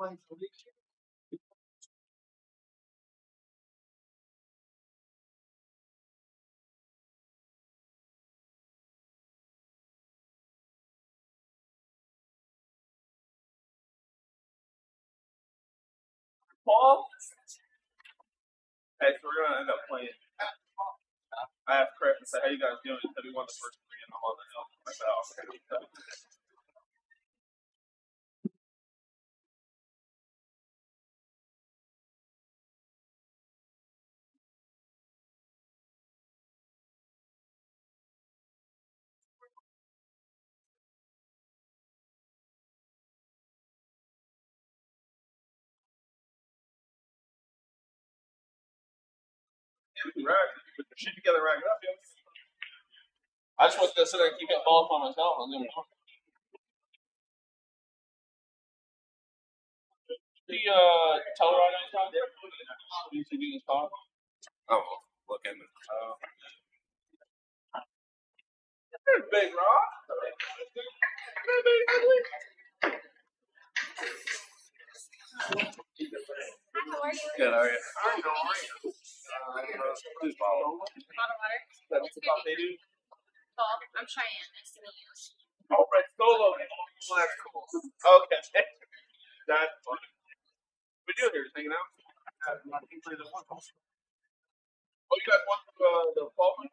Paul? Hey, so we're gonna end up playing. I have crap and say, how you guys doing? Because we won the first three and I'm on the hill. I said, oh, okay. Put your shit together, rack it up, yo. I just was gonna sit there and keep it ball for myself. The Telluride on top there? You should do this talk. Oh, look in the. Big rock. Good, how are you? Who's Bob? What's the Bob they do? Paul, I'm Cheyenne. Nice to meet you. Oh, right, solo. Well, that's cool. Okay. That's fun. What are you doing here? Just hanging out? Oh, you guys want the fall one?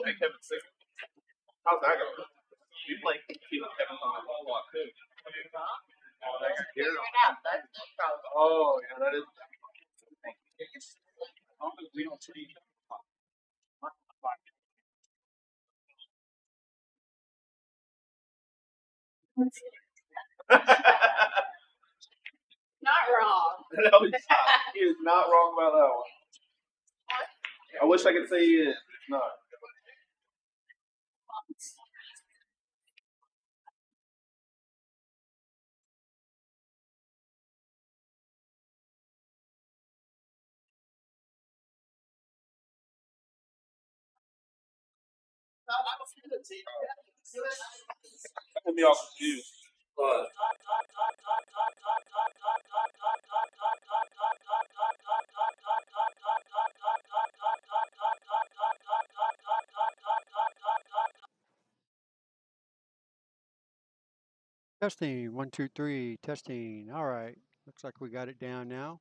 Hey, Kevin Sick. How's that going? You play Kevin on the whole lot too. Figure it out. That's no problem. Oh, yeah, that is. We don't see. Not wrong. No, he is not wrong about that one. I wish I could say he is. It's not. That can be all confused. Testing, 1, 2, 3, testing. All right, looks like we got it down now.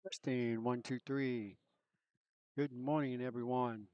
Testing, 1, 2, 3. Good morning, everyone.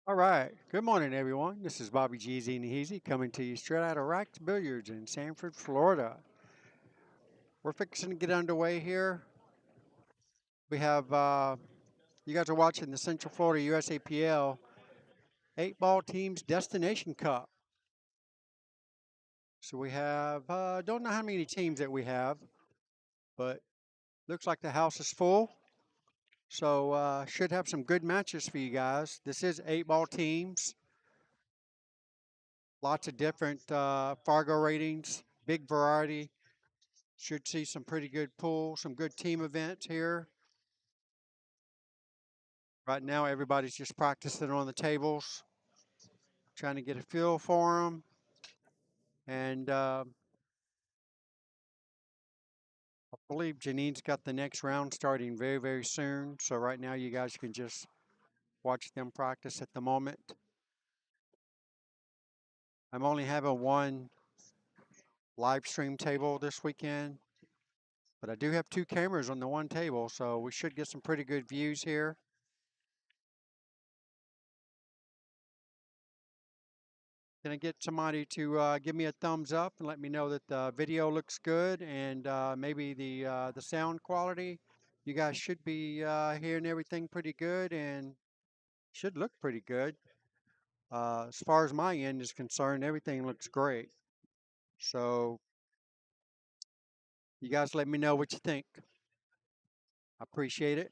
All right. Good morning, everyone. This is Bobby Geezy and Heezy coming to you straight out of Racks Billiards in Sanford, Florida. We're fixing to get underway here. We have, you guys are watching the Central Florida USAPL 8-ball teams Destination Cup. So we have, don't know how many teams that we have, but looks like the house is full. So should have some good matches for you guys. This is 8-ball teams. Lots of different Fargo ratings, big variety. Should see some pretty good pool, some good team events here. Right now, everybody's just practicing on the tables, trying to get a feel for them. And I believe Janine's got the next round starting very, very soon. So right now, you guys can just watch them practice at the moment. I'm only having one live stream table this weekend, but I do have 2 cameras on the one table, so we should get some pretty good views here. Can I get somebody to give me a thumbs up and let me know that the video looks good and maybe the sound quality? You guys should be hearing everything pretty good and should look pretty good. As far as my end is concerned, everything looks great. So you guys let me know what you think. I appreciate it.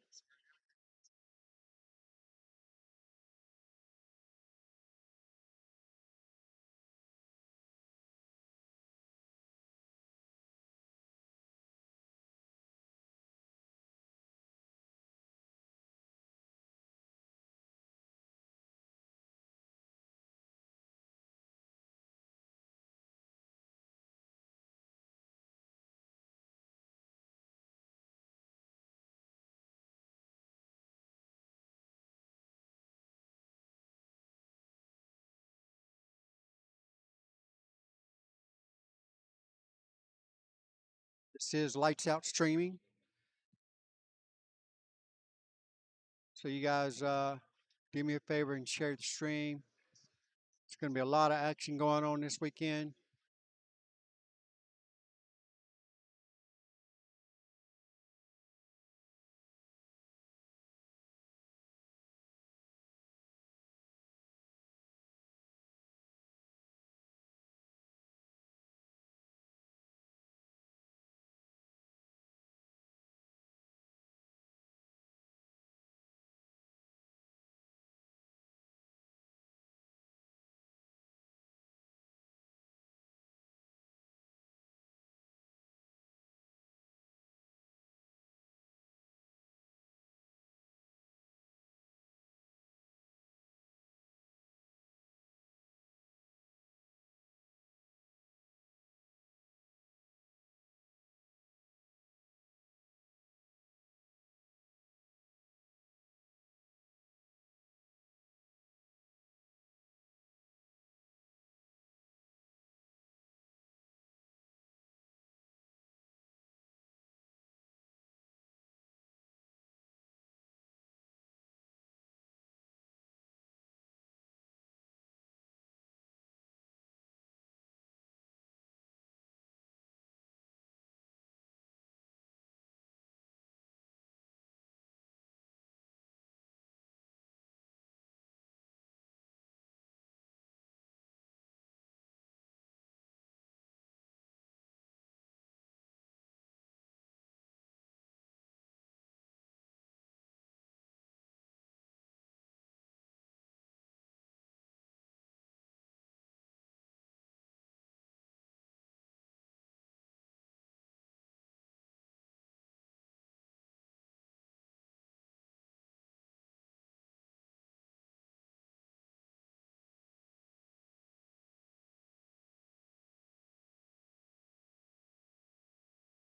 This is Lights Out streaming. So you guys do me a favor and share the stream. It's going to be a lot of action going on this weekend.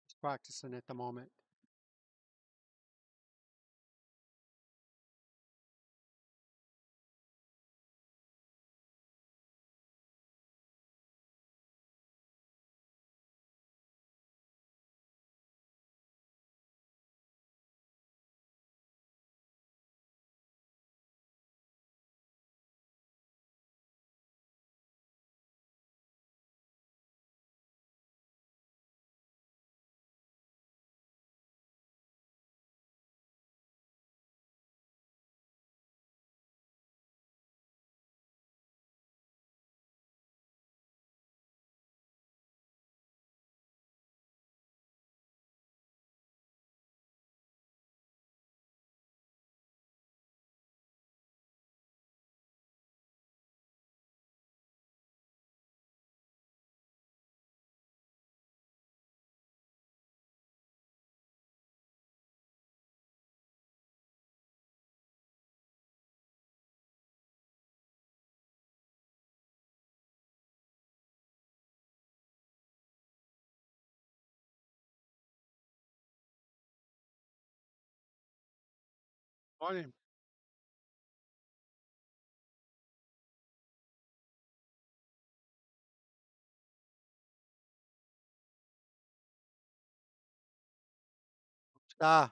Just practicing at the moment. Morning. Ah,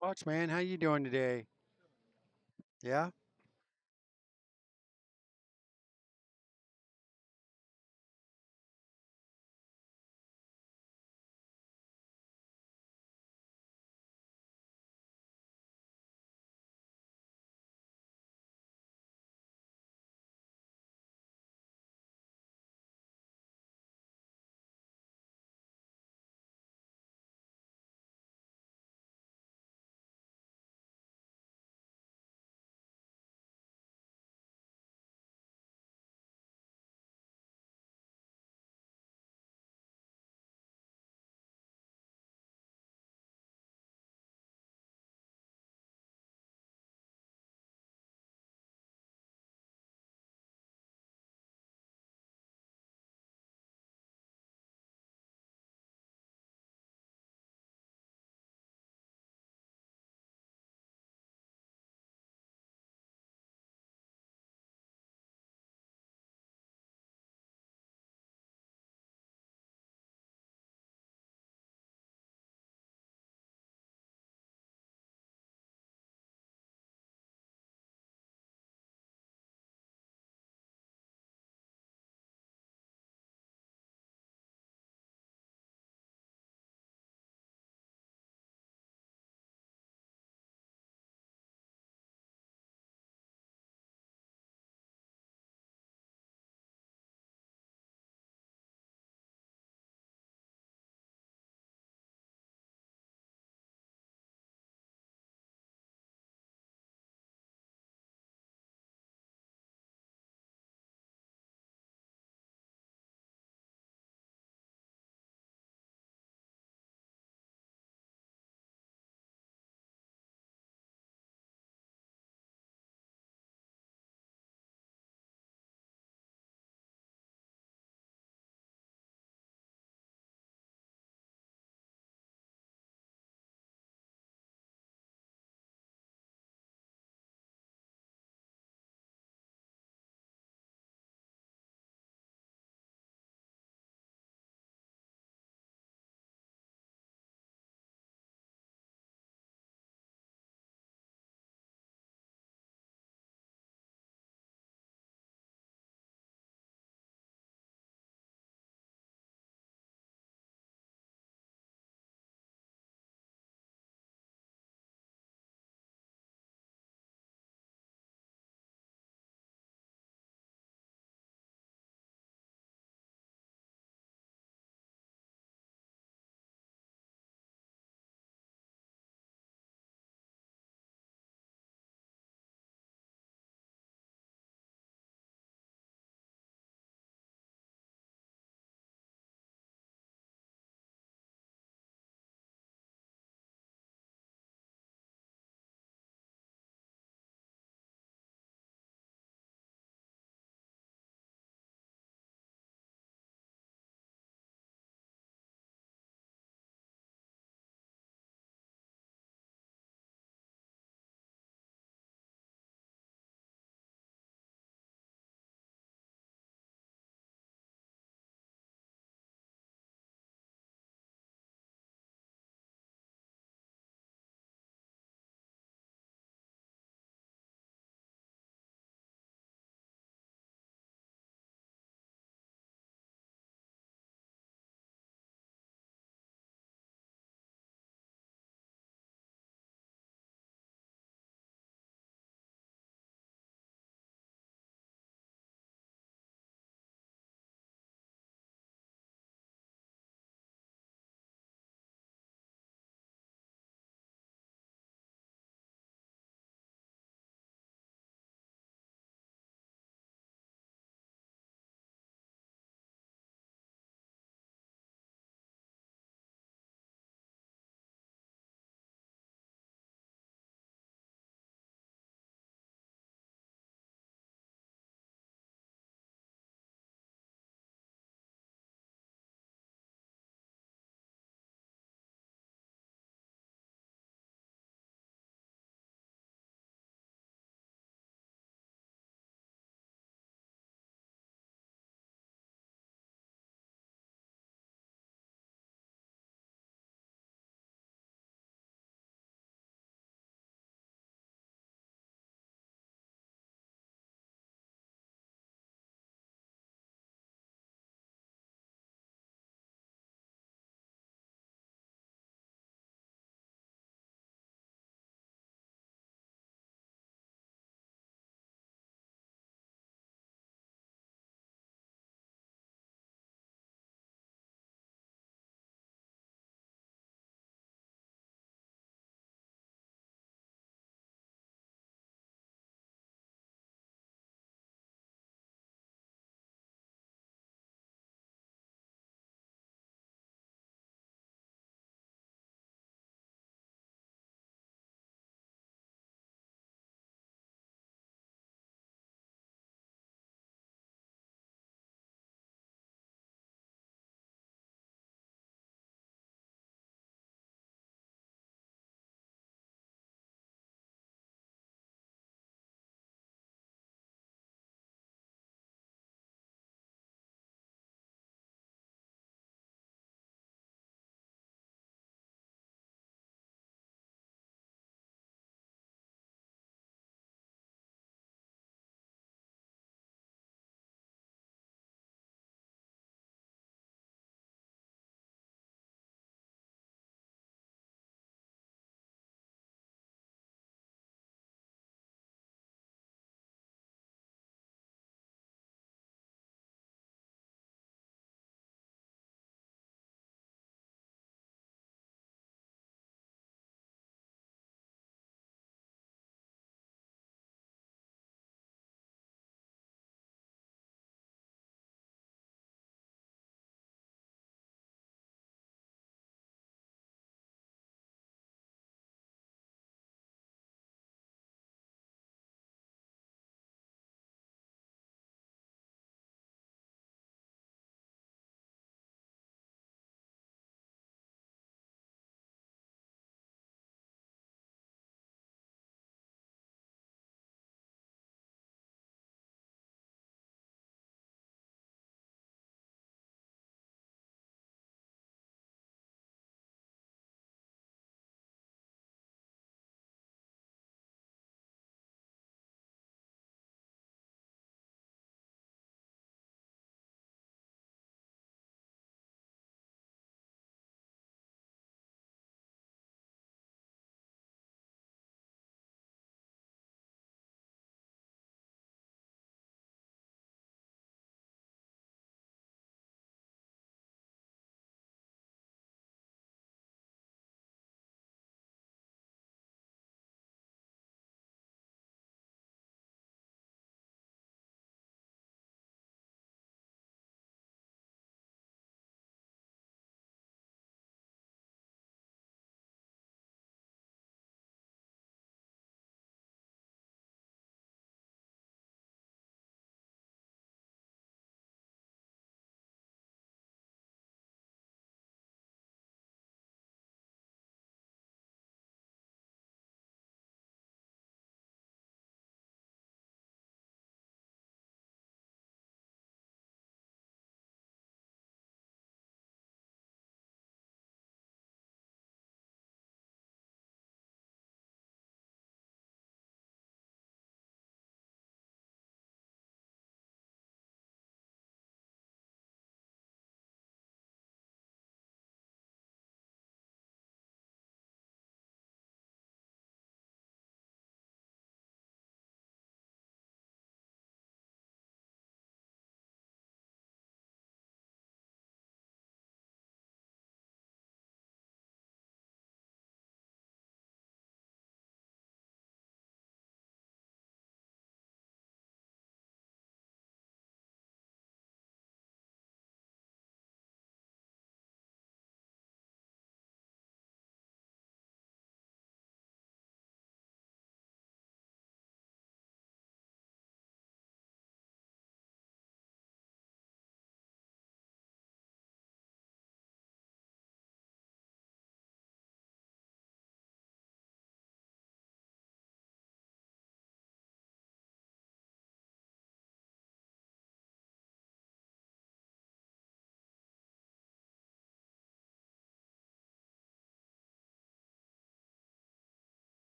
Watchman, how you doing today? Yeah.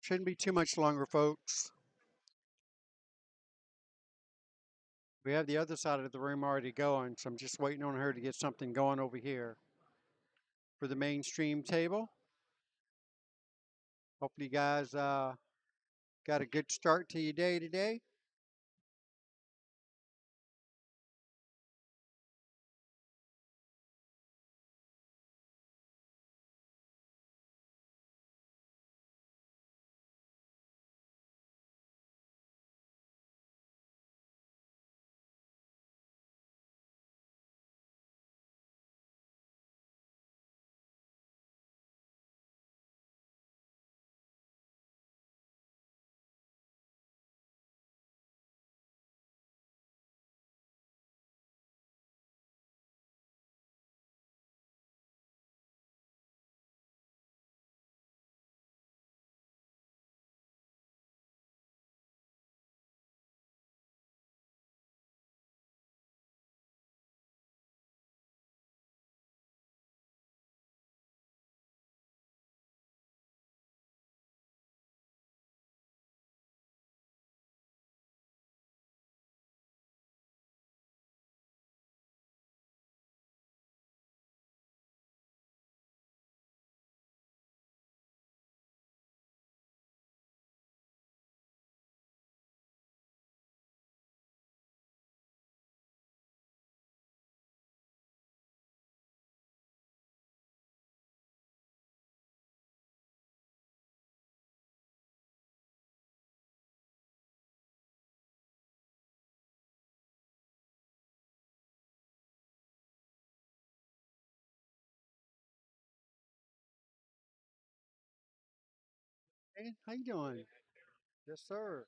Shouldn't be too much longer, folks. We have the other side of the room already going, so I'm just waiting on her to get something going over here for the mainstream table. Hopefully, you guys got a good start to your day today. Hey, how you doing? Yes, sir.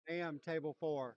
AM table 4.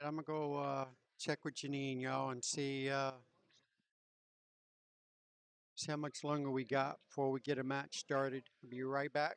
I'm gonna go check with Janine, y'all, and see how much longer we got before we get a match started. I'll be right back.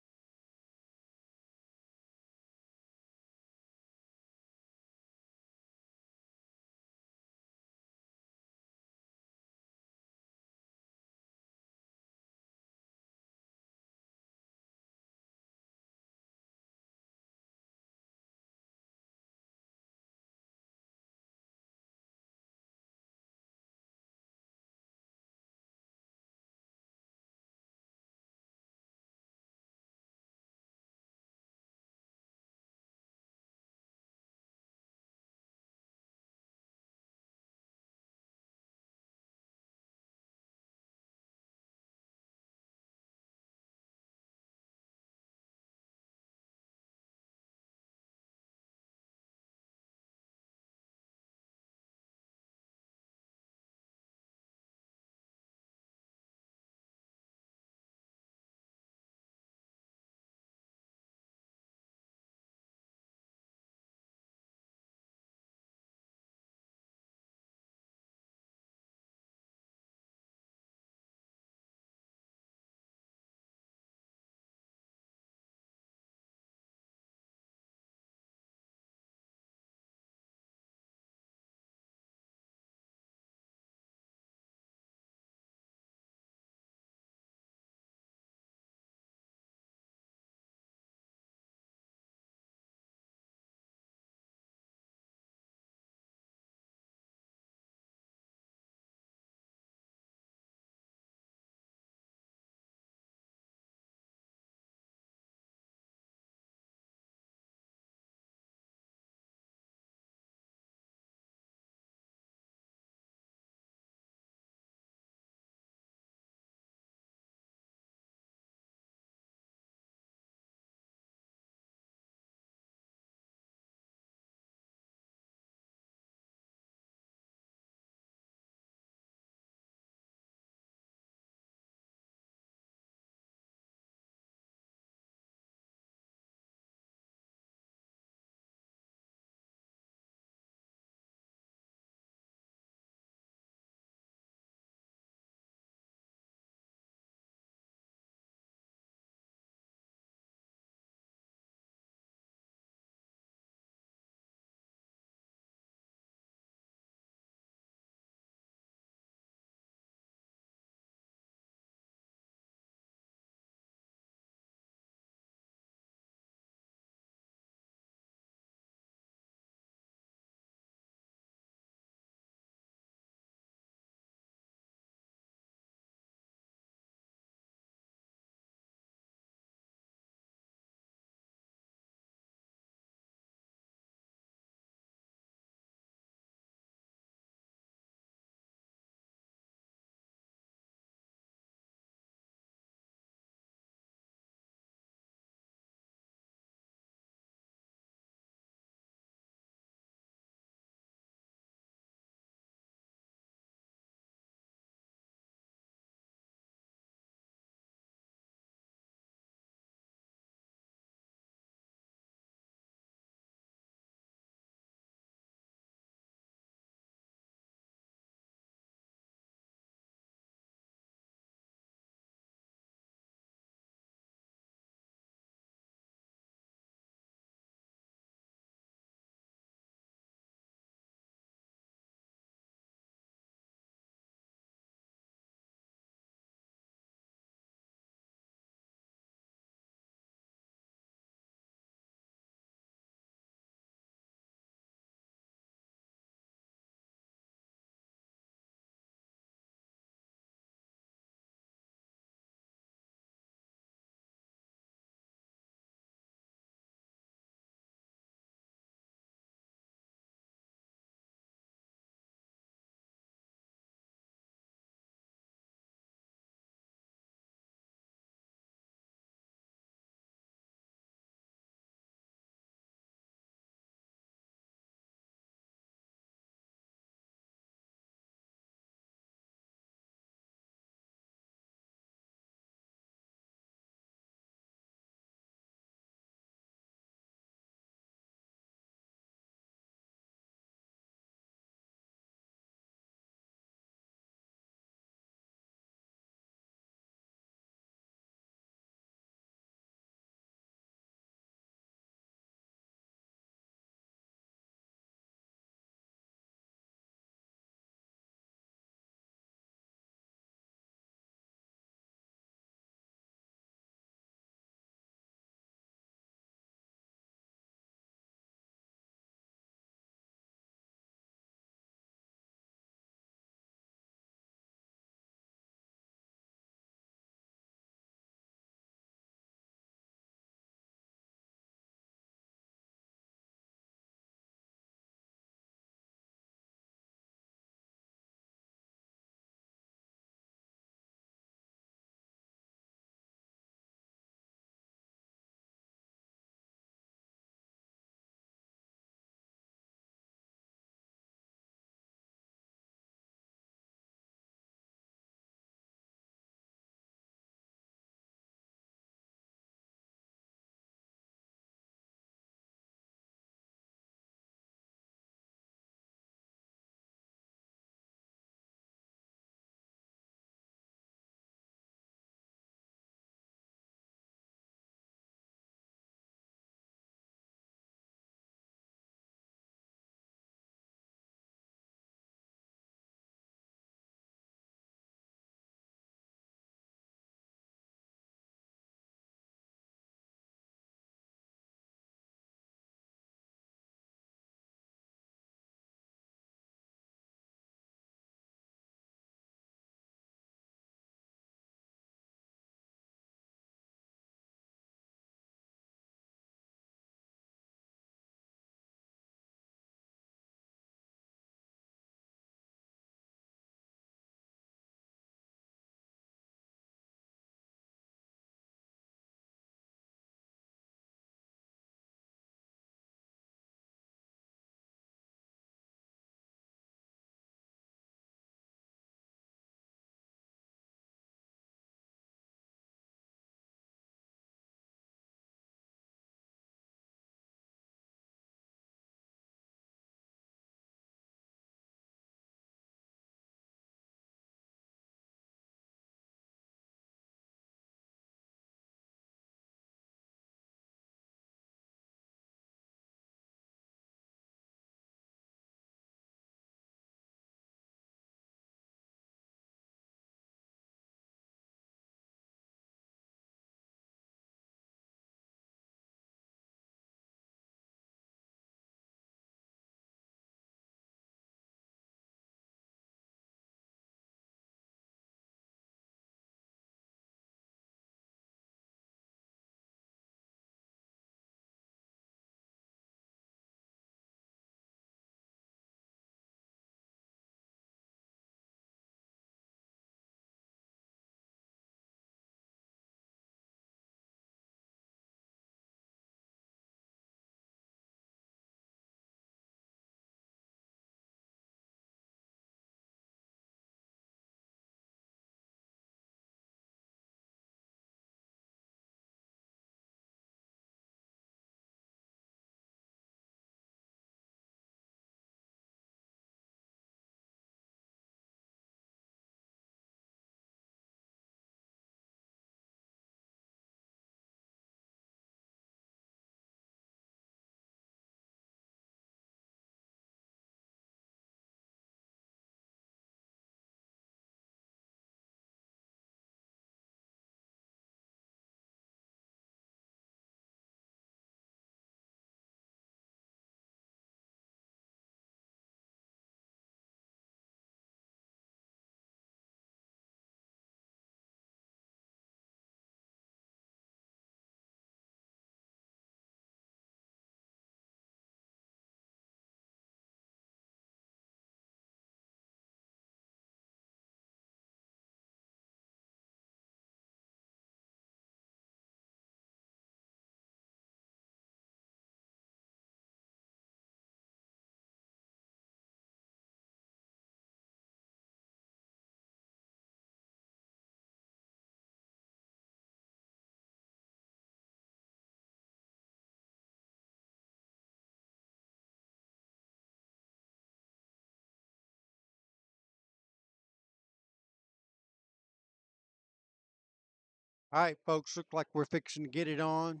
All right, folks, look like we're fixing to get it on.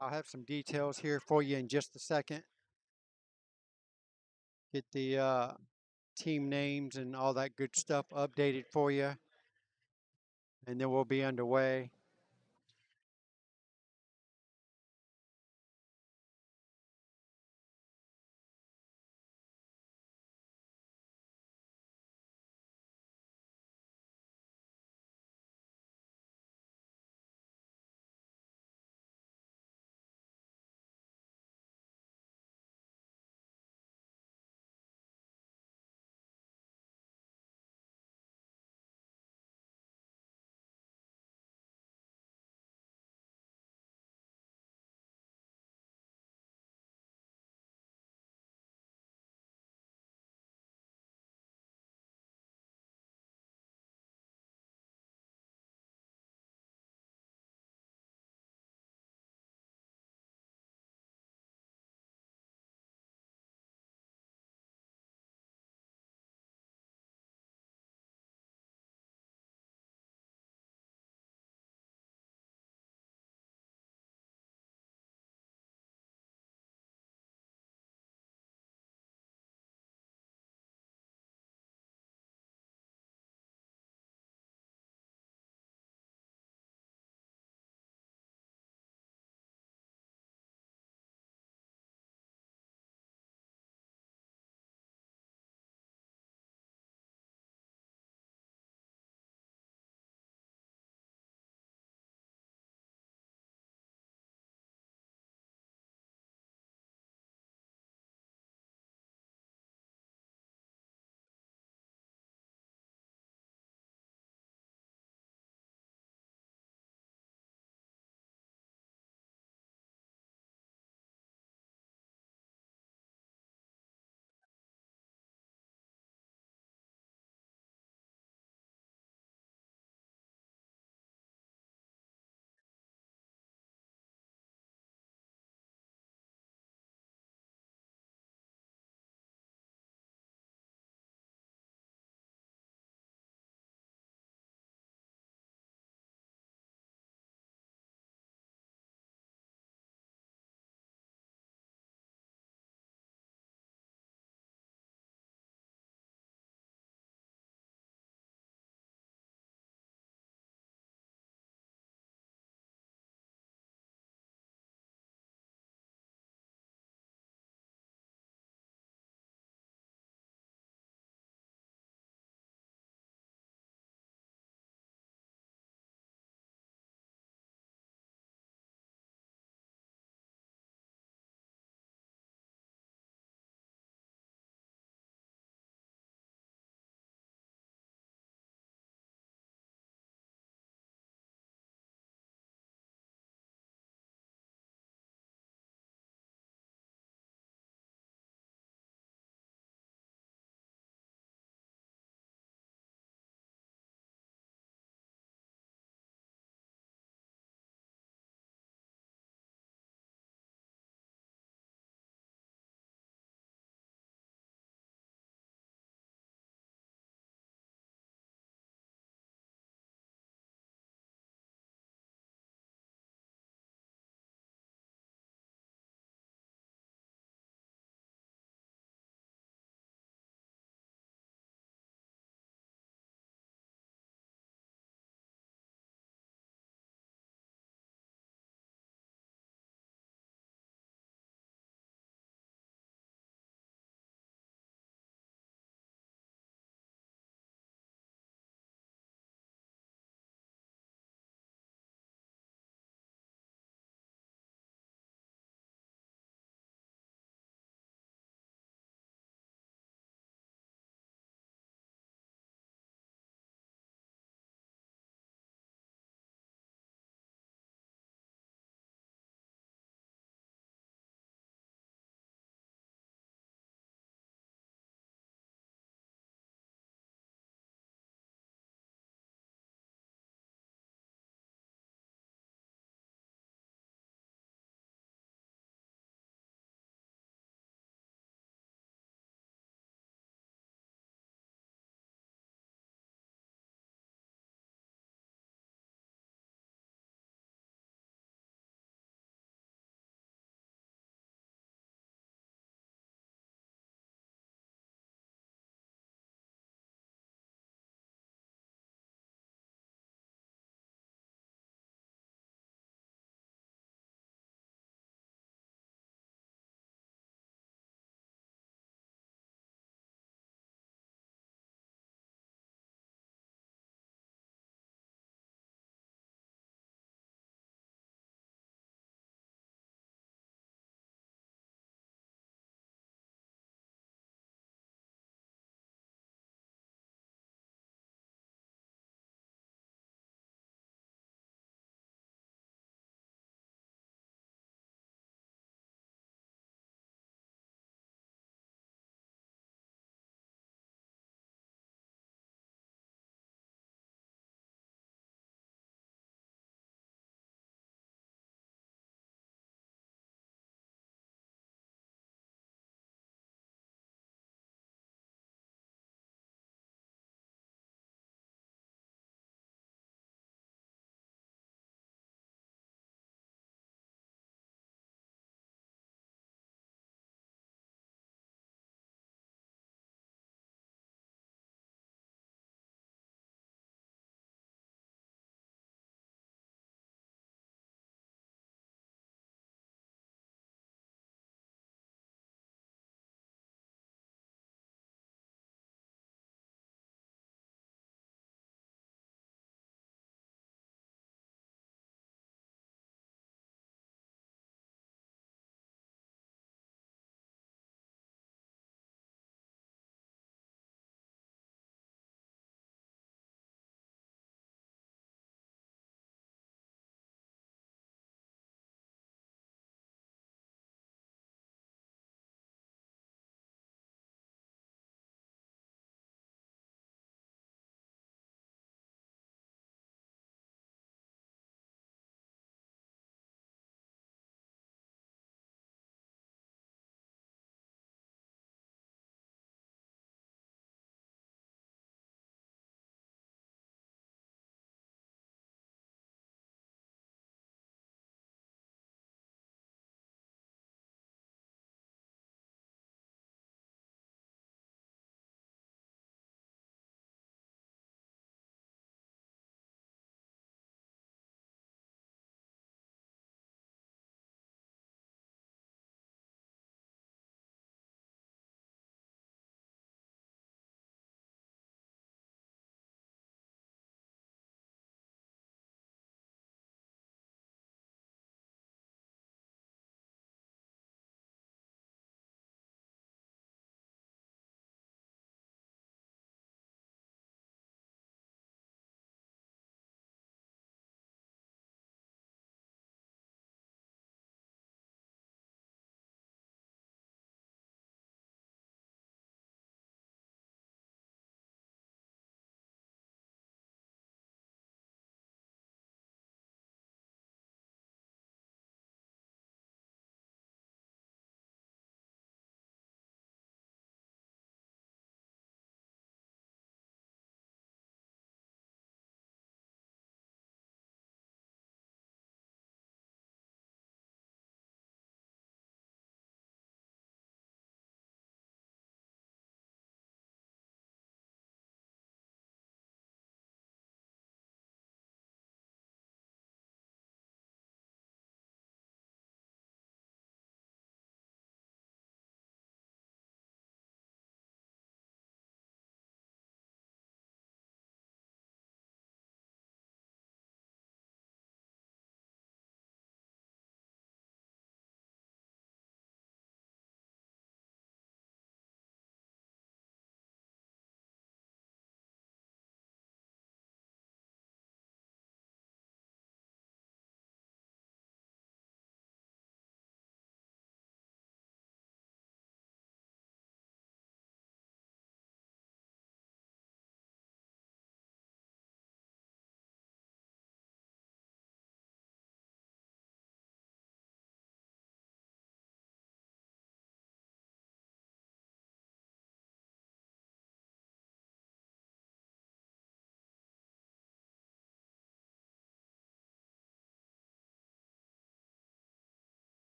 I'll have some details here for you in just a second. Get the team names and all that good stuff updated for you, and then we'll be underway.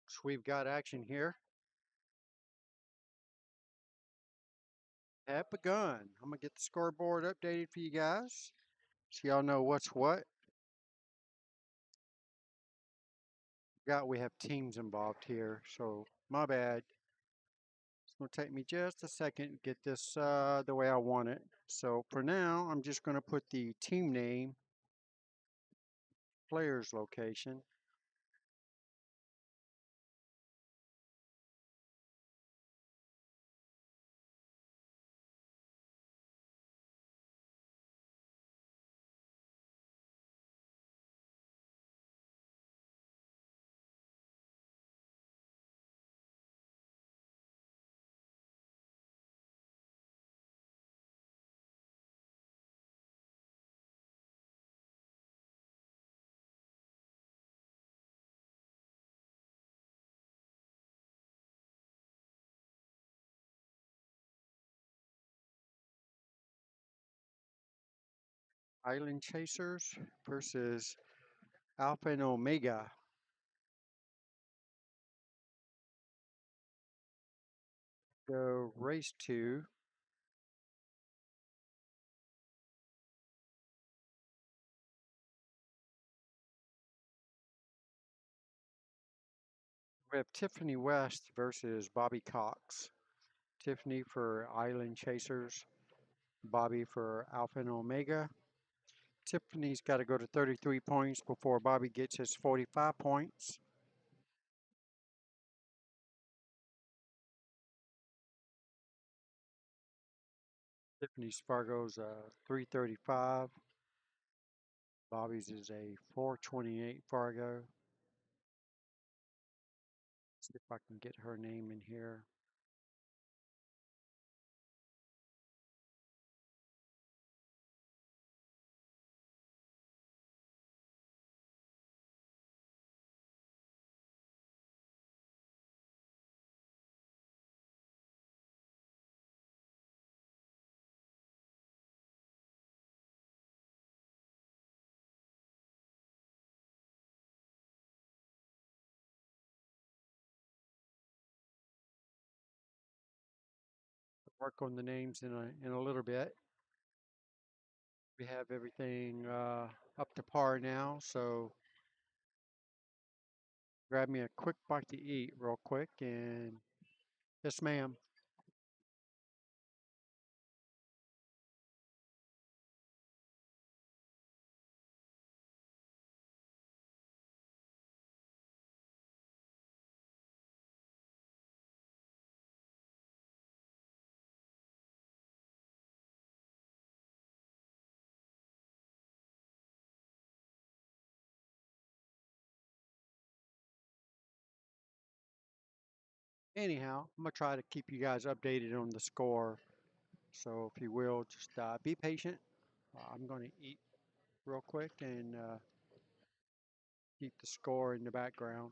So we've got action here. Have begun. I'm gonna get the scoreboard updated for you guys, so y'all know what's what. We have teams involved here, so my bad. It's gonna take me just a second to get this the way I want it. So for now, I'm just gonna put the team name, player's location. Island Chasers versus Alpha and Omega. The race two. We have Tiffany West versus Bobby Cox. Tiffany for Island Chasers, Bobby for Alpha and Omega. Tiffany's got to go to 33 points before Bobby gets his 45 points. Tiffany's Fargo's 335. Bobby's is a 428 Fargo. See if I can get her name in here. Work on the names in a little bit. We have everything up to par now, so grab me a quick bite to eat real quick. And yes, ma'am. Anyhow, I'm gonna try to keep you guys updated on the score. So if you will, just be patient. I'm gonna eat real quick and keep the score in the background.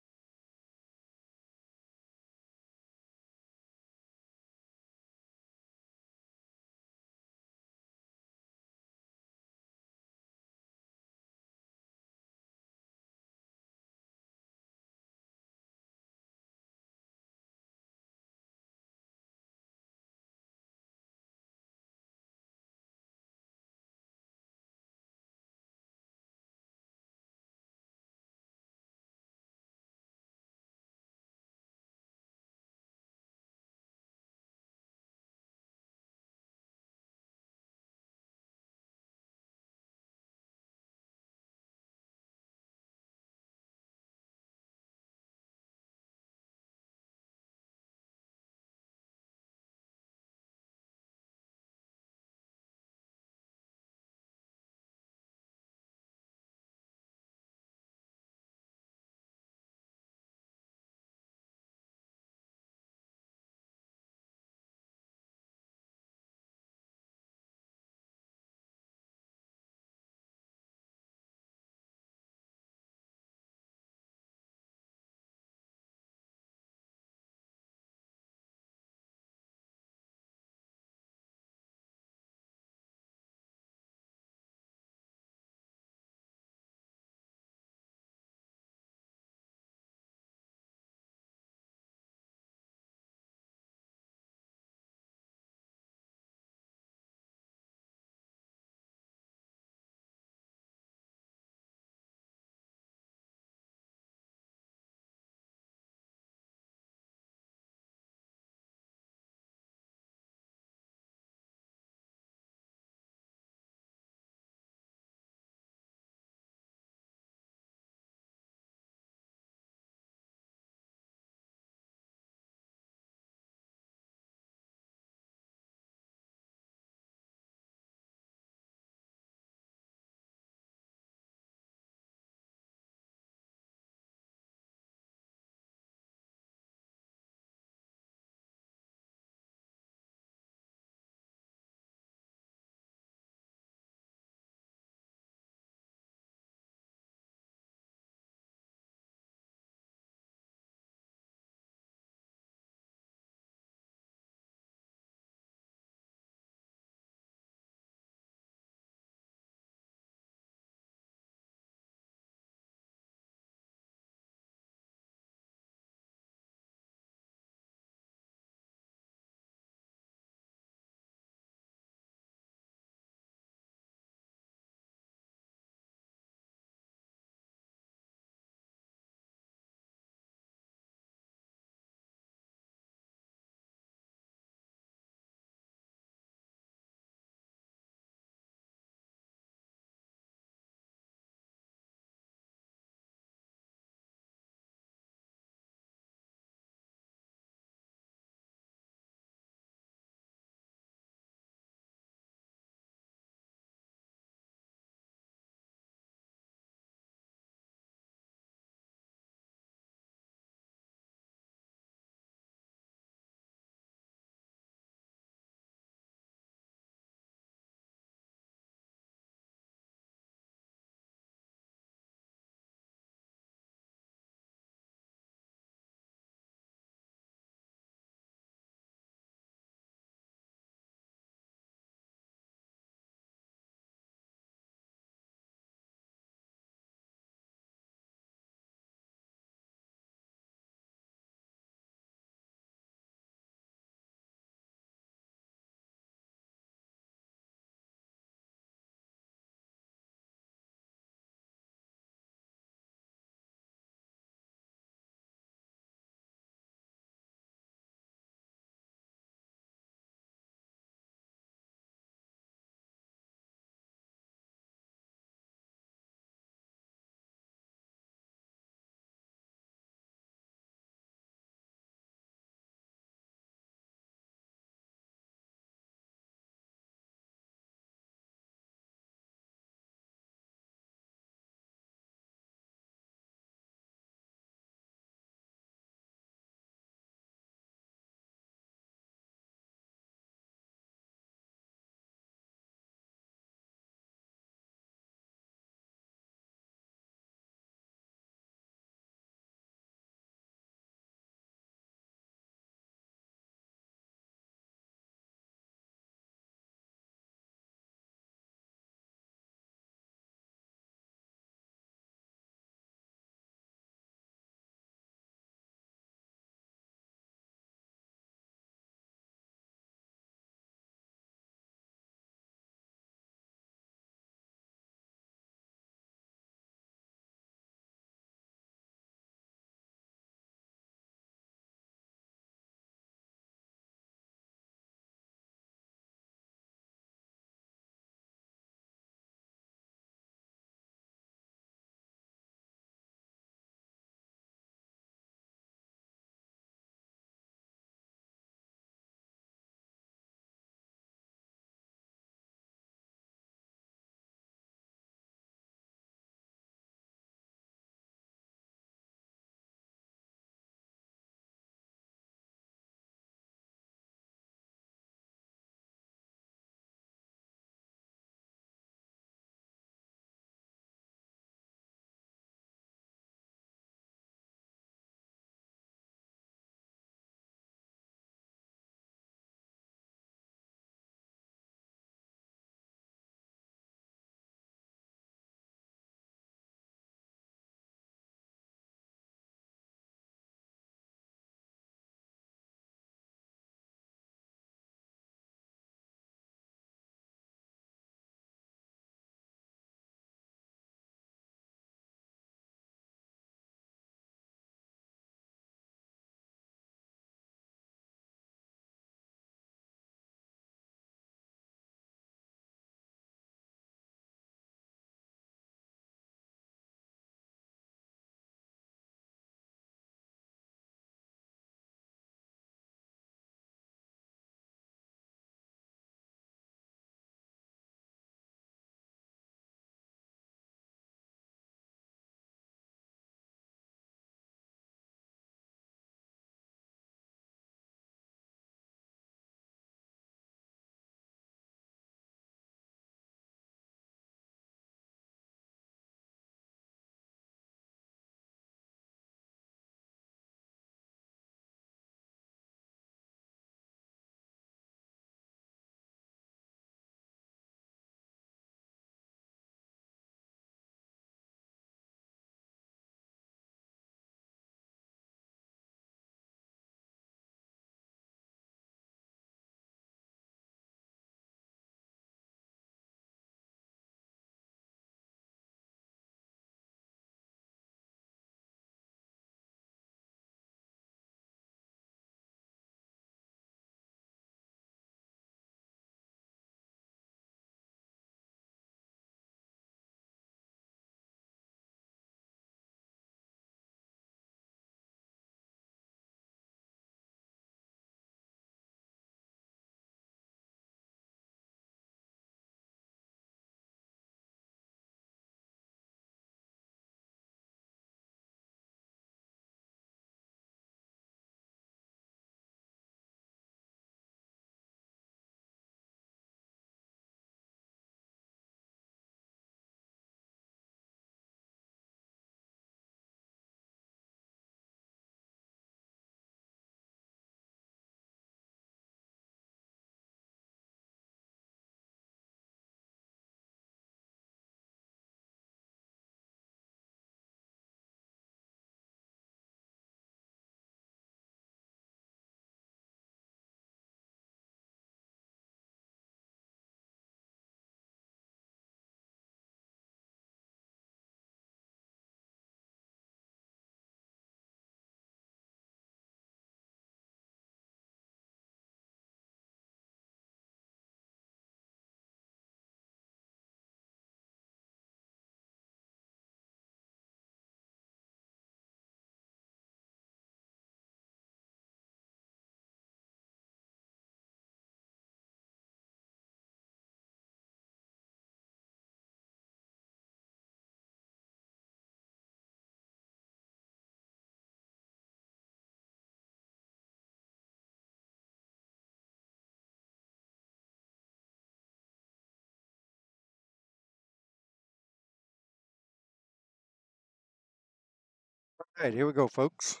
All right, here we go, folks.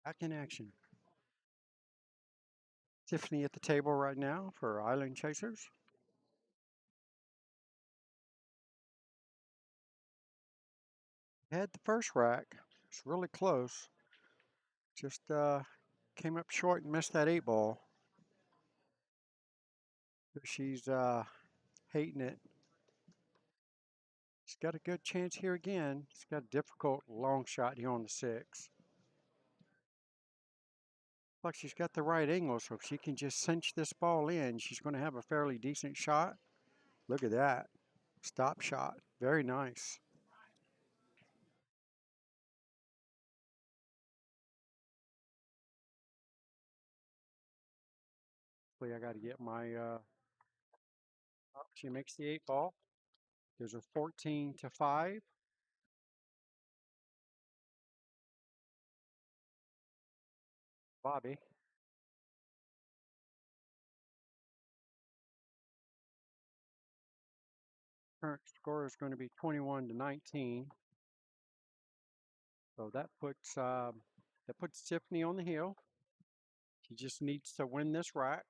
Back in action. Tiffany at the table right now for Island Chasers. Had the first rack. It's really close. Just came up short and missed that 8-ball. She's hating it. She's got a good chance here again. She's got a difficult long shot here on the 6. Like she's got the right angle, so if she can just cinch this ball in, she's going to have a fairly decent shot. Look at that. Stop shot. Very nice. Hopefully I got to get my, she makes the 8-ball. There's a 14-5. Bobby. Current score is going to be 21-19. So that puts Tiffany on the hill. She just needs to win this rack.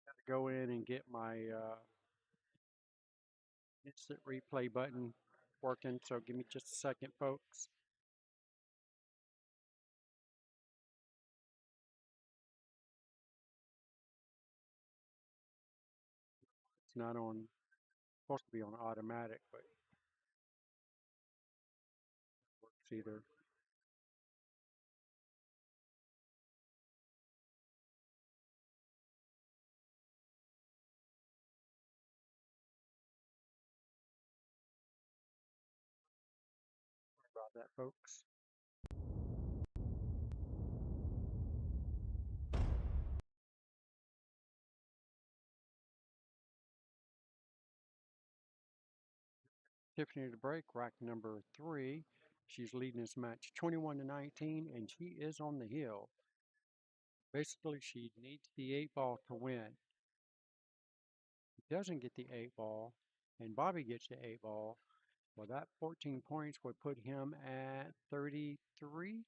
Got to go in and get my instant replay button working. So give me just a second, folks. It's not on, supposed to be on automatic, but it works either. Sorry about that, folks. Tiffany to break, rack number 3. She's leading this match 21-19, and she is on the hill. Basically, she needs the 8-ball to win. Doesn't get the 8-ball, and Bobby gets the 8-ball, well, that 14 points would put him at 33.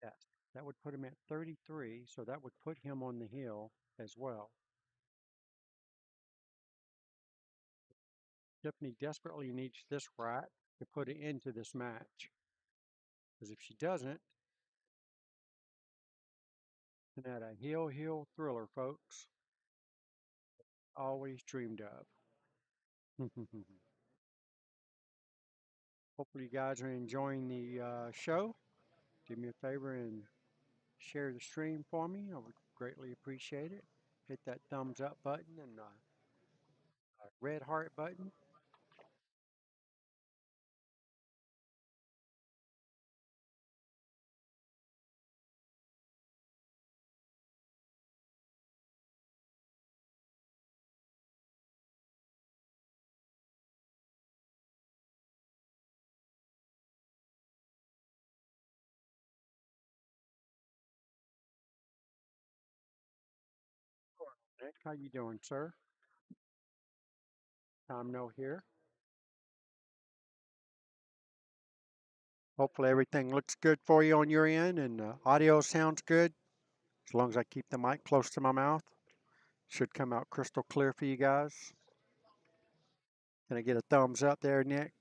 Yes, that would put him at 33, so that would put him on the hill as well. Tiffany desperately needs this rack to put it into this match, because if she doesn't, then at a hill thriller, folks, always dreamed of. Hopefully you guys are enjoying the show. Do me a favor and share the stream for me. I would greatly appreciate it. Hit that thumbs up button and red heart button. Nick, how you doing, sir? Tom No here. Hopefully everything looks good for you on your end and audio sounds good. As long as I keep the mic close to my mouth. Should come out crystal clear for you guys. Can I get a thumbs up there, Nick?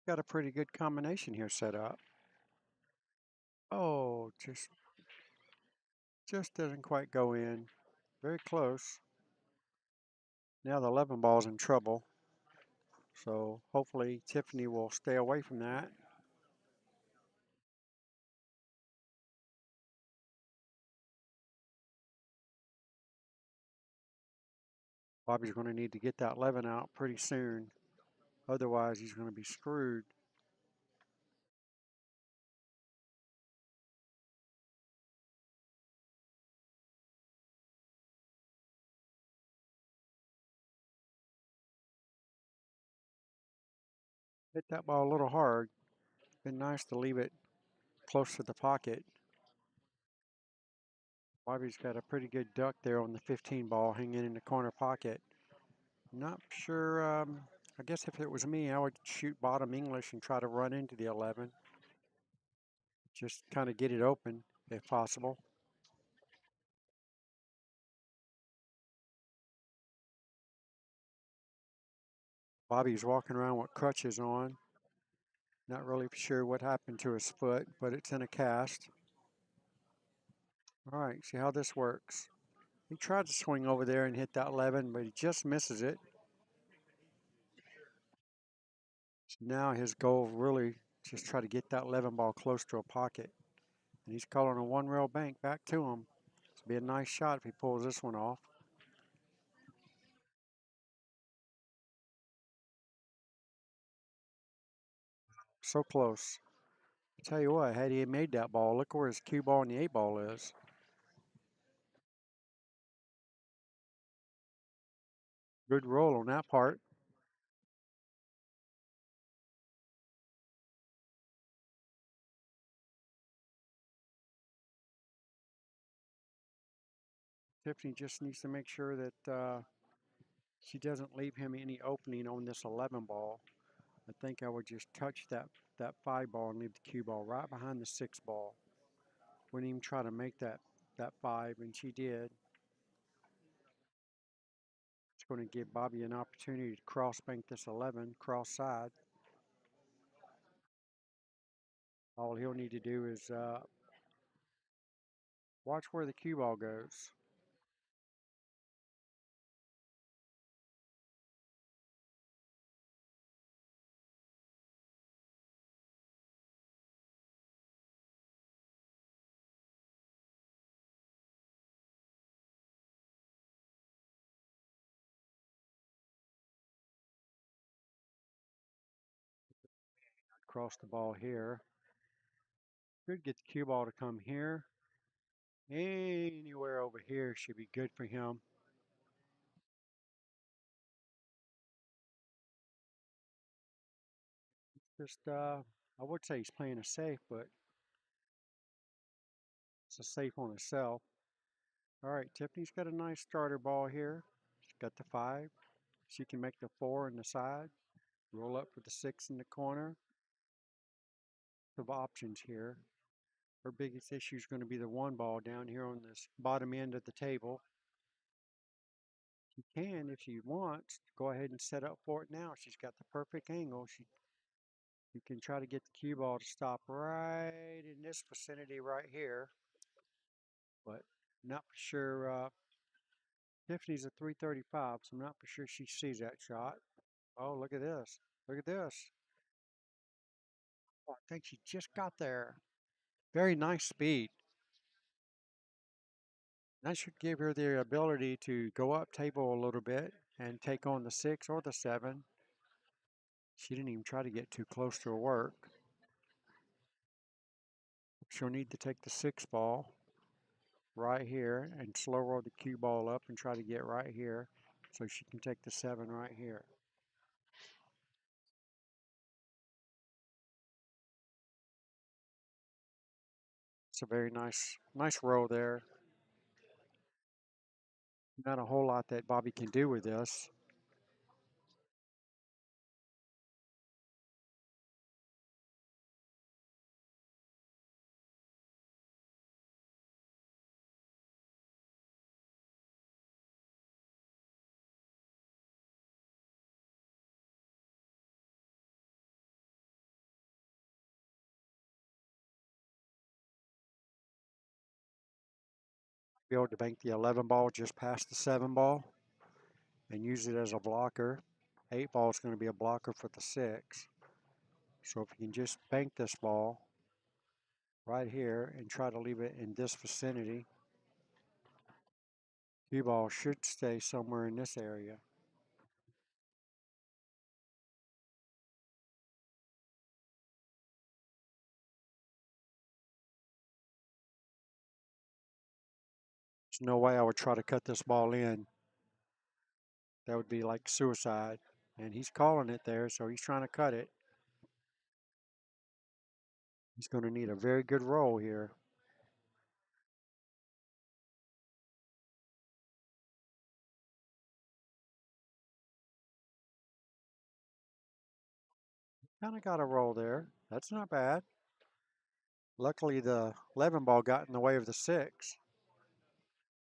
Got a pretty good combination here set up. Oh, just doesn't quite go in. Very close. Now the 11 ball's in trouble. So hopefully Tiffany will stay away from that. Bobby's going to need to get that 11 out pretty soon. Otherwise, he's going to be screwed. Hit that ball a little hard. Been nice to leave it close to the pocket. Bobby's got a pretty good duck there on the 15 ball hanging in the corner pocket. Not sure. I guess if it was me, I would shoot bottom English and try to run into the 11. Just kind of get it open if possible. Bobby's walking around with crutches on. Not really sure what happened to his foot, but it's in a cast. All right, see how this works. He tried to swing over there and hit that 11, but he just misses it. So now his goal really just try to get that 11 ball close to a pocket. And he's calling a one rail bank back to him. It'll be a nice shot if he pulls this one off. So close. I tell you what, had he made that ball, look where his cue ball and the 8 ball is. Good roll on that part. Tiffany just needs to make sure that she doesn't leave him any opening on this 11 ball. I think I would just touch that 5 ball and leave the cue ball right behind the 6 ball. Wouldn't even try to make that 5, and she did. It's going to give Bobby an opportunity to cross bank this 11, cross side. All he'll need to do is watch where the cue ball goes. Cross the ball here. Could get the cue ball to come here. Anywhere over here should be good for him. Just, I would say he's playing it safe, but it's a safe on itself. All right, Tiffany's got a nice starter ball here. She's got the 5. She can make the 4 in the side. Roll up with the 6 in the corner. Of options here. Her biggest issue is going to be the 1 ball down here on this bottom end of the table. She can, if she wants, go ahead and set up for it now. She's got the perfect angle. You can try to get the cue ball to stop right in this vicinity right here. But not for sure. Tiffany's a 335, so I'm not for sure she sees that shot. Oh, look at this. Look at this. Oh, I think she just got there. Very nice speed. That should give her the ability to go up table a little bit and take on the 6 or the 7. She didn't even try to get too close to her work. She'll need to take the 6 ball right here and slow roll the cue ball up and try to get right here so she can take the 7 right here. It's a very nice roll there. Not a whole lot that Bobby can do with this. Be able to bank the 11 ball just past the 7 ball and use it as a blocker. 8 ball is going to be a blocker for the 6. So if you can just bank this ball right here and try to leave it in this vicinity, cue ball should stay somewhere in this area. There's no way I would try to cut this ball in. That would be like suicide. And he's calling it there, so he's trying to cut it. He's going to need a very good roll here. Kind of got a roll there. That's not bad. Luckily, the 11 ball got in the way of the 6.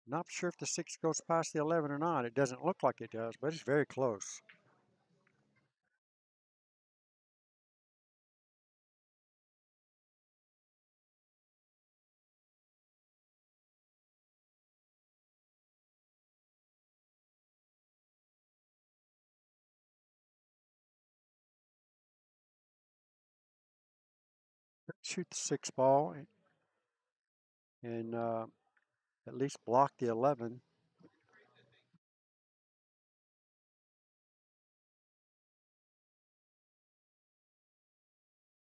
Not sure if the 6 goes past the 11 or not. It doesn't look like it does, but it's very close. Shoot the 6 ball and at least block the 11.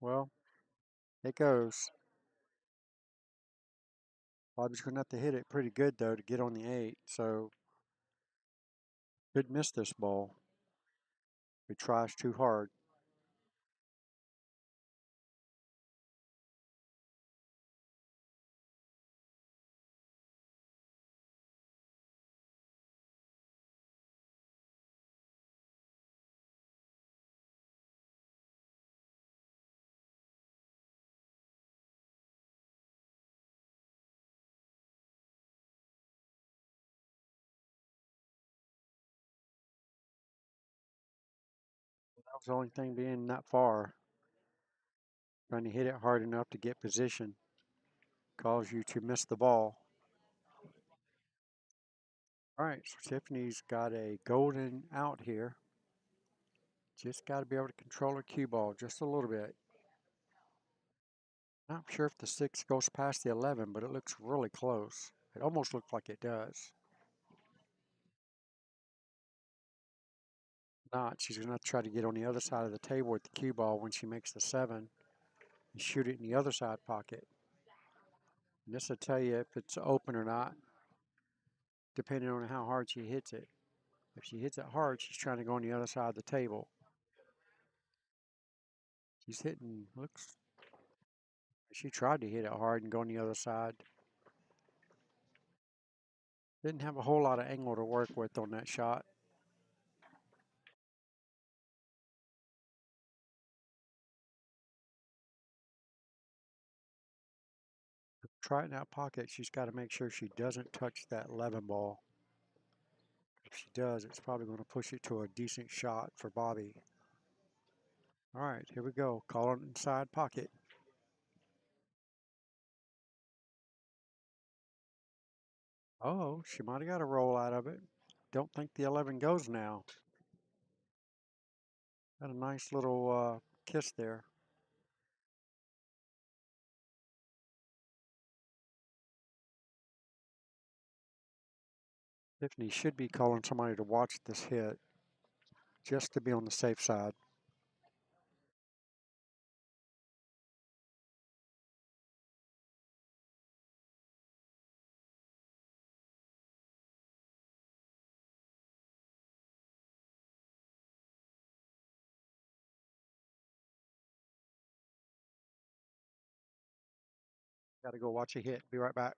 Well, it goes. Bobby's going to have to hit it pretty good, though, to get on the 8. So, could miss this ball if he tries too hard. That was the only thing being that far. Trying to hit it hard enough to get position cause you to miss the ball. All right, so Tiffany's got a golden out here. Just got to be able to control her cue ball just a little bit. Not sure if the 6 goes past the 11, but it looks really close. It almost looks like it does. Not. She's going to try to get on the other side of the table with the cue ball when she makes the 7 and shoot it in the other side pocket. And this will tell you if it's open or not, depending on how hard she hits it. If she hits it hard, she's trying to go on the other side of the table. She's hitting, looks, she tried to hit it hard and go on the other side. Didn't have a whole lot of angle to work with on that shot. Try it in that pocket. She's got to make sure she doesn't touch that 11 ball. If she does, it's probably going to push it to a decent shot for Bobby. All right, here we go. Call it inside pocket. Oh, she might have got a roll out of it. Don't think the 11 goes now. Got a nice little kiss there. Tiffany should be calling somebody to watch this hit just to be on the safe side. Got to go watch a hit. Be right back.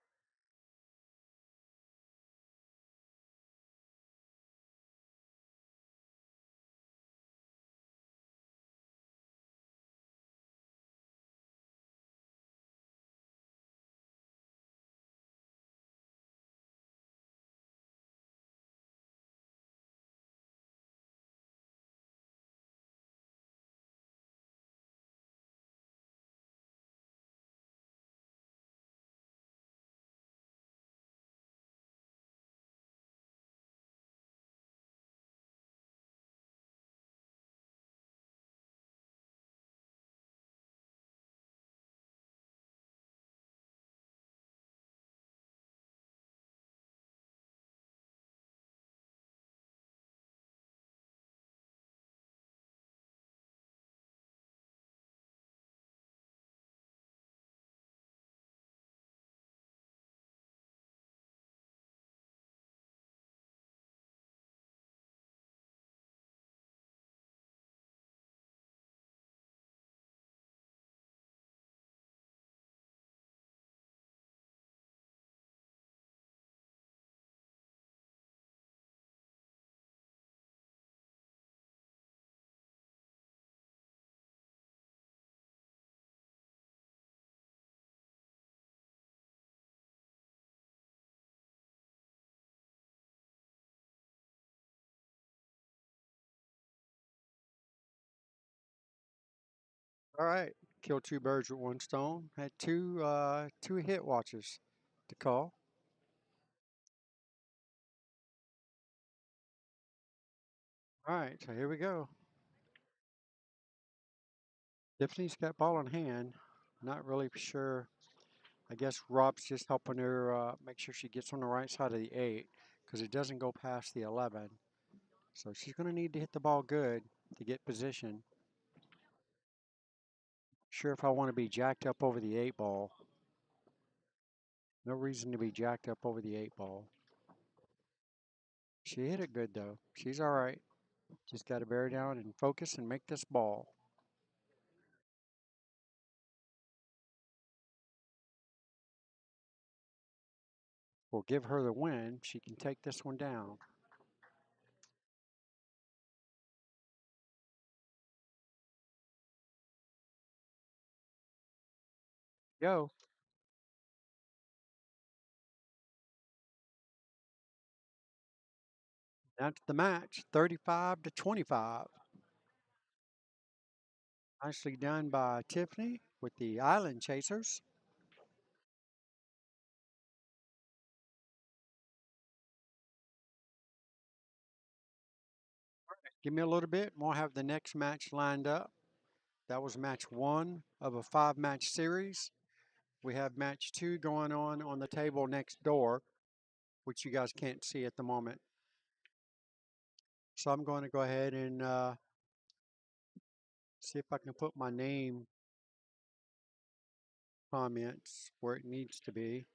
All right, kill two birds with one stone. Had two hit watches to call. All right, so here we go. Tiffany's got ball in hand. Not really sure. I guess Rob's just helping her make sure she gets on the right side of the 8 because it doesn't go past the 11. So she's going to need to hit the ball good to get position. Sure if I want to be jacked up over the 8 ball. No reason to be jacked up over the 8 ball. She hit it good though. She's all right. Just got to bear down and focus and make this ball. We'll give her the win. She can take this one down. Go. That's the match, 35 to 25. Nicely done by Tiffany with the Island Chasers. Give me a little bit, and we'll have the next match lined up. That was match 1 of a 5-match series. We have match 2 going on the table next door, which you guys can't see at the moment. So I'm going to go ahead and see if I can put my name comments where it needs to be.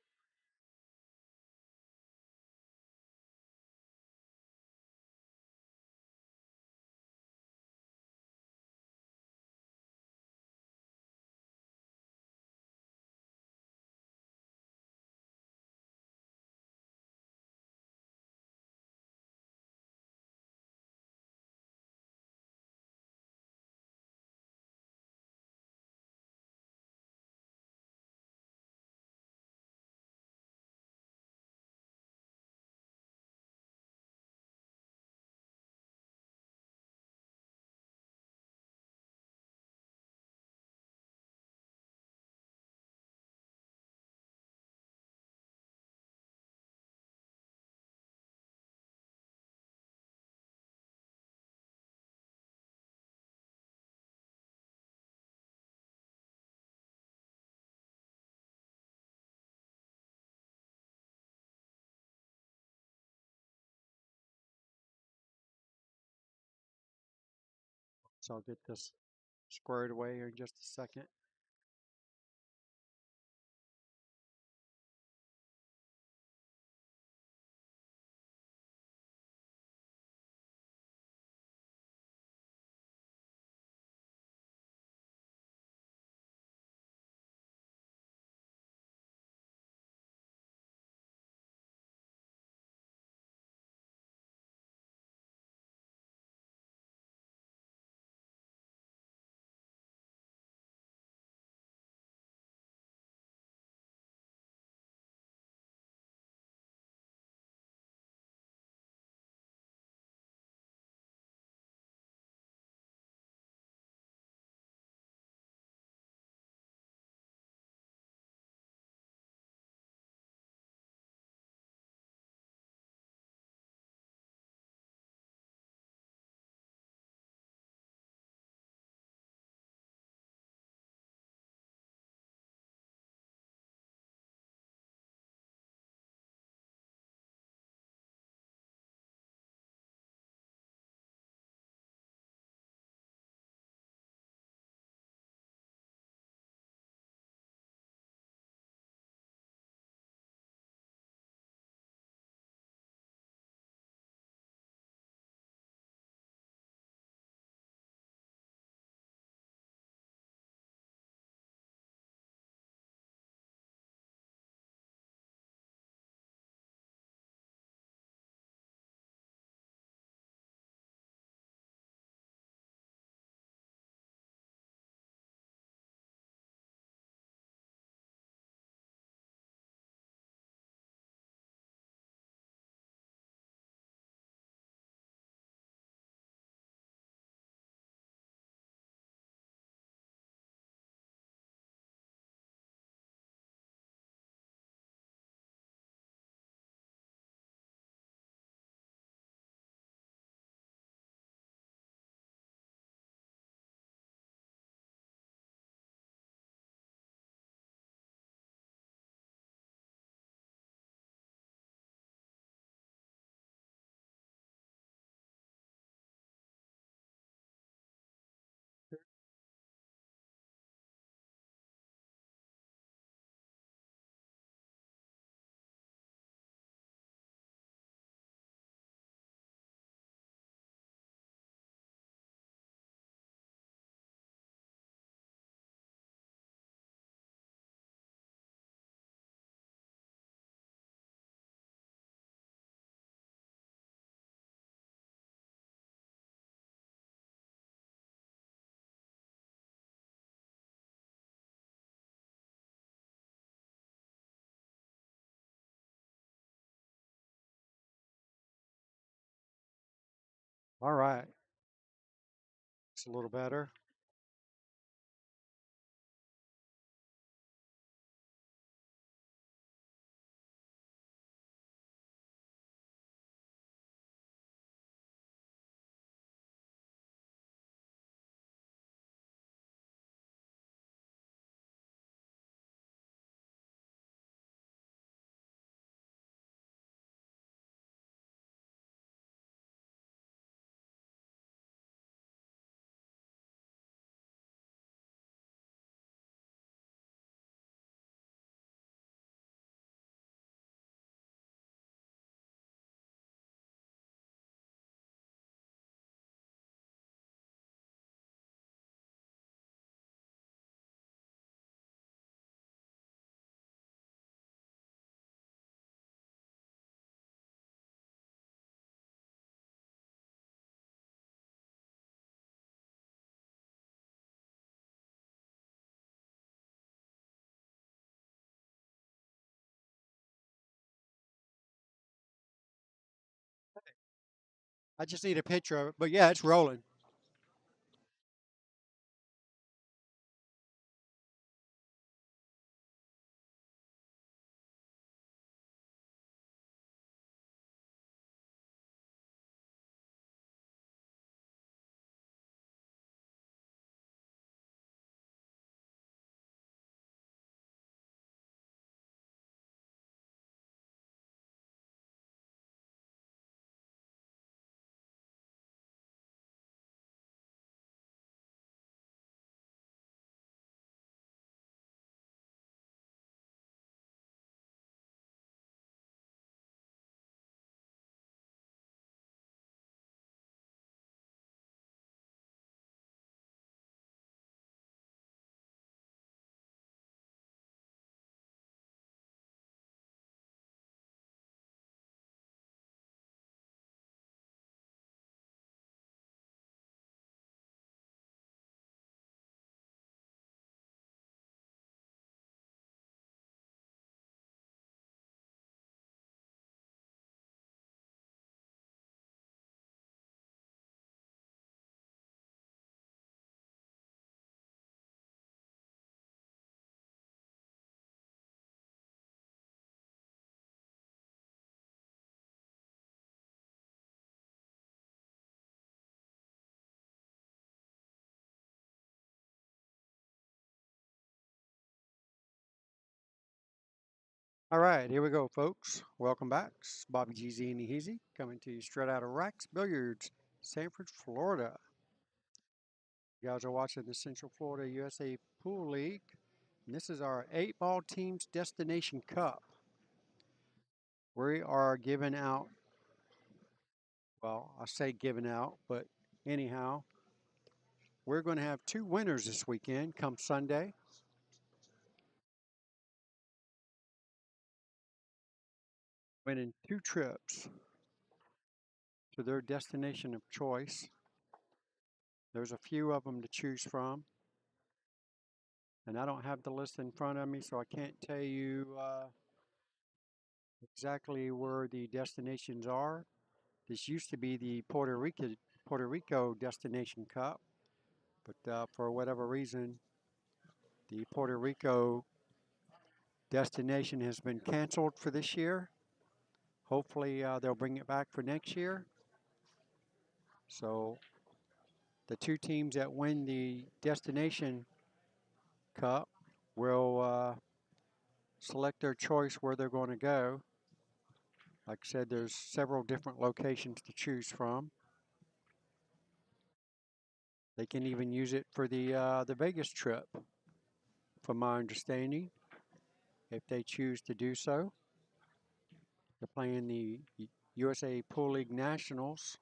So I'll get this squared away here in just a second. All right. It's a little better. I just need a picture of it, but yeah, it's rolling. All right, here we go, folks. Welcome back. It's Bobby GZ and Easy coming to you straight out of Racks Billiards, Sanford, Florida. You guys are watching the Central Florida USA Pool League, and this is our 8-ball teams destination cup. We are giving out, well, I say giving out, but anyhow, we're going to have 2 winners this weekend come Sunday. Winning 2 trips to their destination of choice. There's a few of them to choose from. And I don't have the list in front of me, so I can't tell you exactly where the destinations are. This used to be the Puerto Rico Destination Cup, but for whatever reason, the Puerto Rico destination has been canceled for this year. Hopefully, they'll bring it back for next year. So, the 2 teams that win the Destination Cup will select their choice where they're going to go. Like I said, there's several different locations to choose from. They can even use it for the Vegas trip, from my understanding, if they choose to do so. They're playing the USA Pool League Nationals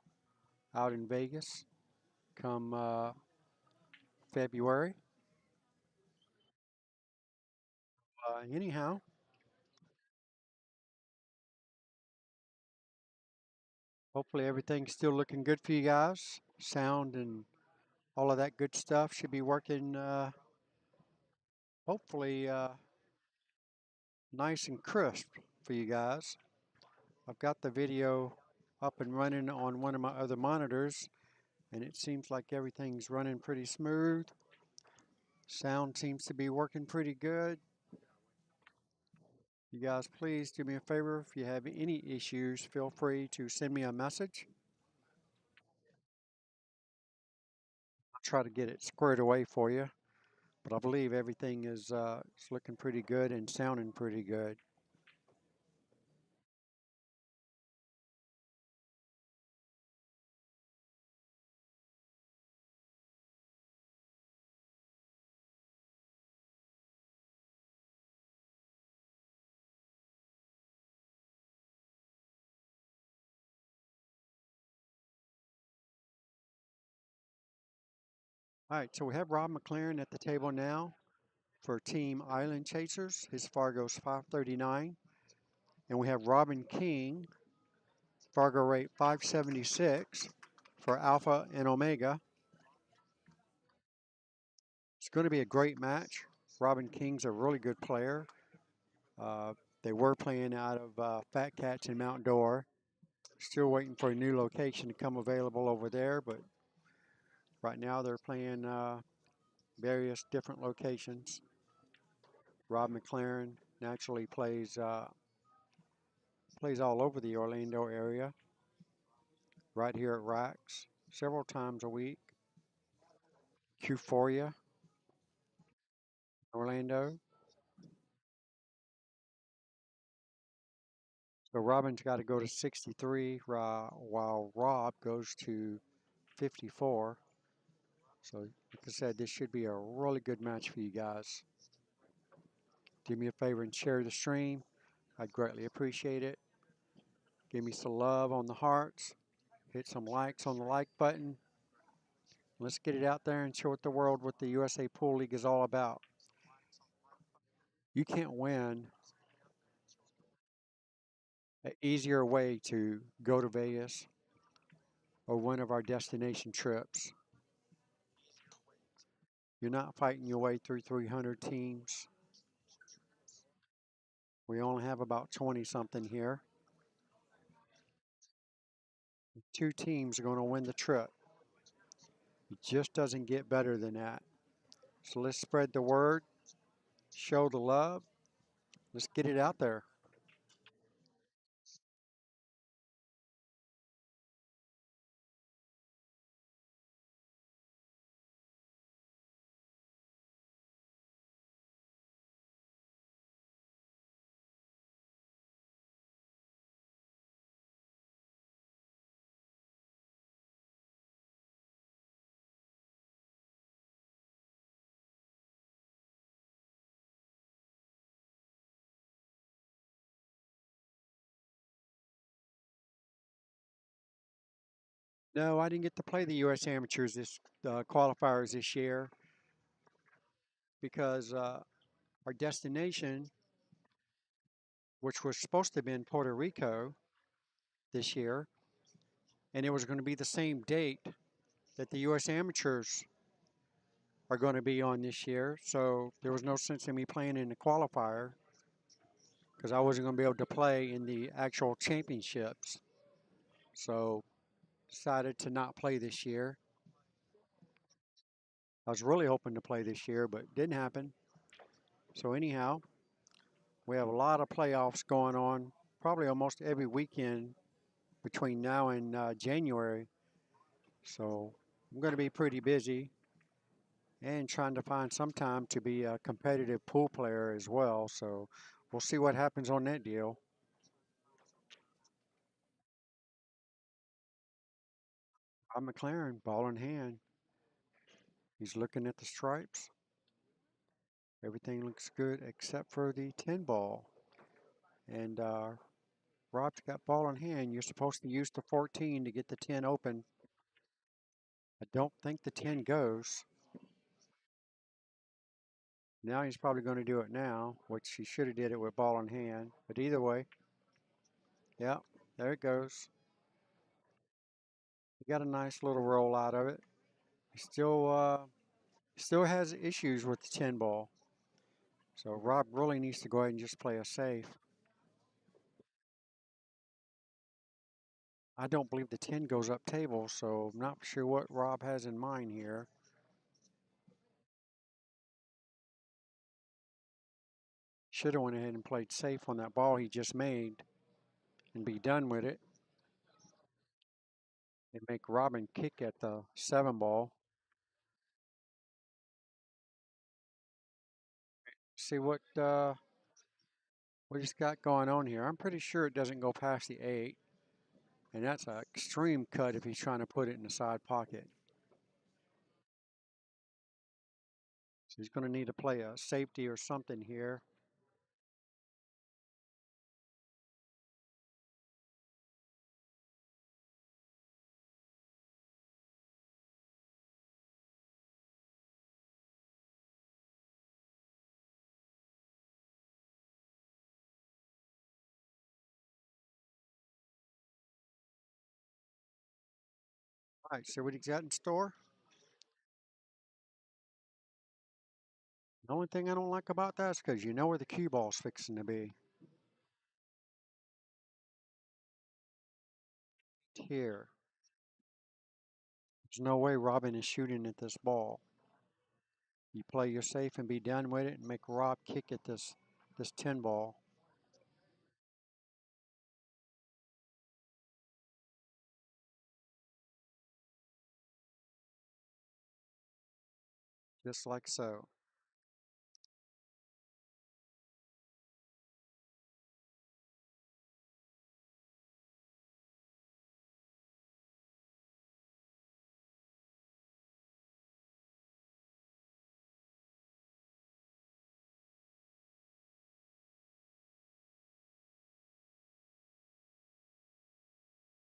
out in Vegas come February. Anyhow, hopefully everything's still looking good for you guys. Sound and all of that good stuff should be working hopefully nice and crisp for you guys. I've got the video up and running on one of my other monitors, and it seems like everything's running pretty smooth. Sound seems to be working pretty good. You guys, please do me a favor. If you have any issues, feel free to send me a message. I'll try to get it squared away for you, but I believe everything is it's looking pretty good and sounding pretty good. All right, so we have Rob McLaren at the table now for Team Island Chasers. His Fargo's 539. And we have Robin King, Fargo rate 576 for Alpha and Omega. It's going to be a great match. Robin King's a really good player. They were playing out of Fat Cats in Mount Dora. Still waiting for a new location to come available over there, but right now they're playing various different locations. Rob McLaren naturally plays all over the Orlando area, right here at Rax, several times a week. Euphoria, Orlando. So Robin's got to go to 63 while Rob goes to 54. So like I said, this should be a really good match for you guys. Do me a favor and share the stream. I'd greatly appreciate it. Give me some love on the hearts. Hit some likes on the like button. Let's get it out there and show the world what the USA Pool League is all about. You can't win an easier way to go to Vegas or one of our destination trips. You're not fighting your way through 300 teams. We only have about 20 something here. 2 teams are going to win the trip. It just doesn't get better than that. So let's spread the word, show the love. Let's get it out there. No, I didn't get to play the U.S. Amateurs qualifiers this year because our destination, which was supposed to have been Puerto Rico this year, and it was going to be the same date that the U.S. Amateurs are going to be on this year. So there was no sense in me playing in the qualifier because I wasn't going to be able to play in the actual championships. So decided to not play this year. I was really hoping to play this year, but it didn't happen. So anyhow, we have a lot of playoffs going on, probably almost every weekend between now and January. So I'm going to be pretty busy and trying to find some time to be a competitive pool player as well. So we'll see what happens on that deal. Bob McLaren, ball in hand. He's looking at the stripes. Everything looks good except for the 10 ball. And Rob's got ball in hand. You're supposed to use the 14 to get the 10 open. I don't think the 10 goes. Now he's probably going to do it now, which he should have did it with ball in hand. But either way, yeah, there it goes. He got a nice little roll out of it. He still has issues with the 10 ball. So Rob really needs to go ahead and just play a safe. I don't believe the 10 goes up table, so I'm not sure what Rob has in mind here. Should have went ahead and played safe on that ball he just made and be done with it. And make Robin kick at the 7 ball. See what he's got going on here. I'm pretty sure it doesn't go past the 8. And that's an extreme cut if he's trying to put it in the side pocket. So he's going to need to play a safety or something here. All right, so what he's got in store. The only thing I don't like about that is because you know where the cue ball's fixing to be. Here. There's no way Robin is shooting at this ball. You play your safe and be done with it and make Rob kick at this 10 ball. Just like so.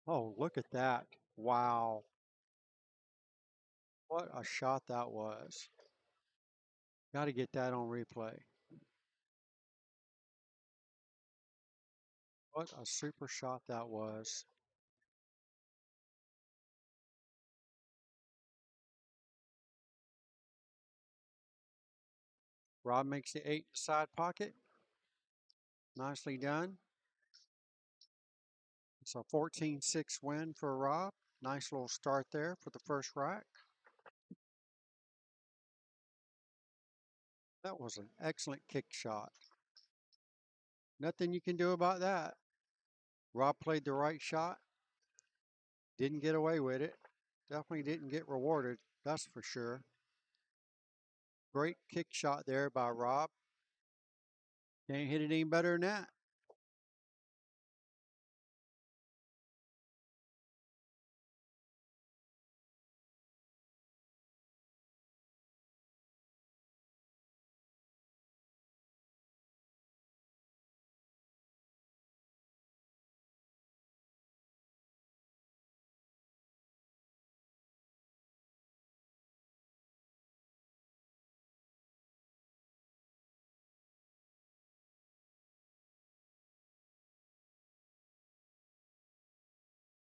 Oh, look at that. Wow. What a shot that was. Got to get that on replay. What a super shot that was. Rob makes the 8 side pocket. Nicely done. It's a 14-6 win for Rob. Nice little start there for the first rack. That was an excellent kick shot. Nothing you can do about that. Rob played the right shot. Didn't get away with it. Definitely didn't get rewarded. That's for sure. Great kick shot there by Rob. Can't hit it any better than that.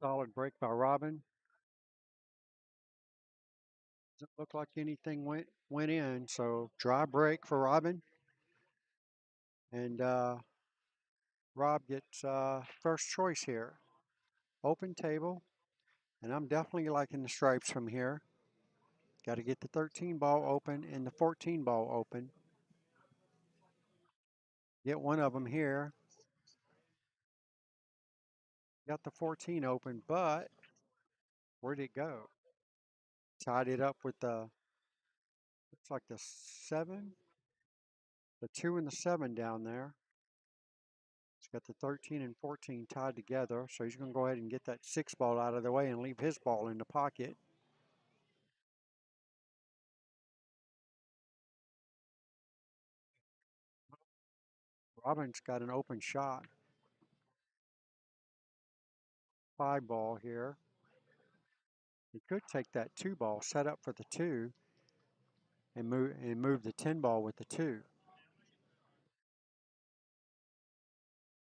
Solid break by Robin. Doesn't look like anything went in, so dry break for Robin. And Rob gets first choice here. Open table. And I'm definitely liking the stripes from here. Got to get the 13 ball open and the 14 ball open. Get one of them here. Got the 14 open, but where'd it go? Tied it up with the, looks like the 7, the 2 and the 7 down there. He's got the 13 and 14 tied together, so he's going to go ahead and get that 6 ball out of the way and leave his ball in the pocket. Robin's got an open shot. 5 ball here. He could take that 2 ball, set up for the 2, and move the 10 ball with the 2.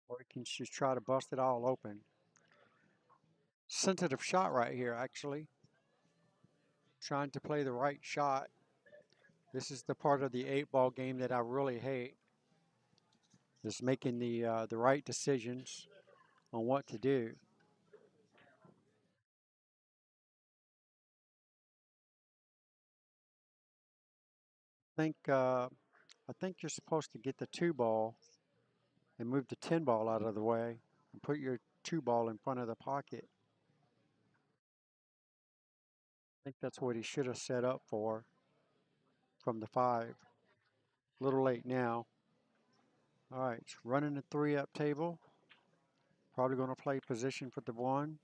Or he can just try to bust it all open. Sensitive shot right here, actually. Trying to play the right shot. This is the part of the 8 ball game that I really hate. Is making the right decisions on what to do. I think you're supposed to get the 2 ball and move the 10 ball out of the way and put your 2 ball in front of the pocket. I think that's what he should have set up for from the 5. A little late now. All right, running the 3-up table. Probably going to play position for the 1.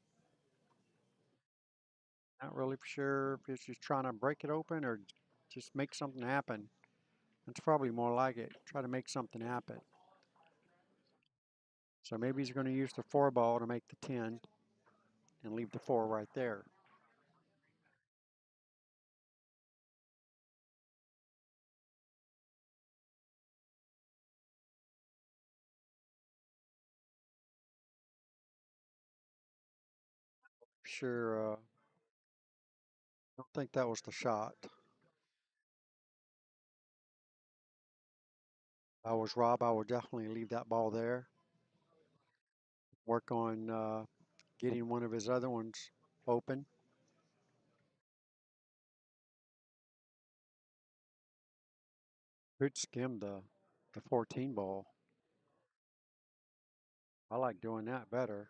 Not really sure if he's just trying to break it open or just make something happen. That's probably more like it. Try to make something happen. So maybe he's going to use the 4 ball to make the 10 and leave the 4 right there. Sure, don't think that was the shot. If I was Rob, I would definitely leave that ball there. Work on getting one of his other ones open. Could skim the 14 ball. I like doing that better.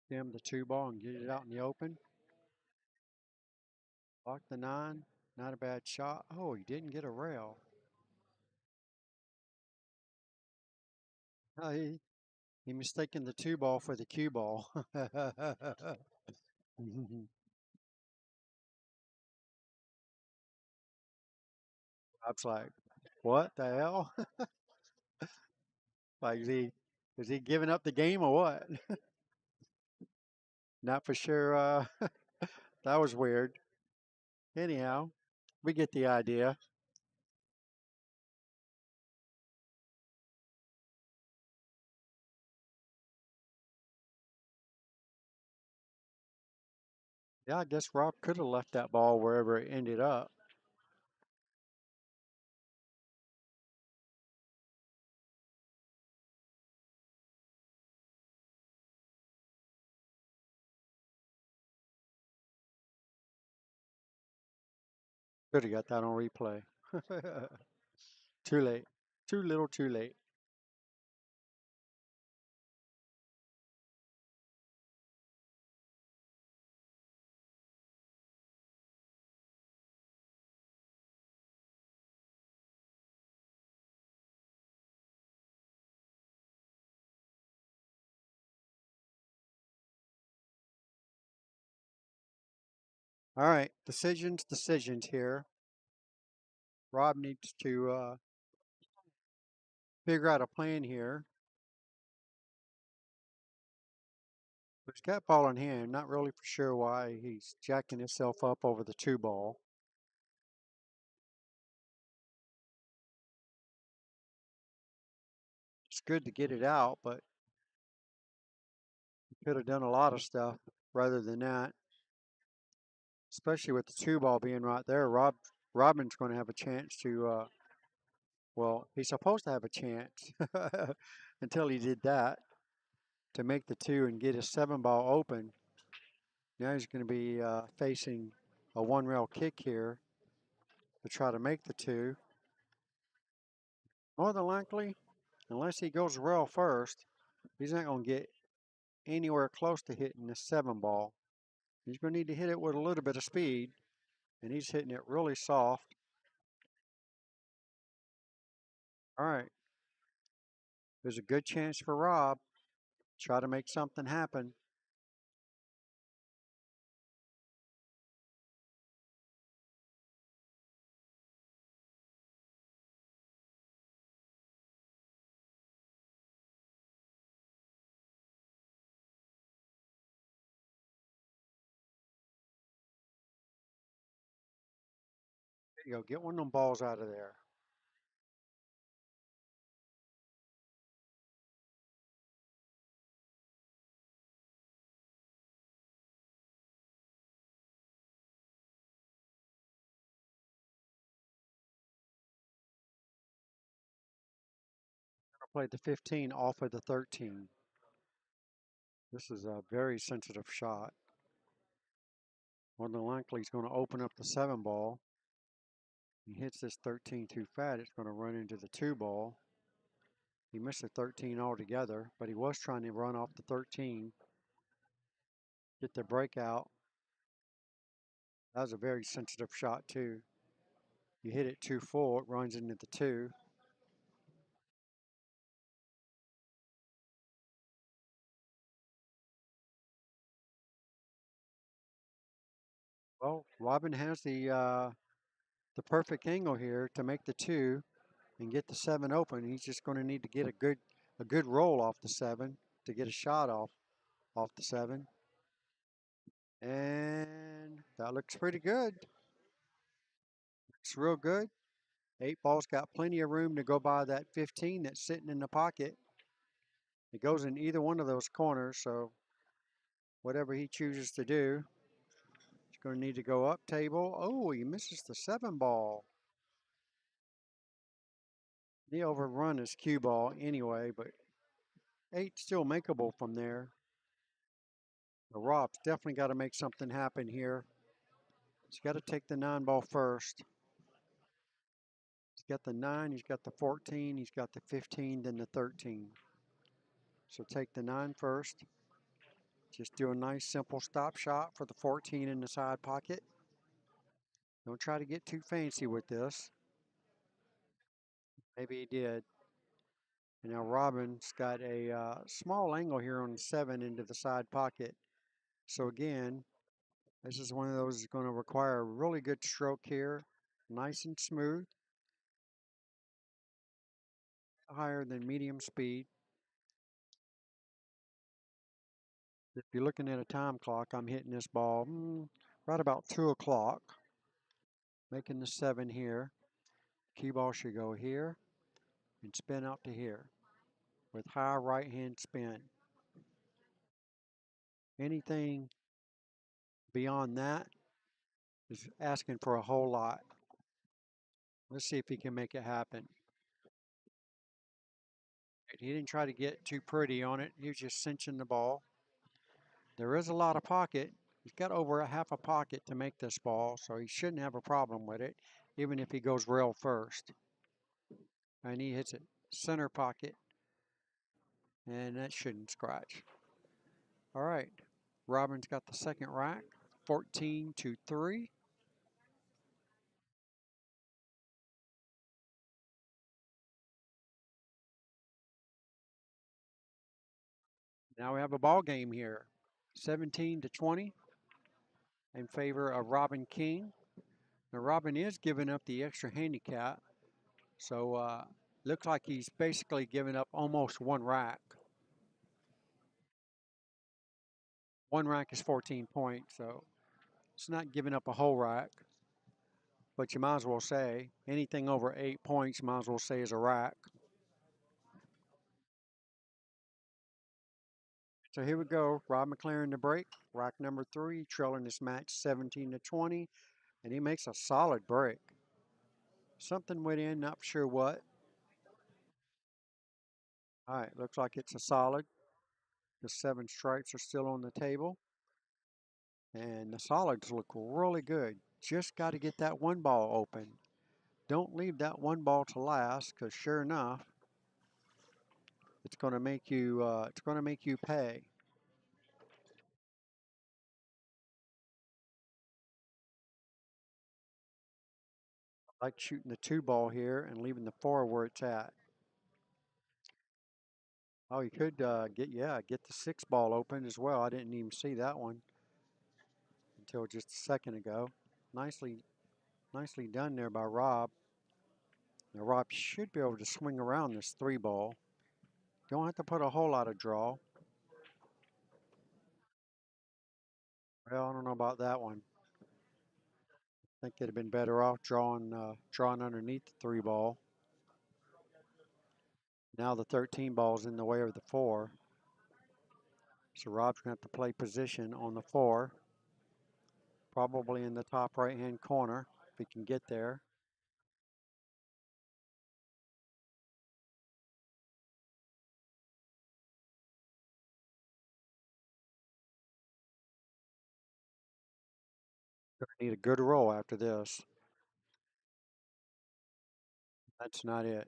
Skim the 2 ball and get it out in the open. Block the 9. Not a bad shot. Oh, he didn't get a rail. He mistaken the 2 ball for the cue ball. I was like, what the hell? Like, is he giving up the game or what? Not for sure. That was weird. Anyhow, we get the idea. Yeah, I guess Rob could have left that ball wherever it ended up. Could have got that on replay. Too late. Too little, too late. All right, decisions here. Rob needs to figure out a plan here. He's got ball in hand. Not really for sure why he's jacking himself up over the 2 ball. It's good to get it out, but he could have done a lot of stuff rather than that. Especially with the 2 ball being right there, Robin's going to have a chance to. Well, he's supposed to have a chance until he did that to make the 2 and get his 7 ball open. Now he's going to be facing a 1-rail kick here to try to make the 2. More than likely, unless he goes rail first, He's not going to get anywhere close to hitting the 7 ball. He's going to need to hit it with a little bit of speed, and he's hitting it really soft. All right. There's a good chance for Rob. Try to make something happen. There you go. Get one of them balls out of there. I played the 15 off of the 13. This is a very sensitive shot. More than likely, he's going to open up the 7 ball. He hits this 13 too fat, it's going to run into the 2 ball. He missed the 13 altogether, but he was trying to run off the 13, get the breakout. That was a very sensitive shot, too. You hit it too full, it runs into the 2. Well, Robin has the perfect angle here to make the 2 and get the 7 open. He's just going to need to get a good roll off the 7 to get a shot off the 7. And that looks pretty good. Looks real good. 8 ball's got plenty of room to go by that 15 that's sitting in the pocket. It goes in either one of those corners, so whatever he chooses to do, he's going to need to go up table. Oh, he misses the 7 ball. He overrun his cue ball anyway, but 8 still makeable from there. The Rob's definitely got to make something happen here. He's got to take the 9 ball first. He's got the 9, he's got the 14, he's got the 15, then the 13. So take the 9 first. Just do a nice simple stop shot for the 14 in the side pocket. Don't try to get too fancy with this. Maybe he did. And now Robin's got a small angle here on the 7 into the side pocket. So again, this is one of those that's going to require a really good stroke here. Nice and smooth. Higher than medium speed. If you're looking at a time clock, I'm hitting this ball right about 2 o'clock. Making the 7 here. Cue ball should go here and spin out to here with high right hand spin. Anything beyond that is asking for a whole lot. Let's see if he can make it happen. He didn't try to get too pretty on it. He was just cinching the ball. There is a lot of pocket. He's got over a half a pocket to make this ball, so he shouldn't have a problem with it, even if he goes rail first. And he hits it center pocket, and that shouldn't scratch. All right, Robin's got the second rack, 14-3. Now we have a ball game here, 17-20 in favor of Robin King. Now Robin is giving up the extra handicap, so looks like he's basically giving up almost 1 rack. 1 rack is 14 points, so it's not giving up a whole rack. But you might as well say anything over 8 points, you might as well say is a rack. So here we go. Rob McLaren to break. Rack number 3, trailing this match 17-20, and he makes a solid break. Something went in, not sure what. All right, looks like it's a solid. The 7 stripes are still on the table. And the solids look really good. Just got to get that 1 ball open. Don't leave that 1 ball to last, because sure enough, It's going to make you. It's going to make you pay. I like shooting the 2 ball here and leaving the 4 where it's at. Oh, you could get the 6 ball open as well. I didn't even see that one until just a second ago. Nicely done there by Rob. Now Rob should be able to swing around this 3 ball. Don't have to put a whole lot of draw. Well, I don't know about that one. I think it'd have been better off drawing underneath the 3 ball. Now the 13 ball's in the way of the 4. So Rob's going to have to play position on the 4. Probably in the top right-hand corner if he can get there. Gonna need a good roll after this. That's not it.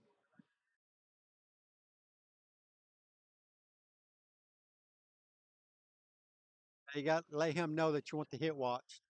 You got to let him know that you want the hit watch.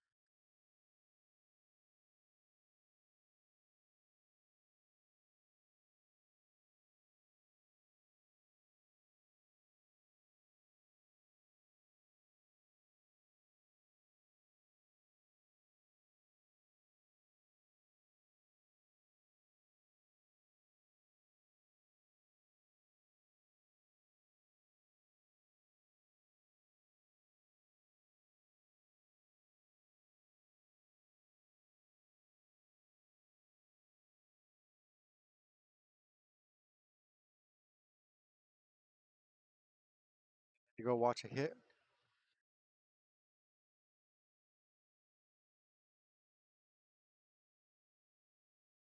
You go watch a hit.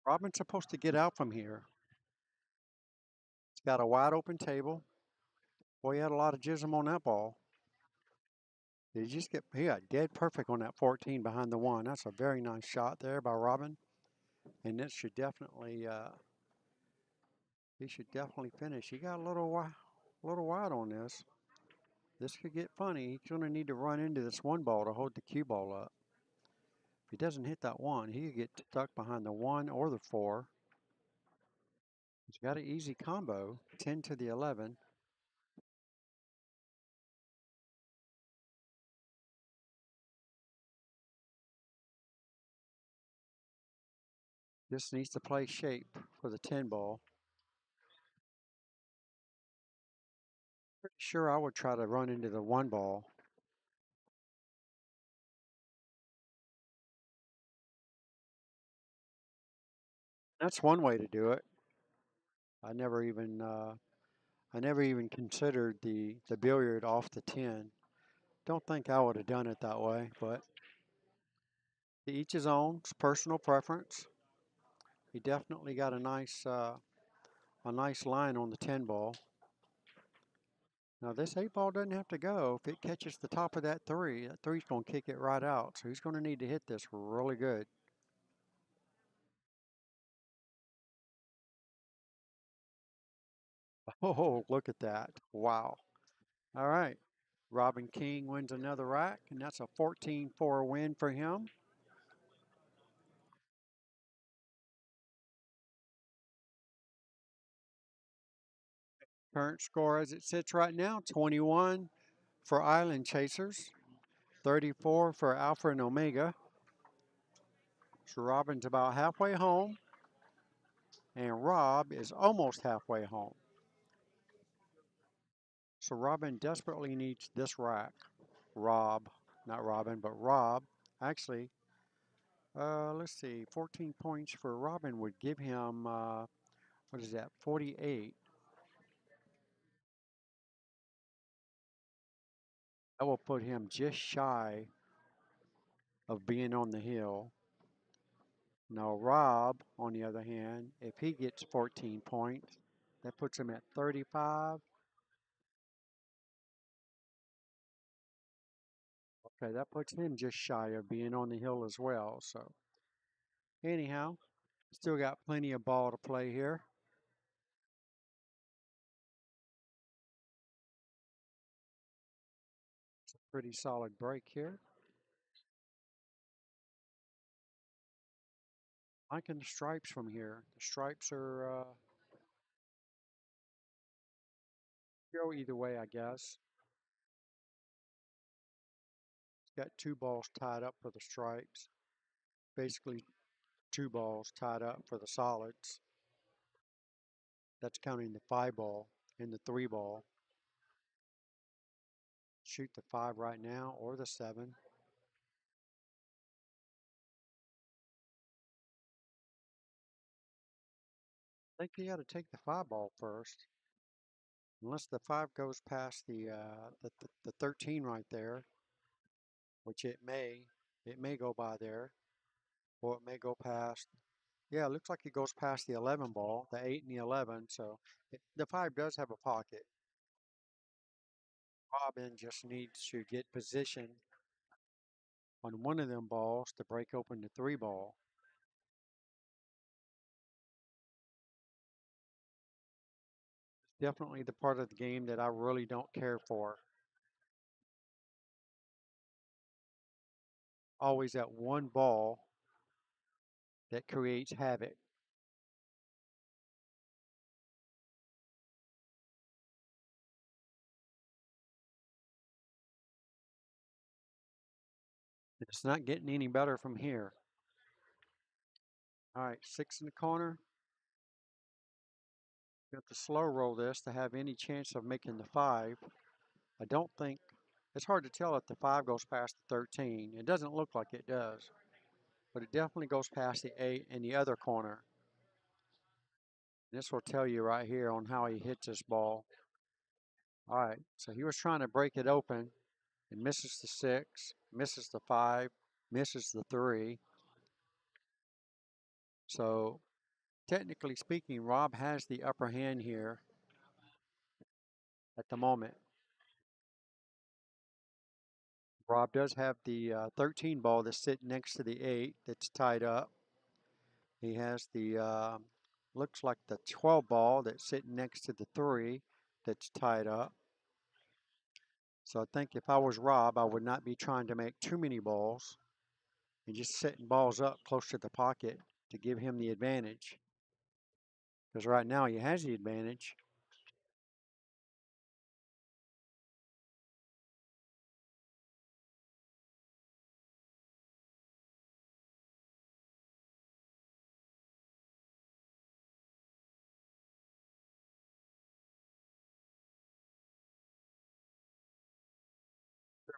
Robin's supposed to get out from here. He's got a wide open table. Boy, he had a lot of jism on that ball. He got dead perfect on that 14 behind the 1. That's a very nice shot there by Robin. And this should definitely, he should definitely finish. He got a little wide on this. This could get funny. He's going to need to run into this 1 ball to hold the cue ball up. If he doesn't hit that 1, he could get stuck behind the 1 or the 4. He's got an easy combo, 10 to the 11. Just needs to play shape for the 10 ball. Pretty sure I would try to run into the 1 ball. That's one way to do it. I never even considered the billiard off the 10. Don't think I would have done it that way, but to each his own. It's personal preference. He definitely got a nice line on the 10 ball. Now this 8 ball doesn't have to go. If it catches the top of that 3, that 3's going to kick it right out. So he's going to need to hit this really good. Oh, look at that. Wow. All right. Robin King wins another rack, and that's a 14-4 win for him. Current score as it sits right now, 21 for Island Chasers, 34 for Alpha and Omega. So Robin's about halfway home, and Rob is almost halfway home. So Robin desperately needs this rack. Rob, not Robin, but Rob. Actually, let's see, 14 points for Robin would give him, what is that, 48. That will put him just shy of being on the hill. Now Rob, on the other hand, if he gets 14 points, that puts him at 35. Okay, that puts him just shy of being on the hill as well. So anyhow, still got plenty of ball to play here. Pretty solid break here. Liking the stripes from here. The stripes are go either way, I guess. It's got two balls tied up for the stripes. Basically, two balls tied up for the solids. That's counting the 5 ball and the 3 ball. Shoot the 5 right now or the 7. I think you got to take the 5 ball first. Unless the 5 goes past the 13 right there, which it may go by there, or it may go past. Yeah, it looks like it goes past the 11 ball, the 8 and the 11. So the 5 does have a pocket. Robin just needs to get position on one of them balls to break open the 3 ball. It's definitely the part of the game that I really don't care for. Always that one ball that creates havoc. It's not getting any better from here. All right, 6 in the corner. You have to slow roll this to have any chance of making the 5. I don't think, it's hard to tell if the 5 goes past the 13. It doesn't look like it does, but it definitely goes past the 8 in the other corner. This will tell you right here on how he hits this ball. All right, so he was trying to break it open and misses the 6, misses the 5, misses the 3. So technically speaking, Rob has the upper hand here at the moment. Rob does have the 13 ball that's sitting next to the 8 that's tied up. He has the, looks like the 12 ball that's sitting next to the 3 that's tied up. So I think if I was Rob, I would not be trying to make too many balls and just setting balls up close to the pocket to give him the advantage. Because right now he has the advantage.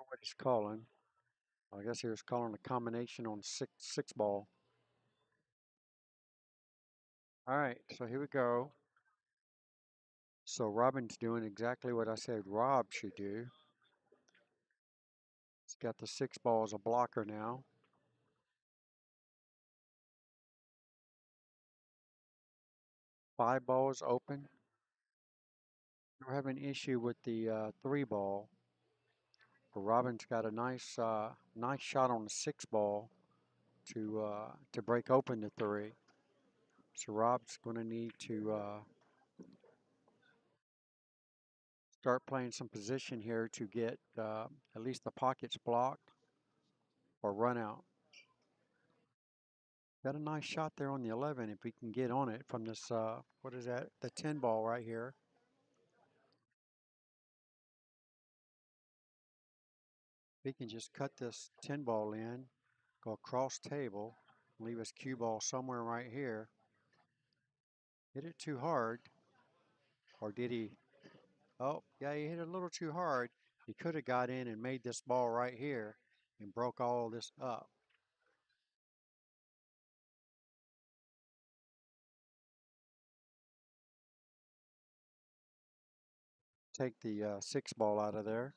What he's calling. I guess he was calling a combination on six ball. All right, so here we go. So Robin's doing exactly what I said Rob should do. He's got the 6 ball as a blocker now. 5 ball is open. We're having an issue with the 3 ball. But Robin's got a nice shot on the 6 ball to break open the 3. So Rob's going to need to start playing some position here to get at least the pockets blocked or run out. Got a nice shot there on the 11 if we can get on it from this, what is that, the 10 ball right here. If he can just cut this 10 ball in, go across table, leave his cue ball somewhere right here. Hit it too hard, or did he? Oh, yeah, he hit it a little too hard. He could have got in and made this ball right here and broke all this up. Take the 6 ball out of there.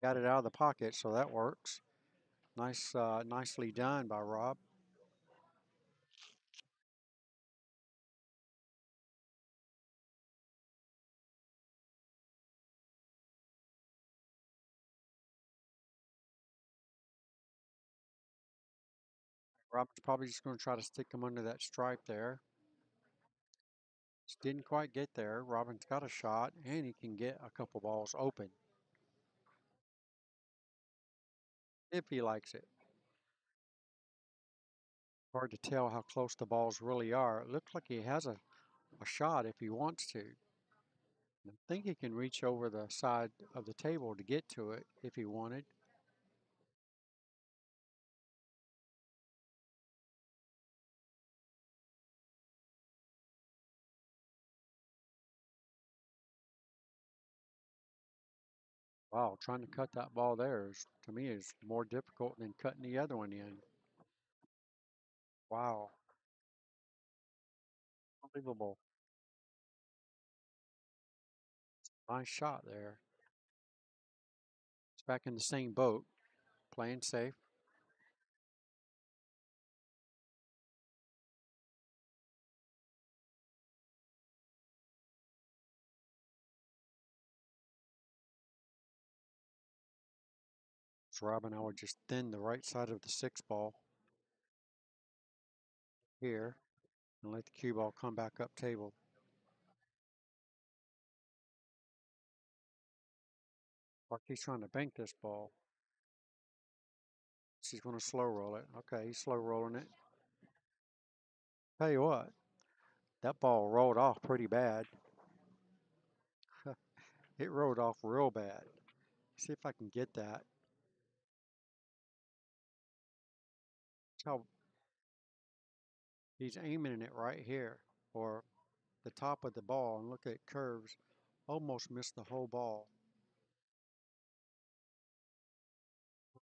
Got it out of the pocket, so that works. Nicely done by Rob. Rob's probably just going to try to stick him under that stripe there. Didn't quite get there. Robin's got a shot, and he can get a couple balls open if he likes it. Hard to tell how close the balls really are. It looks like he has a shot if he wants to. I think he can reach over the side of the table to get to it if he wanted. Wow, trying to cut that ball there is, to me, is more difficult than cutting the other one in. Wow, unbelievable. Nice shot there. It's back in the same boat, playing safe. So Robin, I would just thin the right side of the 6 ball here and let the cue ball come back up table. Like he's trying to bank this ball. She's going to slow roll it. Okay, he's slow rolling it. Tell you what, that ball rolled off pretty bad. It rolled off real bad. See if I can get that. How he's aiming it right here, or the top of the ball, and look at it curves. Almost missed the whole ball.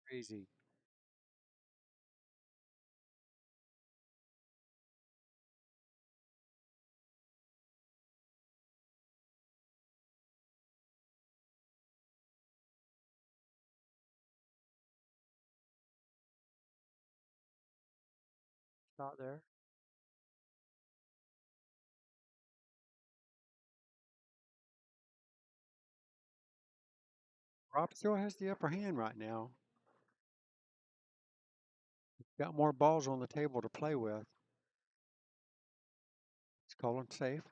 Crazy. Shot there. Rob still has the upper hand right now. Got more balls on the table to play with. He's calling safe.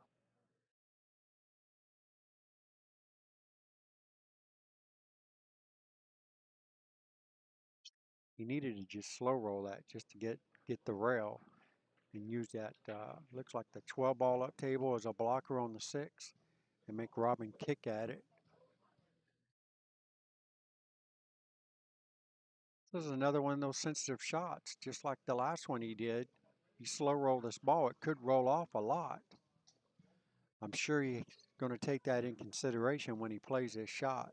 He needed to just slow roll that just to get the rail and use that. Looks like the 12 ball up table as a blocker on the 6 and make Robin kick at it. This is another one of those sensitive shots, just like the last one he did. He slow rolled this ball. It could roll off a lot. I'm sure he's going to take that in consideration when he plays this shot.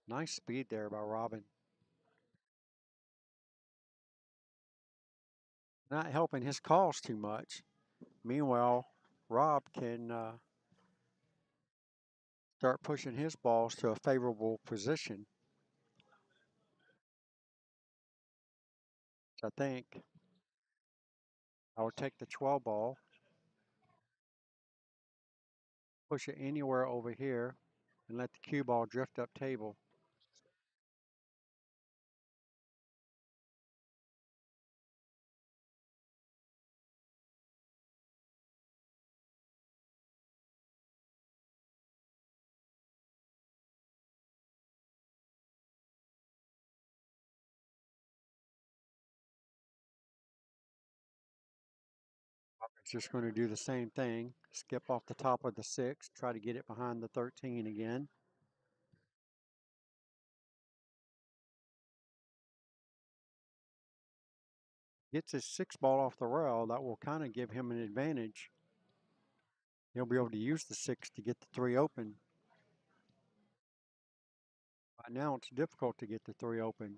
Nice speed there by Robin. Not helping his cause too much. Meanwhile, Rob can start pushing his balls to a favorable position. I think I would take the 12 ball, push it anywhere over here, and let the cue ball drift up table. It's just going to do the same thing. Skip off the top of the 6, try to get it behind the 13 again. Gets his 6 ball off the rail, that will kind of give him an advantage. He'll be able to use the 6 to get the 3 open. Right now it's difficult to get the 3 open.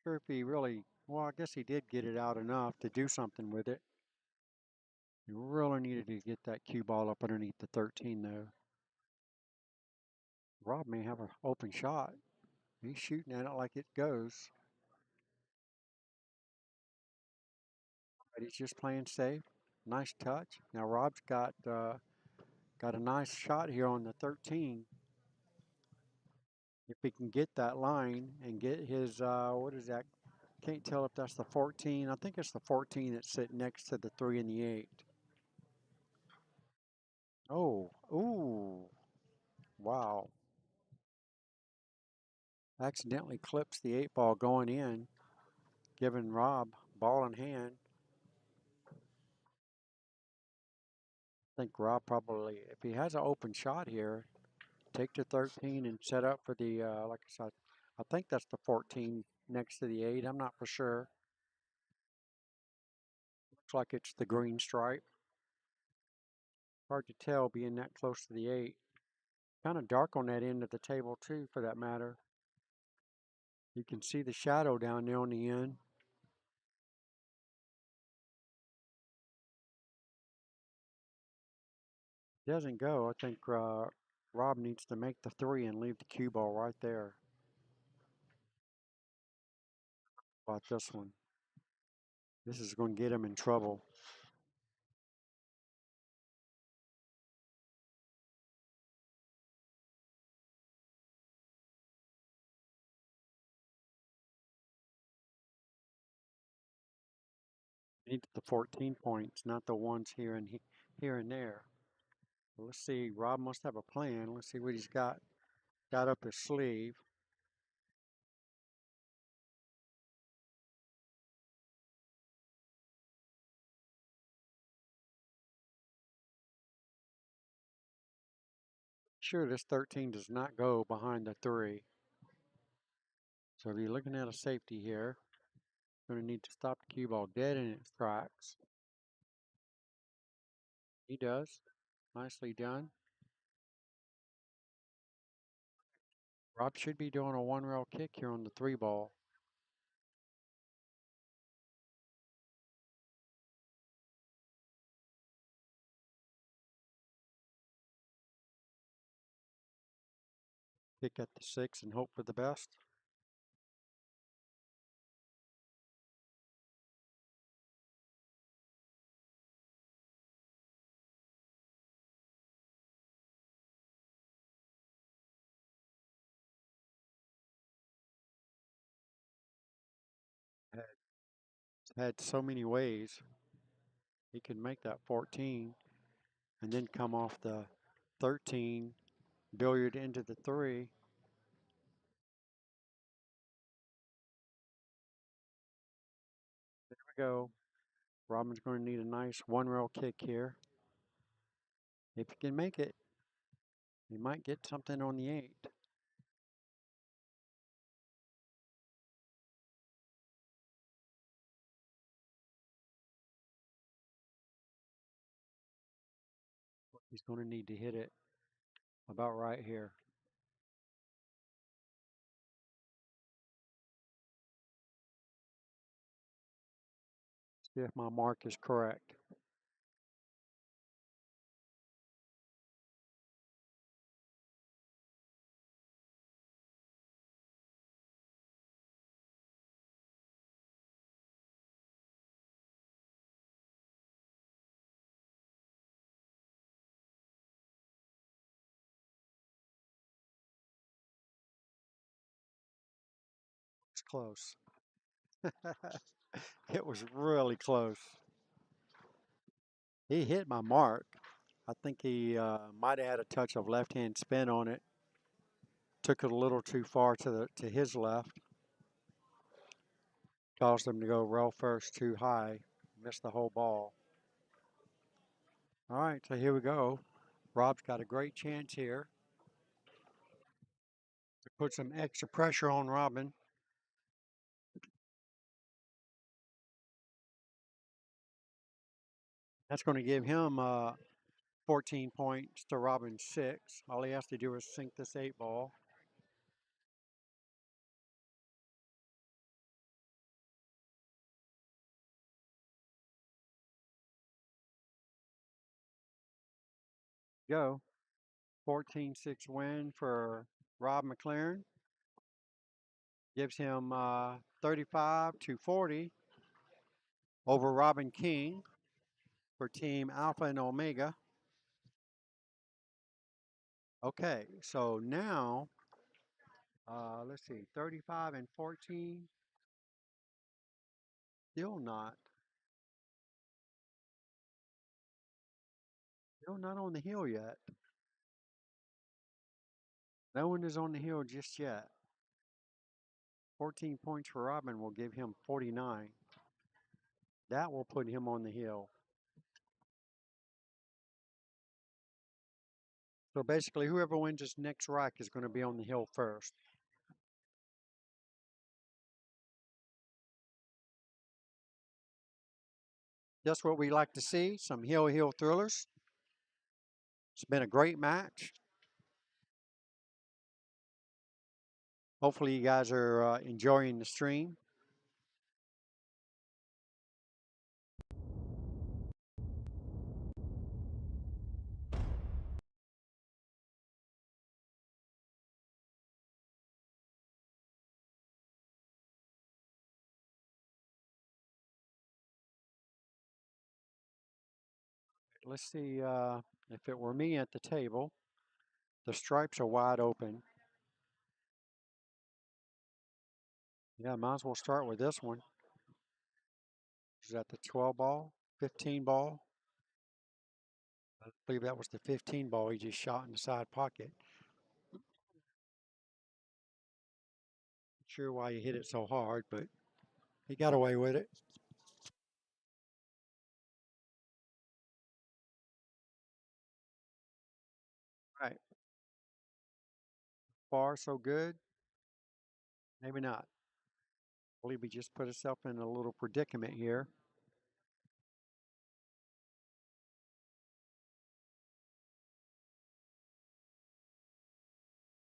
Sure if he really, well, I guess he did get it out enough to do something with it. He really needed to get that cue ball up underneath the 13 though. Rob may have an open shot. He's shooting at it like it goes. But he's just playing safe. Nice touch. Now Rob's got a nice shot here on the 13. If he can get that line and get his, what is that? Can't tell if that's the 14. I think it's the 14 that's sitting next to the 3 and the 8. Oh, ooh, wow. Accidentally clips the 8 ball going in, giving Rob ball in hand. I think Rob probably, if he has an open shot here, take the 13 and set up for the, like I said, I think that's the 14 next to the 8. I'm not for sure. Looks like it's the green stripe. Hard to tell being that close to the 8. Kind of dark on that end of the table too, for that matter. You can see the shadow down there on the end. Doesn't go. I think Rob needs to make the 3 and leave the cue ball right there. About this one. This is going to get him in trouble. Needs the 14 points, not the ones here and here and there. Well, let's see. Rob must have a plan. Let's see what he's got up his sleeve. Sure, this 13 does not go behind the 3. So if you're looking at a safety here, going to need to stop the cue ball dead in its tracks. He does. Nicely done. Rob should be doing a 1-rail kick here on the 3 ball. Kick at the 6 and hope for the best. Had so many ways he could make that 14 and then come off the 13, billiard into the 3. There we go. Robin's going to need a nice 1-rail kick here. If he can make it, he might get something on the 8. He's going to need to hit it about right here. See if my mark is correct. It's close. It was really close. He hit my mark. I think he might have had a touch of left-hand spin on it. Took it a little too far to his left. Caused him to go rail first too high. Missed the whole ball. All right, so here we go. Rob's got a great chance here to put some extra pressure on Robin. That's going to give him 14 points to Robin's 6. All he has to do is sink this 8 ball. Go. 14-6 win for Rob McLaren. Gives him 35-40 over Robin King for Team Alpha and Omega. Okay, so now Let's see, 35 and 14. Still not. Still not on the hill yet. No one is on the hill just yet. 14 points for Robin will give him 49. That will put him on the hill. So basically, whoever wins this next rack is going to be on the hill first. That's what we like to see, some hill thrillers. It's been a great match. Hopefully you guys are enjoying the stream. Let's see if it were me at the table. The stripes are wide open. Yeah, might as well start with this one. Is that the 12 ball, 15 ball? I believe that was the 15 ball he just shot in the side pocket. Not sure why he hit it so hard, but he got away with it. Right. Far so good? Maybe not. I believe he just put himself in a little predicament here.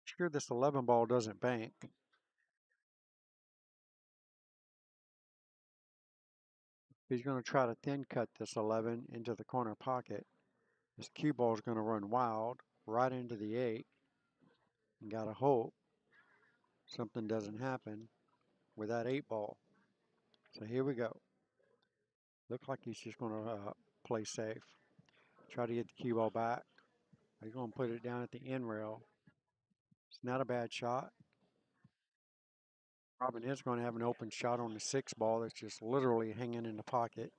Sure this 11 ball doesn't bank. He's going to try to thin cut this 11 into the corner pocket. This cue ball is going to run wild right into the 8. And got to hope something doesn't happen with that 8 ball. So here we go. Looks like he's just going to play safe. Try to get the cue ball back. He's going to put it down at the end rail. It's not a bad shot. Robin is going to have an open shot on the 6 ball that's just literally hanging in the pocket.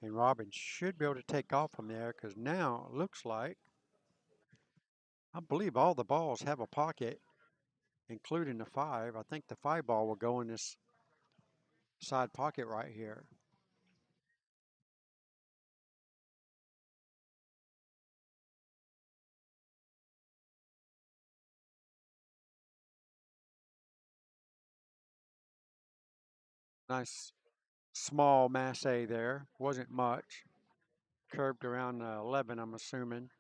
And Robin should be able to take off from there because now it looks like, I believe all the balls have a pocket, including the 5. I think the 5 ball will go in this side pocket right here. Nice small masse there. Wasn't much. Curved around 11, I'm assuming.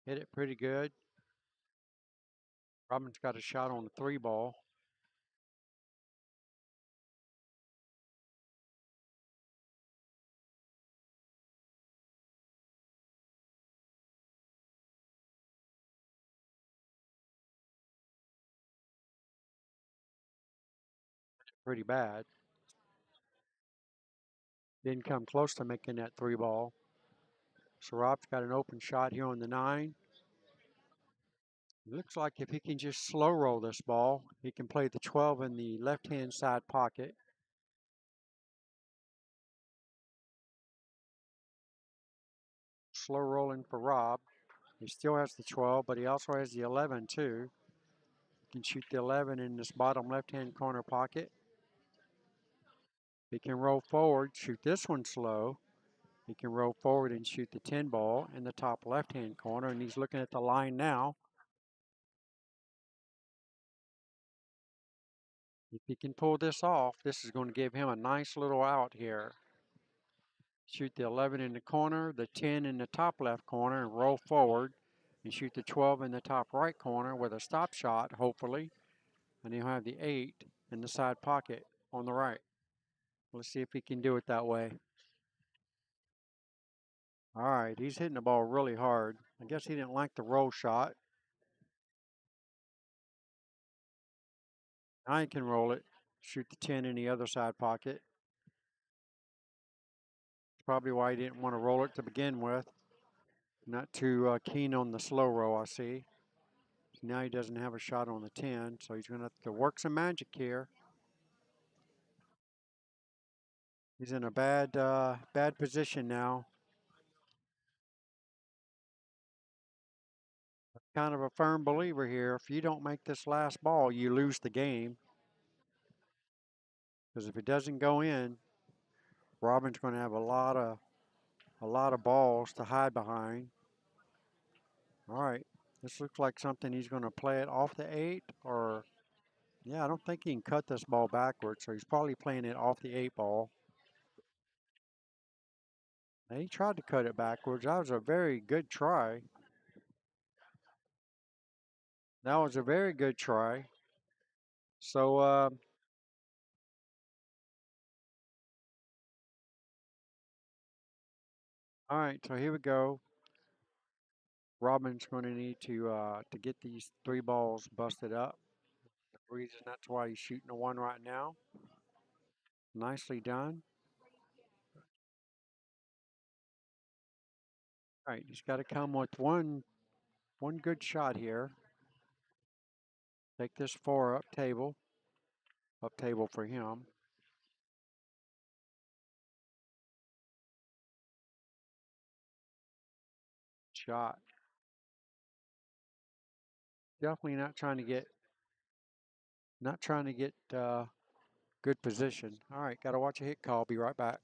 Hit it pretty good. Robin's got a shot on the 3 ball. Pretty bad. Didn't come close to making that 3 ball. So Rob's got an open shot here on the 9. Looks like if he can just slow roll this ball, he can play the 12 in the left-hand side pocket. Slow rolling for Rob. He still has the 12, but he also has the 11 too. He can shoot the 11 in this bottom left-hand corner pocket. He can roll forward, shoot this one slow. He can roll forward and shoot the 10 ball in the top left-hand corner, and he's looking at the line now. If he can pull this off, this is going to give him a nice little out here. Shoot the 11 in the corner, the 10 in the top left corner, and roll forward, and shoot the 12 in the top right corner with a stop shot, hopefully. And he'll have the 8 in the side pocket on the right. Let's see if he can do it that way. All right, he's hitting the ball really hard. I guess he didn't like the roll shot. Now he can roll it, shoot the 10 in the other side pocket. Probably why he didn't want to roll it to begin with. Not too keen on the slow roll, I see. Now he doesn't have a shot on the 10, so he's going to have to work some magic here. He's in a bad position now. Kind of a firm believer here. If you don't make this last ball, you lose the game. Because if it doesn't go in, Robin's going to have a lot of balls to hide behind. All right, this looks like something he's going to play it off the 8, or yeah, I don't think he can cut this ball backwards, so he's probably playing it off the 8 ball. And he tried to cut it backwards. That was a very good try. That was a very good try. So all right, so here we go. Robin's going to need to get these 3 balls busted up. The reason that's why he's shooting a 1 right now. Nicely done. All right, he's got to come with one good shot here. Take this 4 up table for him. Shot. Definitely not trying to get good position. All right, got to watch a hit call. Be right back.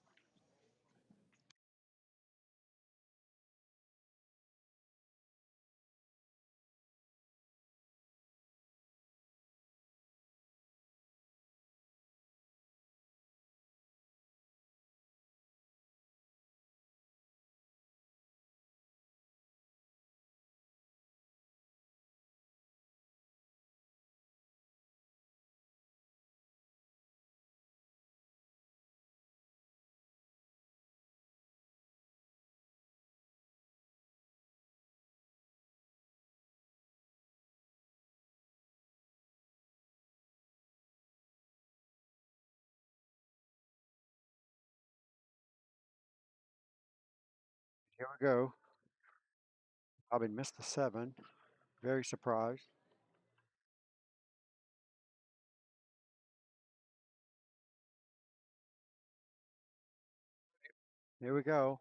Here we go. Robin missed the 7. Very surprised. Here we go.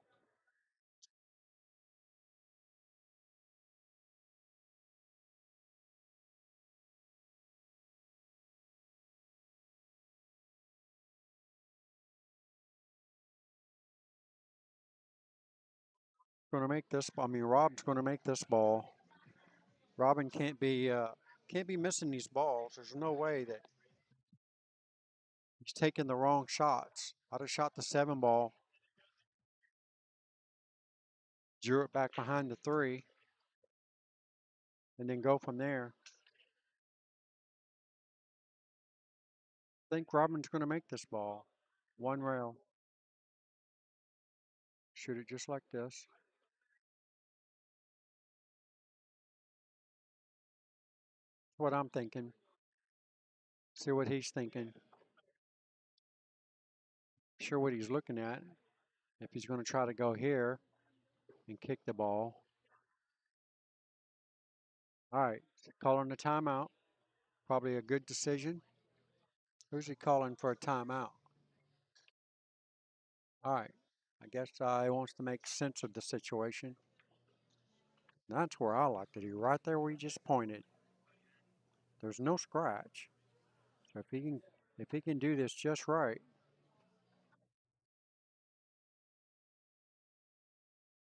Going to make this. I mean, Rob's going to make this ball. Robin can't be missing these balls. There's no way that he's taking the wrong shots. I'd have shot the 7 ball, drew it back behind the 3, and then go from there. I think Robin's going to make this ball. 1 rail. Shoot it just like this. That's what I'm thinking. See what he's thinking. Sure what he's looking at. If he's going to try to go here and kick the ball. All right, calling a timeout. Probably a good decision. Who's he calling for a timeout? All right, I guess he wants to make sense of the situation. That's where I like to do, right there where he just pointed. There's no scratch. So if he can do this just right,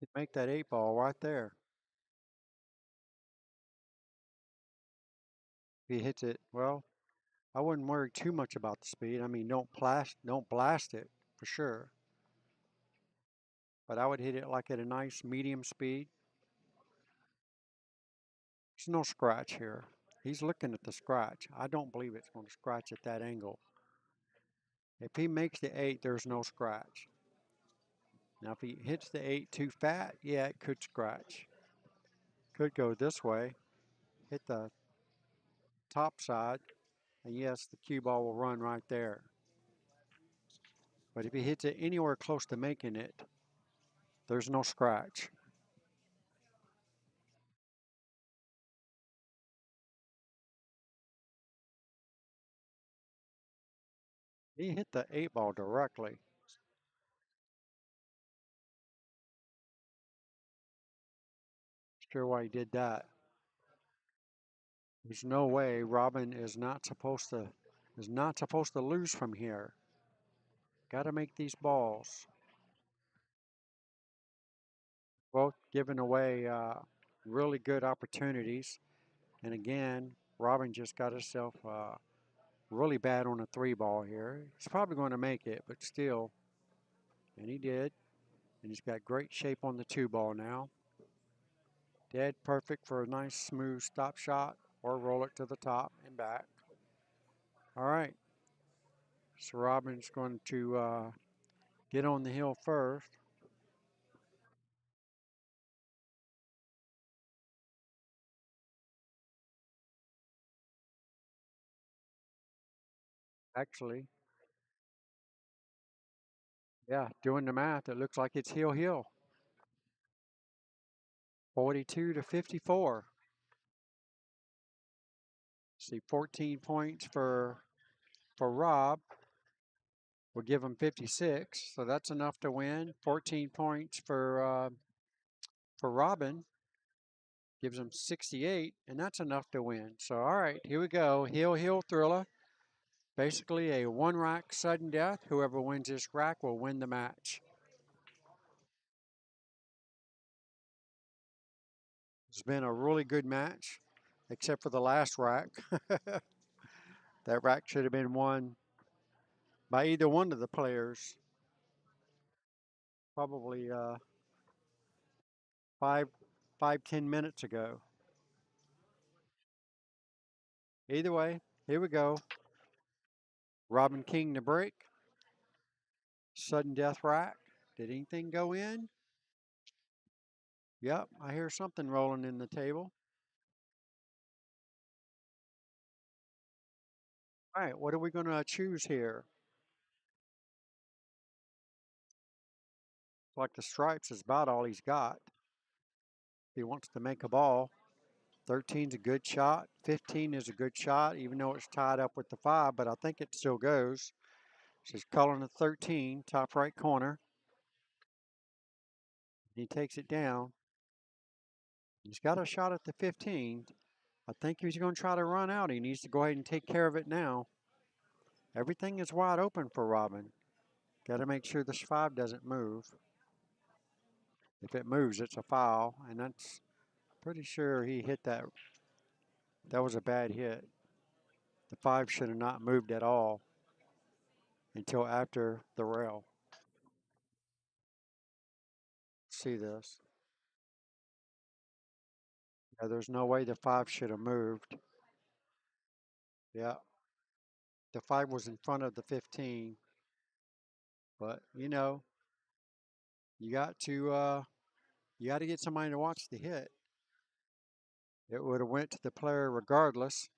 he'd make that 8 ball right there. If he hits it, well, I wouldn't worry too much about the speed. I mean, don't blast it for sure. But I would hit it like at a nice medium speed. There's no scratch here. He's looking at the scratch. I don't believe it's going to scratch at that angle. If he makes the 8, there's no scratch. Now, if he hits the 8 too fat, yeah, it could scratch. Could go this way, hit the top side, and yes, the cue ball will run right there. But if he hits it anywhere close to making it, there's no scratch. He hit the 8 ball directly. Sure why he did that. There's no way Robin is not supposed to lose from here. Got to make these balls. Both giving away really good opportunities. And again, Robin just got himself really bad on a 3 ball here. He's probably going to make it, but still. And he did. And he's got great shape on the 2 ball now. Dead perfect for a nice smooth stop shot or roll it to the top and back. All right. So Robin's going to get on the hill first. Actually, yeah, doing the math, it looks like it's hill. 42 to 54. See, 14 points for Rob will give him 56, so that's enough to win. 14 points for Robin gives him 68, and that's enough to win. So, all right, here we go. Hill thriller. Basically, a 1-rack sudden death. Whoever wins this rack will win the match. It's been a really good match, except for the last rack. That rack should have been won by either one of the players. Probably 5-10 minutes ago. Either way, here we go. Robin King to break. Sudden death rack. Did anything go in? Yep, I hear something rolling in the table. All right, what are we going to choose here? Like the stripes is about all he's got. He wants to make a ball. 13's a good shot. 15 is a good shot, even though it's tied up with the 5, but I think it still goes. So he's calling a 13, top right corner. He takes it down. He's got a shot at the 15. I think he's going to try to run out. He needs to go ahead and take care of it now. Everything is wide open for Robin. Got to make sure this 5 doesn't move. If it moves, it's a foul, and that's pretty sure he hit that. That was a bad hit. The 5 should have not moved at all until after the rail. See this. Yeah, there's no way the 5 should have moved. Yeah. The 5 was in front of the 15. But you know, you got to get somebody to watch the hit. It would have went to the player regardless.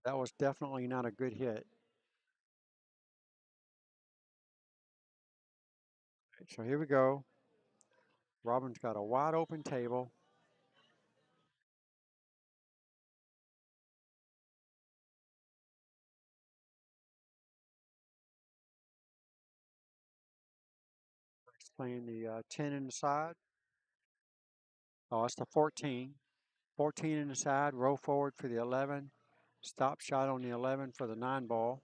That was definitely not a good hit. So here we go. Robin's got a wide open table. He's playing the 10 in the side. Oh, it's the 14. 14 in the side, roll forward for the 11. Stop shot on the 11 for the 9 ball.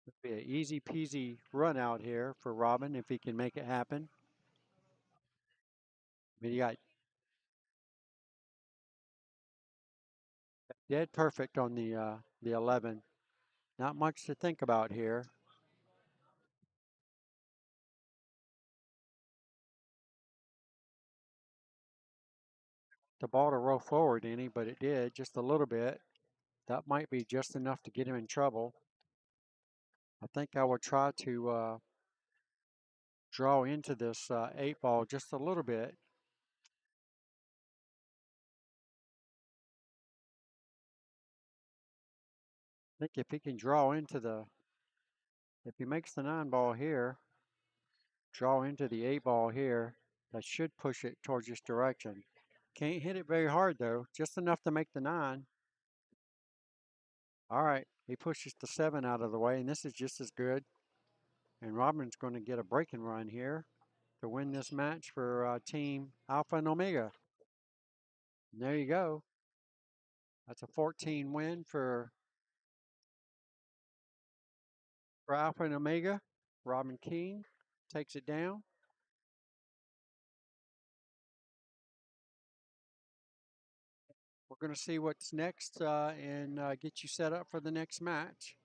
It'll be an easy peasy run out here for Robin if he can make it happen. I mean, he got dead perfect on the 11. Not much to think about here. The ball to roll forward any, but it did just a little bit. That might be just enough to get him in trouble. I think I would try to draw into this 8 ball just a little bit. I think if he can draw into if he makes the 9 ball here, draw into the 8 ball here, that should push it towards this direction. Can't hit it very hard though, just enough to make the 9. All right, he pushes the 7 out of the way, and this is just as good. And Robin's going to get a breaking run here to win this match for Team Alpha and Omega. And there you go. That's a 14 win for Alpha and Omega. Robin King takes it down. We're going to see what's next and get you set up for the next match.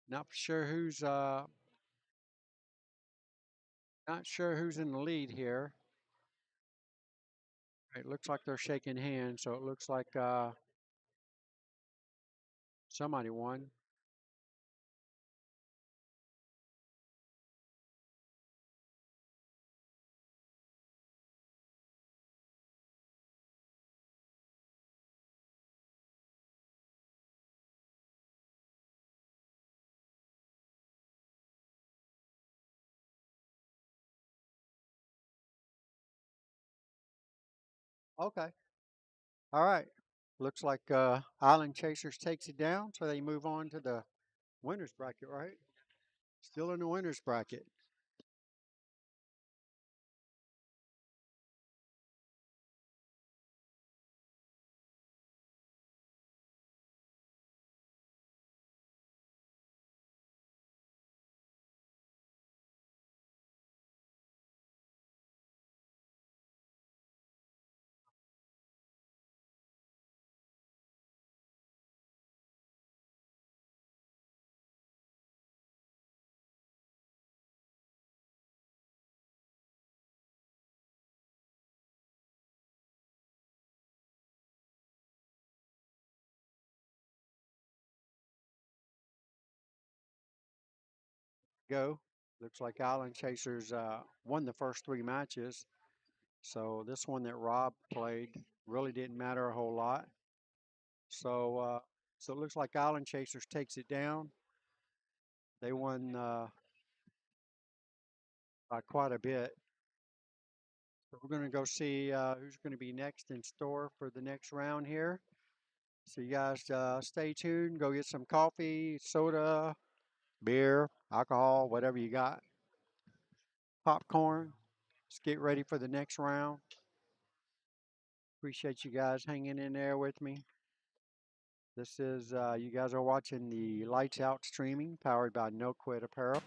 Not sure who's in the lead here. It looks like they're shaking hands, so it looks like somebody won. Okay. All right. Looks like Island Chasers takes it down, so they move on to the winners bracket, right? Still in the winners bracket. Go. Looks like Island Chasers won the first 3 matches. So this one that Rob played really didn't matter a whole lot. So it looks like Island Chasers takes it down. They won by quite a bit. So we're going to go see who's going to be next in store for the next round here. So you guys stay tuned. Go get some coffee, soda, beer, alcohol, whatever you got. Popcorn. Let's get ready for the next round. Appreciate you guys hanging in there with me. This is, you guys are watching the Lights Out streaming powered by No Quit Apparel.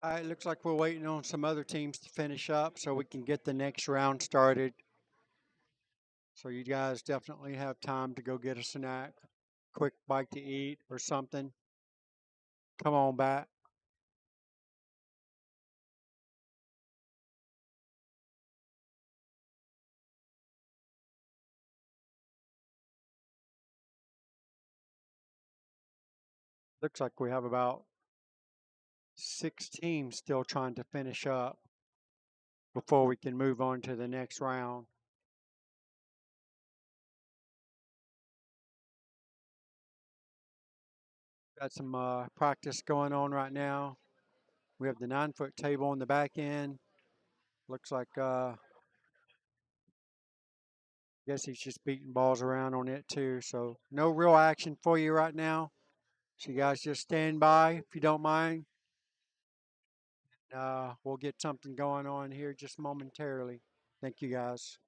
All right, looks like we're waiting on some other teams to finish up so we can get the next round started. So you guys definitely have time to go get a snack, quick bite to eat or something. Come on back. Looks like we have about 6 teams still trying to finish up before we can move on to the next round. Got some practice going on right now. We have the 9-foot table on the back end. Looks like, I guess he's just beating balls around on it too. So no real action for you right now. So you guys just stand by if you don't mind. We'll get something going on here just momentarily. Thank you guys.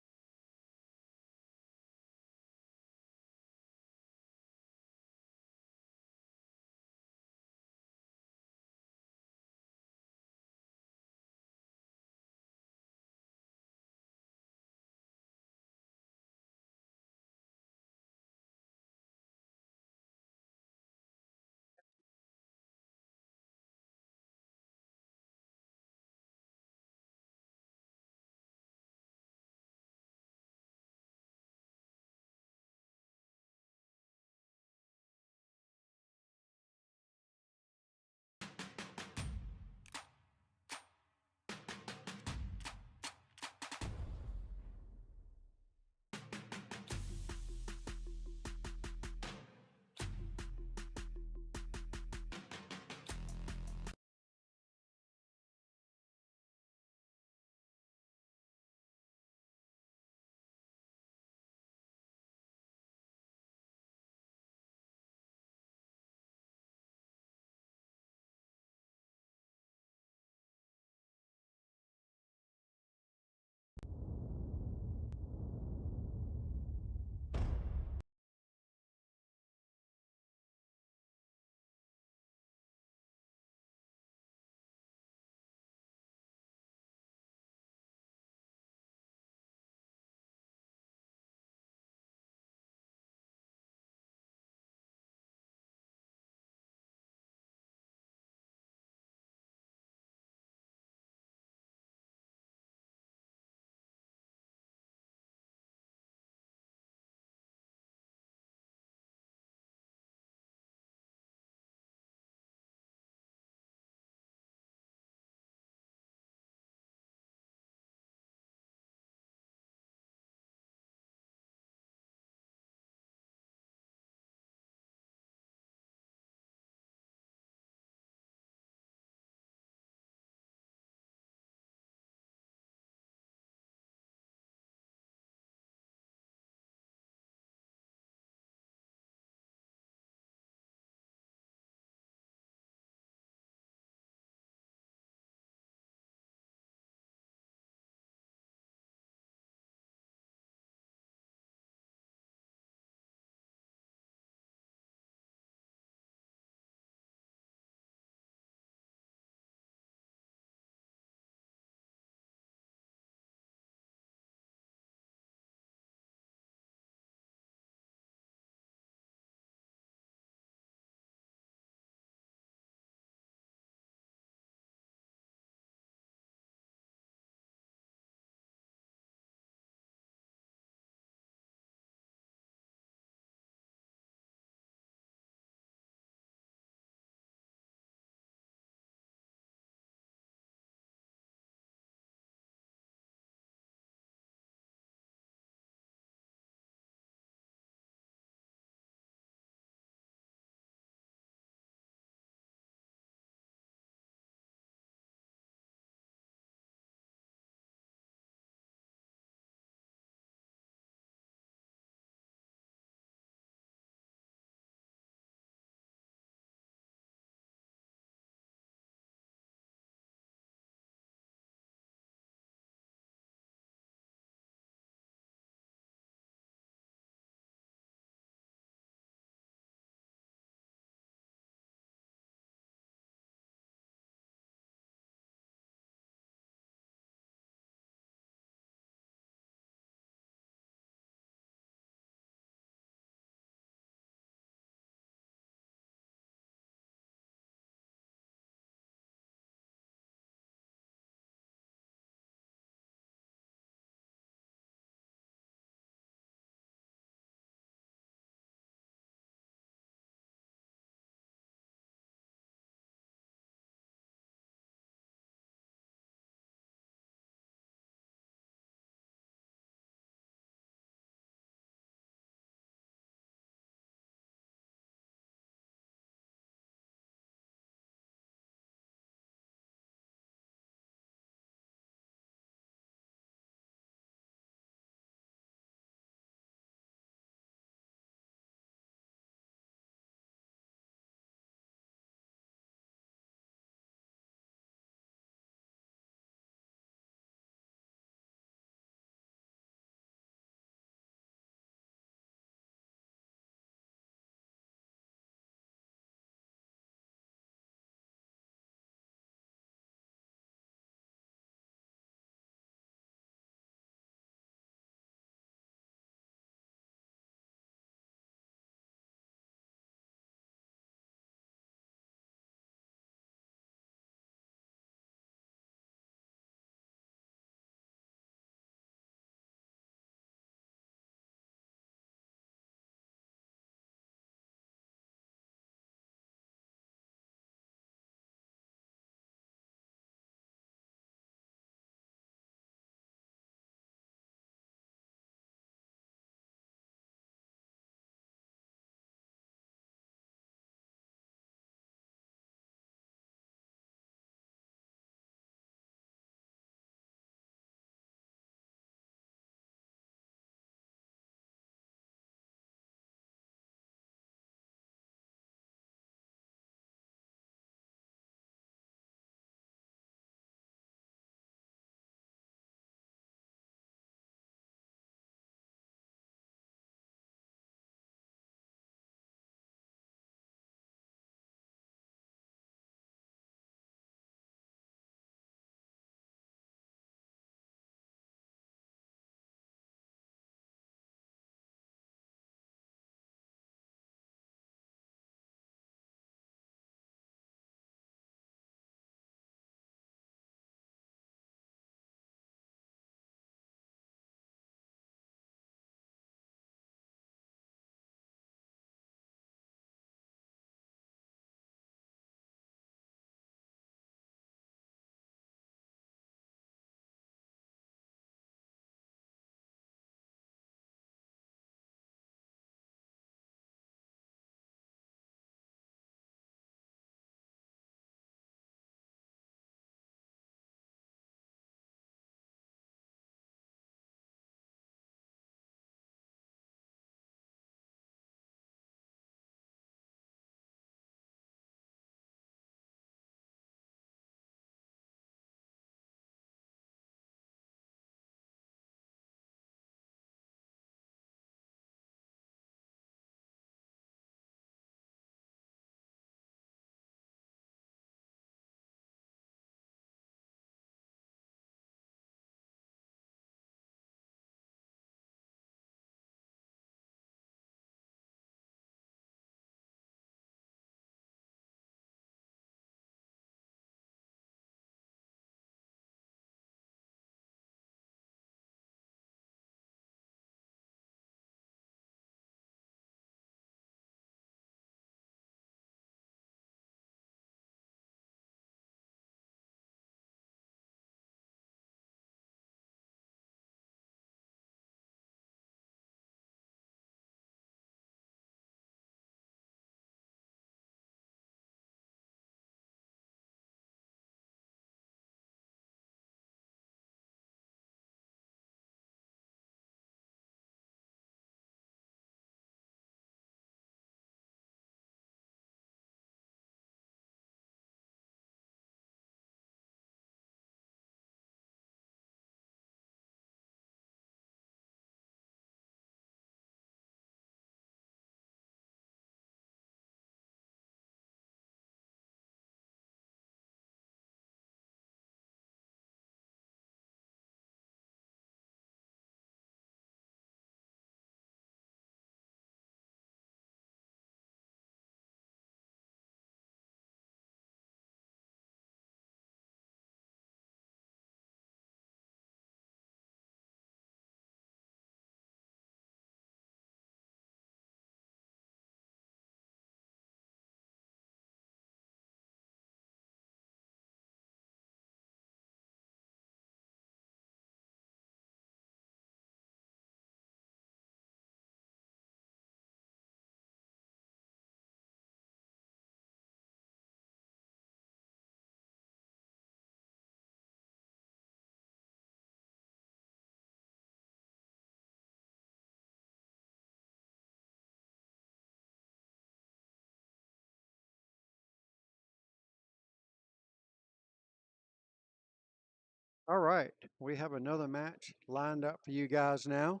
All right, we have another match lined up for you guys now.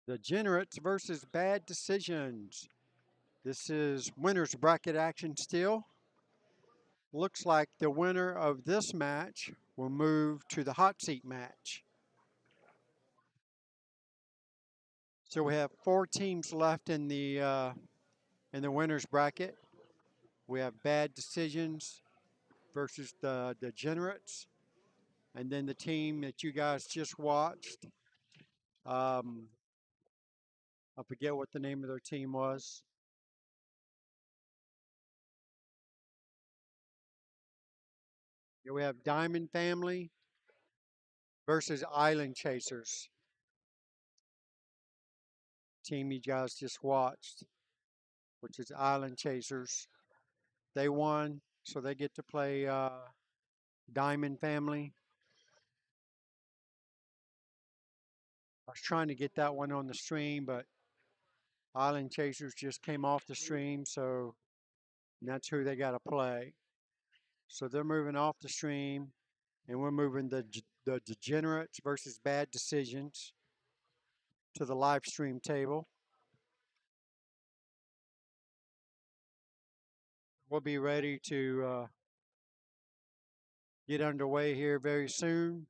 The Degenerates versus Bad Decisions. This is winner's bracket action still. Looks like the winner of this match will move to the hot seat match. So we have 4 teams left in the winner's bracket. We have Bad Decisions versus the Degenerates, and then the team that you guys just watched. I forget what the name of their team was. Here we have Diamond Family versus Island Chasers. Team you guys just watched, which is Island Chasers. They won, so they get to play Diamond Family. I was trying to get that one on the stream, but Island Chasers just came off the stream, so that's who they got to play. So they're moving off the stream, and we're moving the Degenerates versus Bad Decisions to the live stream table. We'll be ready to get underway here very soon.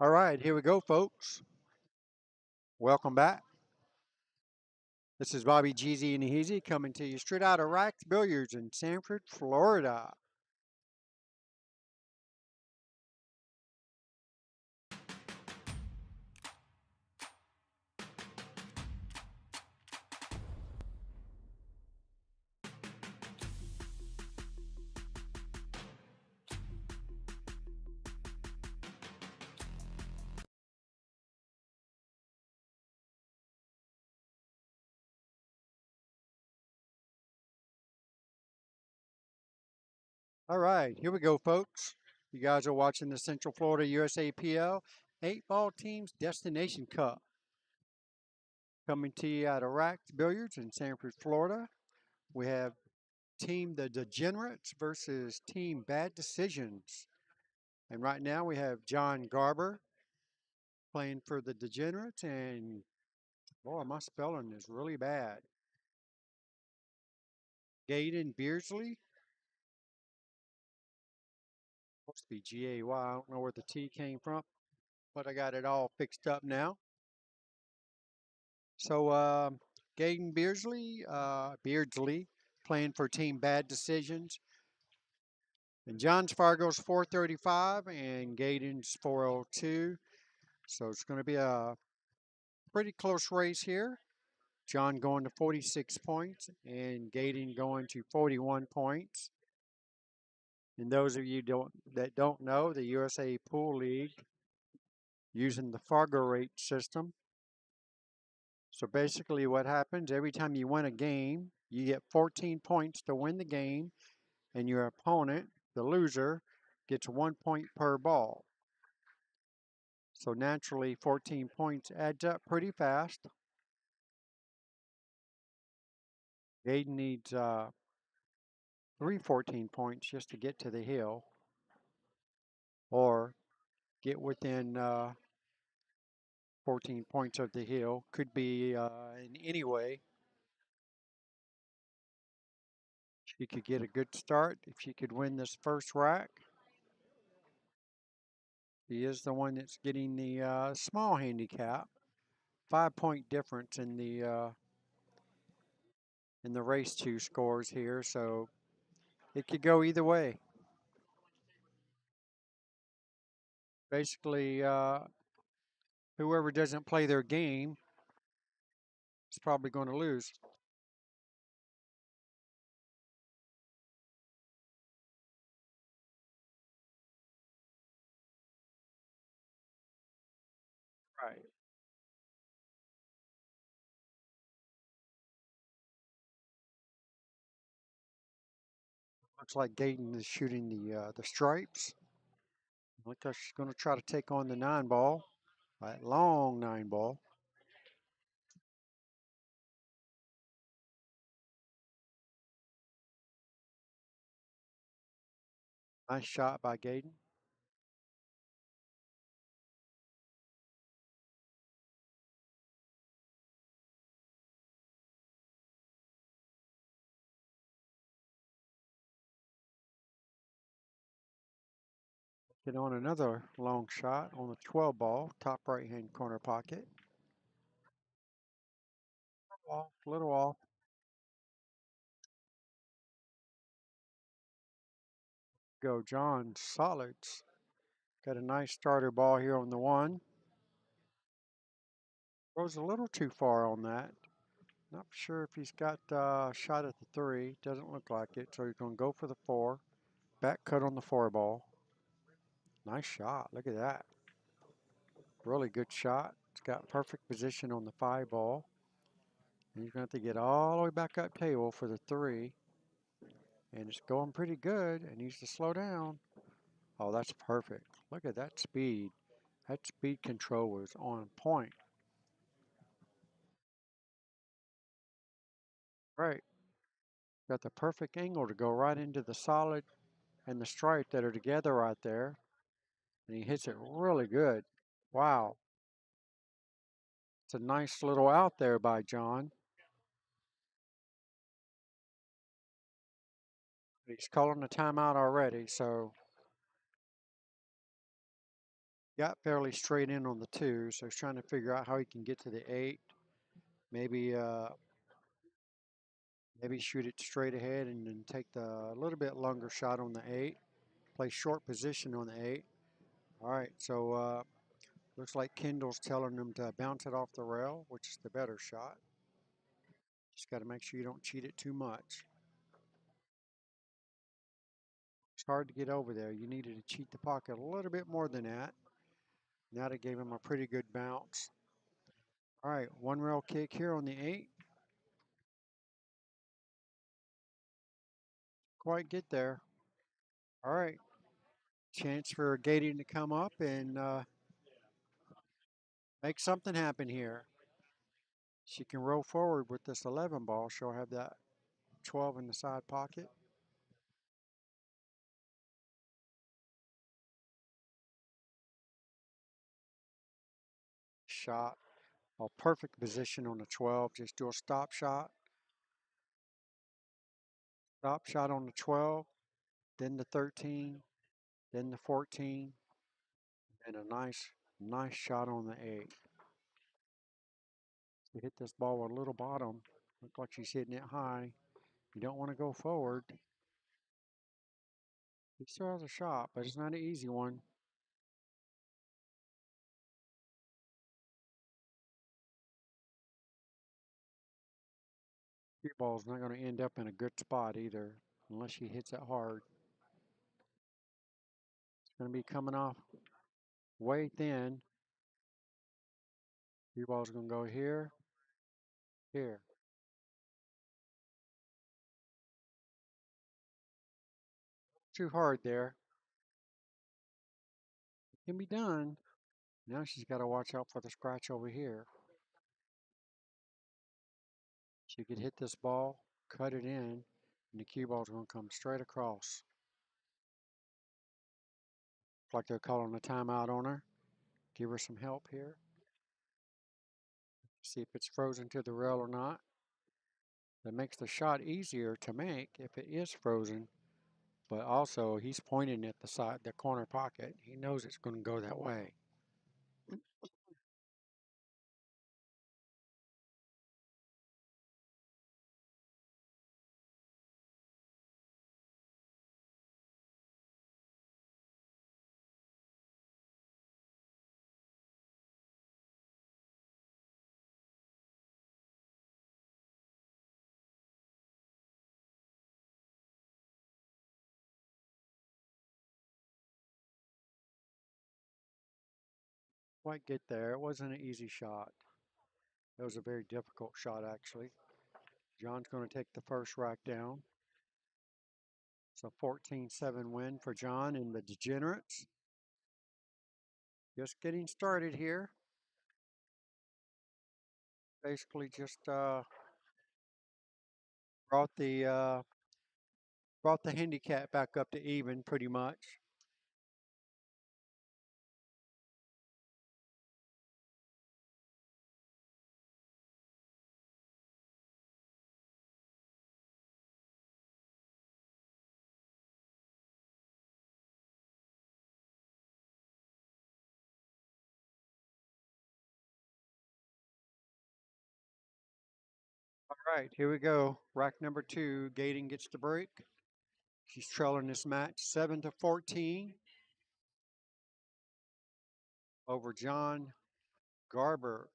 All right, here we go, folks. Welcome back. This is Bobby Geezy and Heezy coming to you straight out of Racked Billiards in Sanford, Florida. All right, here we go, folks. You guys are watching the Central Florida USAPL 8-ball teams Destination Cup. Coming to you out of Racked Billiards in Sanford, Florida. We have Team the Degenerates versus Team Bad Decisions. And right now we have John Garber playing for the Degenerates, and boy, my spelling is really bad. Gaden Beardsley, supposed to be G-A-Y. I don't know where the T came from, but I got it all fixed up now. So Gaden Beardsley playing for Team Bad Decisions. And John's Fargo's 435 and Gaden's 402. So it's going to be a pretty close race here. John going to 46 points and Gaden going to 41 points. And those of you that don't know, the USA Pool League using the Fargo rate system. So basically what happens, every time you win a game, you get 14 points to win the game, and your opponent, the loser, gets 1 point per ball. So naturally, 14 points adds up pretty fast. Gaden needs 14 points just to get to the hill, or get within 14 points of the hill. Could be in any way. She could get a good start if she could win this first rack. He is the one that's getting the small handicap. 5-point difference in the race 2 scores here, so it could go either way. Basically, whoever doesn't play their game is probably going to lose. Right. Looks like Gaten is shooting the stripes. Looks like she's going to try to take on the 9-ball, that long 9-ball. Nice shot by Gaden. Get on another long shot on the 12-ball, top right-hand corner pocket. Off, little off. Go John Solids. Got a nice starter ball here on the 1. Goes a little too far on that. Not sure if he's got a shot at the 3. Doesn't look like it, so he's going to go for the 4. Back cut on the 4-ball. Nice shot. Look at that. Really good shot. It's got perfect position on the 5-ball. And he's going to have to get all the way back up table for the 3. And it's going pretty good. It needs to slow down. Oh, that's perfect. Look at that speed. That speed control was on point. Right. Got the perfect angle to go right into the solid and the stripe that are together right there. And he hits it really good. Wow. It's a nice little out there by John. He's calling a timeout already, so Got fairly straight in on the 2, so he's trying to figure out how he can get to the 8. Maybe maybe shoot it straight ahead and then take the little bit longer shot on the 8. Play short position on the 8. All right, so looks like Kendall's telling him to bounce it off the rail, which is the better shot. Just got to make sure you don't cheat it too much. It's hard to get over there. You needed to cheat the pocket a little bit more than that. Now they gave him a pretty good bounce. All right, one rail kick here on the 8. Quite get there. All right, chance for Gating to come up and make something happen here. She can roll forward with this 11 ball. She'll have that 12 in the side pocket. Shot. A perfect position on the 12. Just do a stop shot. Stop shot on the 12, then the 13, then the 14, and a nice shot on the 8. She hit this ball with a little bottom. Looks like she's hitting it high. You don't want to go forward. He still has a shot, but it's not an easy one. Cue ball's not going to end up in a good spot either, unless she hits it hard. It's going to be coming off way thin. Cue ball's going to go here, here. Too hard there. It can be done. Now she's got to watch out for the scratch over here. She could hit this ball, cut it in, and the cue ball's going to come straight across. Looks like they're calling a timeout on her. Give her some help here. See if it's frozen to the rail or not. That makes the shot easier to make if it is frozen. But also, he's pointing at the side, the corner pocket. He knows it's going to go that way. Quite get there. It wasn't an easy shot. It was a very difficult shot, actually. John's going to take the first rack down. It's a 14-7 win for John and the Degenerates. Just getting started here. Basically just brought the handicap back up to even pretty much. All right, here we go. Rack number 2, Gating gets the break. She's trailing this match 7-14 over John Garber.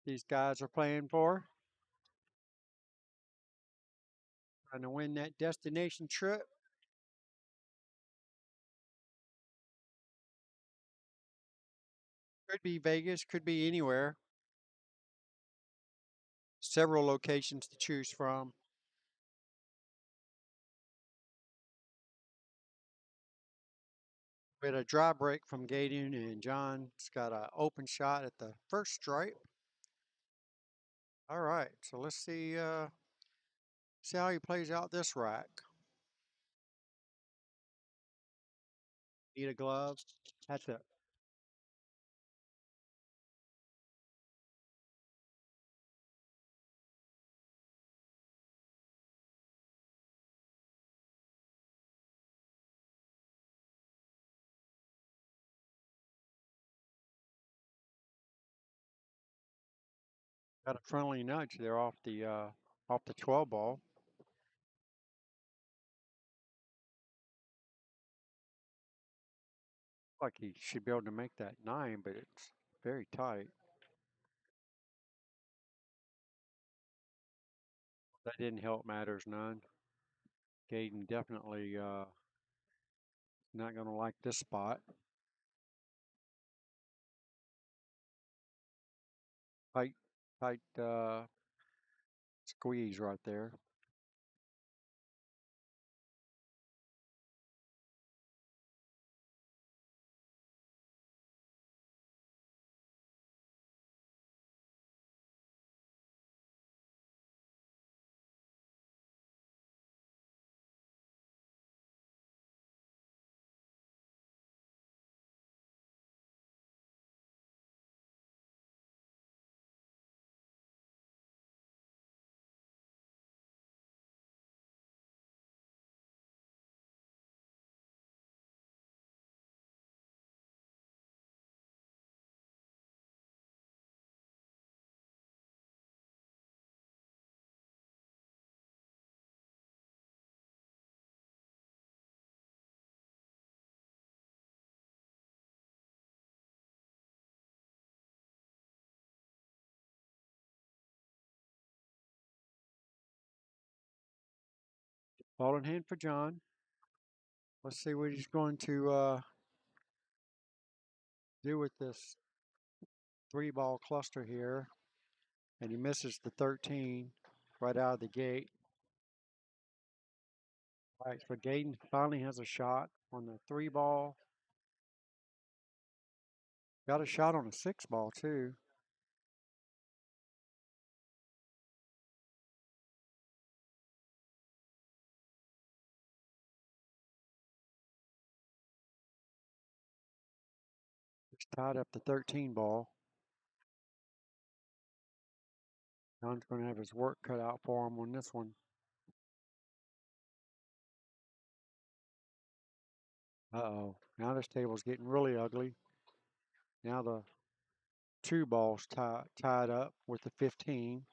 These guys are playing for, trying to win that destination trip. Could be Vegas, could be anywhere. Several locations to choose from. We had a dry break from Gating, and John's got an open shot at the first stripe. All right, so let's see how he plays out this rack. Need a glove. That's it. Got a friendly nudge there off the 12 ball. Like he should be able to make that 9, but it's very tight. That didn't help matters none. Gaden definitely not going to like this spot. Tight, tight squeeze right there. Ball in hand for John. Let's see what he's going to do with this 3-ball cluster here. And he misses the 13 right out of the gate. All right, so Gaden finally has a shot on the 3-ball. Got a shot on a 6-ball too. Just tied up the 13-ball. John's going to have his work cut out for him on this one. Uh-oh. Now this table's getting really ugly. Now the 2-ball's tied up with the 15.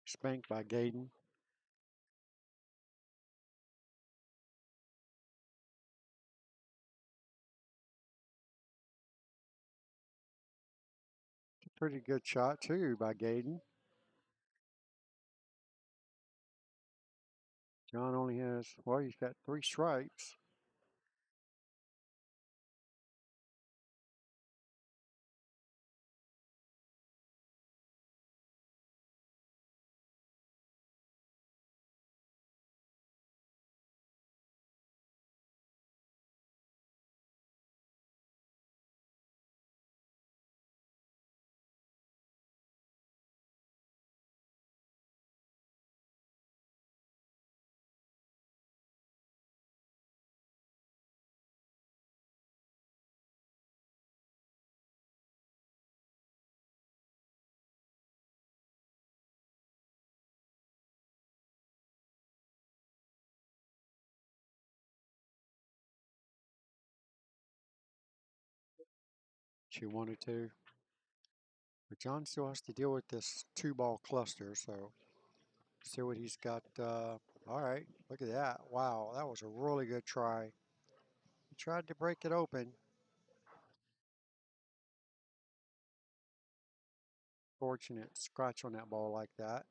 Spanked by Gaden. Pretty good shot too by Gaden. John only has, well, he's got 3 strikes. She wanted to. But John still has to deal with this 2-ball cluster, so see what he's got. All right, look at that. Wow, that was a really good try. He tried to break it open. Fortunate scratch on that ball like that.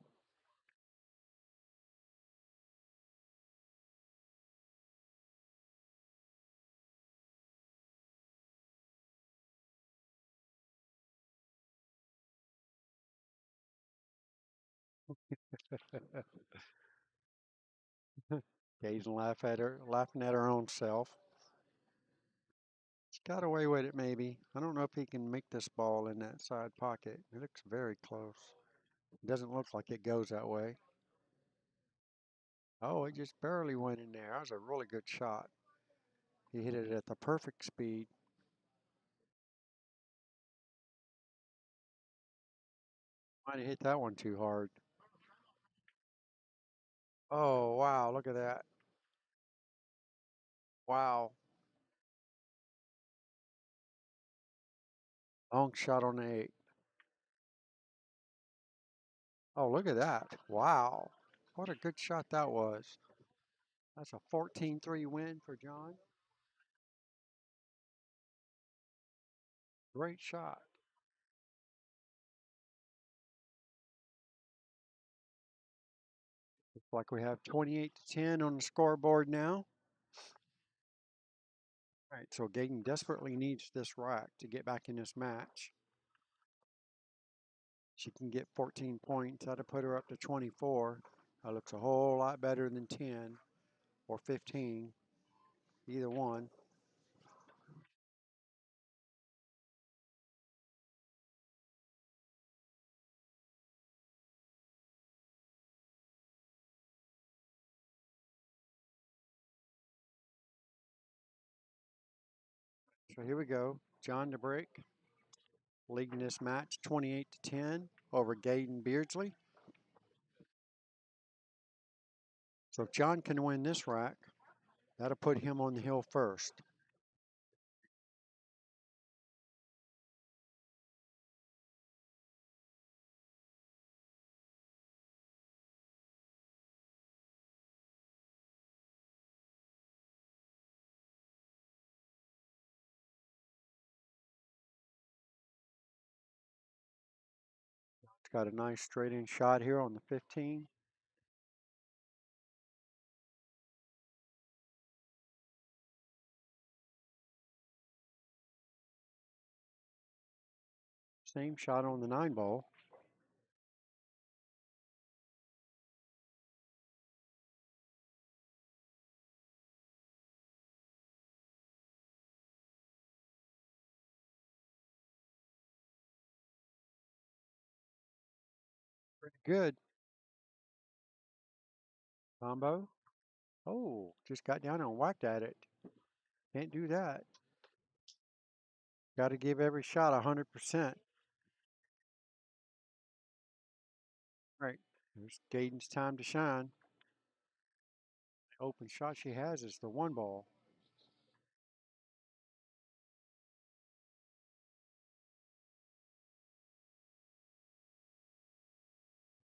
Gaze and laughing at her own self. Got away with it maybe. I don't know if he can make this ball in that side pocket. It looks very close. It doesn't look like it goes that way. Oh, it just barely went in there. That was a really good shot. He hit it at the perfect speed. Might have hit that one too hard. Oh, wow, look at that. Wow. Long shot on the 8. Oh, look at that. Wow. What a good shot that was. That's a 14-3 win for John. Great shot. Looks like we have 28-10 on the scoreboard now. All right, so Gaten desperately needs this rack to get back in this match. She can get 14 points. That'll put her up to 24. That looks a whole lot better than 10 or 15, either one. So here we go. John to break, leading this match 28-10 over Gaden Beardsley. So if John can win this rack, that'll put him on the hill first. It's got a nice straight in shot here on the 15. Same shot on the 9 ball. Pretty good. Combo. Oh, just got down and whacked at it. Can't do that. Got to give every shot 100%. Right. There's Gaden's time to shine. The open shot she has is the 1 ball.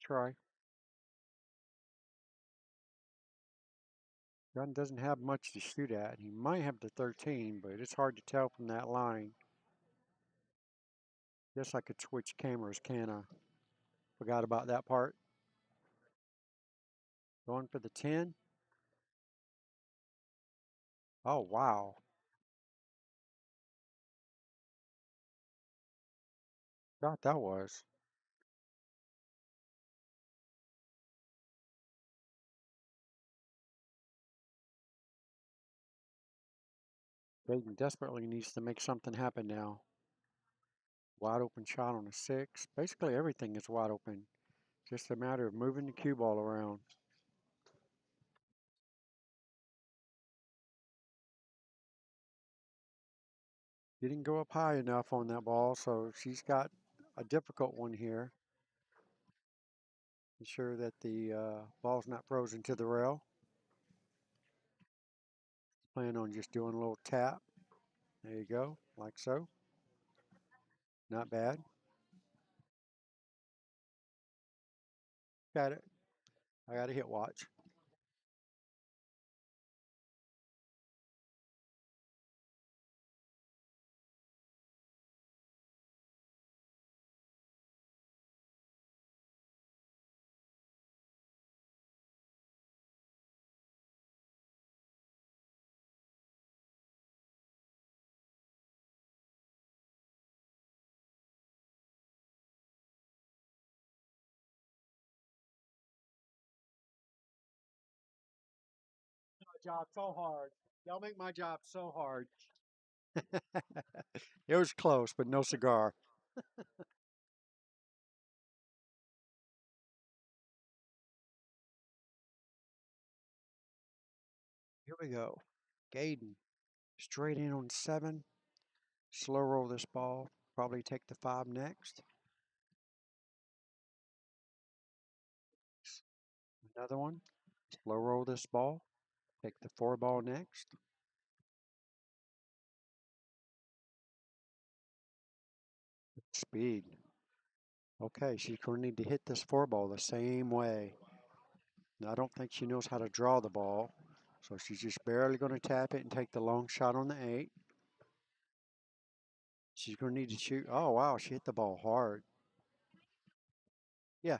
Try. Gunn doesn't have much to shoot at. He might have the 13, but it's hard to tell from that line. Guess I could switch cameras, can I? Forgot about that part. Going for the 10. Oh, wow. Thought that was. Gaden desperately needs to make something happen now. Wide open shot on a 6. Basically everything is wide open. Just a matter of moving the cue ball around. Didn't go up high enough on that ball, so she's got a difficult one here. Ensure that the ball's not frozen to the rail. Plan on just doing a little tap. There you go, like so. Not bad. Got it. I got a hit watch. My job so hard. Y'all make my job so hard. It was close, but no cigar. Here we go. Gaden, straight in on 7. Slow roll this ball. Probably take the 5 next. Another one. Slow roll this ball. Take the 4 ball next. Speed. Okay, she's going to need to hit this 4 ball the same way. Now, I don't think she knows how to draw the ball, so she's just barely going to tap it and take the long shot on the 8. She's going to need to shoot. Oh, wow, she hit the ball hard. Yeah.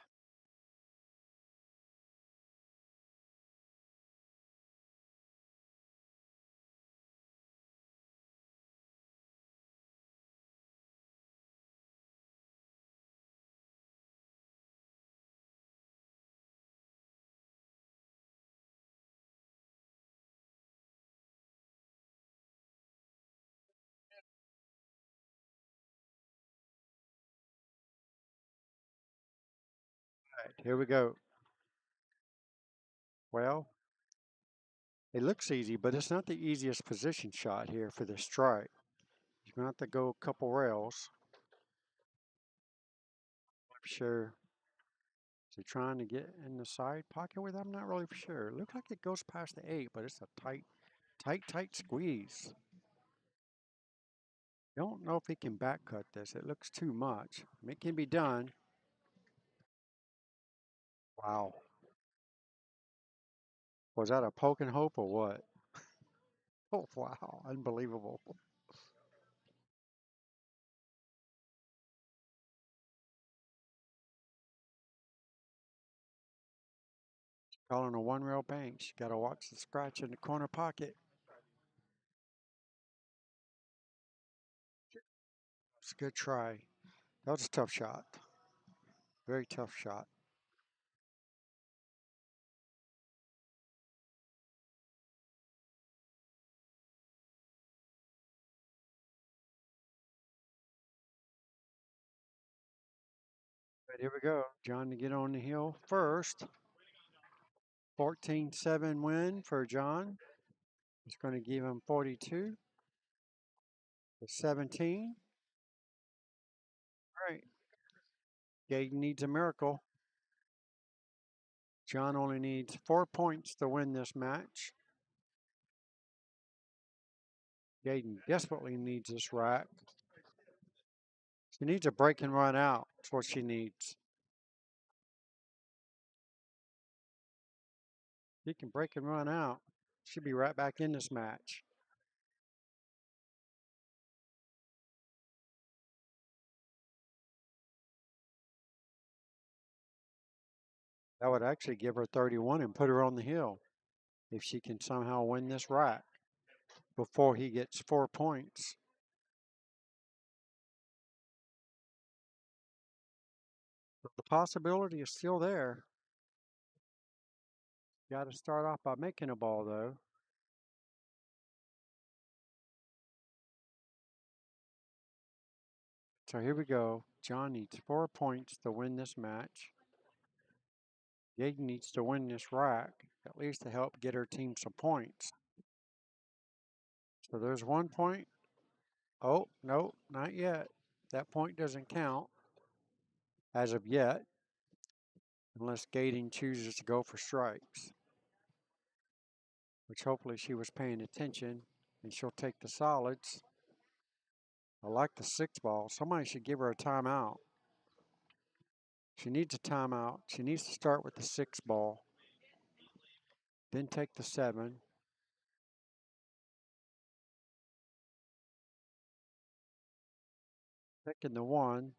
All right, here we go. Well, it looks easy, but it's not the easiest position shot here for the strike. You're going to have to go a couple rails. I'm sure. Is he trying to get in the side pocket with it? I'm not really sure. It looks like it goes past the 8, but it's a tight squeeze. Don't know if he can back cut this. It looks too much. It can be done. Wow. Was that a poke and hope or what? Oh, wow. Unbelievable. Calling a 1-rail bank. You got to watch the scratch in the corner pocket. It's a good try. That was a tough shot. Very tough shot. But here we go. John to get on the hill first. 14-7 win for John. It's going to give him 42 to 17. All right. Gaten needs a miracle. John only needs 4 points to win this match. Gaten desperately needs this rack. She needs a break and run out. That's what she needs. She can break and run out. She'll be right back in this match. That would actually give her 31 and put her on the hill if she can somehow win this rack before he gets 4 points. But the possibility is still there. Got to start off by making a ball, though. So here we go. John needs 4 points to win this match. Gaten needs to win this rack, at least to help get her team some points. So there's 1 point. Oh, no, not yet. That point doesn't count as of yet, unless Gaten chooses to go for strikes, which hopefully she was paying attention, and she'll take the solids. I like the 6 ball. Somebody should give her a timeout. She needs a timeout. She needs to start with the 6 ball, then take the 7. Taking the 1.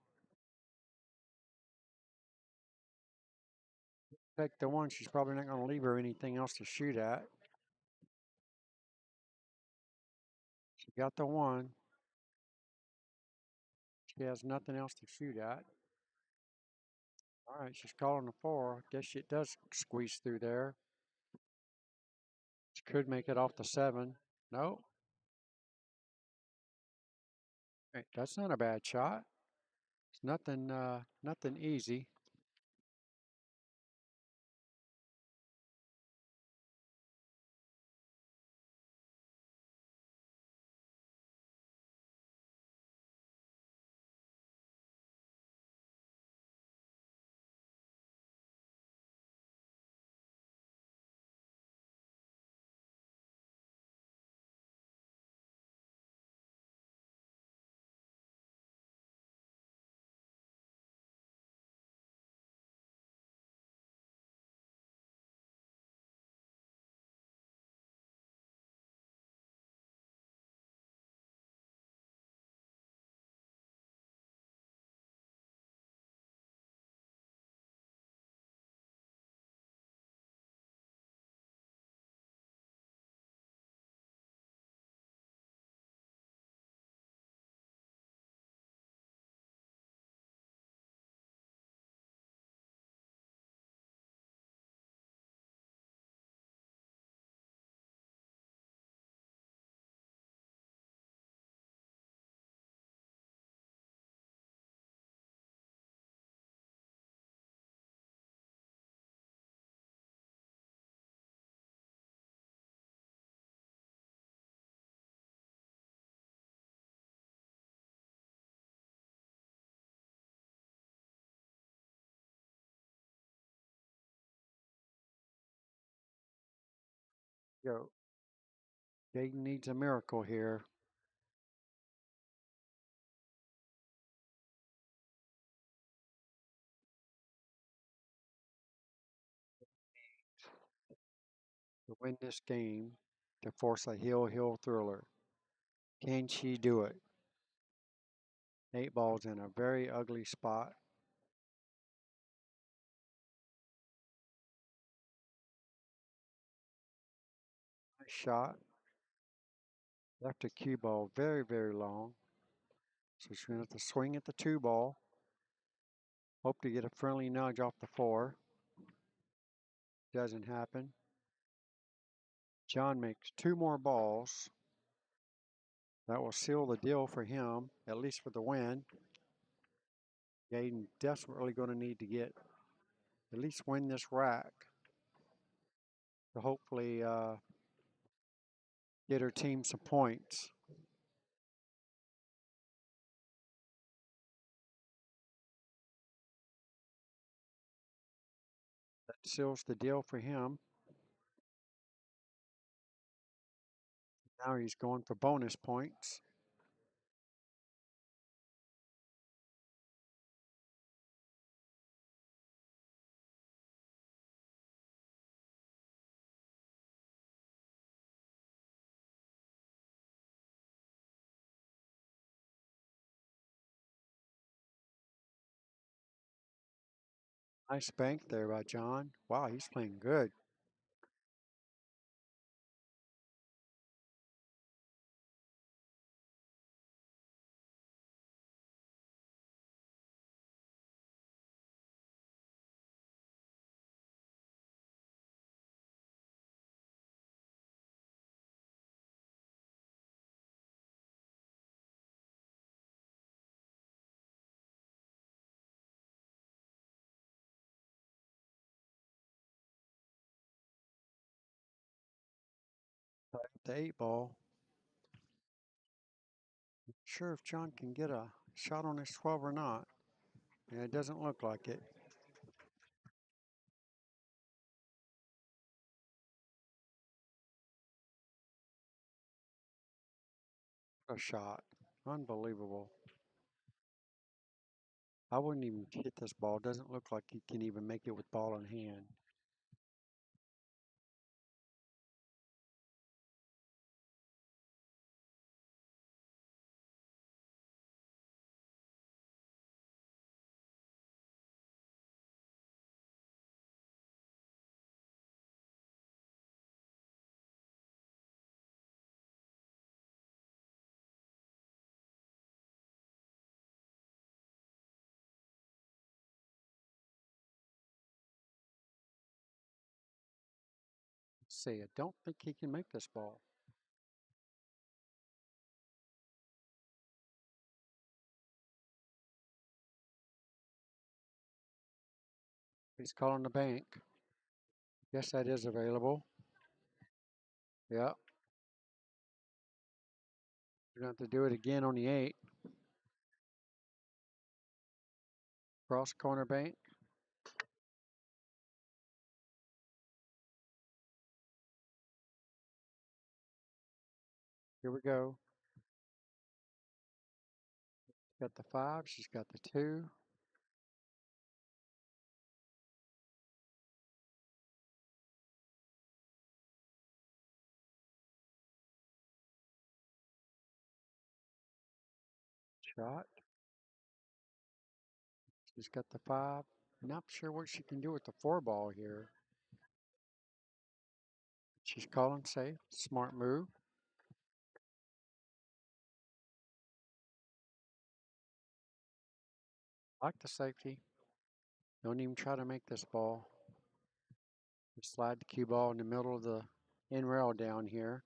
Take the 1. She's probably not going to leave her anything else to shoot at. She got the 1. She has nothing else to shoot at. All right, she's calling the 4. Guess it does squeeze through there. She could make it off the 7. No. Right, that's not a bad shot. It's nothing easy. Go. Jaden needs a miracle here. To win this game, to force a hill thriller. Can she do it? 8-ball's in a very ugly spot. Nice shot. Left a cue ball very long. So she's going to have to swing at the 2-ball. Hope to get a friendly nudge off the 4. Doesn't happen. John makes 2 more balls. That will seal the deal for him, at least for the win. Jaden desperately going to need to get at least win this rack to hopefully get her team some points. That seals the deal for him. Now he's going for bonus points. Nice bank there by John. Wow, he's playing good. The 8-ball. Not sure if John can get a shot on his 12 or not. Yeah, it doesn't look like it. A shot. Unbelievable. I wouldn't even hit this ball. Doesn't look like he can even make it with ball in hand. Let's see, I don't think he can make this ball. He's calling the bank. Guess that is available. Yep. We're going to have to do it again on the 8. Cross corner bank. Here we go. Got the 5. She's got the 2. Shot. She's got the 5. Not sure what she can do with the 4 ball here. She's calling safe. Smart move. Like the safety. Don't even try to make this ball. Just slide the cue ball in the middle of the in rail down here.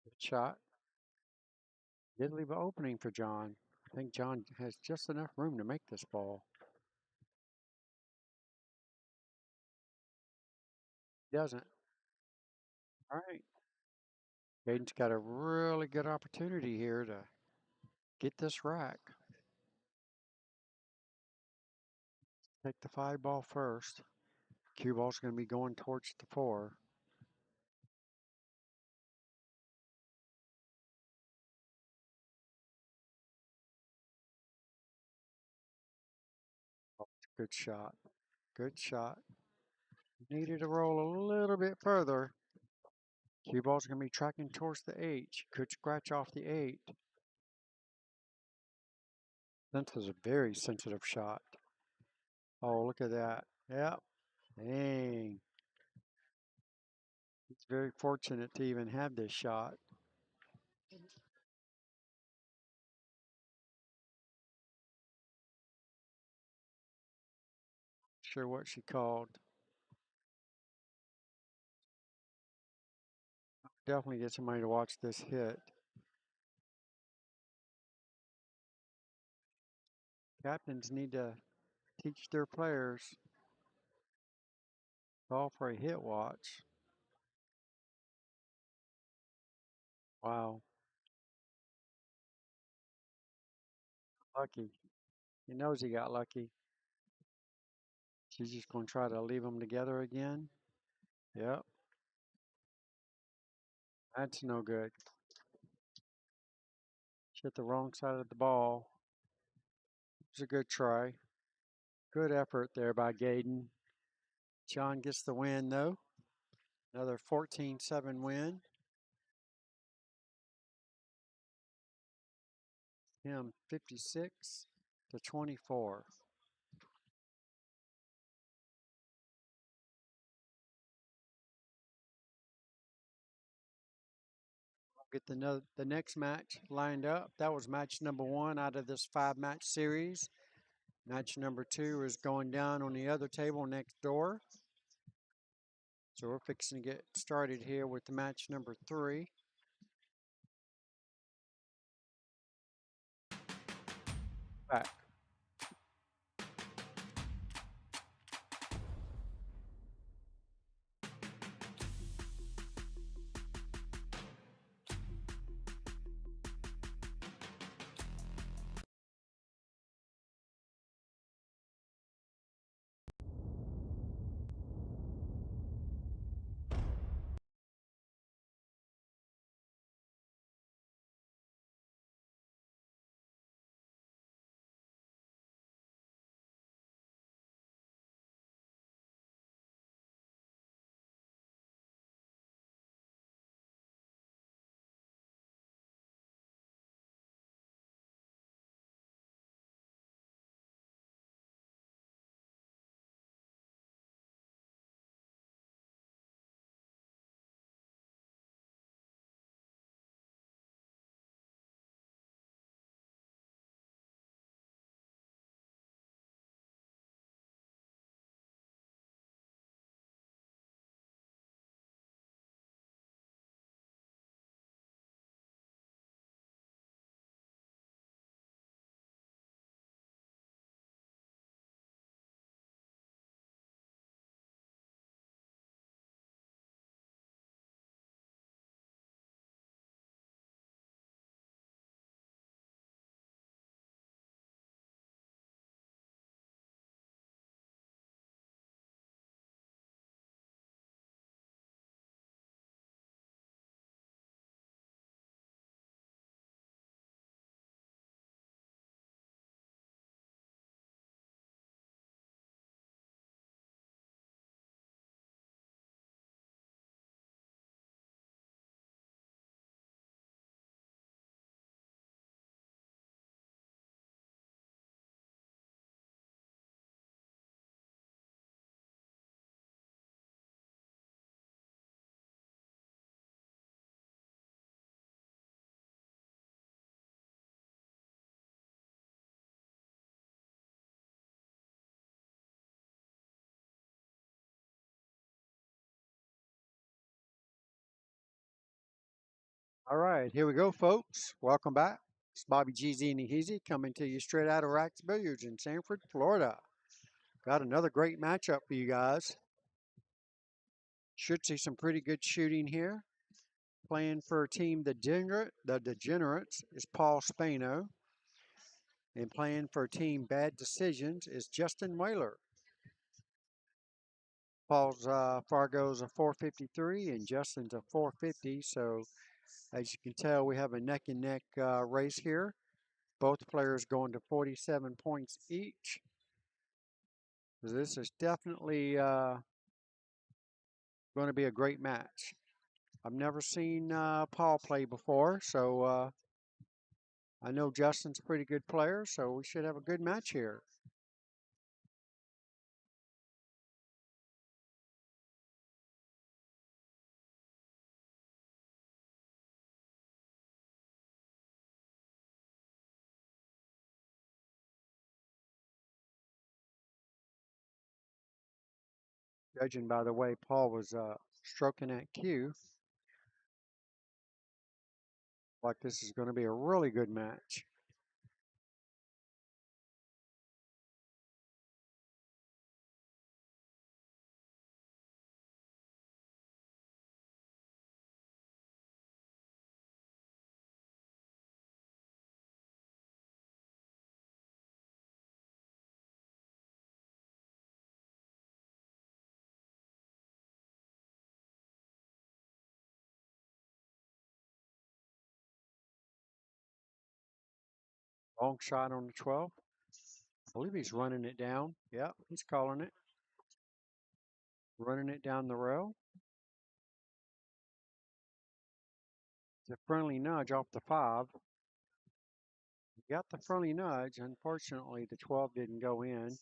Good shot. Did leave an opening for John. I think John has just enough room to make this ball. He doesn't. All right. Caden's got a really good opportunity here to get this rack. Take the 5 ball first. Cue ball's going to be going towards the 4. Good shot. Good shot. Needed to roll a little bit further. Cue ball's going to be tracking towards the 8. She could scratch off the 8. This is a very sensitive shot. Oh, look at that. Yep. Dang. He's very fortunate to even have this shot. Sure what she called. Definitely get somebody to watch this hit. Captains need to teach their players. Call for a hit watch. Wow. Lucky. He knows he got lucky. She's just going to try to leave them together again. Yep. That's no good. She hit the wrong side of the ball. It was a good try. Good effort there by Gaden. John gets the win, though. Another 14-7 win. Him 56-24. Get the next match lined up. That was match number 1 out of this 5-match series. Match number 2 is going down on the other table next door. So we're fixing to get started here with the match number 3. Back. All right, here we go, folks. Welcome back. It's Bobby GZ and Heezy coming to you straight out of Racks Billiards in Sanford, Florida. Got another great matchup for you guys. Should see some pretty good shooting here. Playing for Team the Degenerates is Paul Spano. And playing for Team Bad Decisions is Justin Whaler. Paul's Fargo's a 453 and Justin's a 450. So as you can tell, we have a neck and neck race here. Both players going to 47 points each. This is definitely going to be a great match. I've never seen Paul play before, so I know Justin's a pretty good player, so we should have a good match here. Judging by the way Paul was stroking that cue, like this is going to be a really good match. Long shot on the 12. I believe he's running it down. Yep, he's calling it. Running it down the rail. It's a friendly nudge off the 5. He got the friendly nudge. Unfortunately, the 12 didn't go in.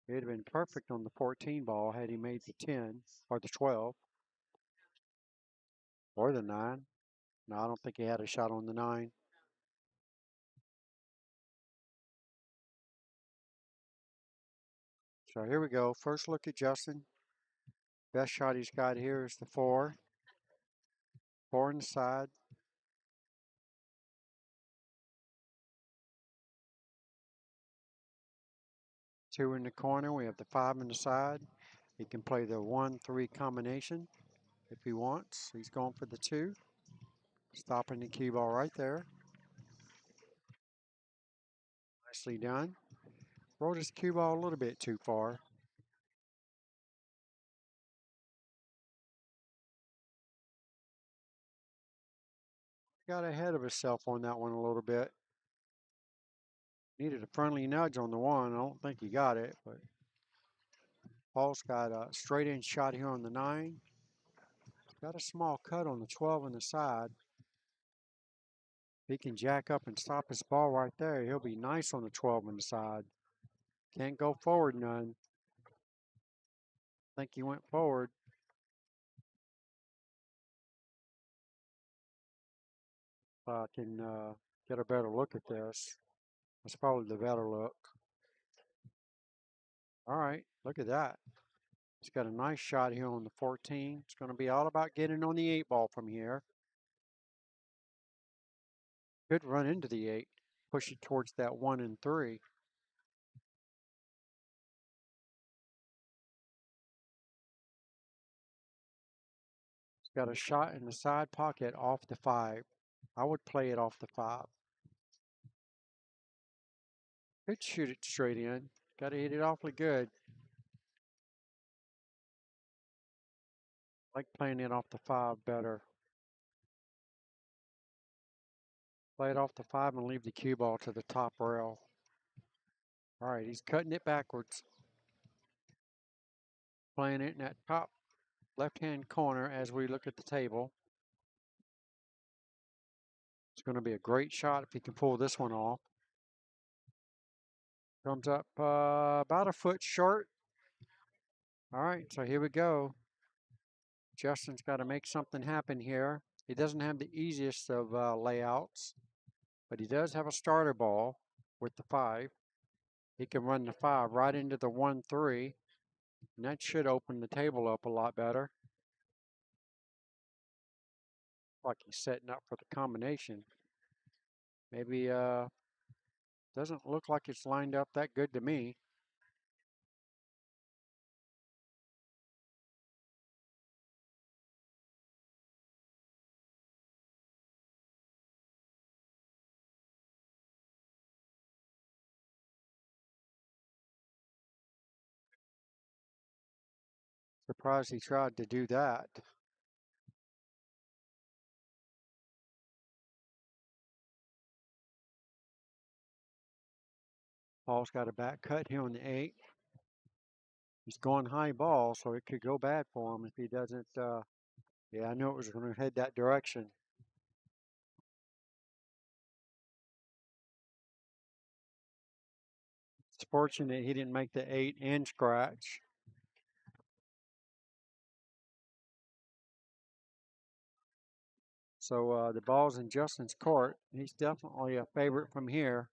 It'd have been perfect on the 14 ball had he made the 10 or the 12 or the 9. No, I don't think he had a shot on the 9. So here we go. First look at Justin. Best shot he's got here is the 4. 4 on the side. Two in the corner. We have the 5 on the side. He can play the 1-3 combination if he wants. He's going for the 2. Stopping the cue ball right there. Nicely done. Rolled his cue ball a little bit too far. Got ahead of himself on that one a little bit. Needed a friendly nudge on the 1. I don't think he got it, but Paul's got a straight in shot here on the 9. Got a small cut on the 12 on the side. He can jack up and stop his ball right there. He'll be nice on the 12 on the side. Can't go forward none. I think he went forward. If I can get a better look at this. That's probably the better look. All right, look at that. He's got a nice shot here on the 14. It's going to be all about getting on the 8 ball from here. Could run into the 8, push it towards that 1 and 3. He's got a shot in the side pocket off the 5. I would play it off the 5. Could shoot it straight in. Got to hit it awfully good. Like playing it off the 5 better. Play it off the 5 and leave the cue ball to the top rail. All right, he's cutting it backwards. Playing it in that top left-hand corner as we look at the table. It's going to be a great shot if he can pull this one off. Comes up about a foot short. All right, so here we go. Justin's got to make something happen here. He doesn't have the easiest of layouts, but he does have a starter ball with the 5. He can run the 5 right into the 1-3, and that should open the table up a lot better. like he's setting up for the combination. Maybe doesn't look like it's lined up that good to me. Surprised he tried to do that. Paul's got a back cut here on the 8. He's going high ball, so it could go bad for him if he doesn't. Yeah, I knew it was going to head that direction. It's fortunate he didn't make the 8 and scratch. So the ball's in Justin's court. He's definitely a favorite from here.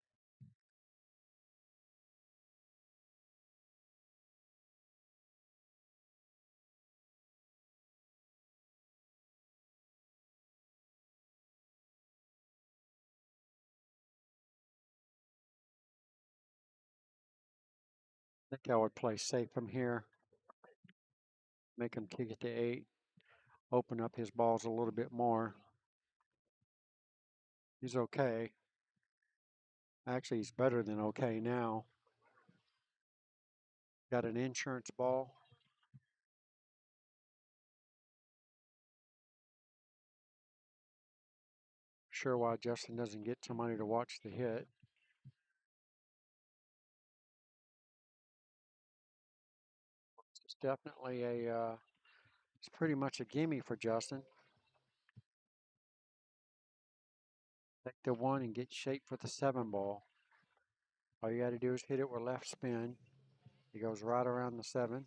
I think I would play safe from here. Make him kick it to 8. Open up his balls a little bit more. He's okay. Actually, he's better than okay now. Got an insurance ball. Sure why Justin doesn't get somebody to watch the hit. It's definitely it's pretty much a gimme for Justin. Take the 1 and get shaped for the 7 ball. All you got to do is hit it with left spin. It goes right around the 7.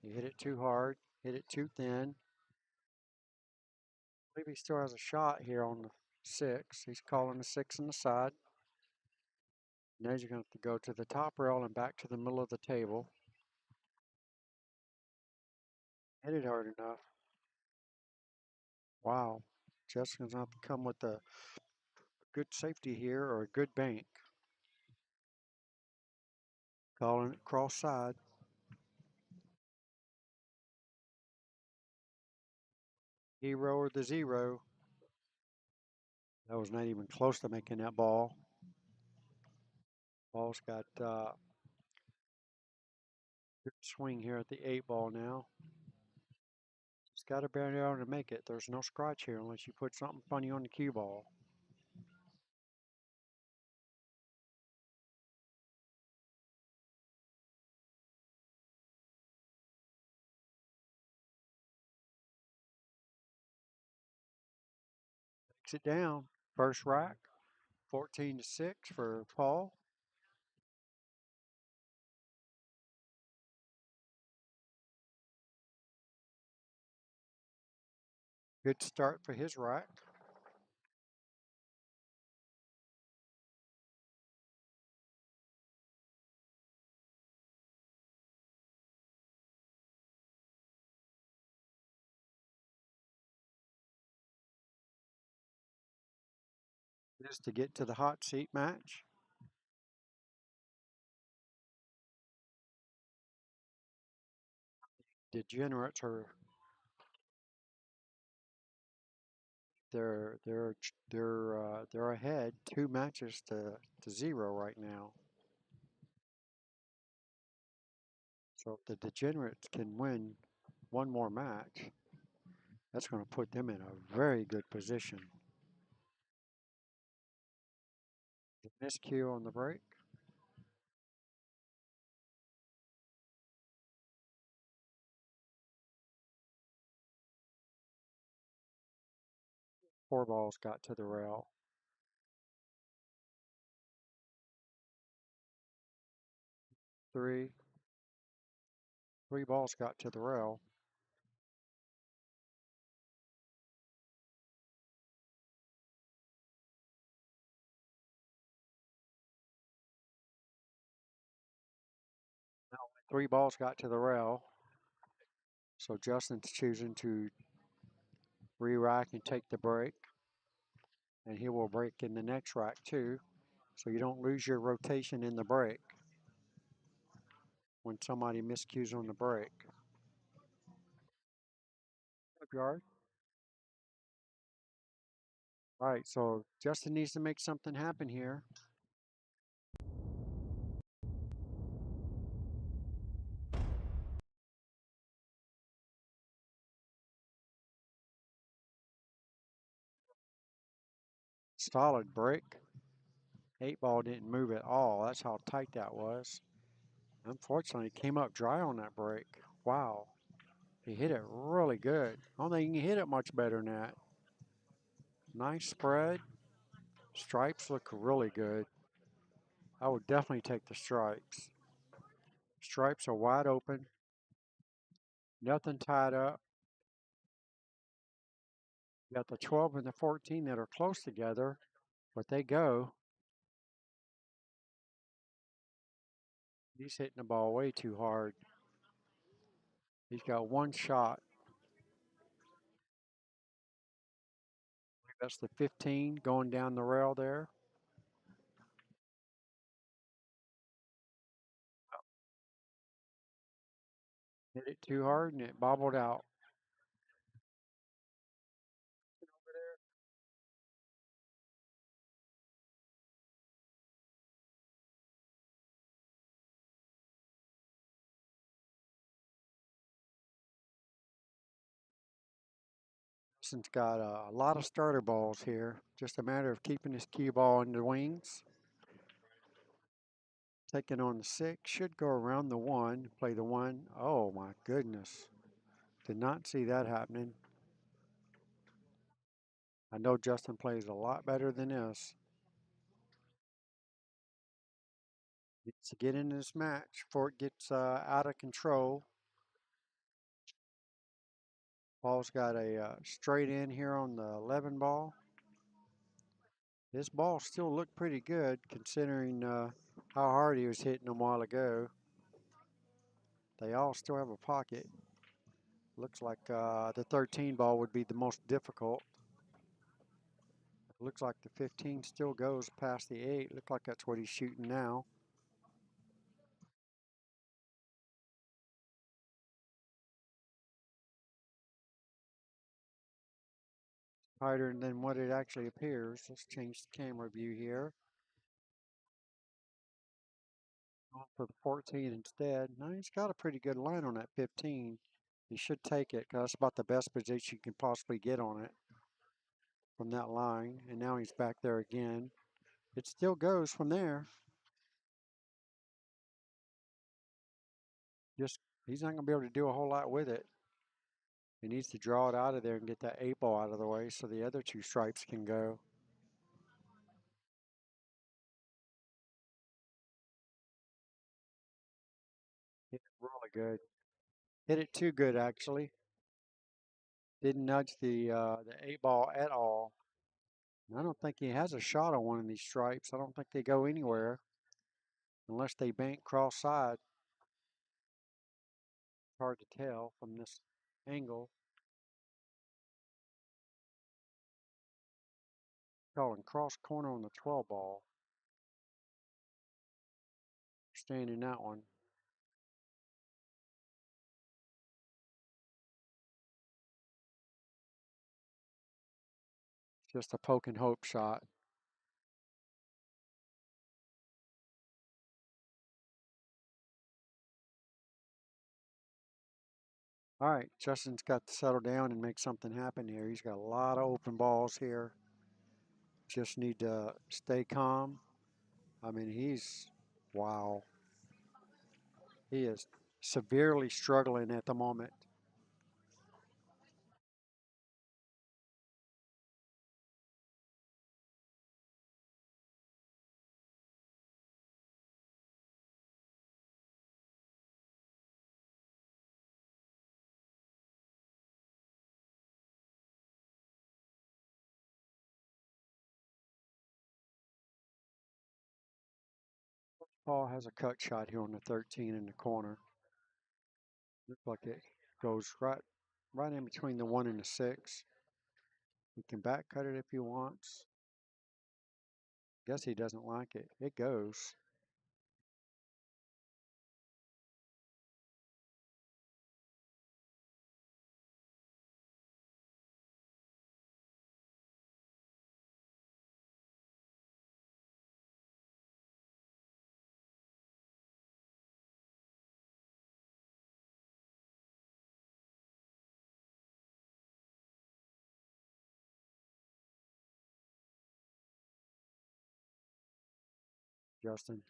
You hit it too hard, hit it too thin. I believe he still has a shot here on the 6. He's calling the 6 on the side. Now you're going to have to go to the top rail and back to the middle of the table. Hit it hard enough. Wow. Justin's going to have to come with a good safety here or a good bank. Calling it cross side. Hero or the 0. That was not even close to making that ball. Ball's got good swing here at the 8 ball now. It's got a barrier to make it. There's no scratch here unless you put something funny on the cue ball. Takes it down. First rack, 14-6 for Paul. Good start for his rack. This to get to the hot seat match. Degenerates are they're ahead 2 matches to 0 right now. So if the Degenerates can win one more match, that's going to put them in a very good position. Miscue on the break. Four balls got to the rail. Three balls got to the rail. Now 3 balls got to the rail. So Justin's choosing to re-rack and take the break. And he will break in the next rack too, so you don't lose your rotation in the break when somebody miscues on the break. Yard. All right, so Justin needs to make something happen here. Solid break. 8-ball didn't move at all. That's how tight that was. Unfortunately, it came up dry on that break. Wow. He hit it really good. I don't think he can hit it much better than that. Nice spread. Stripes look really good. I would definitely take the stripes. Stripes are wide open. Nothing tied up. You got the 12 and the 14 that are close together, but they go. He's hitting the ball way too hard. He's got one shot. That's the 15 going down the rail there. Hit it too hard and it bobbled out. Justin's got a lot of starter balls here. Just a matter of keeping his cue ball in the wings. Taking on the 6. Should go around the 1. Play the 1. Oh my goodness. Did not see that happening. I know Justin plays a lot better than this. Needs to get in this match before it gets out of control. Paul's got a straight in here on the 11 ball. This ball still looked pretty good considering how hard he was hitting them a while ago. They all still have a pocket. Looks like the 13 ball would be the most difficult. It looks like the 15 still goes past the 8. Looks like that's what he's shooting now. Tighter than what it actually appears. Let's change the camera view here. Going for the 14 instead. Now he's got a pretty good line on that 15. He should take it because that's about the best position you can possibly get on it from that line. And now he's back there again. It still goes from there. Just he's not going to be able to do a whole lot with it. He needs to draw it out of there and get that 8-ball out of the way so the other 2 stripes can go. Hit it really good. Hit it too good, actually. Didn't nudge the 8-ball at all. And I don't think he has a shot on one of these stripes. I don't think they go anywhere unless they bank cross-side. It's hard to tell from this angle. Calling cross corner on the 12 ball. Staying in that one. Just a poke and hope shot. All right, Justin's got to settle down and make something happen here. He's got a lot of open balls here. Just need to stay calm. I mean, wow. He is severely struggling at the moment. Paul has a cut shot here on the 13 in the corner. Looks like it goes right in between the 1 and the 6. He can back cut it if he wants. Guess he doesn't like it. It goes. Justin.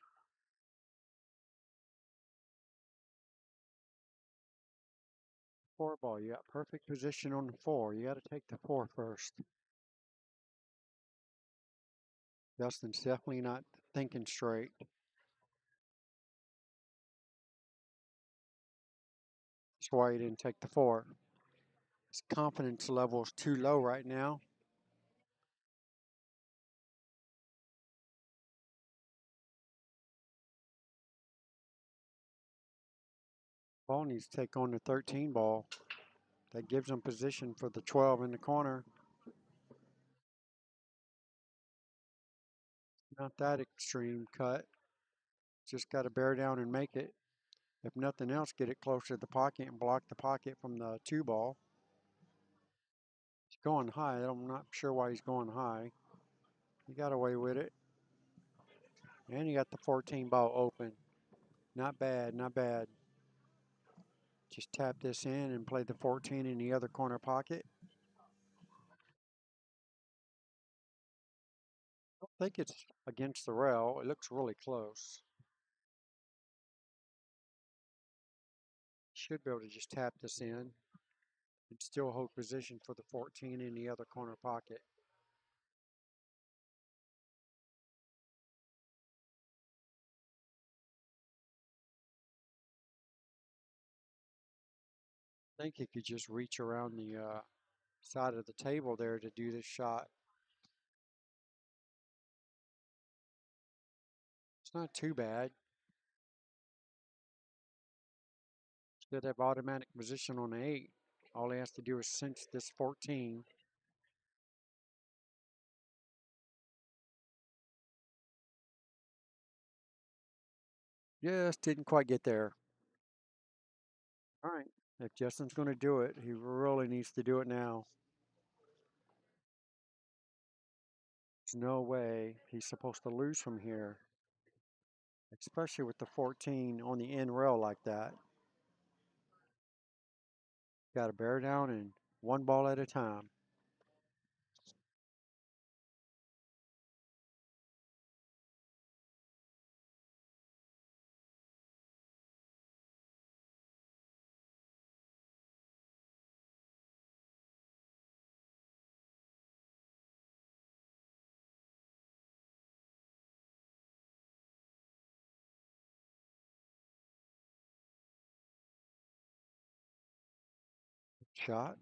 4 ball. You got perfect position on the 4. You got to take the 4 first. Justin's definitely not thinking straight. That's why he didn't take the 4. His confidence level is too low right now. Ball needs to take on the 13 ball. That gives him position for the 12 in the corner. Not that extreme cut. Just got to bear down and make it. If nothing else, get it closer to the pocket and block the pocket from the 2 ball. He's going high. I'm not sure why he's going high. He got away with it. And he got the 14 ball open. Not bad, not bad. Just tap this in and play the 14 in the other corner pocket. I don't think it's against the rail. It looks really close. Should be able to just tap this in and still hold position for the 14 in the other corner pocket. I think he could just reach around the side of the table there to do this shot. It's not too bad. Should have automatic position on the 8. All he has to do is cinch this 14. Just didn't quite get there. All right. If Justin's going to do it, he really needs to do it now. There's no way he's supposed to lose from here, especially with the 14 on the end rail like that. Got to bear down and 1 ball at a time. Shot.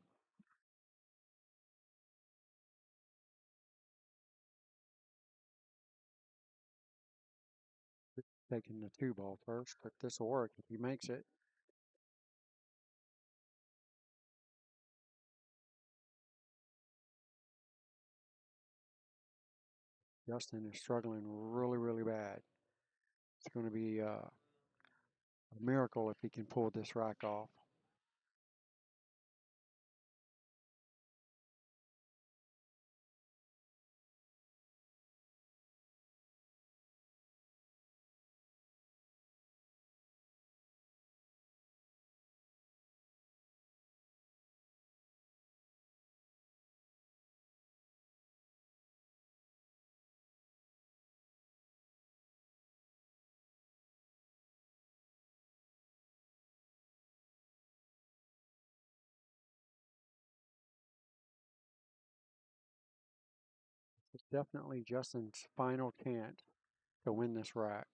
Taking the 2 ball first, but this will work if he makes it. Justin is struggling really, really bad. It's going to be a miracle if he can pull this rack off. It's definitely Justin's final chance to win this rack.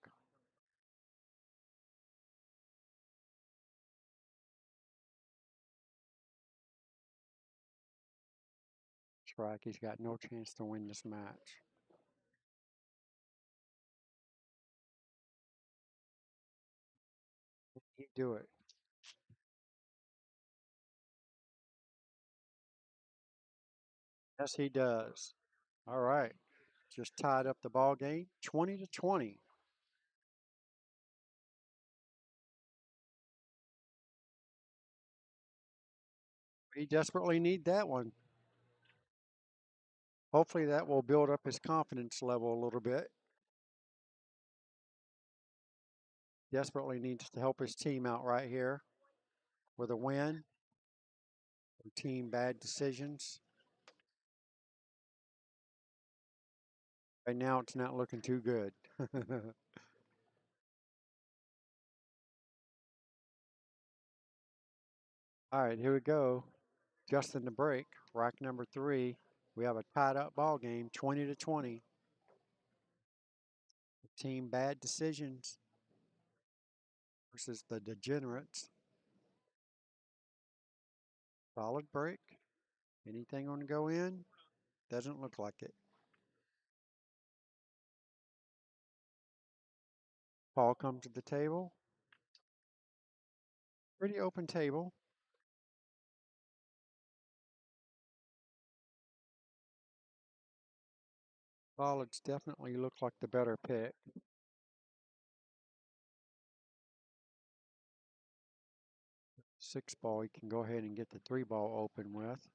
This rack, he's got no chance to win this match. He do it. Yes, he does. All right. Just tied up the ball game, 20-20. We desperately need that one. Hopefully that will build up his confidence level a little bit. Desperately needs to help his team out right here with a win. Team bad decisions. Right now it's not looking too good. All right, here we go. Just in the break, rack number 3. We have a tied up ball game, 20-20. Team bad decisions versus the degenerates. Solid break. Anything going to go in? Doesn't look like it. Paul comes to the table. Pretty open table. Solids definitely look like the better pick. 6 ball, you can go ahead and get the 3 ball open with.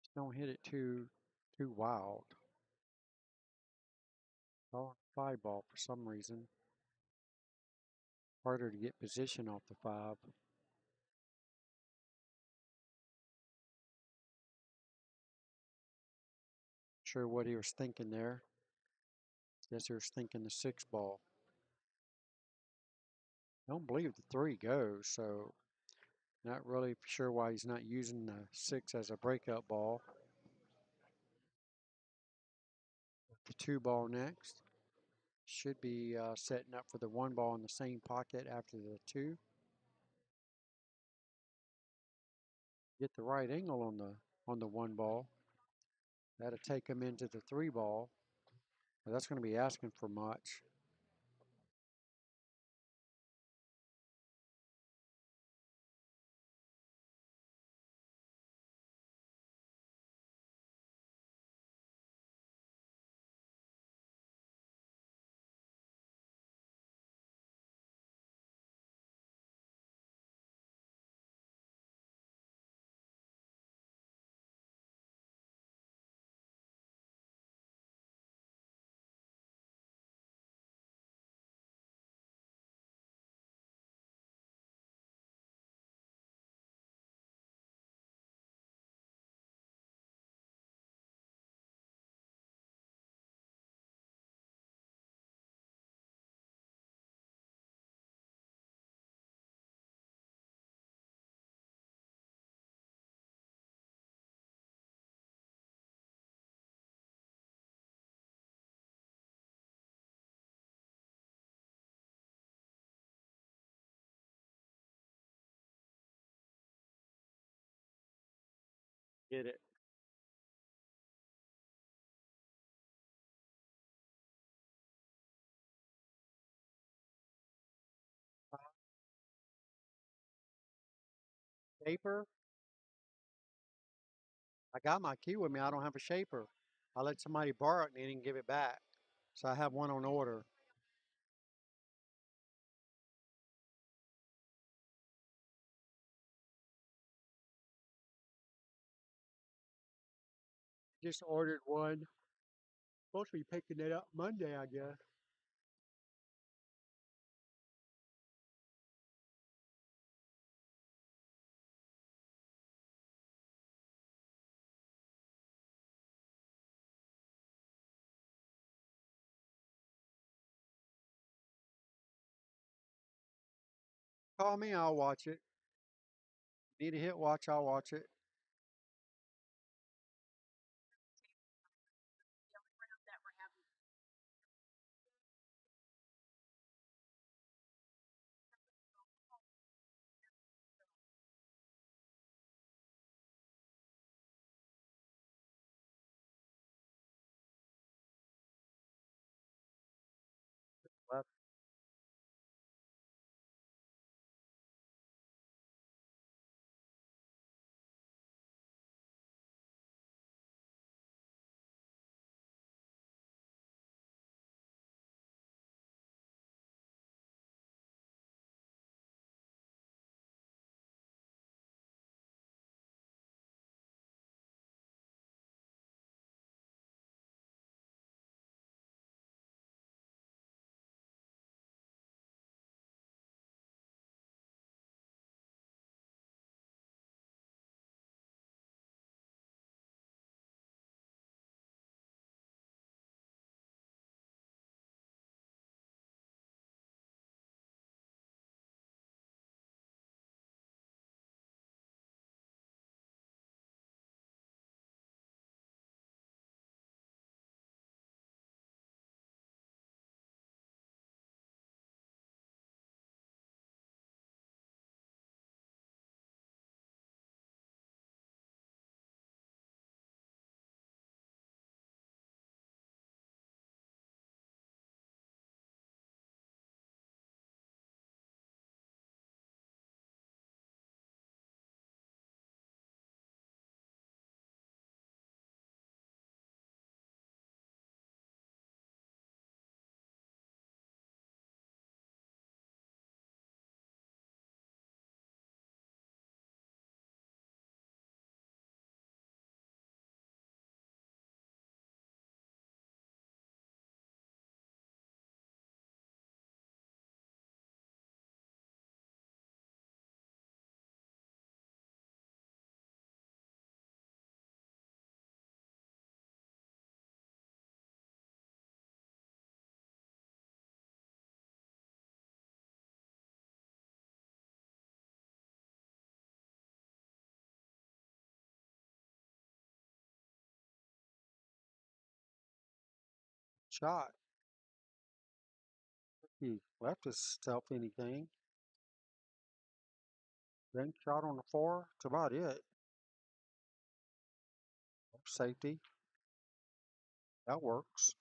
Just don't hit it too wild. Oh, 5 ball for some reason. Harder to get position off the 5. Sure what he was thinking there. Guess he was thinking the 6 ball. I don't believe the 3 goes, so not really sure why he's not using the 6 as a breakup ball. The 2 ball next. Should be setting up for the 1 ball in the same pocket after the 2. Get the right angle on the 1 ball. That'll take him into the 3 ball. But that's going to be asking for much. Get it. Shaper. I got my cue with me. I don't have a shaper. I let somebody borrow it and they didn't give it back. So I have one on order. Just ordered one. Supposed to be picking it up Monday, I guess. Call me, I'll watch it. Need a hit watch, I'll watch it. Left. Shot. He left himself anything. Bank shot on the 4. That's about it. Safety. That works.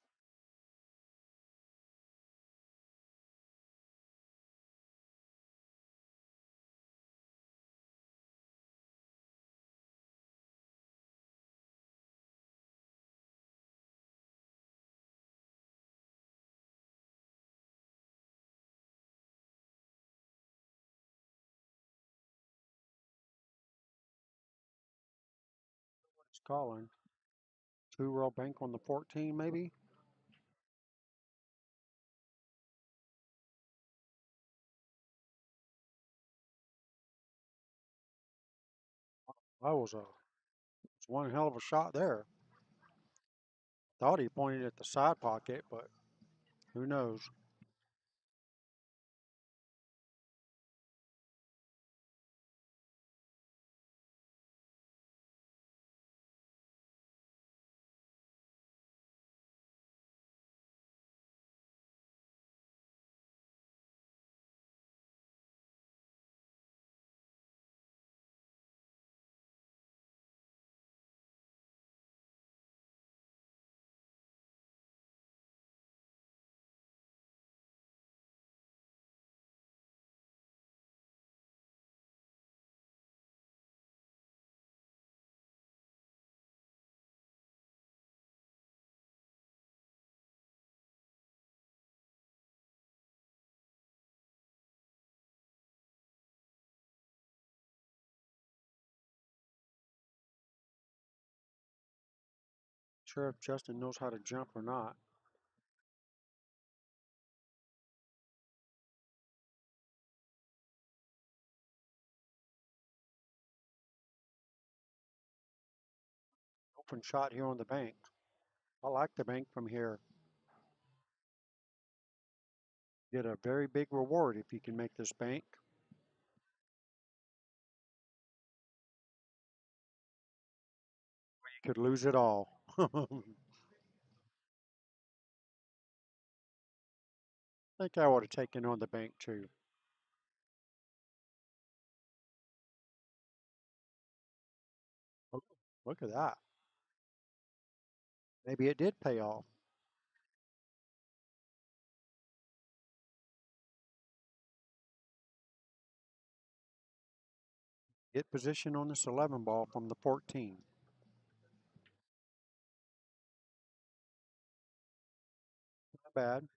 It's calling. 2-row bank on the 14, maybe? That was one hell of a shot there. Thought he pointed at the side pocket, but who knows? Sure if Justin knows how to jump or not. Open shot here on the bank. I like the bank from here. Get a very big reward if you can make this bank. You could lose it all. I think I would have taken on the bank too. Oh, look at that. Maybe it did pay off. Get position on this 11 ball from the 14. Not bad.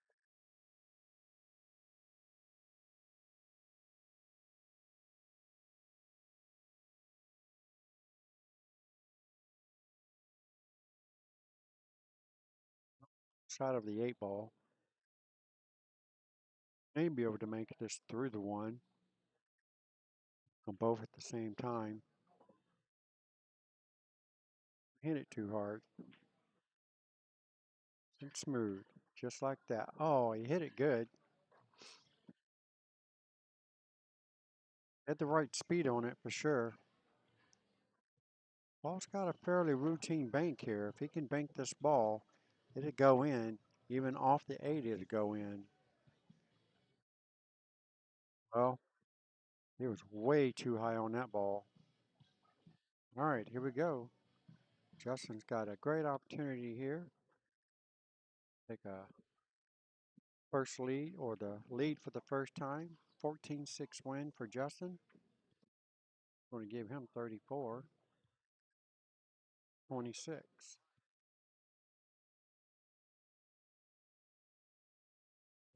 Side of the 8 ball. May be able to make this through the 1 on both at the same time. Hit it too hard. It's smooth, just like that. Oh, he hit it good. Had the right speed on it for sure. Ball's got a fairly routine bank here. If he can bank this ball, it'd go in. Even off the 8, it'd go in. Well, he was way too high on that ball. All right, here we go. Justin's got a great opportunity here. Take a first lead or the lead for the first time. 14-6 win for Justin. Going to give him 34. 26.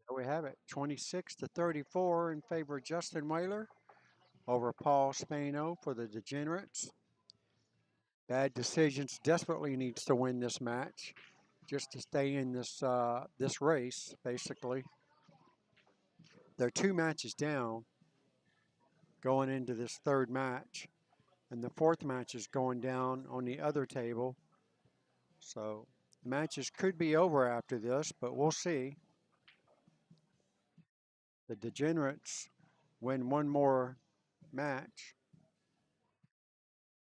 There we have it. 26-34 in favor of Justin Whaler over Paul Spano for the Degenerates. Bad Decisions desperately needs to win this match just to stay in this race, basically. They're 2 matches down going into this third match, and the fourth match is going down on the other table. So matches could be over after this, but we'll see. The Degenerates win one more match,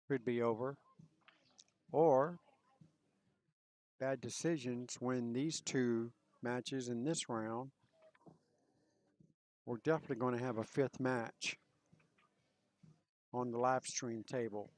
could be over, or bad decisions win these two matches in this round. We're definitely going to have a fifth match on the live stream table.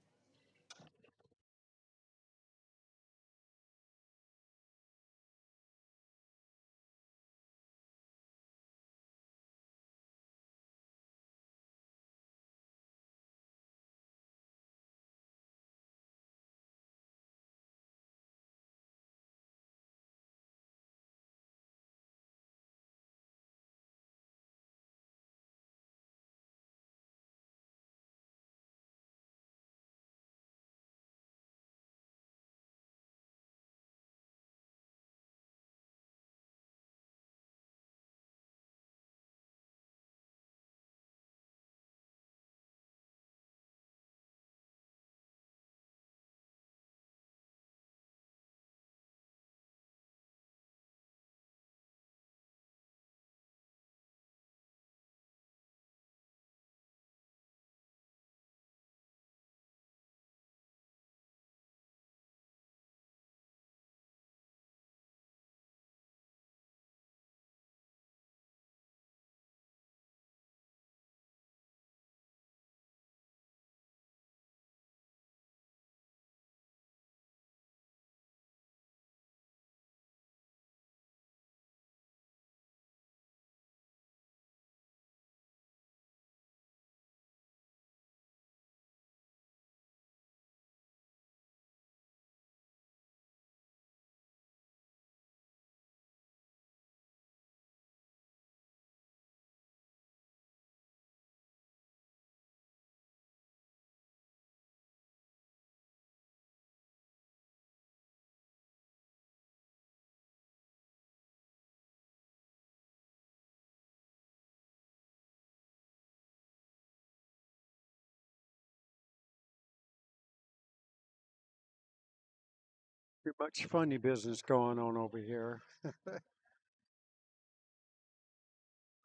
Too much funny business going on over here.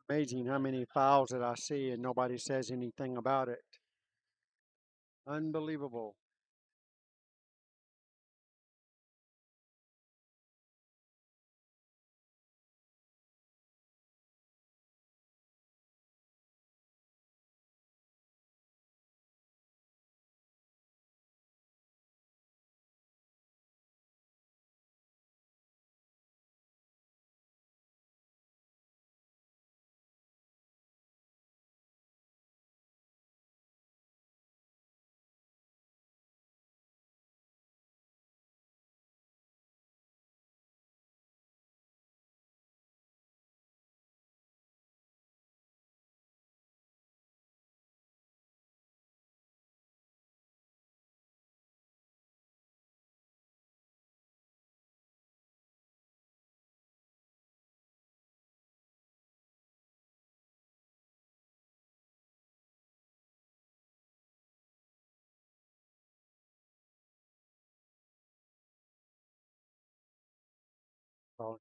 Amazing how many fouls that I see and nobody says anything about it. Unbelievable.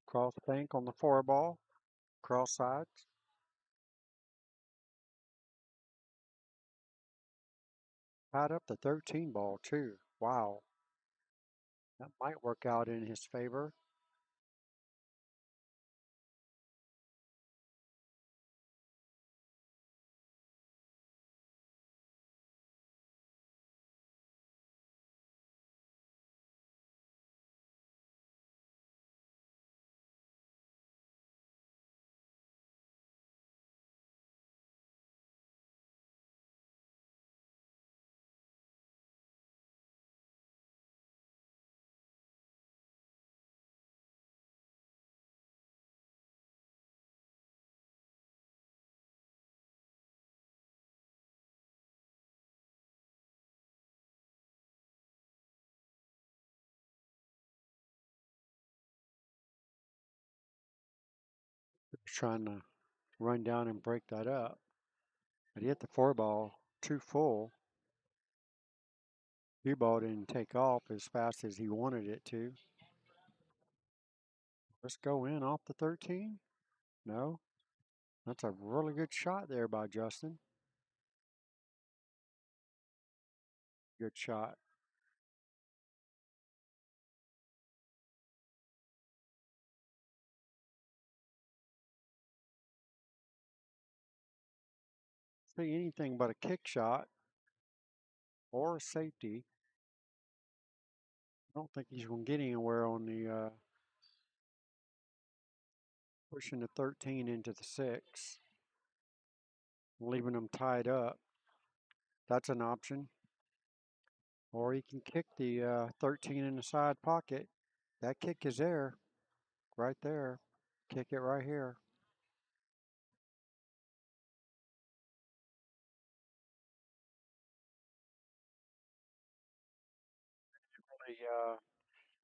Cross bank on the 4 ball, cross sides. Tied up the 13 ball too. Wow. That might work out in his favor. Trying to run down and break that up. But he hit the 4 ball too full. 3 ball didn't take off as fast as he wanted it to. Let's go in off the 13. No. That's a really good shot there by Justin. Good shot. see anything but a kick shot or a safety. I don't think he's going to get anywhere on the pushing the 13 into the 6, leaving them tied up. That's an option. Or he can kick the 13 in the side pocket. That kick is there, right there. Kick it right here.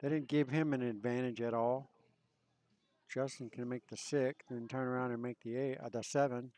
They didn't give him an advantage at all. Justin can make the 6, then turn around and make the 8, the 7.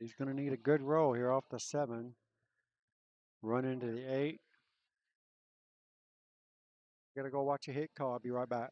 He's going to need a good roll here off the 7. Run into the 8. Got to go watch a hit call. I'll be right back.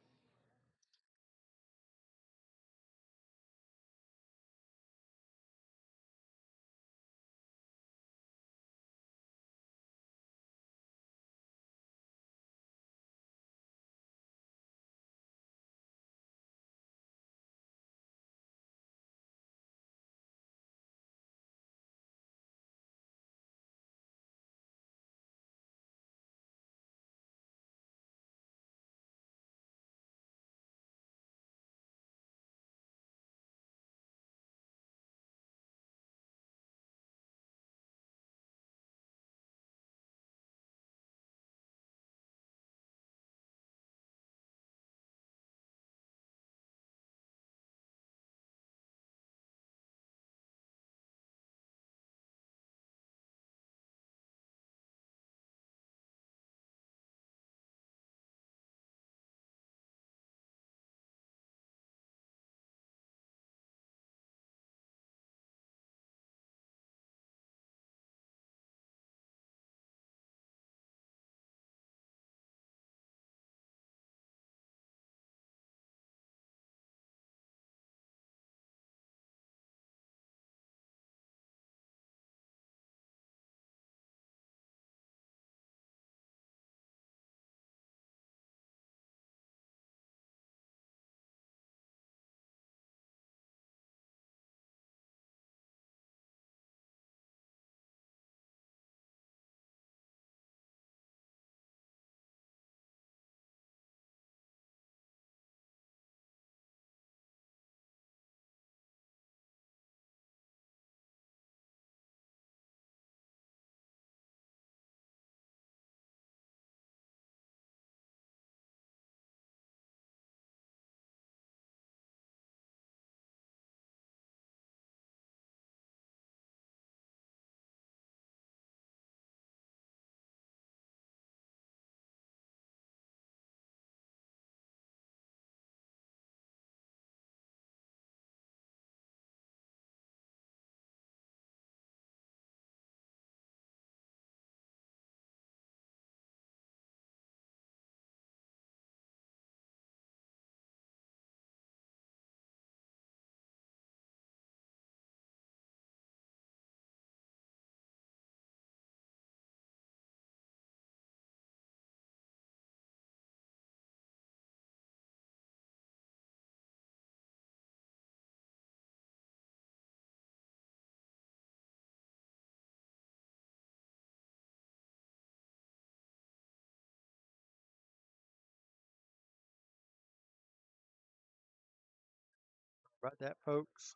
About that, folks.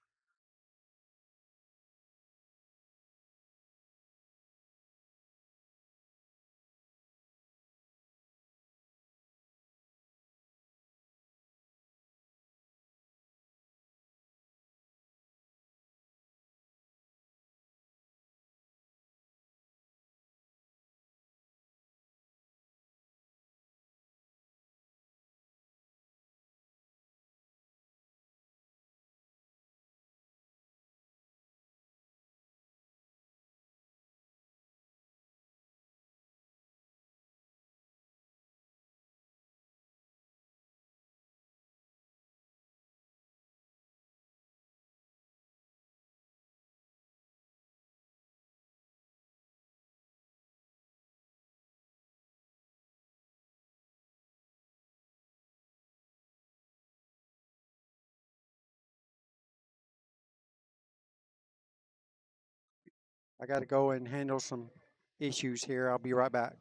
I got to go and handle some issues here. I'll be right back.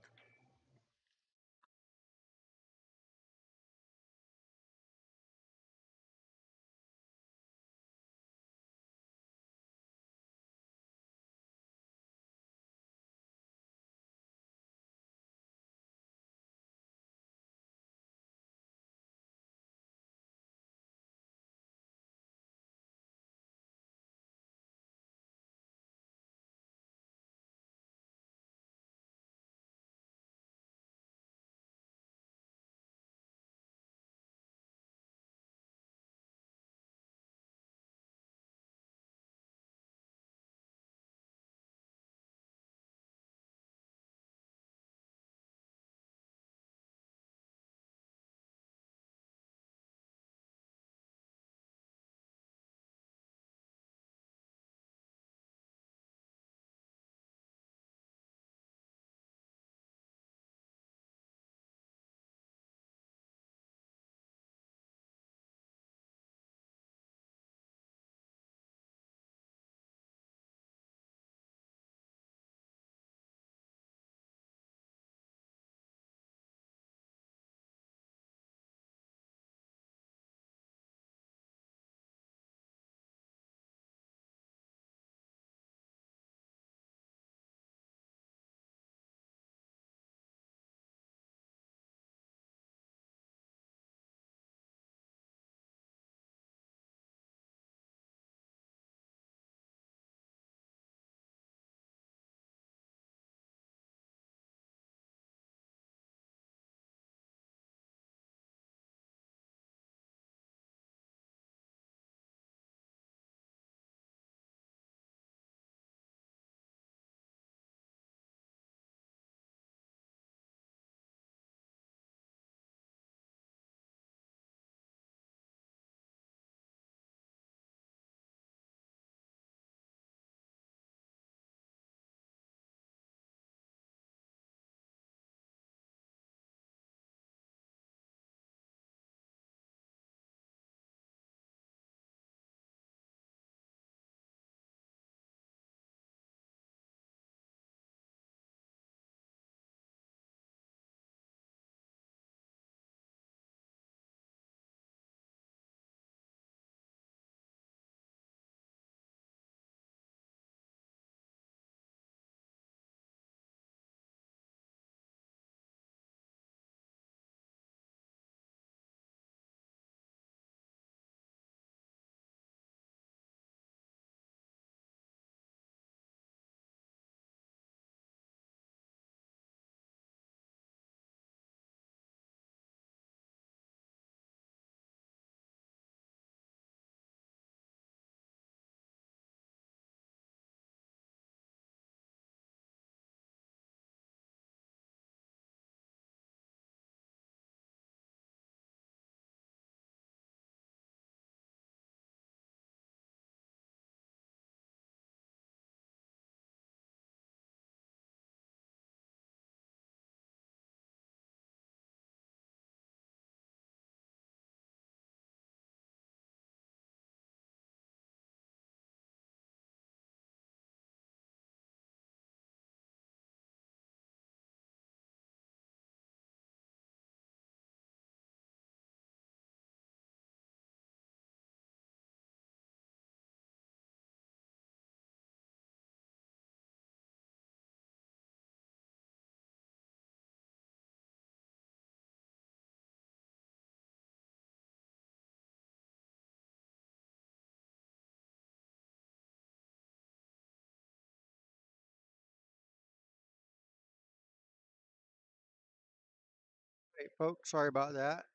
Hey, folks, sorry about that.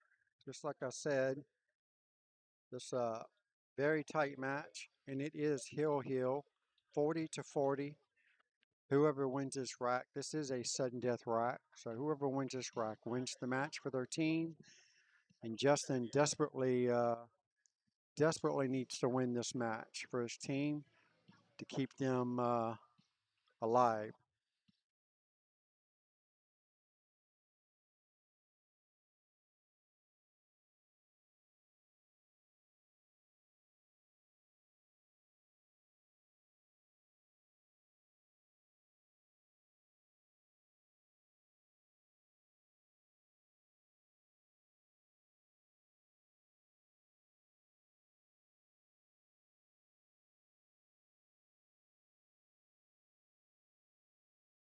Just like I said, this very tight match, and it is heel, 40-40. Whoever wins this rack, this is a sudden death rack, so whoever wins this rack wins the match for their team. And Justin desperately needs to win this match for his team to keep them alive.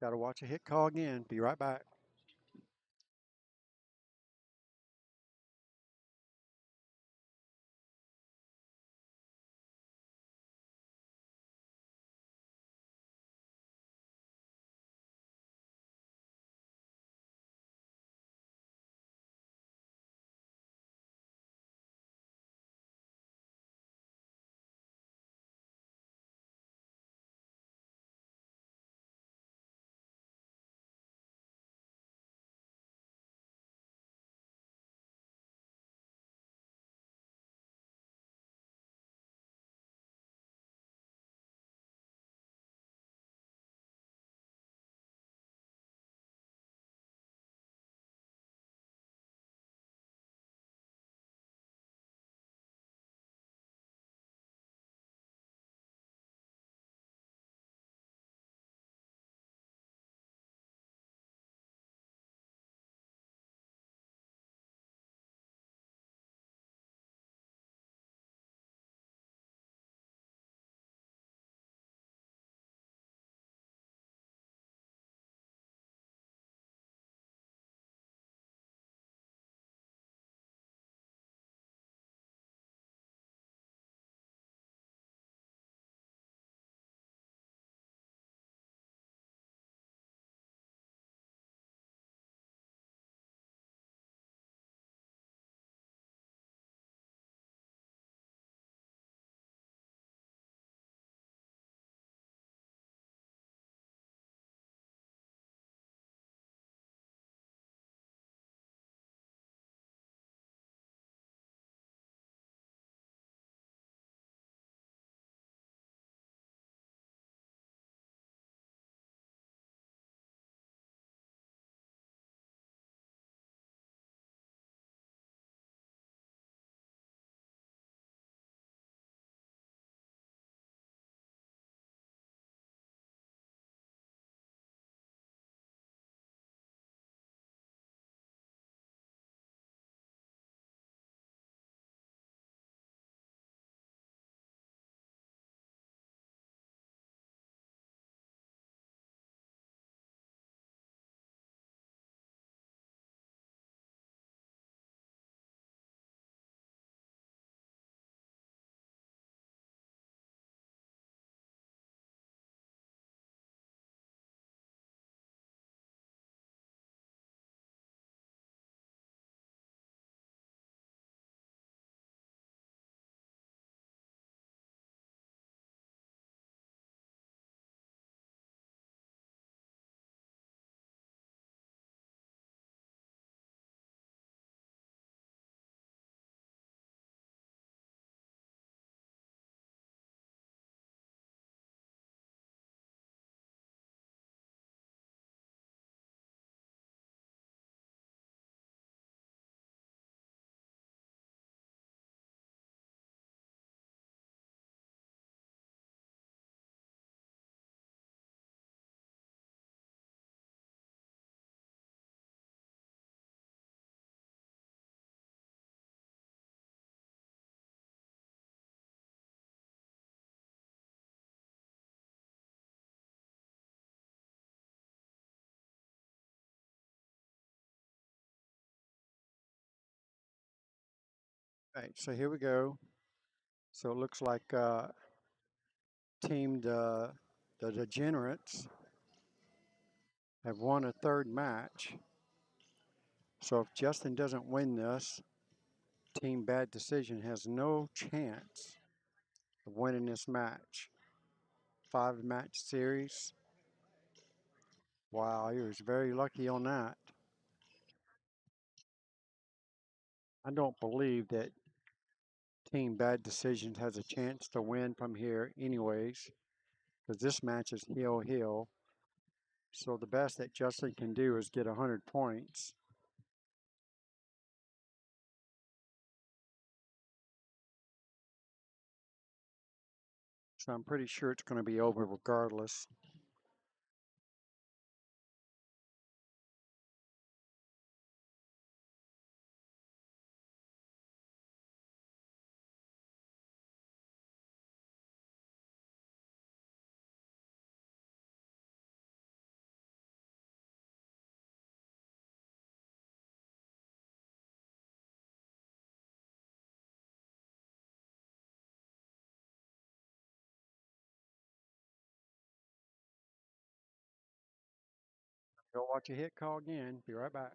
Got to watch a hit call again. Be right back. All right, so here we go. So it looks like team the Degenerates have won a third match. So if Justin doesn't win this, Team Bad Decision has no chance of winning this match. 5-match series. Wow, he was very lucky on that. I don't believe that Team Bad Decisions has a chance to win from here anyways, because this match is heel-heel. So the best that Justin can do is get 100 points. So I'm pretty sure it's going to be over regardless. Go watch a hit call again. Be right back.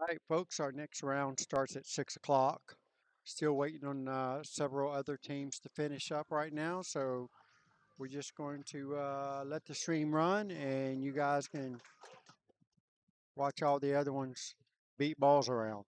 All right, folks, our next round starts at 6 o'clock. Still waiting on several other teams to finish up right now, so we're just going to let the stream run, and you guys can watch all the other ones beat balls around.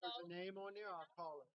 There's a name on there, I'll call it.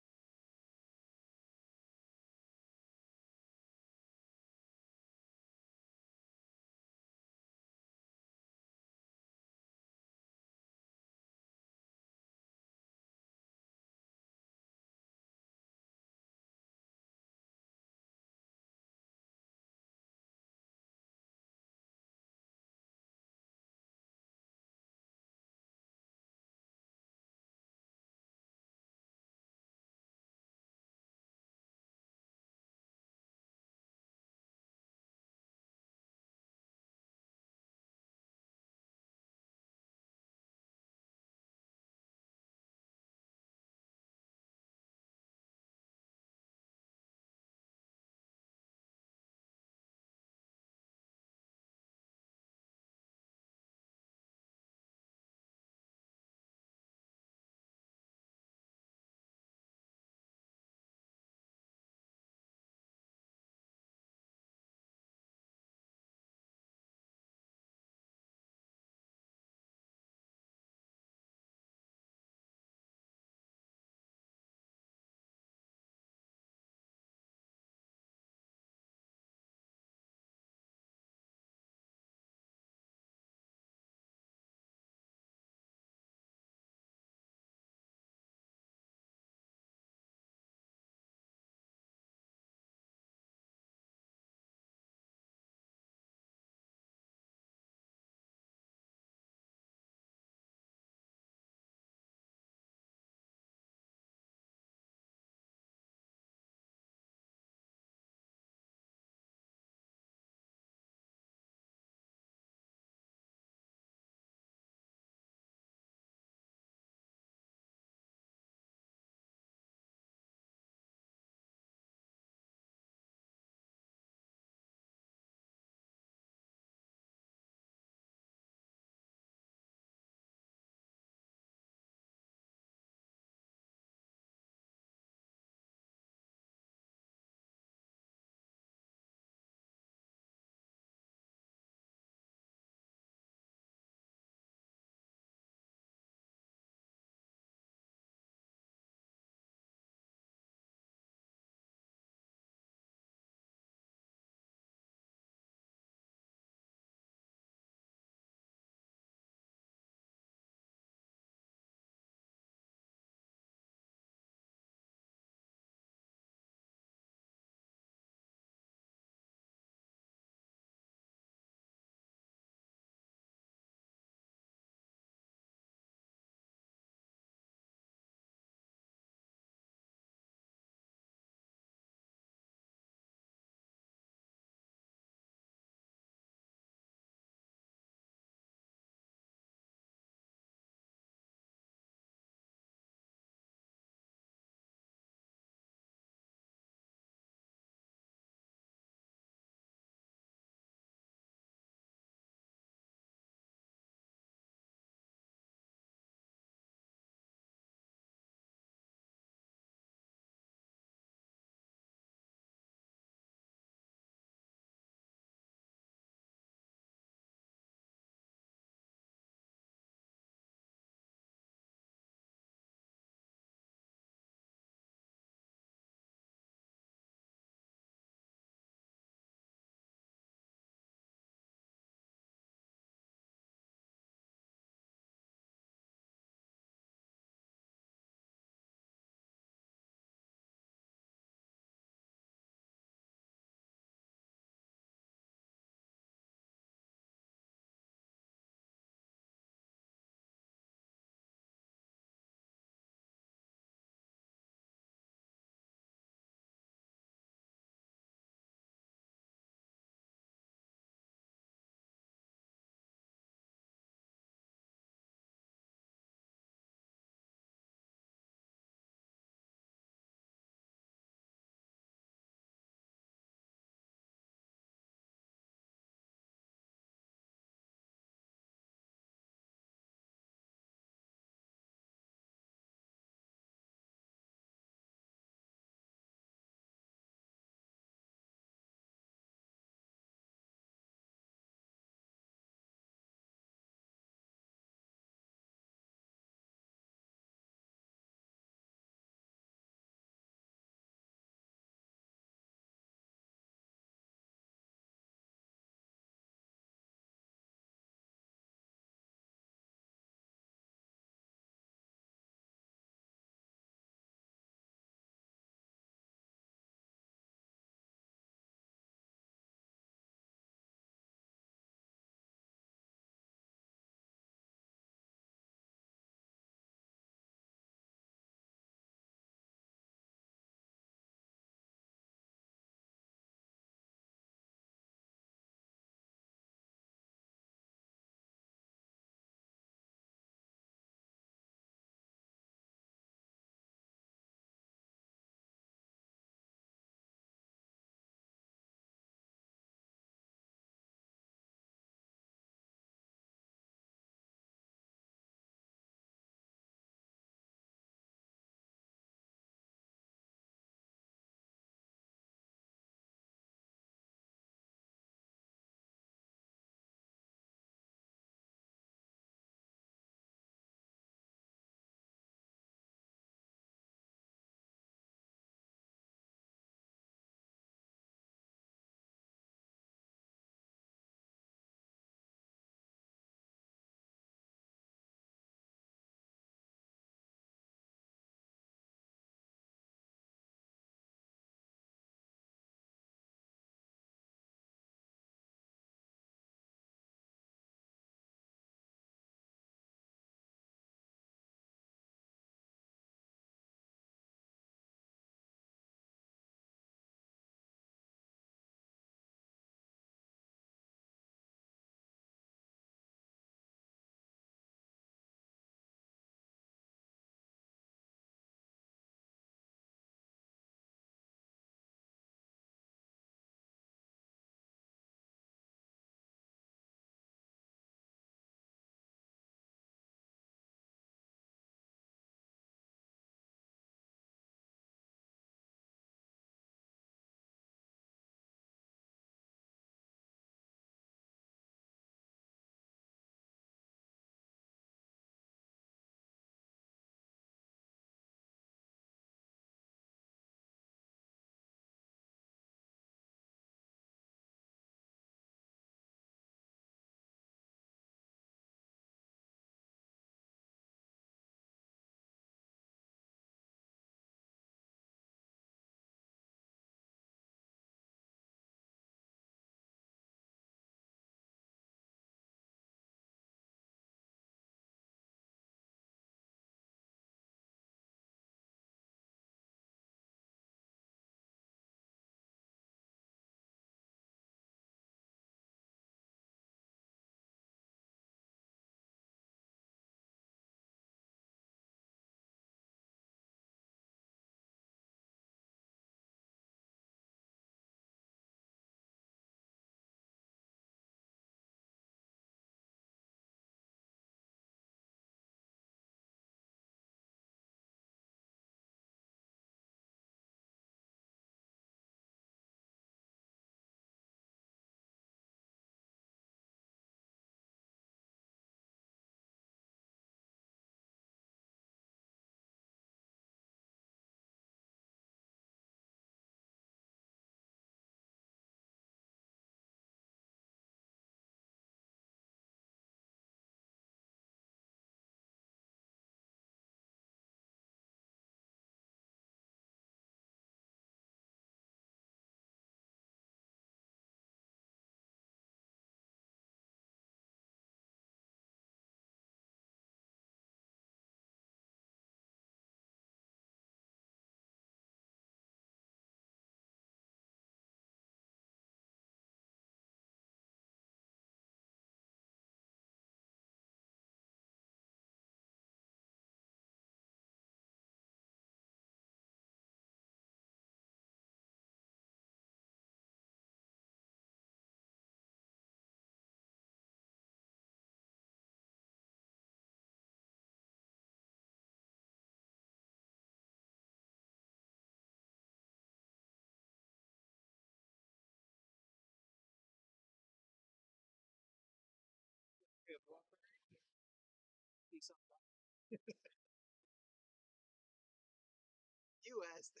You asked.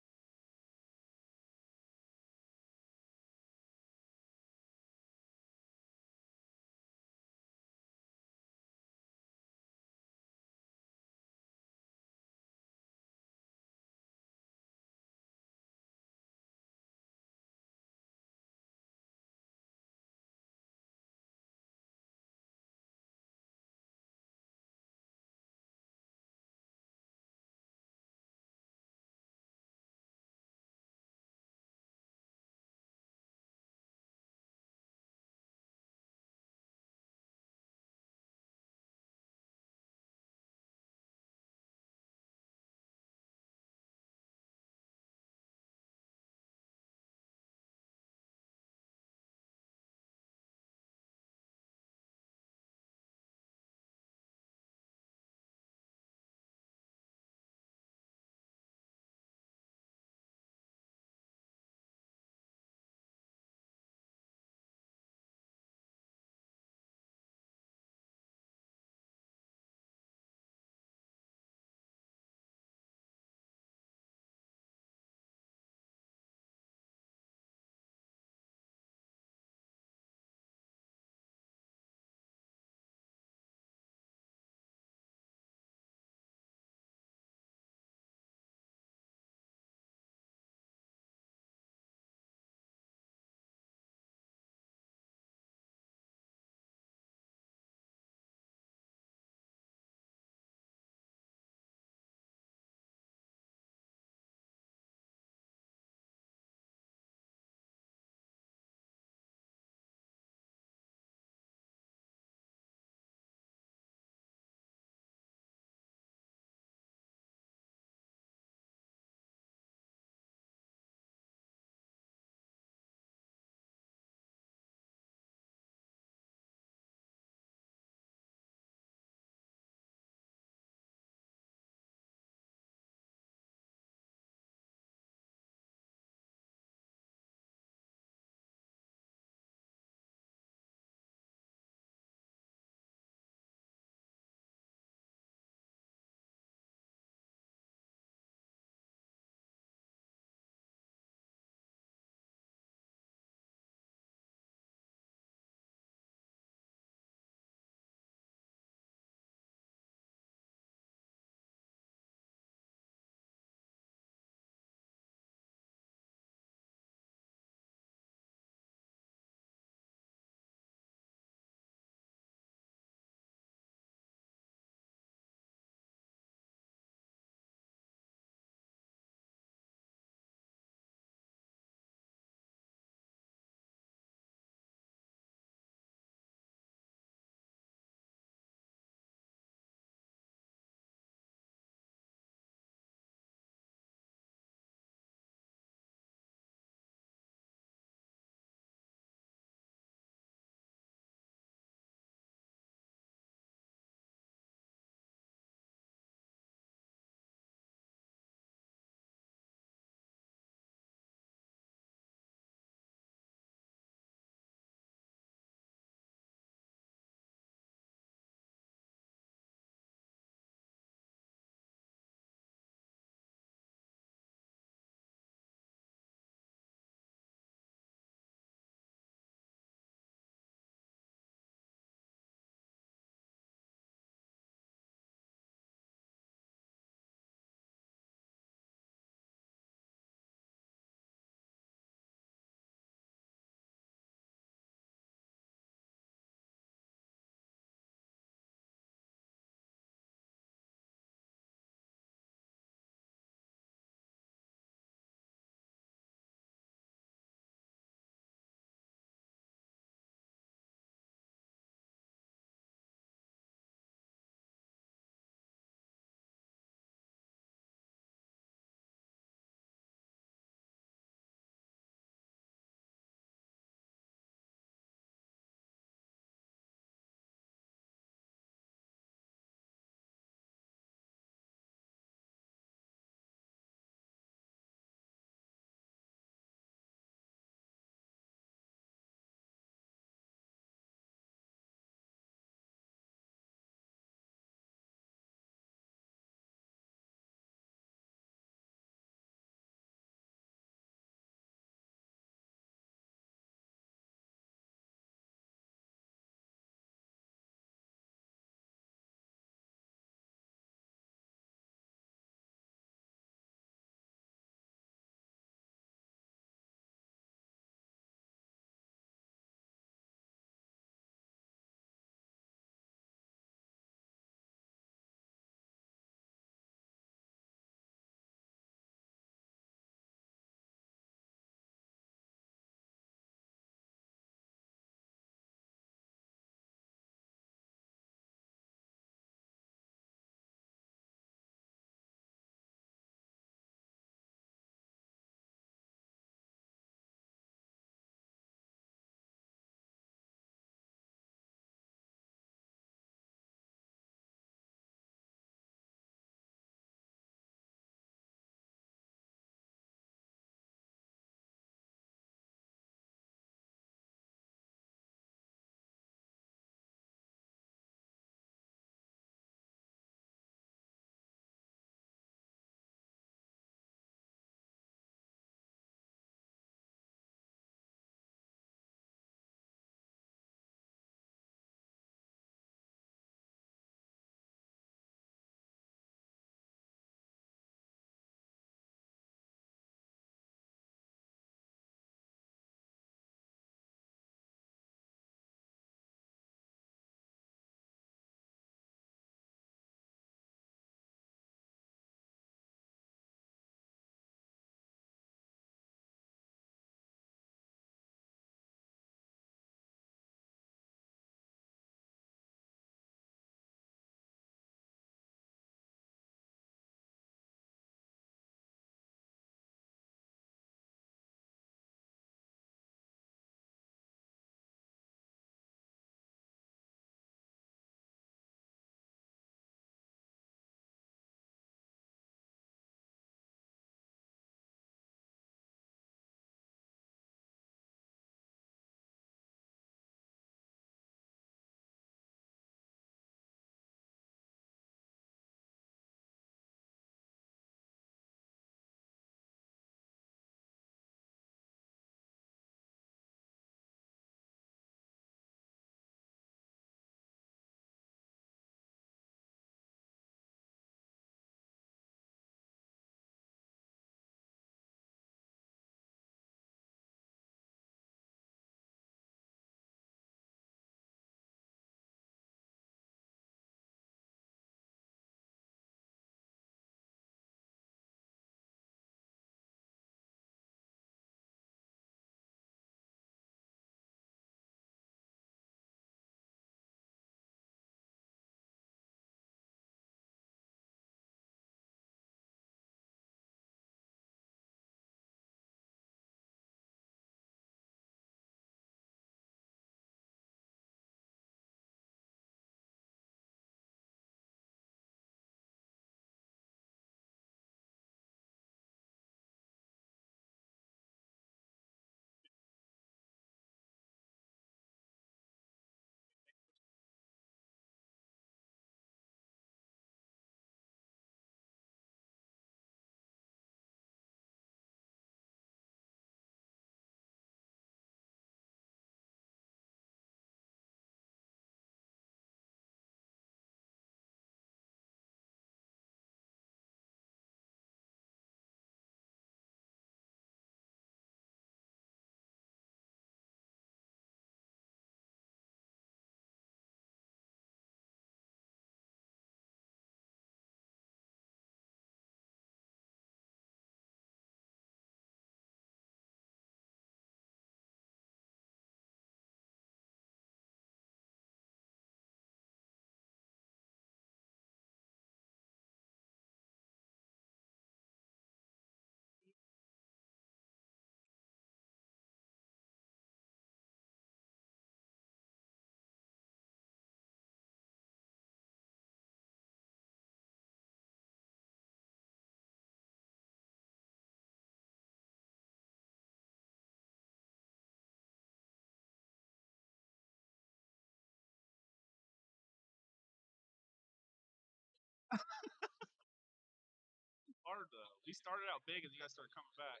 Hard though. We started out big and you guys started coming back.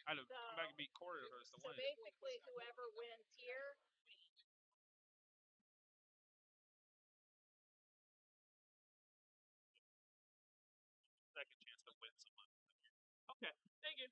I had to come back and beat Corey for us to So win. basically, whoever wins here. Second chance to win some money. Okay, thank you.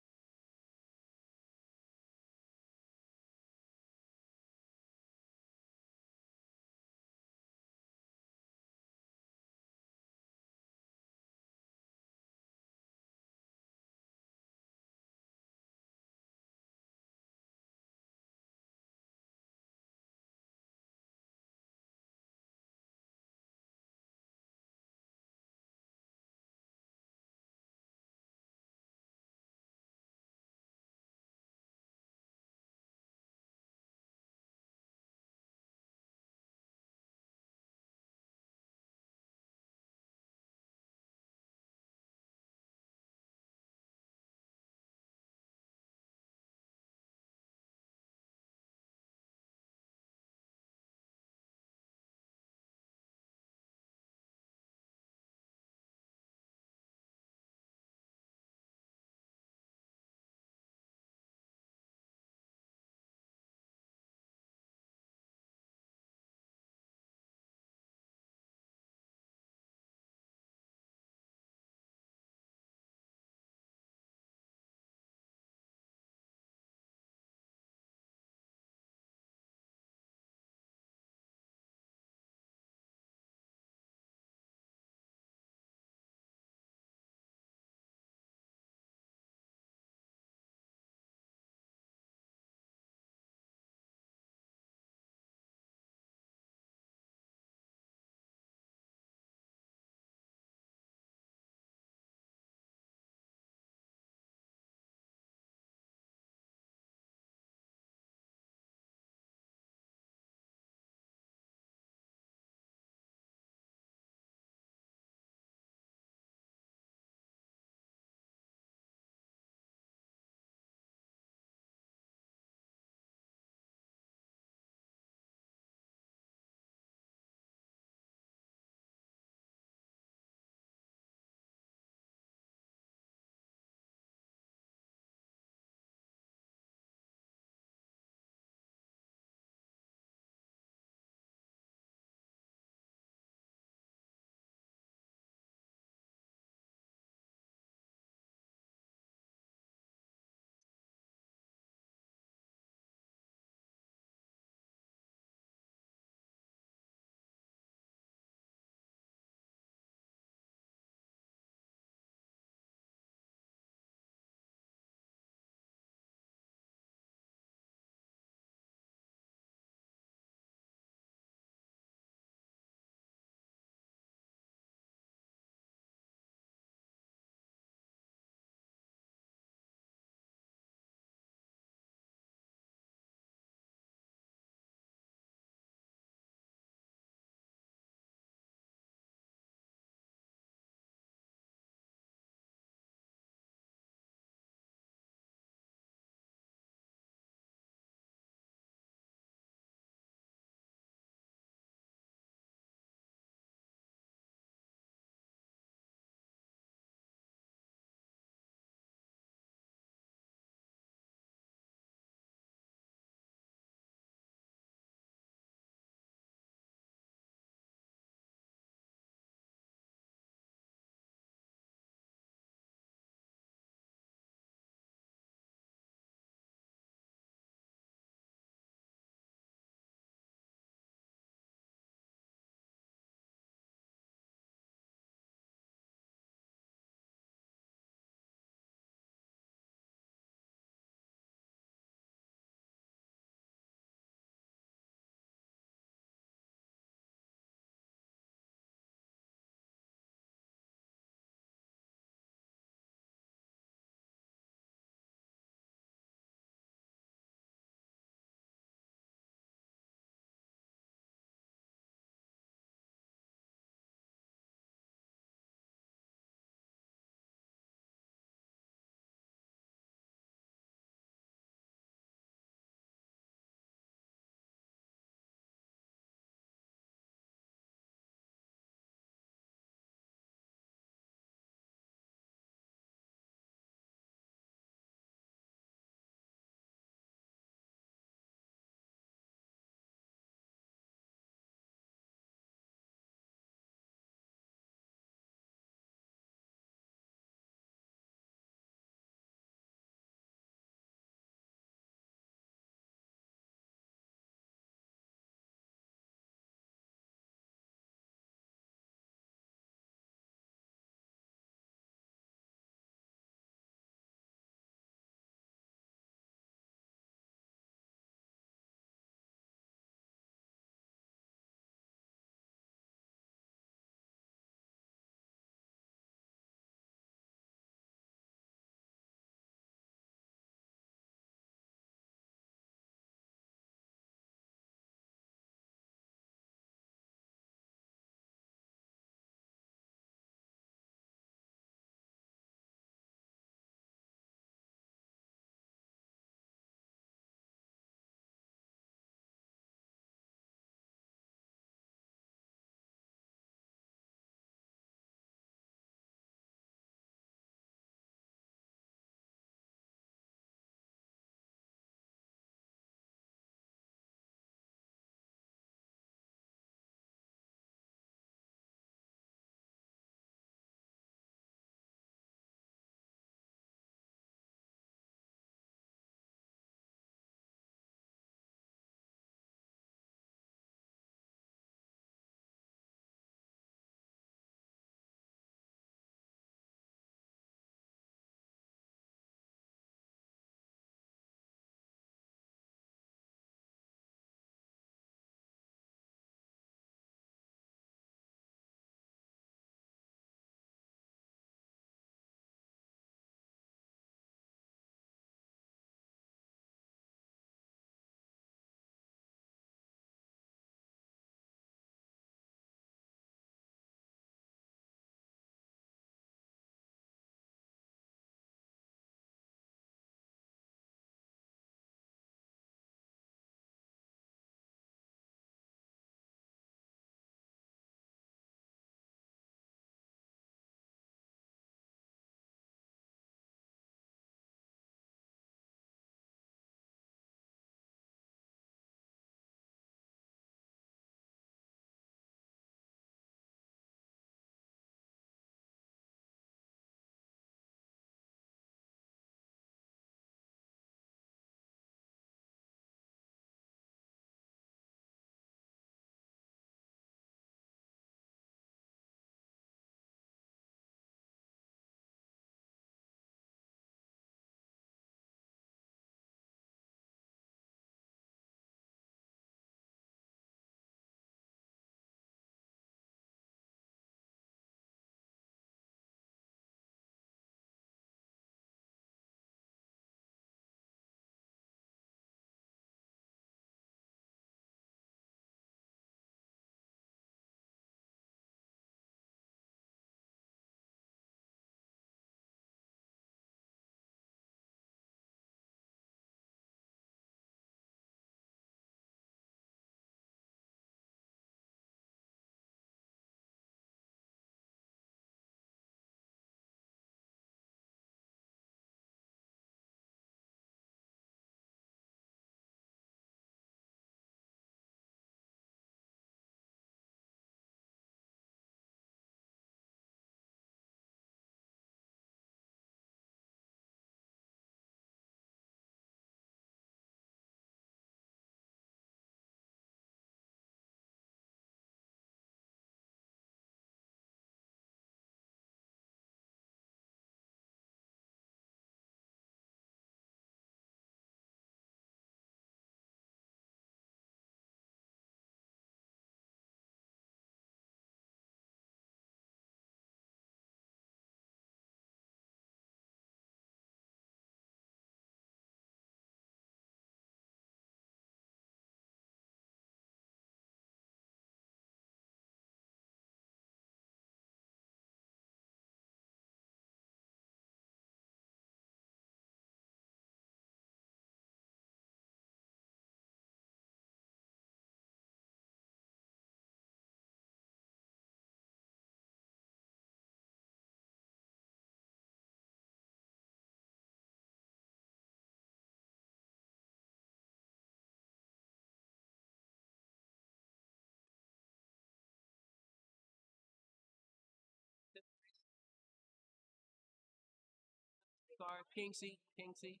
card. King seat. King seat.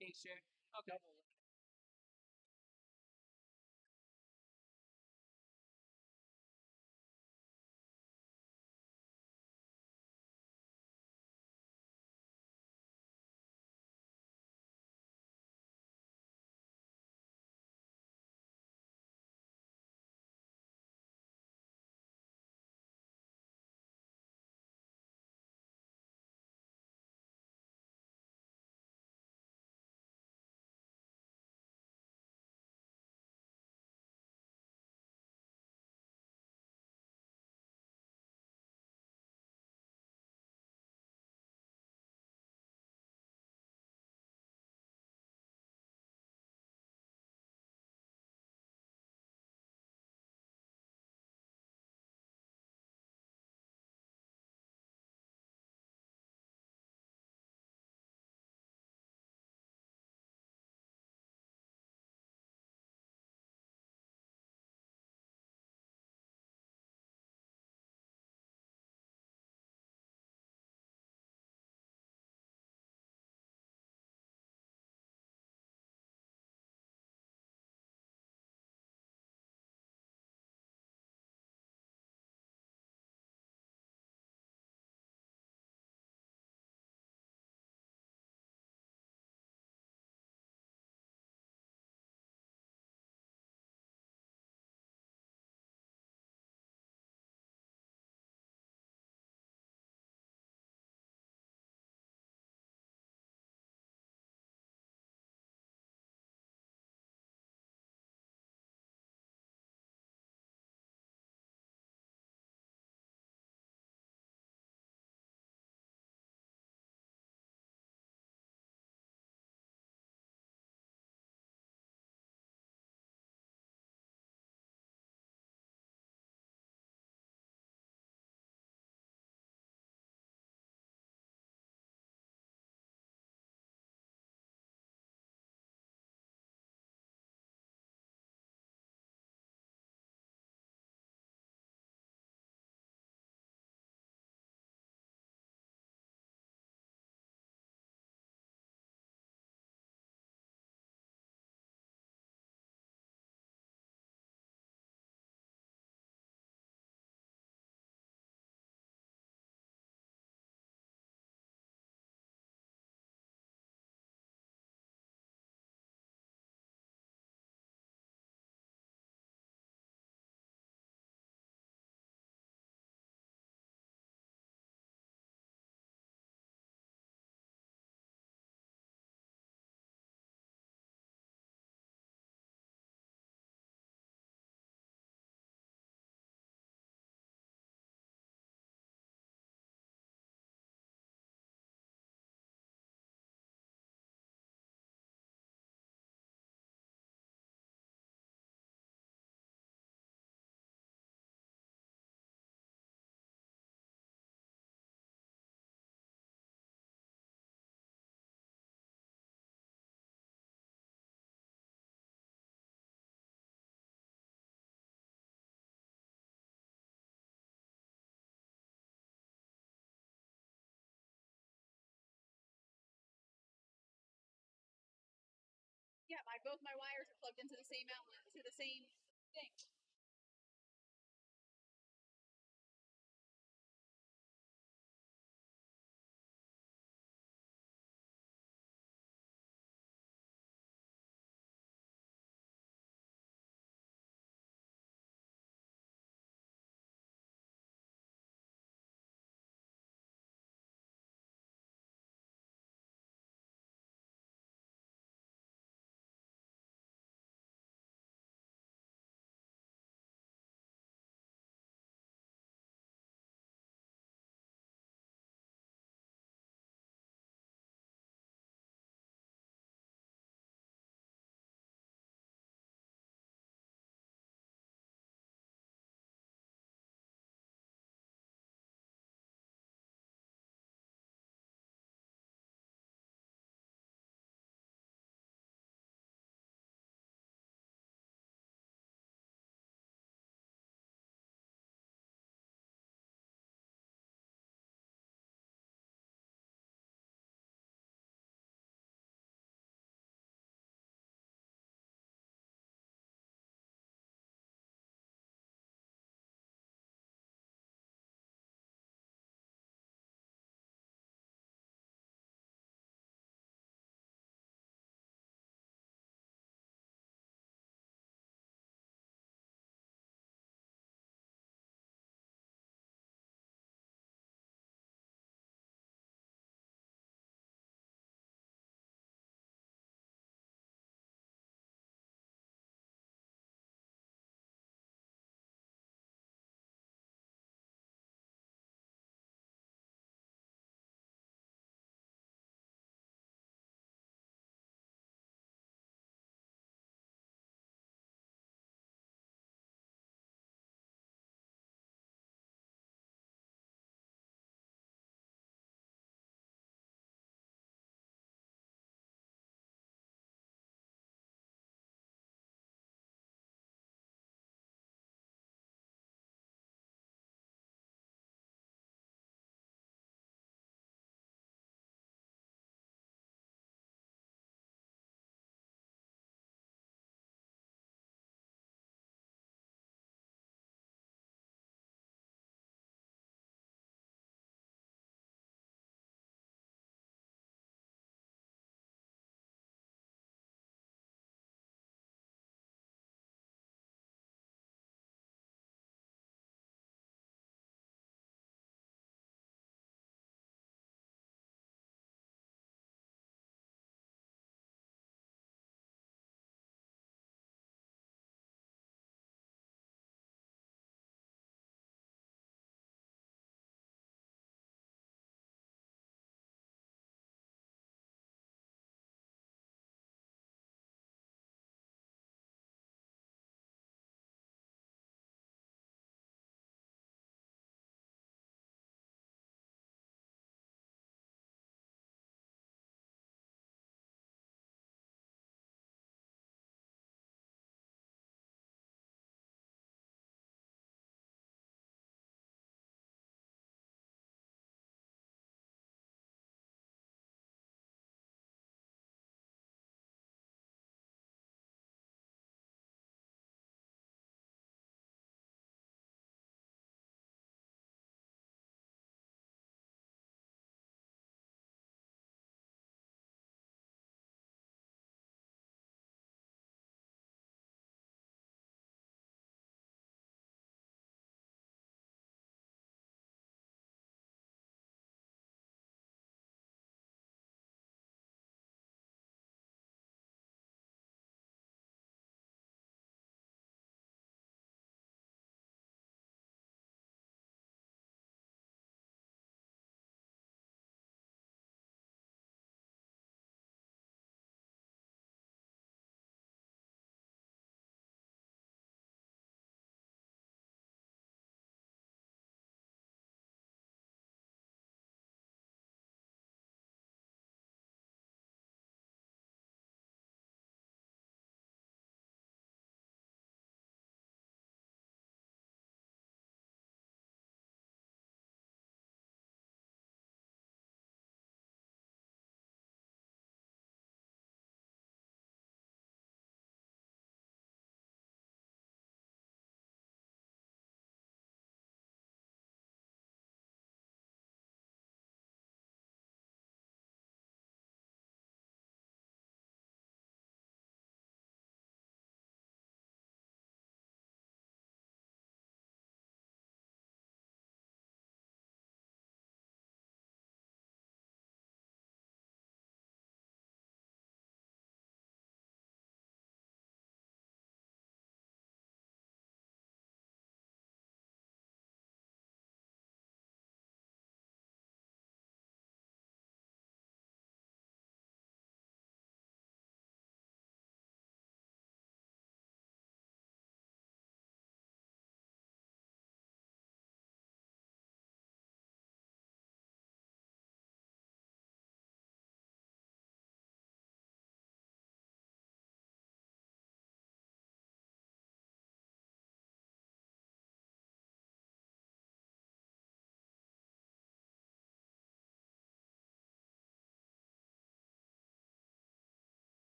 King chair. Okay. Yeah, both my wires are plugged into the same outlet, to the same thing.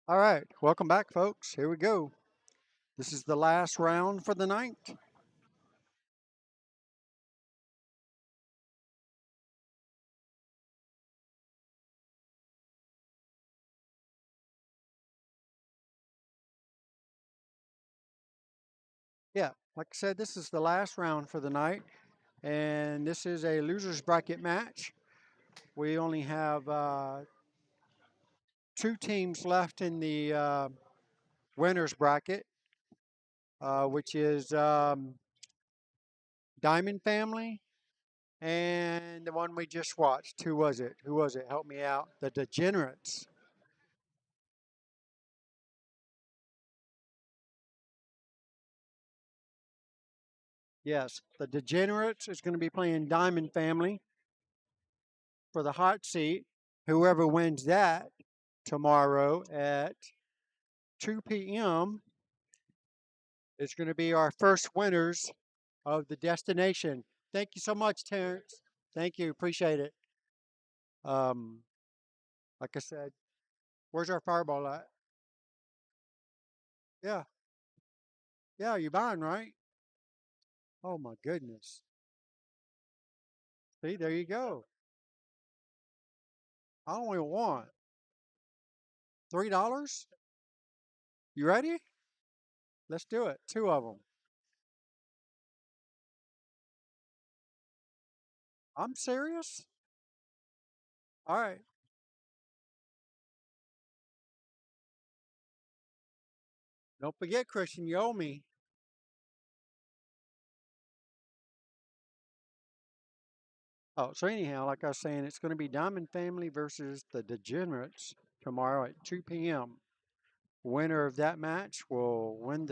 All right, welcome back, folks. Here we go. This is the last round for the night. Yeah, like I said, this is the last round for the night, and this is a loser's bracket match. We only have two teams left in the winner's bracket, which is Diamond Family and the one we just watched. Who was it? Who was it? Help me out. The Degenerates. Yes, the Degenerates is going to be playing Diamond Family for the hot seat. Whoever wins that tomorrow at 2 p.m. is going to be our first winners of the destination. Thank you so much, Terrence. Thank you. Appreciate it. Um, like I said, where's our fireball at? Yeah. Yeah, you're buying, right? Oh my goodness. See, there you go. I only want $3. You ready? Let's do it. Two of them. I'm serious. All right. Don't forget, Christian, you owe me. Oh, so anyhow, like I was saying, it's going to be Diamond Family versus the Degenerates tomorrow at 2 p.m. Winner of that match will win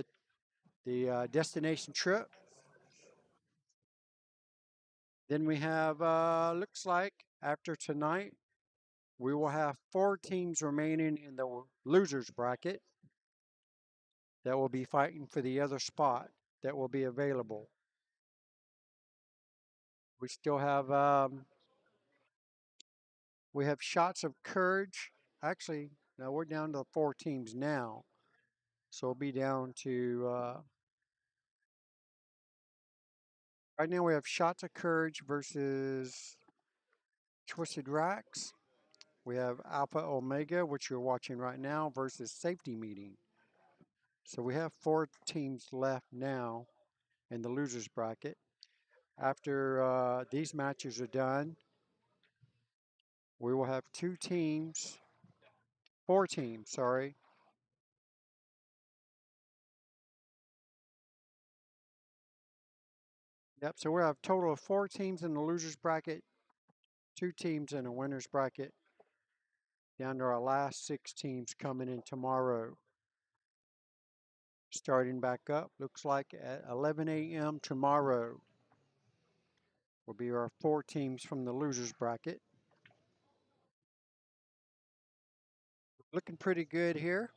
the destination trip. Then we have, looks like after tonight, we will have four teams remaining in the losers bracket that will be fighting for the other spot that will be available. We still have we have Shots of Courage. Actually, no, we're down to four teams now, so we'll be down to right now. We have Shots of Courage versus Twisted Racks. We have Alpha Omega, which you're watching right now, versus Safety Meeting. So we have four teams left now in the losers bracket. After these matches are done, we will have four teams, sorry. Yep, so we'll have a total of four teams in the losers bracket, two teams in a winners bracket, down to our last six teams coming in tomorrow. Starting back up, looks like at 11 a.m. tomorrow will be our four teams from the losers bracket. Looking pretty good here.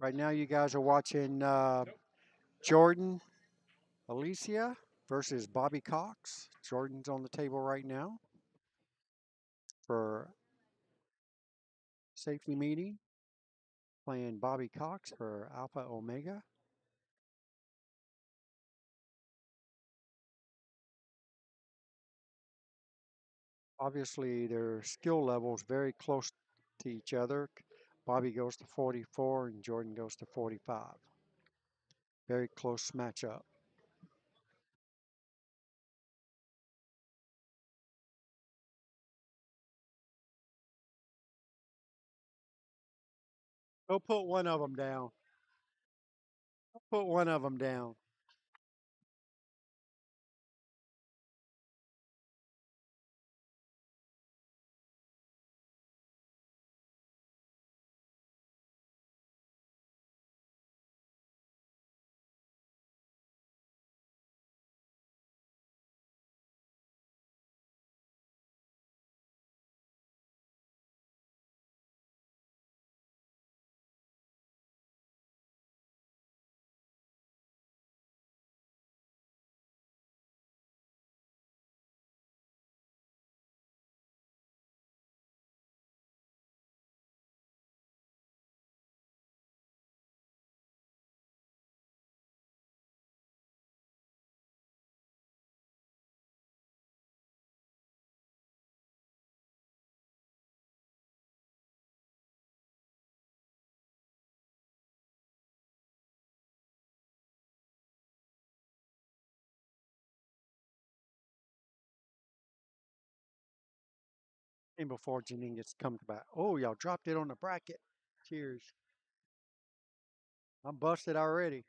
Right now, you guys are watching Jordan Alicia versus Bobby Cox. Jordan's on the table right now for Safety Meeting, playing Bobby Cox for Alpha Omega. Obviously, their skill levels very close to each other. Bobby goes to 44 and Jordan goes to 45. Very close matchup. Go put one of them down. Put one of them down. And before Janine gets come back. Oh, y'all dropped it on the bracket. Cheers. I'm busted already.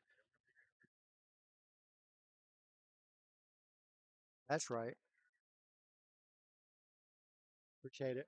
That's right. Appreciate it.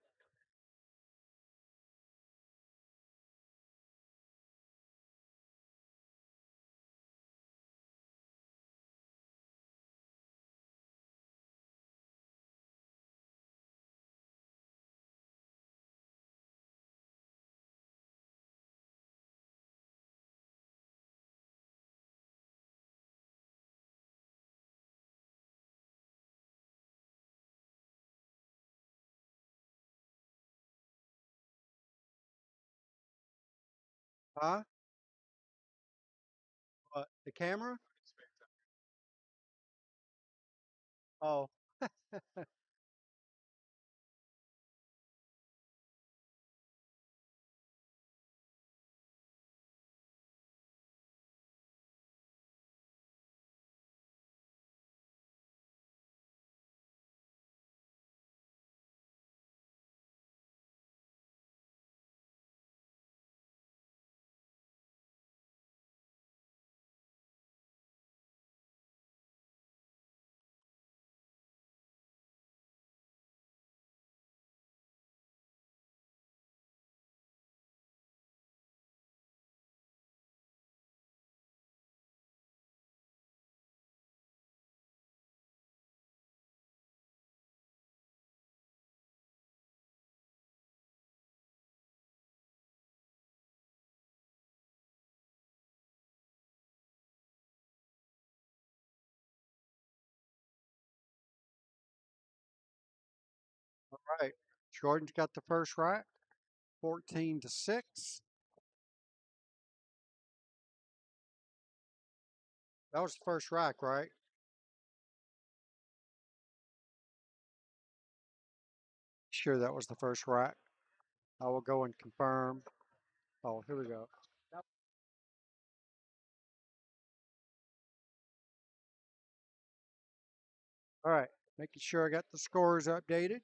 Huh? What? The camera? Oh, all right. Jordan's got the first rack. 14-6. That was the first rack, right? Sure, that was the first rack. I will go and confirm. Oh, here we go. All right. Making sure I got the scores updated.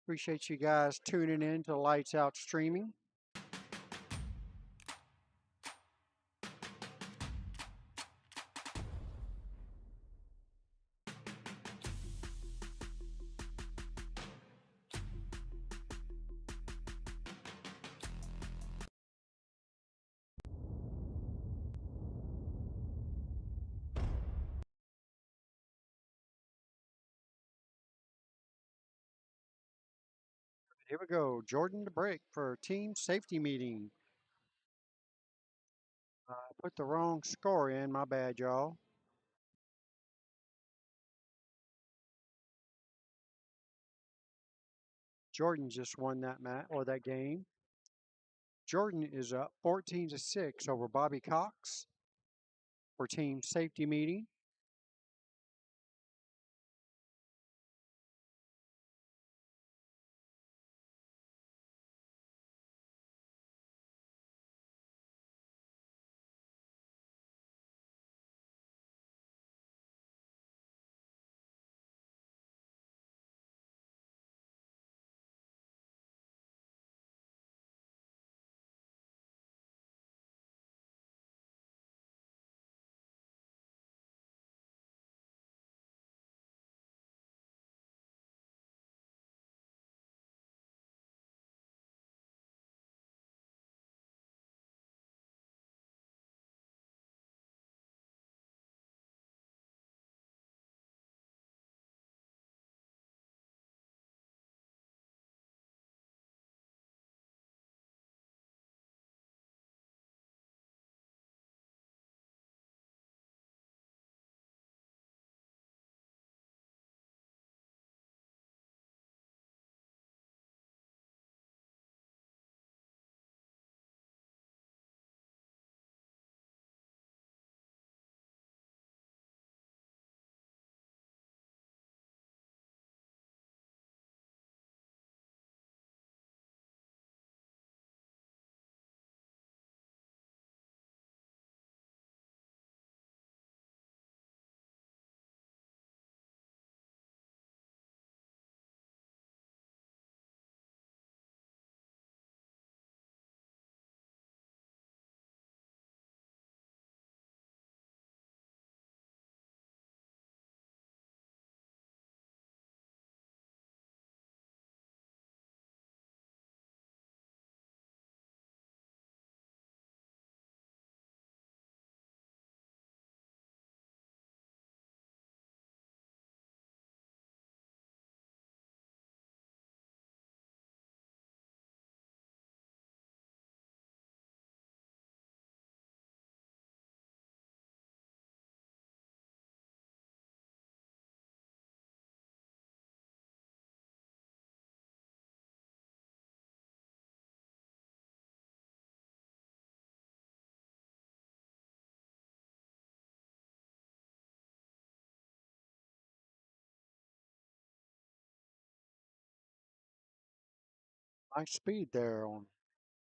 Appreciate you guys tuning in to Lights Out Streaming. Here we go. Jordan to break for team safety meeting. I put the wrong score in. My bad, y'all. Jordan just won that match or that game. Jordan is up 14-6 over Bobby Cox for team safety meeting. Nice speed there on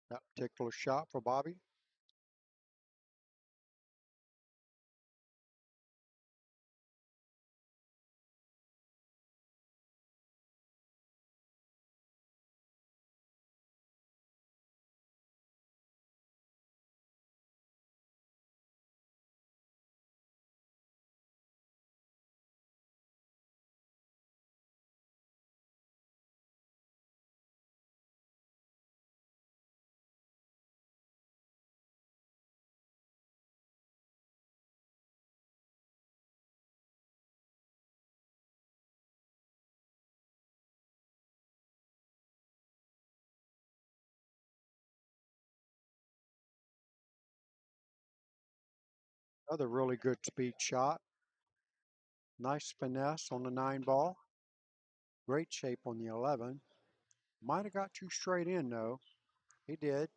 that particular shot for Bobby. Another really good speed shot. Nice finesse on the 9 ball. Great shape on the 11. Might have got too straight in though. He did.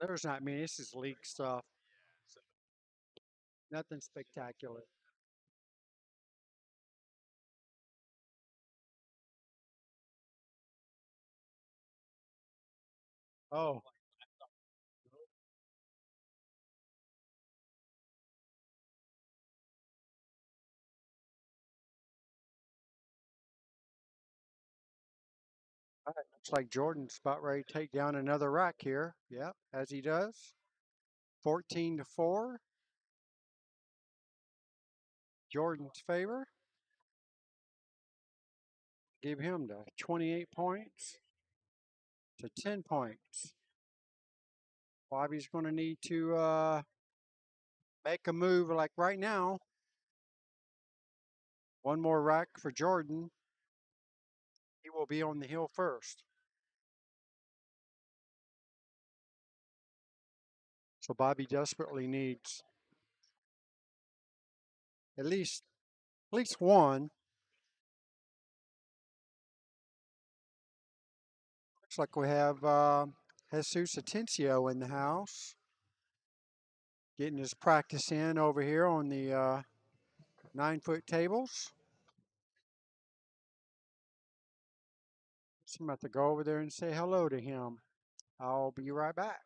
There's not, I mean, this is league stuff. Nothing spectacular. Oh, All right, looks like Jordan's about ready to take down another rack here. Yep, as he does. 14-4. Jordan's favor. Give him the 28 points to 10 points. Bobby's going to need to make a move like right now. One more rack for Jordan. He will be on the hill first. So Bobby desperately needs at least one. Looks like we have Jesus Atencio in the house, getting his practice in over here on the 9-foot tables. So I'm about to go over there and say hello to him. I'll be right back.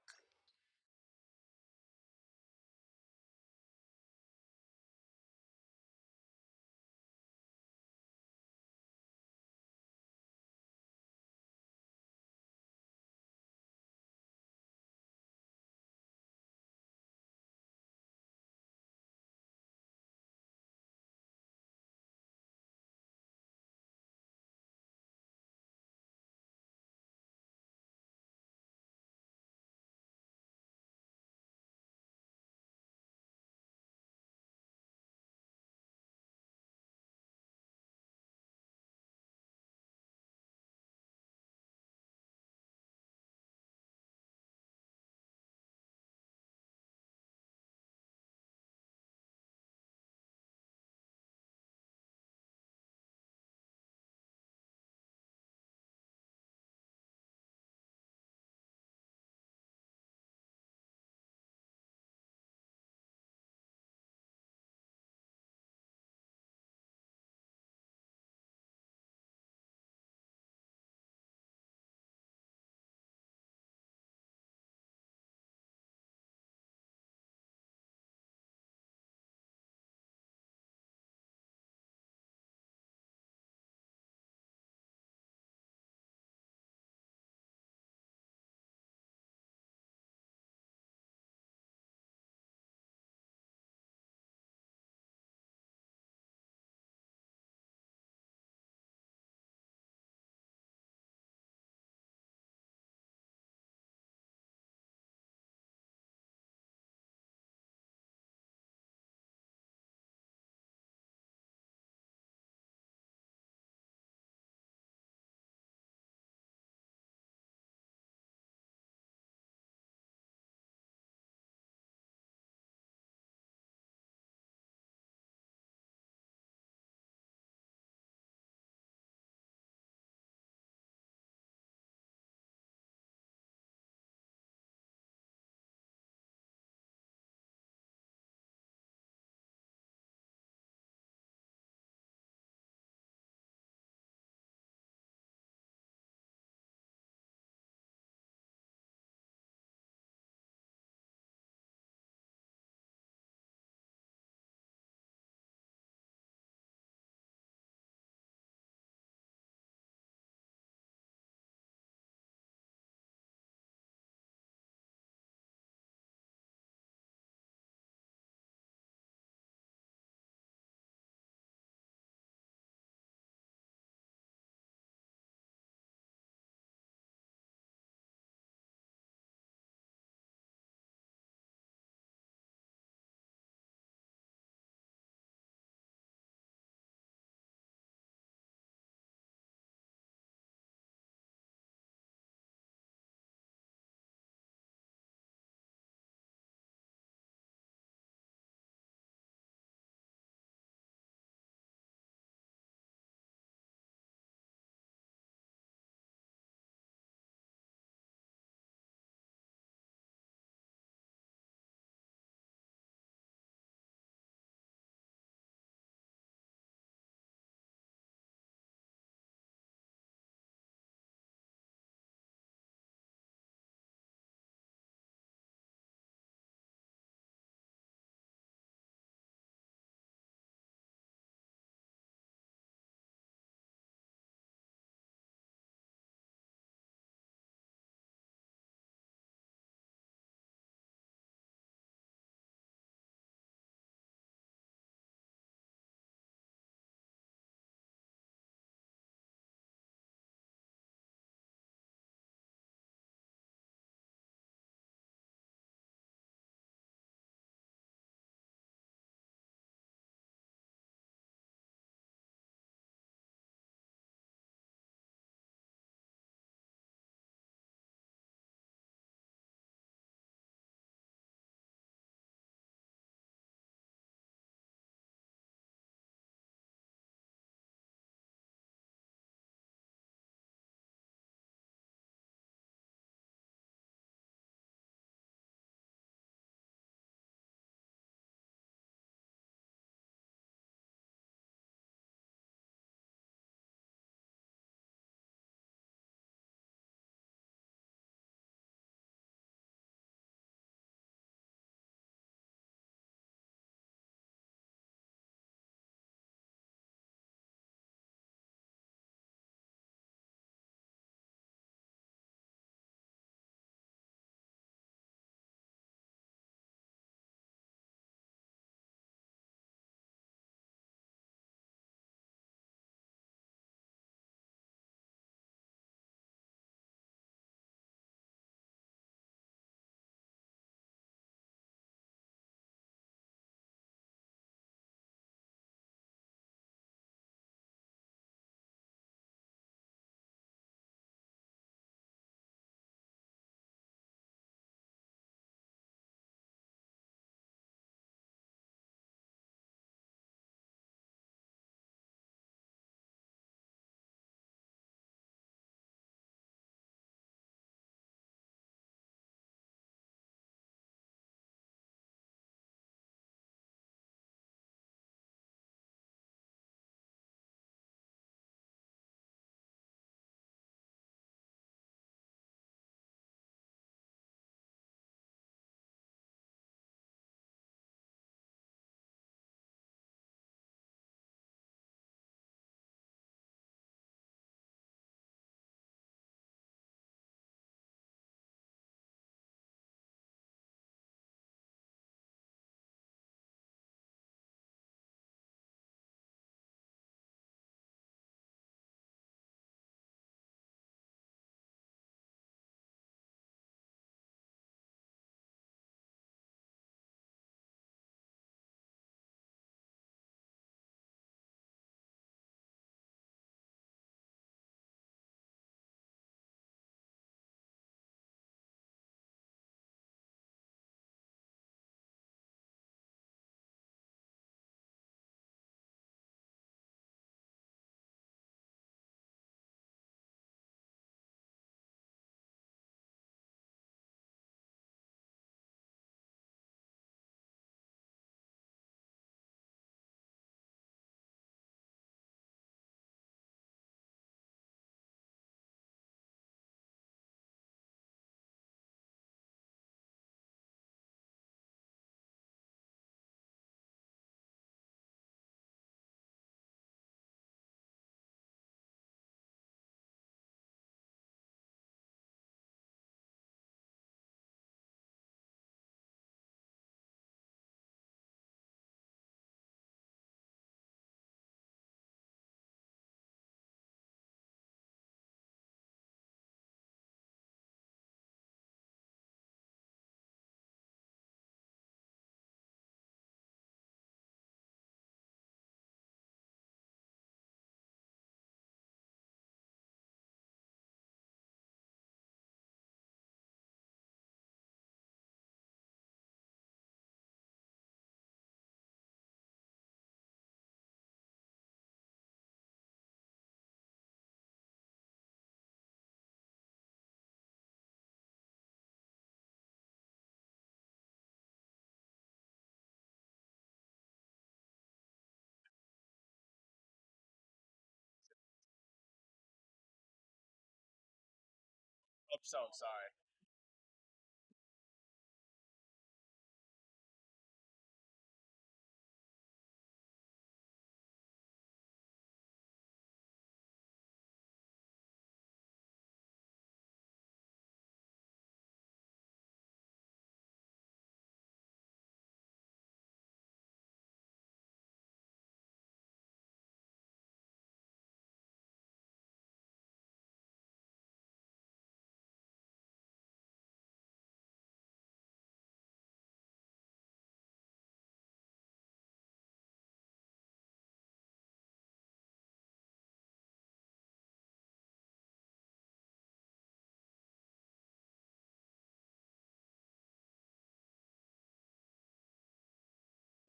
I'm so sorry.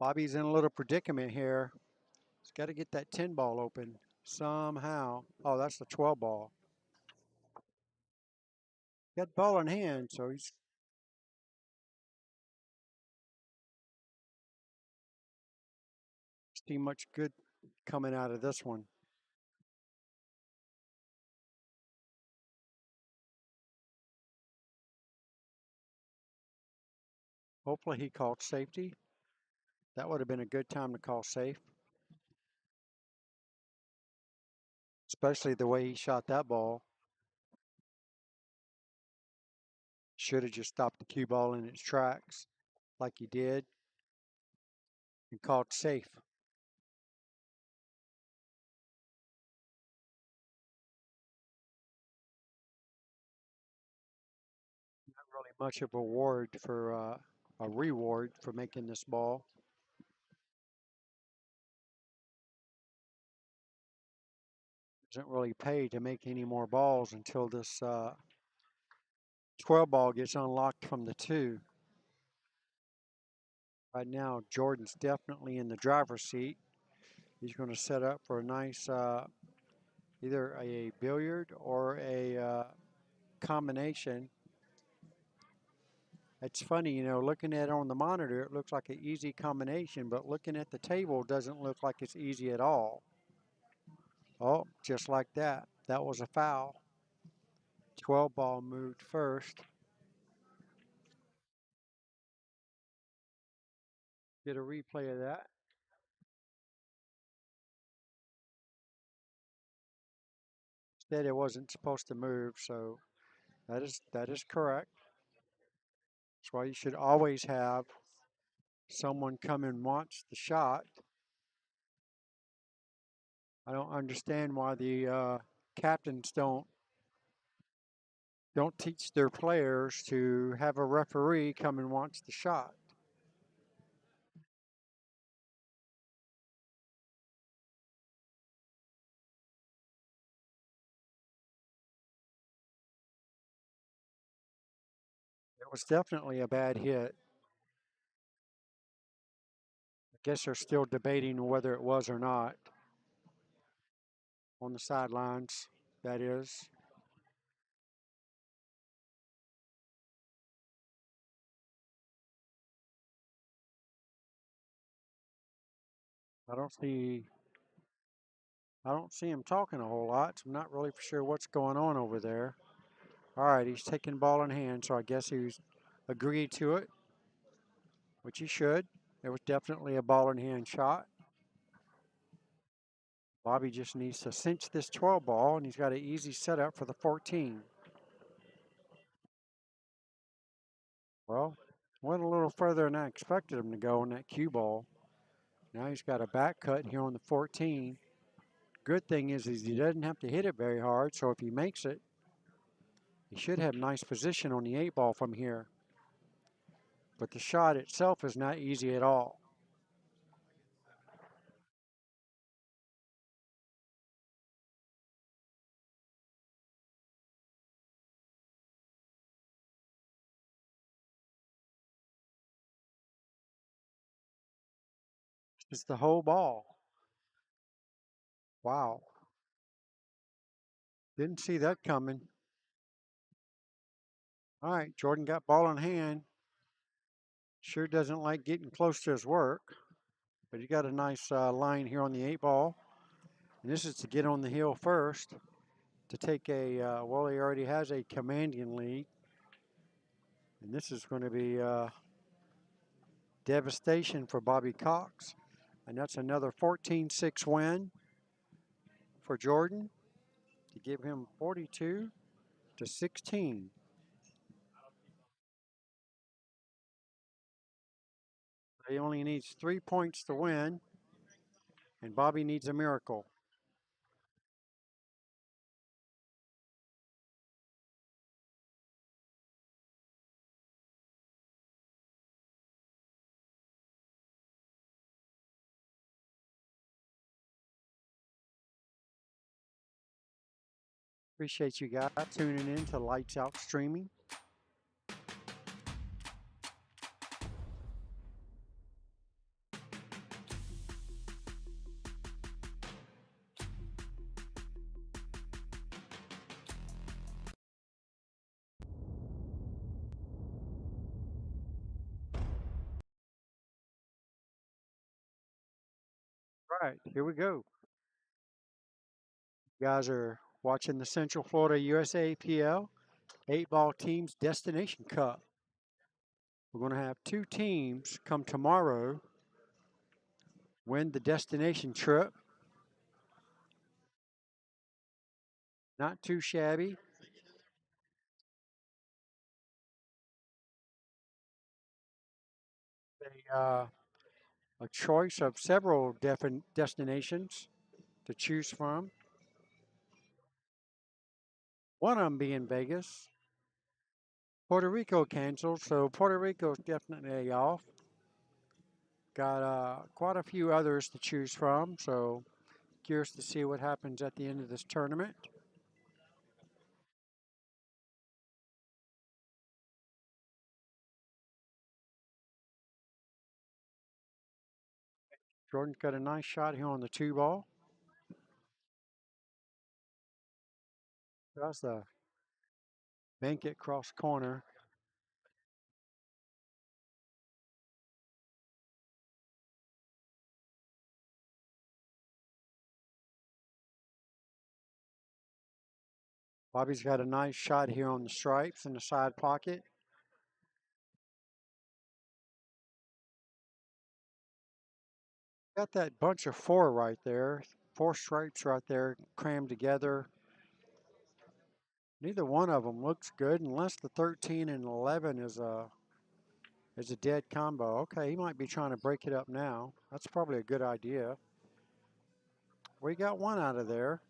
Bobby's in a little predicament here. He's got to get that 10 ball open somehow. Oh, that's the 12 ball. Got ball in hand, so he's see much good coming out of this one. Hopefully he called safety. That would have been a good time to call safe. Especially the way he shot that ball. Should have just stopped the cue ball in its tracks like he did and called safe. Not really much of a reward for making this ball. Doesn't really pay to make any more balls until this 12 ball gets unlocked from the 2. Right now, Jordan's definitely in the driver's seat. He's going to set up for a nice either a billiard or a combination. It's funny, you know, looking at it on the monitor, it looks like an easy combination, but looking at the table doesn't look like it's easy at all. Oh, just like that. That was a foul. 12 ball moved first. Get a replay of that. Said it wasn't supposed to move, so that is correct. That's why you should always have someone come and watch the shot. I don't understand why the captains don't teach their players to have a referee come and watch the shot. It was definitely a bad hit. I guess they're still debating whether it was or not. On the sidelines, that is. I don't see him talking a whole lot, so I'm not really sure what's going on over there. All right, he's taking ball in hand, so I guess he's agreed to it, which he should. It was definitely a ball in hand shot. Bobby just needs to cinch this 12 ball, and he's got an easy setup for the 14. Well, went a little further than I expected him to go on that cue ball. Now he's got a back cut here on the 14. Good thing is he doesn't have to hit it very hard, so if he makes it, he should have nice position on the 8 ball from here. But the shot itself is not easy at all. It's the whole ball. Wow. Didn't see that coming. All right, Jordan got ball in hand. Sure doesn't like getting close to his work, but he got a nice line here on the 8 ball. And this is to get on the hill first. to take a, well, he already has a commanding lead. And this is going to be devastation for Bobby Cox. And that's another 14-6 win for Jordan to give him 42-16. He only needs 3 points to win, and Bobby needs a miracle. Appreciate you guys tuning in to Lights Out Streaming. All right, here we go. You guys are watching the Central Florida USAPL 8-ball teams destination cup. We're going to have 2 teams come tomorrow, win the destination trip. Not too shabby. A choice of several different destinations to choose from. One of them being Vegas. Puerto Rico canceled, so Puerto Rico's definitely off. Got quite a few others to choose from, so curious to see what happens at the end of this tournament. Jordan's got a nice shot here on the 2-ball. That's the bank it cross corner. Bobby's got a nice shot here on the stripes in the side pocket. Got that bunch of 4 right there. 4 stripes right there crammed together. Neither one of them looks good unless the 13 and 11 is a dead combo. Okay, he might be trying to break it up now. That's probably a good idea. We got one out of there.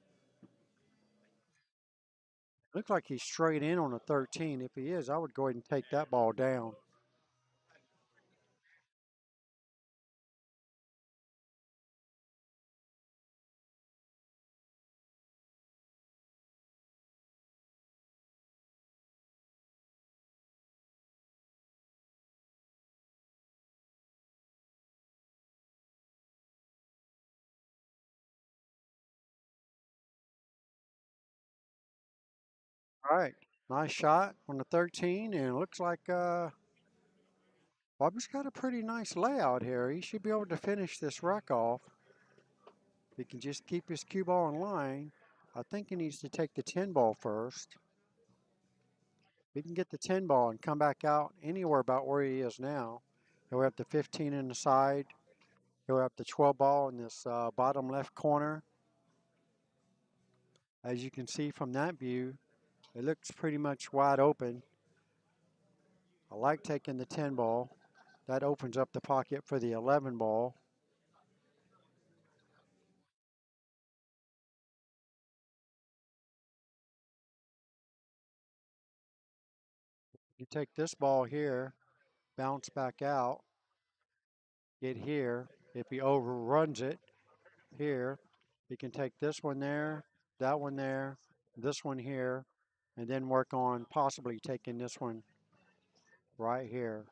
Looks like he's straight in on a 13. If he is, I would go ahead and take that ball down. All right, nice shot on the 13, and it looks like Bobby's got a pretty nice layout here. He should be able to finish this rack off. He can just keep his cue ball in line. I think he needs to take the 10 ball first. He can get the 10 ball and come back out anywhere about where he is now. He'll have the 15 in the side. He'll have the 12 ball in this bottom left corner. As you can see from that view, it looks pretty much wide open. I like taking the 10 ball. That opens up the pocket for the 11 ball. You take this ball here, bounce back out, get here. If he overruns it here, he can take this one there, that one there, this one here, and then work on possibly taking this one right here.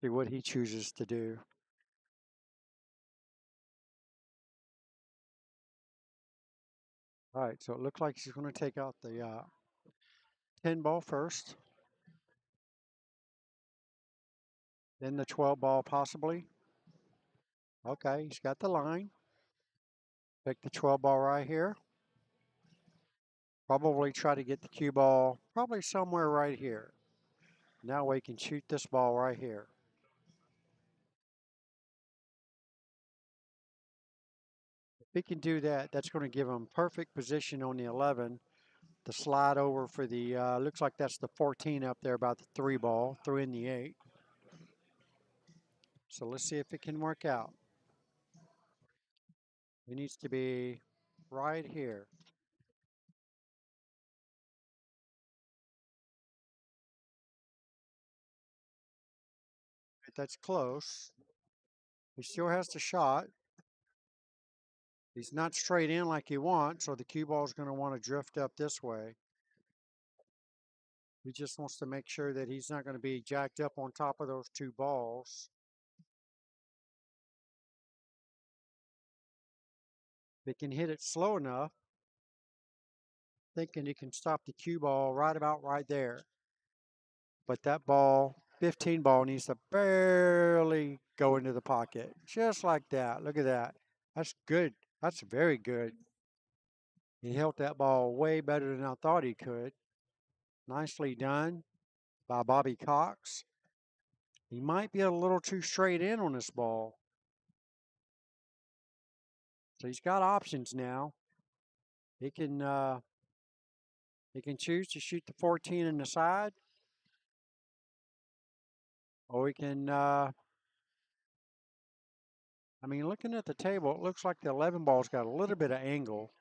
See what he chooses to do. All right, so it looks like he's going to take out the 10 ball first. Then the 12 ball possibly. Okay, he's got the line. Pick the 12 ball right here. Probably try to get the cue ball probably somewhere right here. Now we can shoot this ball right here. If he can do that, that's going to give him perfect position on the 11 to slide over for the, looks like that's the 14 up there about the 3 ball, threw in the 8. So let's see if it can work out. It needs to be right here. That's close. He still has the shot. He's not straight in like you want, so the cue ball is going to want to drift up this way. He just wants to make sure that he's not going to be jacked up on top of those 2 balls. If he can hit it slow enough, thinking he can stop the cue ball right about right there. But that ball, 15 ball, needs to barely go into the pocket. Just like that. Look at that. That's good. That's very good. He held that ball way better than I thought he could. Nicely done by Bobby Cox. He might be a little too straight in on this ball. So he's got options now. He can choose to shoot the 14 in the side, or he can. I mean, looking at the table, it looks like the 11 ball's got a little bit of angle.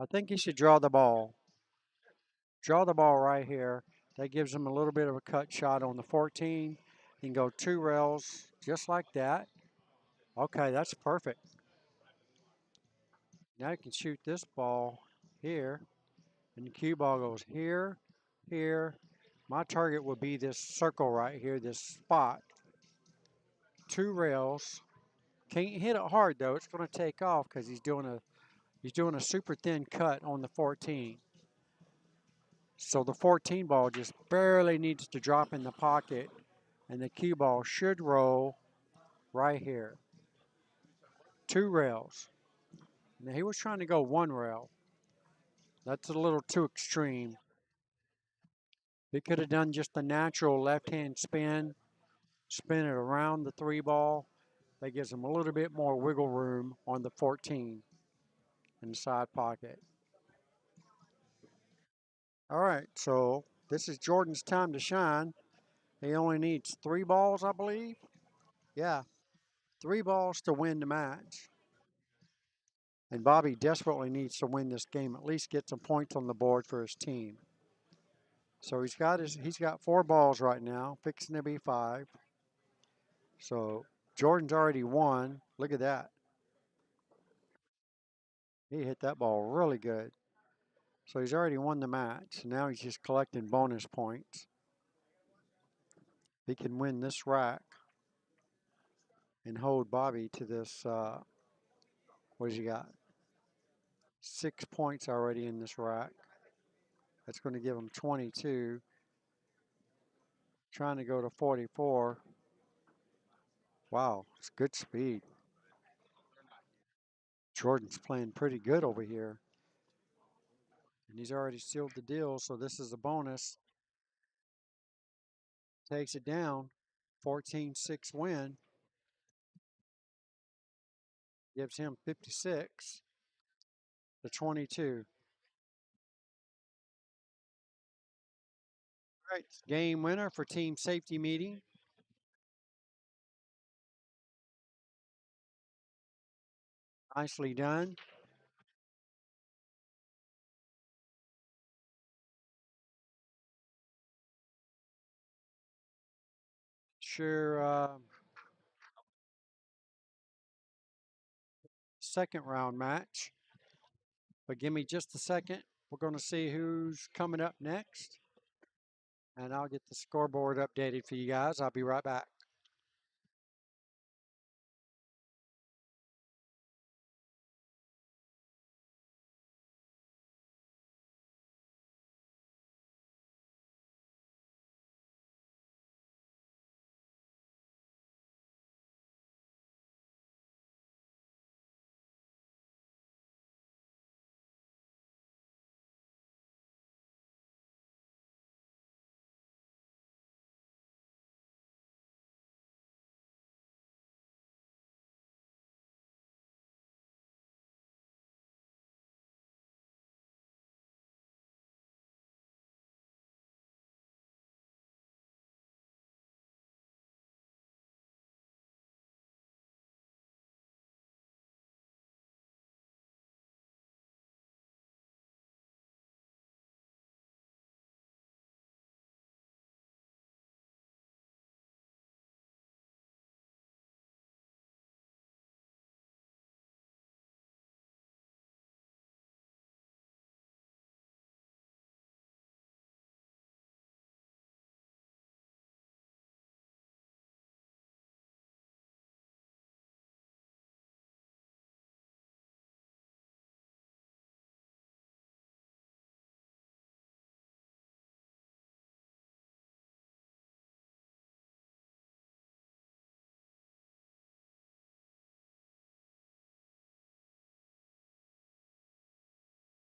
I think he should draw the ball. Draw the ball right here. That gives him a little bit of a cut shot on the 14. He can go 2 rails just like that. Okay, that's perfect. Now you can shoot this ball here, and the cue ball goes here, here. My target would be this circle right here, this spot. 2 rails. Can't hit it hard though. It's going to take off because he's doing a super thin cut on the 14. So the 14 ball just barely needs to drop in the pocket, and the cue ball should roll right here. 2 rails. Now he was trying to go 1 rail. That's a little too extreme. He could have done just a natural left-hand spin it around the 3 ball. That gives him a little bit more wiggle room on the 14 in the side pocket. All right, so this is Jordan's time to shine. He only needs 3 balls, I believe. Yeah, 3 balls to win the match. And Bobby desperately needs to win this game, at least get some points on the board for his team. So he's got 4 balls right now, fixing to be 5. So Jordan's already won. Look at that. He hit that ball really good. So he's already won the match. Now he's just collecting bonus points. He can win this rack and hold Bobby to this, what has he got? 6 points already in this rack. That's going to give him 22. Trying to go to 44. Wow, it's good speed. Jordan's playing pretty good over here. And he's already sealed the deal, so this is a bonus. Takes it down. 14-6 win. Gives him 56 to 22. All right, game winner for team safety meeting. Nicely done. Sure, second round match. But give me just a second. We're going to see who's coming up next. And I'll get the scoreboard updated for you guys. I'll be right back.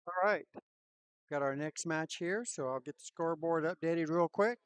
All right, got our next match here, so I'll get the scoreboard updated real quick.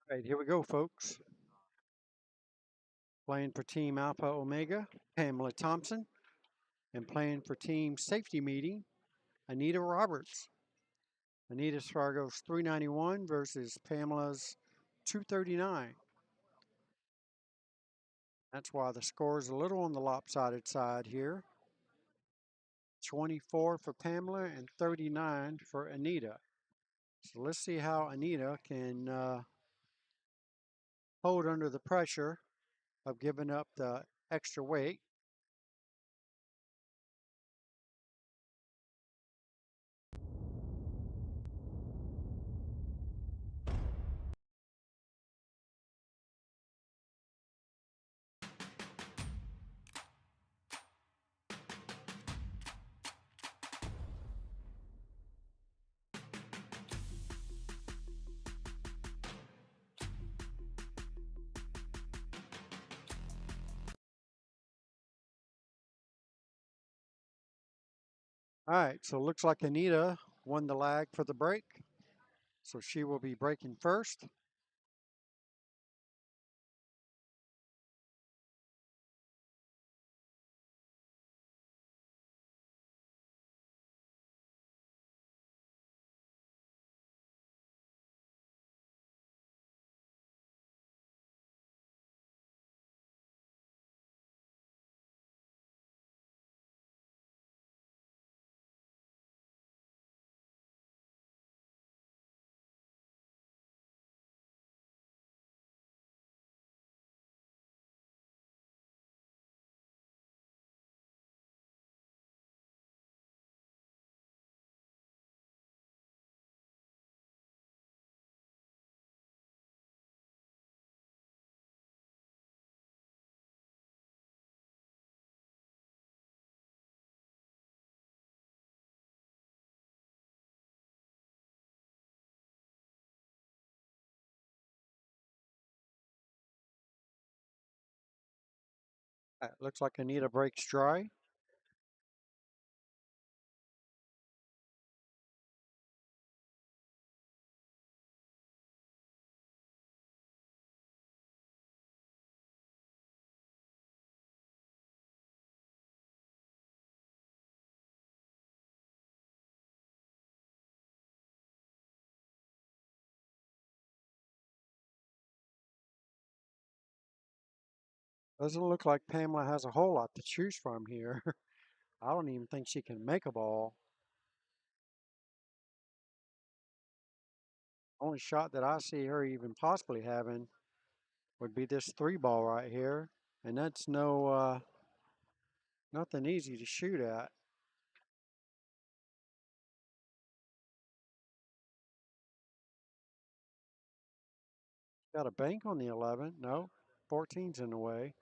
All right, here we go, folks. Playing for Team Alpha Omega, Pamela Thompson, and playing for Team Safety Meeting, Anita Roberts. Anita's Fargo's 391 versus Pamela's 239. That's why the score is a little on the lopsided side here. 24 for Pamela and 39 for Anita. So let's see how Anita can hold under the pressure of giving up the extra weight. All right, so it looks like Anita won the lag for the break. So she will be breaking first. All right, looks like Anita breaks dry. Doesn't look like Pamela has a whole lot to choose from here. I don't even think she can make a ball. Only shot that I see her even possibly having would be this 3-ball right here. And that's nothing easy to shoot at. Got a bank on the 11. No, 14's in the way.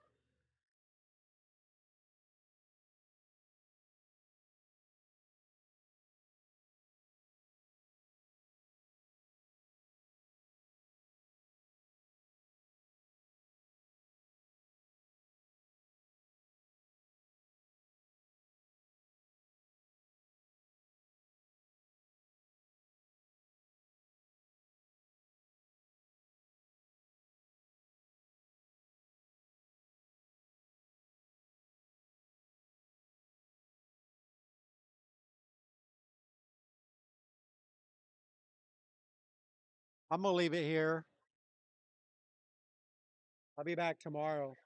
I'm going to leave it here. I'll be back tomorrow.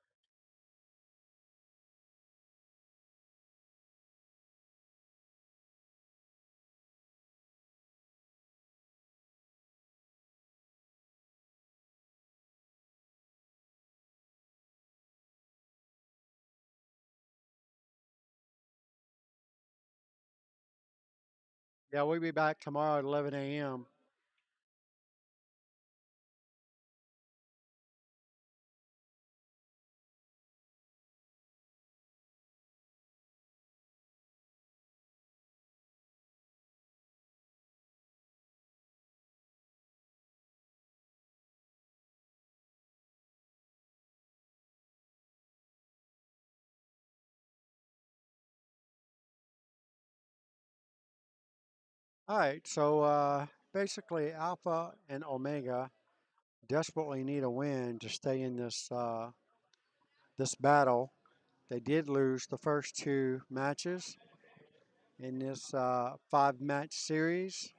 Yeah, we'll be back tomorrow at 11 a.m. All right, so basically, Alpha and Omega desperately need a win to stay in this battle. They did lose the first two matches in this 5-match series.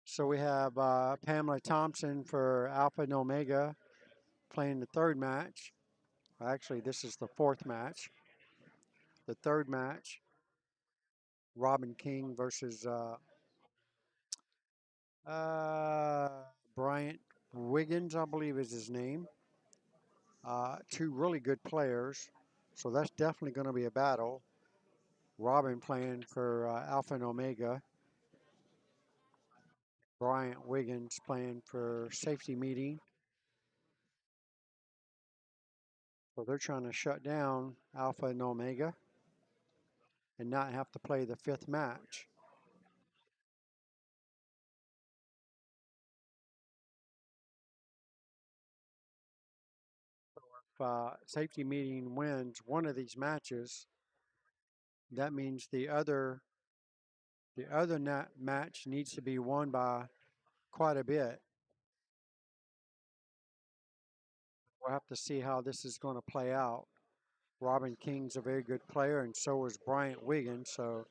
So we have Pamela Thompson for Alpha and Omega playing the third match. Actually, this is the fourth match. The third match, Robin King versus uh, Bryant Wiggins, I believe is his name. Two really good players, so that's definitely going to be a battle. Robin playing for Alpha and Omega. Bryant Wiggins playing for Safety Meeting. So they're trying to shut down Alpha and Omega and not have to play the fifth match. If Safety Meeting wins one of these matches, that means the other match needs to be won by quite a bit. We'll have to see how this is going to play out. Robin King's a very good player, and so is Bryant Wiggins. So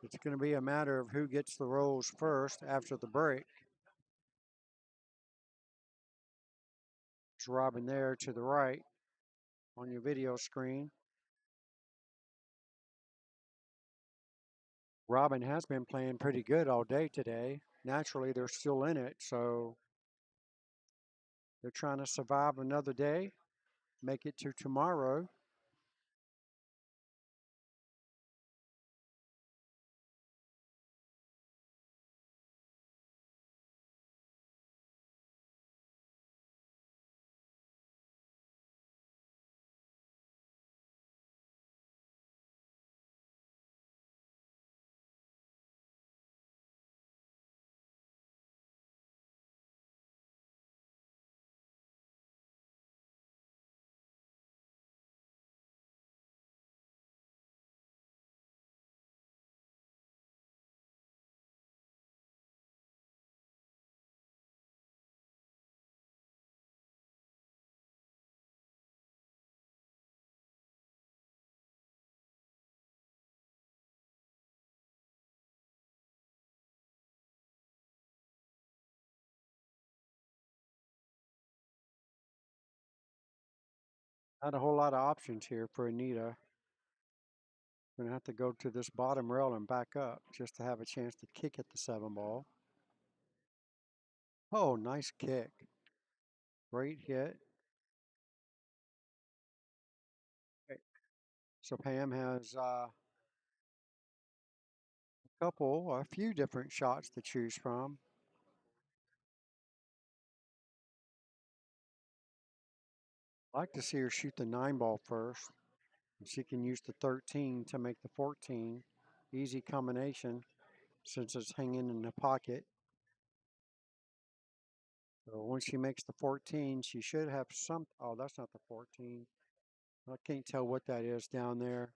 it's going to be a matter of who gets the rolls first after the break. There's Robin there to the right on your video screen. Robin has been playing pretty good all day today. Naturally, they're still in it, so they're trying to survive another day, make it to tomorrow. Not a whole lot of options here for Anita. Going to have to go to this bottom rail and back up just to have a chance to kick at the 7-ball. Oh, nice kick. Great hit. Okay. So Pam has a few different shots to choose from. I'd like to see her shoot the 9-ball first. And she can use the 13 to make the 14. Easy combination since it's hanging in the pocket. So when she makes the 14, she should have some. Oh, that's not the 14. I can't tell what that is down there.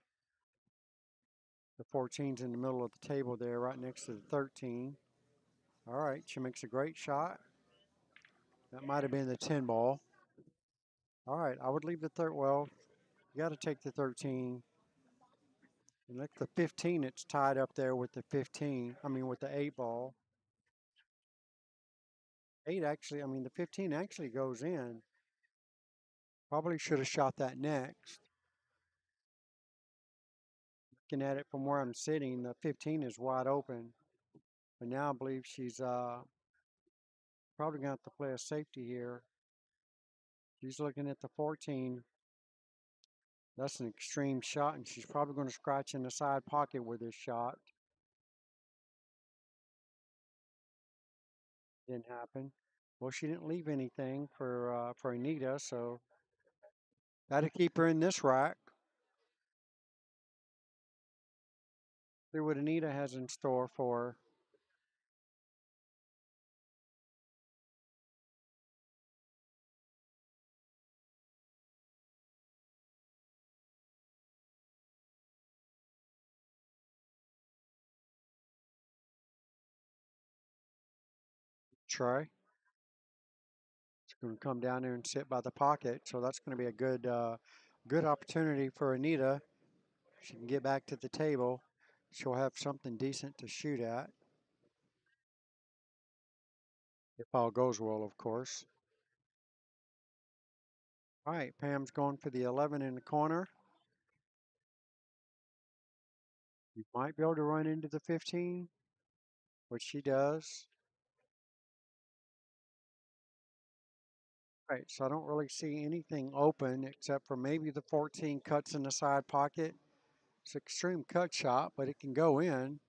The 14's in the middle of the table there, right next to the 13. All right, she makes a great shot. That might have been the 10-ball. All right, I would leave the third. Well, you got to take the 13. And look, the 15, it's tied up there with the 15. I mean, with the 8-ball. 8 actually, I mean, the 15 actually goes in. Probably should have shot that next. Looking at it from where I'm sitting, the 15 is wide open. But now I believe she's probably going to have to play a safety here. She's looking at the 14. That's an extreme shot, and she's probably going to scratch in the side pocket with this shot. Didn't happen. Well, she didn't leave anything for Anita, so got to keep her in this rack. See what Anita has in store for her. Try. She's going to come down there and sit by the pocket, so that's going to be a good opportunity for Anita. She can get back to the table. She'll have something decent to shoot at. If all goes well, of course. All right, Pam's going for the 11 in the corner. You might be able to run into the 15, which she does. All right, so I don't really see anything open except for maybe the 14 cuts in the side pocket. It's an extreme cut shot, but it can go in.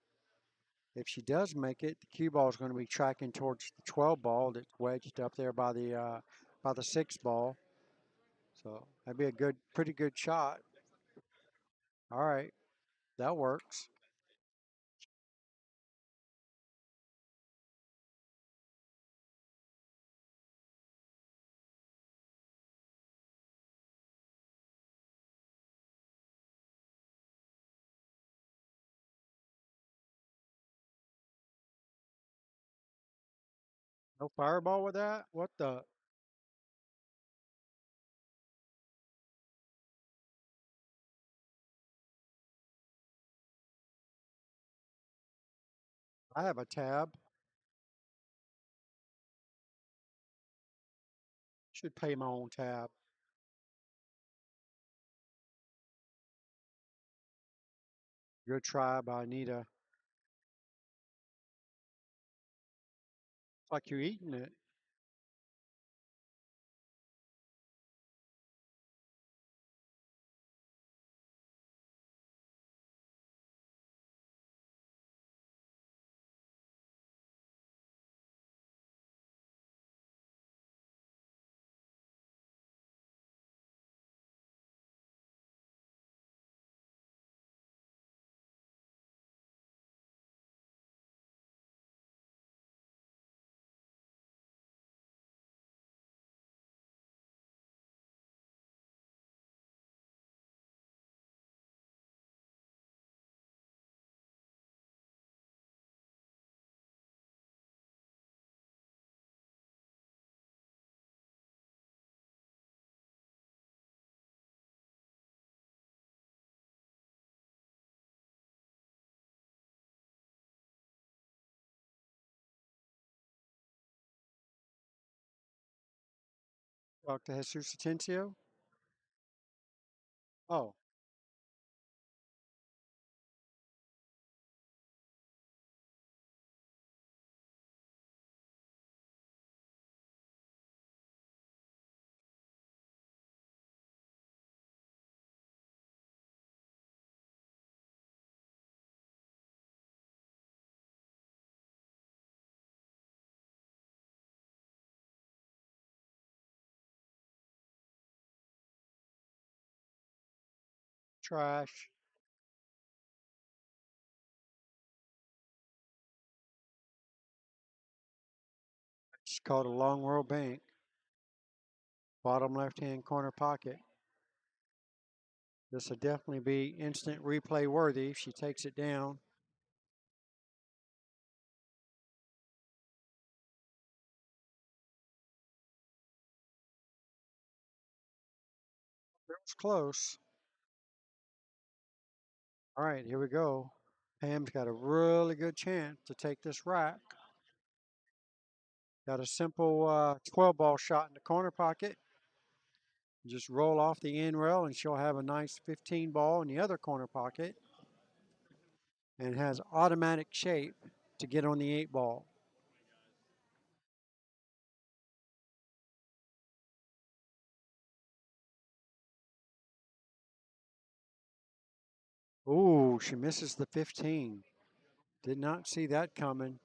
If she does make it, the cue ball is going to be tracking towards the 12 ball that's wedged up there by the 6 ball. So that'd be a pretty good shot. All right, that works. No fireball with that? What the? I have a tab. Should pay my own tab. Good try by Anita. It's like you're eating it. Talk to Jesus Atencio. Oh, trash. It's called a long row bank. Bottom left-hand corner pocket. This will definitely be instant replay worthy if she takes it down. It was close. All right, here we go. Pam's got a really good chance to take this rack. Got a simple 12 ball shot in the corner pocket. Just roll off the end rail and she'll have a nice 15 ball in the other corner pocket. And has automatic shape to get on the 8 ball. Ooh, she misses the 15. Did not see that coming.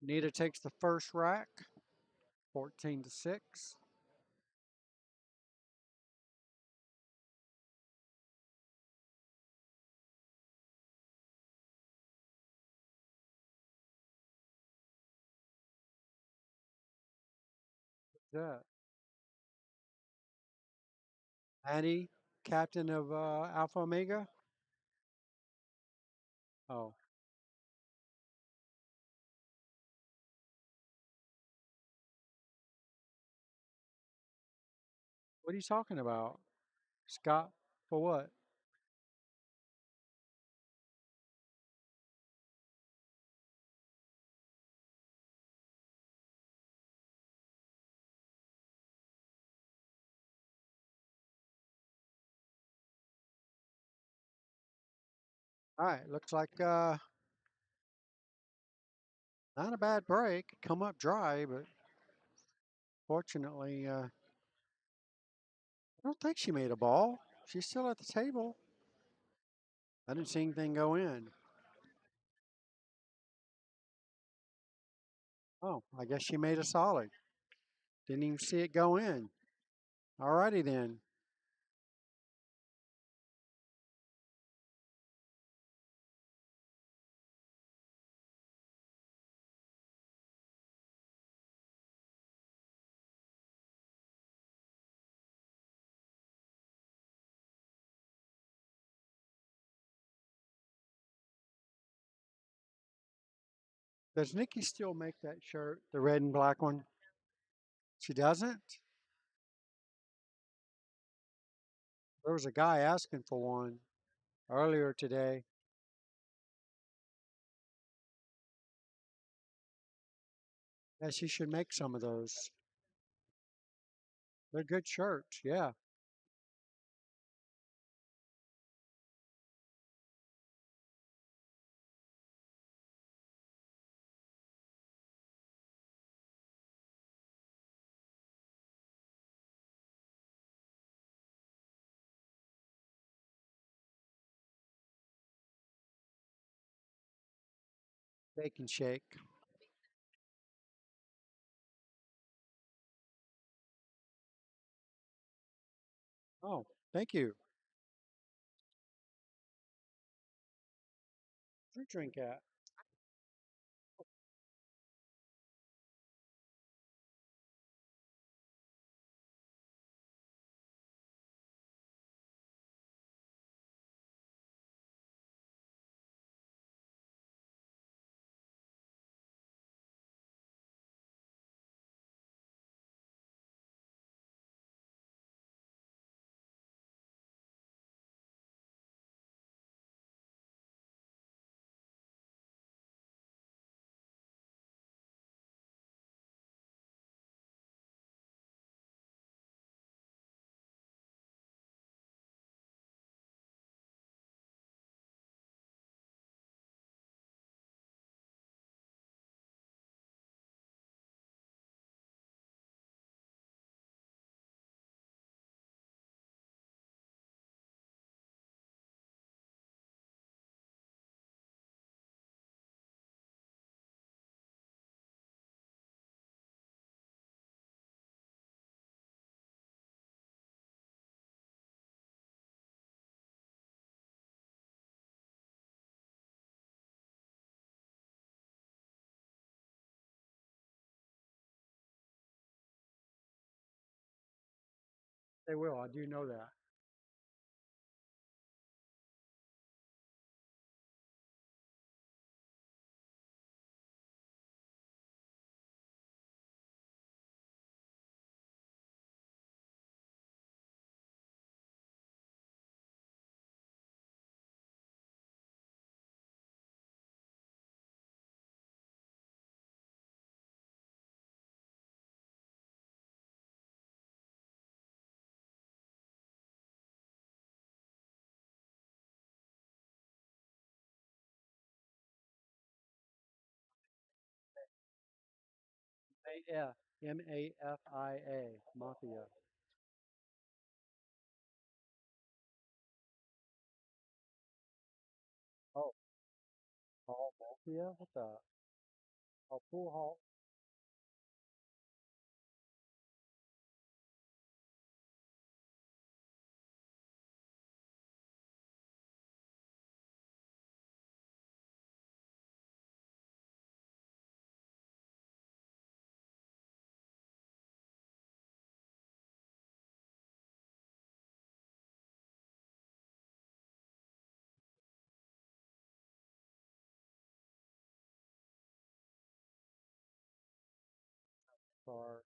Nita takes the first rack, 14-6. That Annie, captain of Alpha Omega. Oh, what are you talking about, Scott? For what? All right, looks like not a bad break. Come up dry, but fortunately, I don't think she made a ball. She's still at the table. I didn't see anything go in. Oh, I guess she made a solid. Didn't even see it go in. All righty then. Does Nikki still make that shirt, the red and black one? She doesn't? There was a guy asking for one earlier today. Yeah, she should make some of those. They're good shirts, yeah. Bake and shake. Oh, thank you. Where's your drink at? They will, I do know that. A-F, Mafia, Mafia. Oh, Paul Mafia? What the? A full halt. Bar.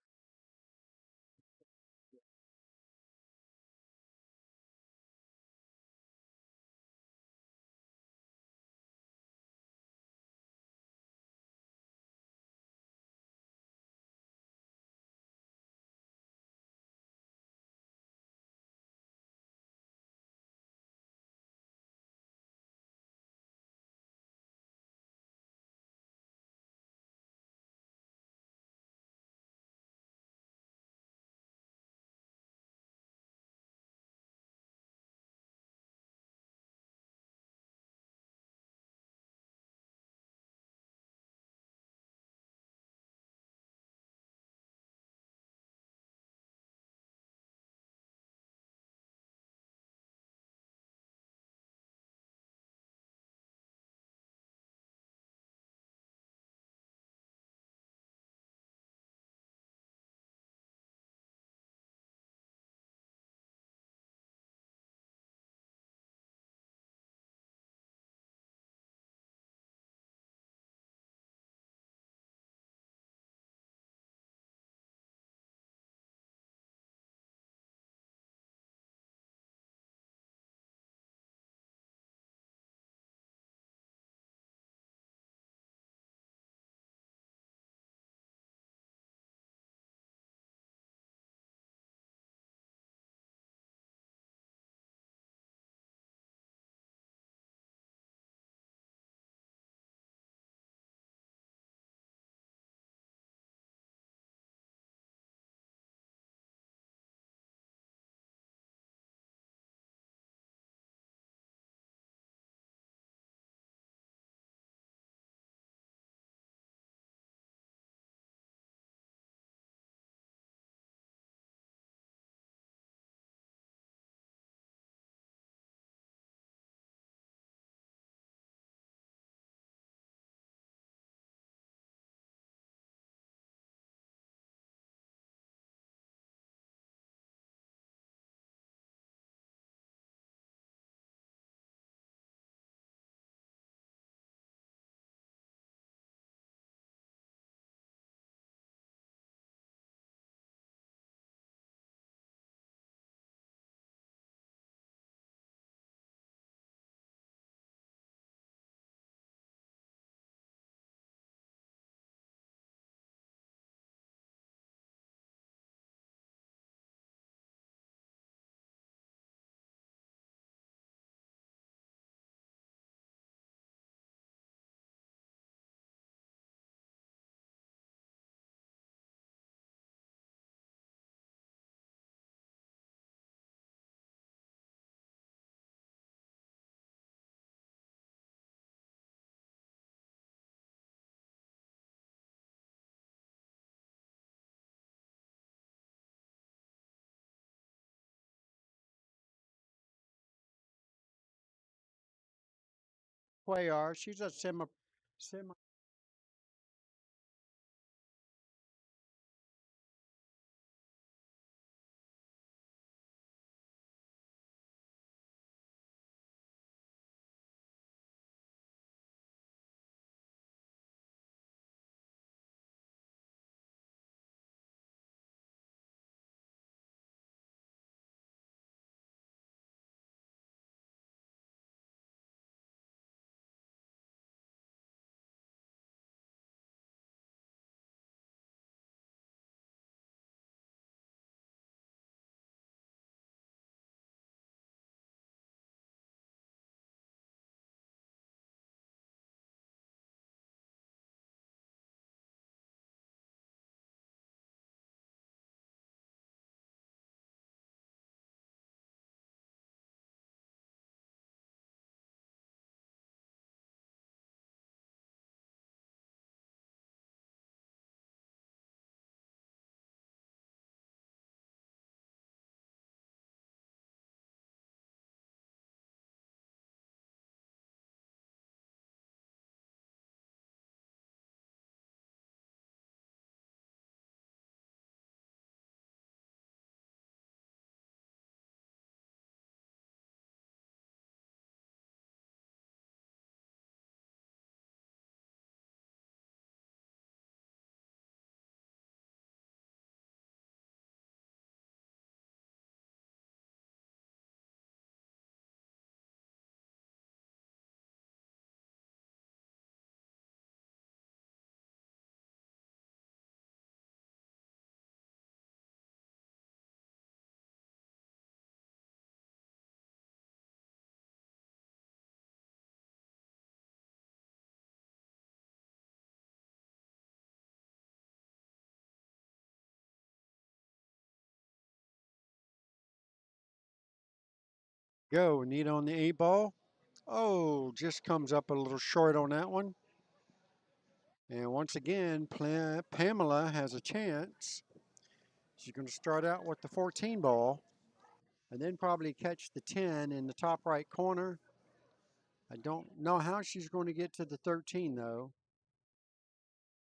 Quayar. She's a semi Go, Anita on the 8 ball. Oh, just comes up a little short on that one. And once again, Pamela has a chance. She's going to start out with the 14 ball and then probably catch the 10 in the top right corner. I don't know how she's going to get to the 13 though.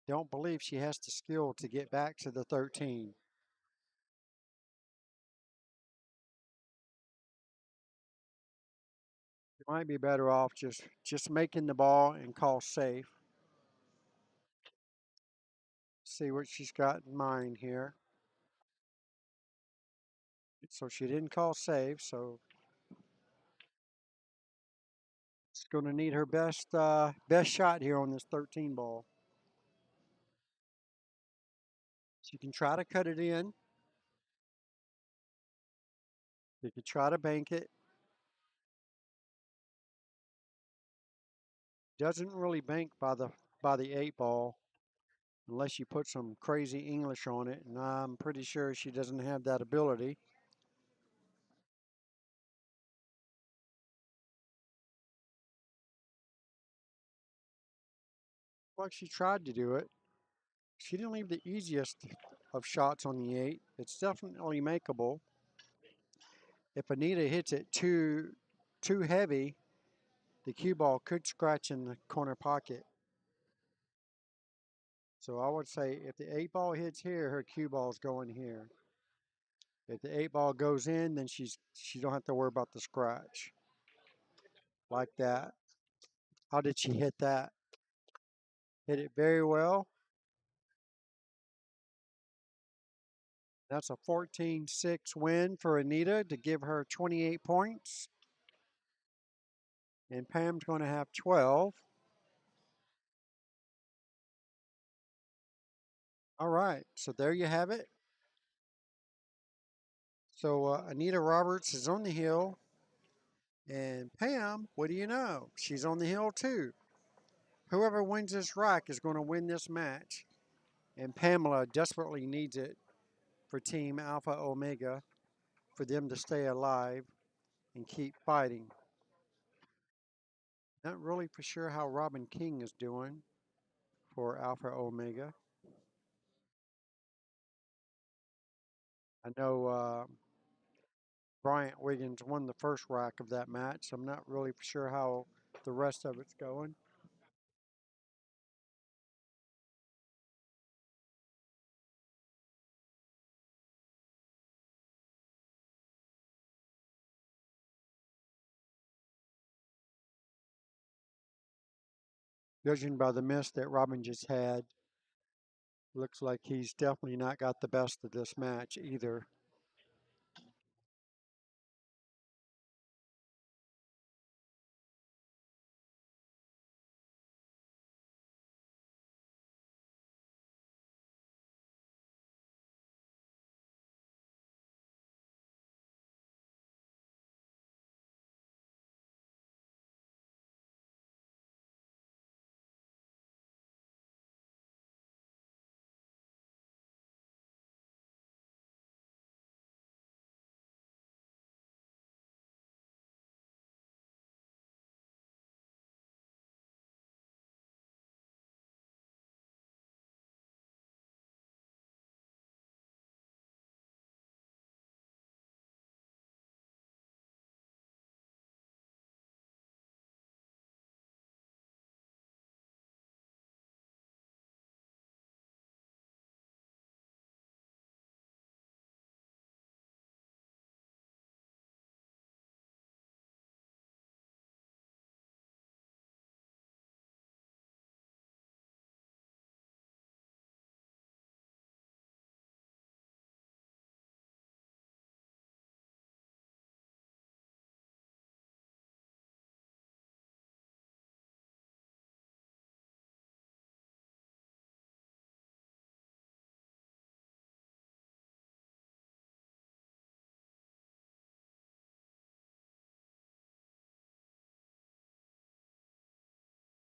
Don't believe she has the skill to get back to the 13. You might be better off just making the ball and call safe. See what she's got in mind here. So she didn't call safe, so she's going to need her best shot here on this 13 ball. She can try to cut it in. You could try to bank it. Doesn't really bank by the 8 ball unless you put some crazy English on it, and I'm pretty sure she doesn't have that ability. Well, she tried to do it. She didn't leave the easiest of shots on the 8. It's definitely makeable. If Anita hits it too heavy, the cue ball could scratch in the corner pocket. So I would say if the 8 ball hits here, her cue ball's going here. If the 8 ball goes in, then she don't have to worry about the scratch. Like that. How did she hit that? Hit it very well. That's a 14-6 win for Anita to give her 28 points. And Pam's going to have 12. All right, so there you have it. So Anita Roberts is on the hill. And Pam, what do you know? She's on the hill too. Whoever wins this rack is going to win this match. And Pamela desperately needs it for Team Alpha Omega for them to stay alive and keep fighting. Not really for sure how Robin King is doing for Alpha Omega. I know Bryant Wiggins won the first rack of that match. I'm not really sure how the rest of it's going. Judging by the miss that Robin just had, looks like he's definitely not got the best of this match either.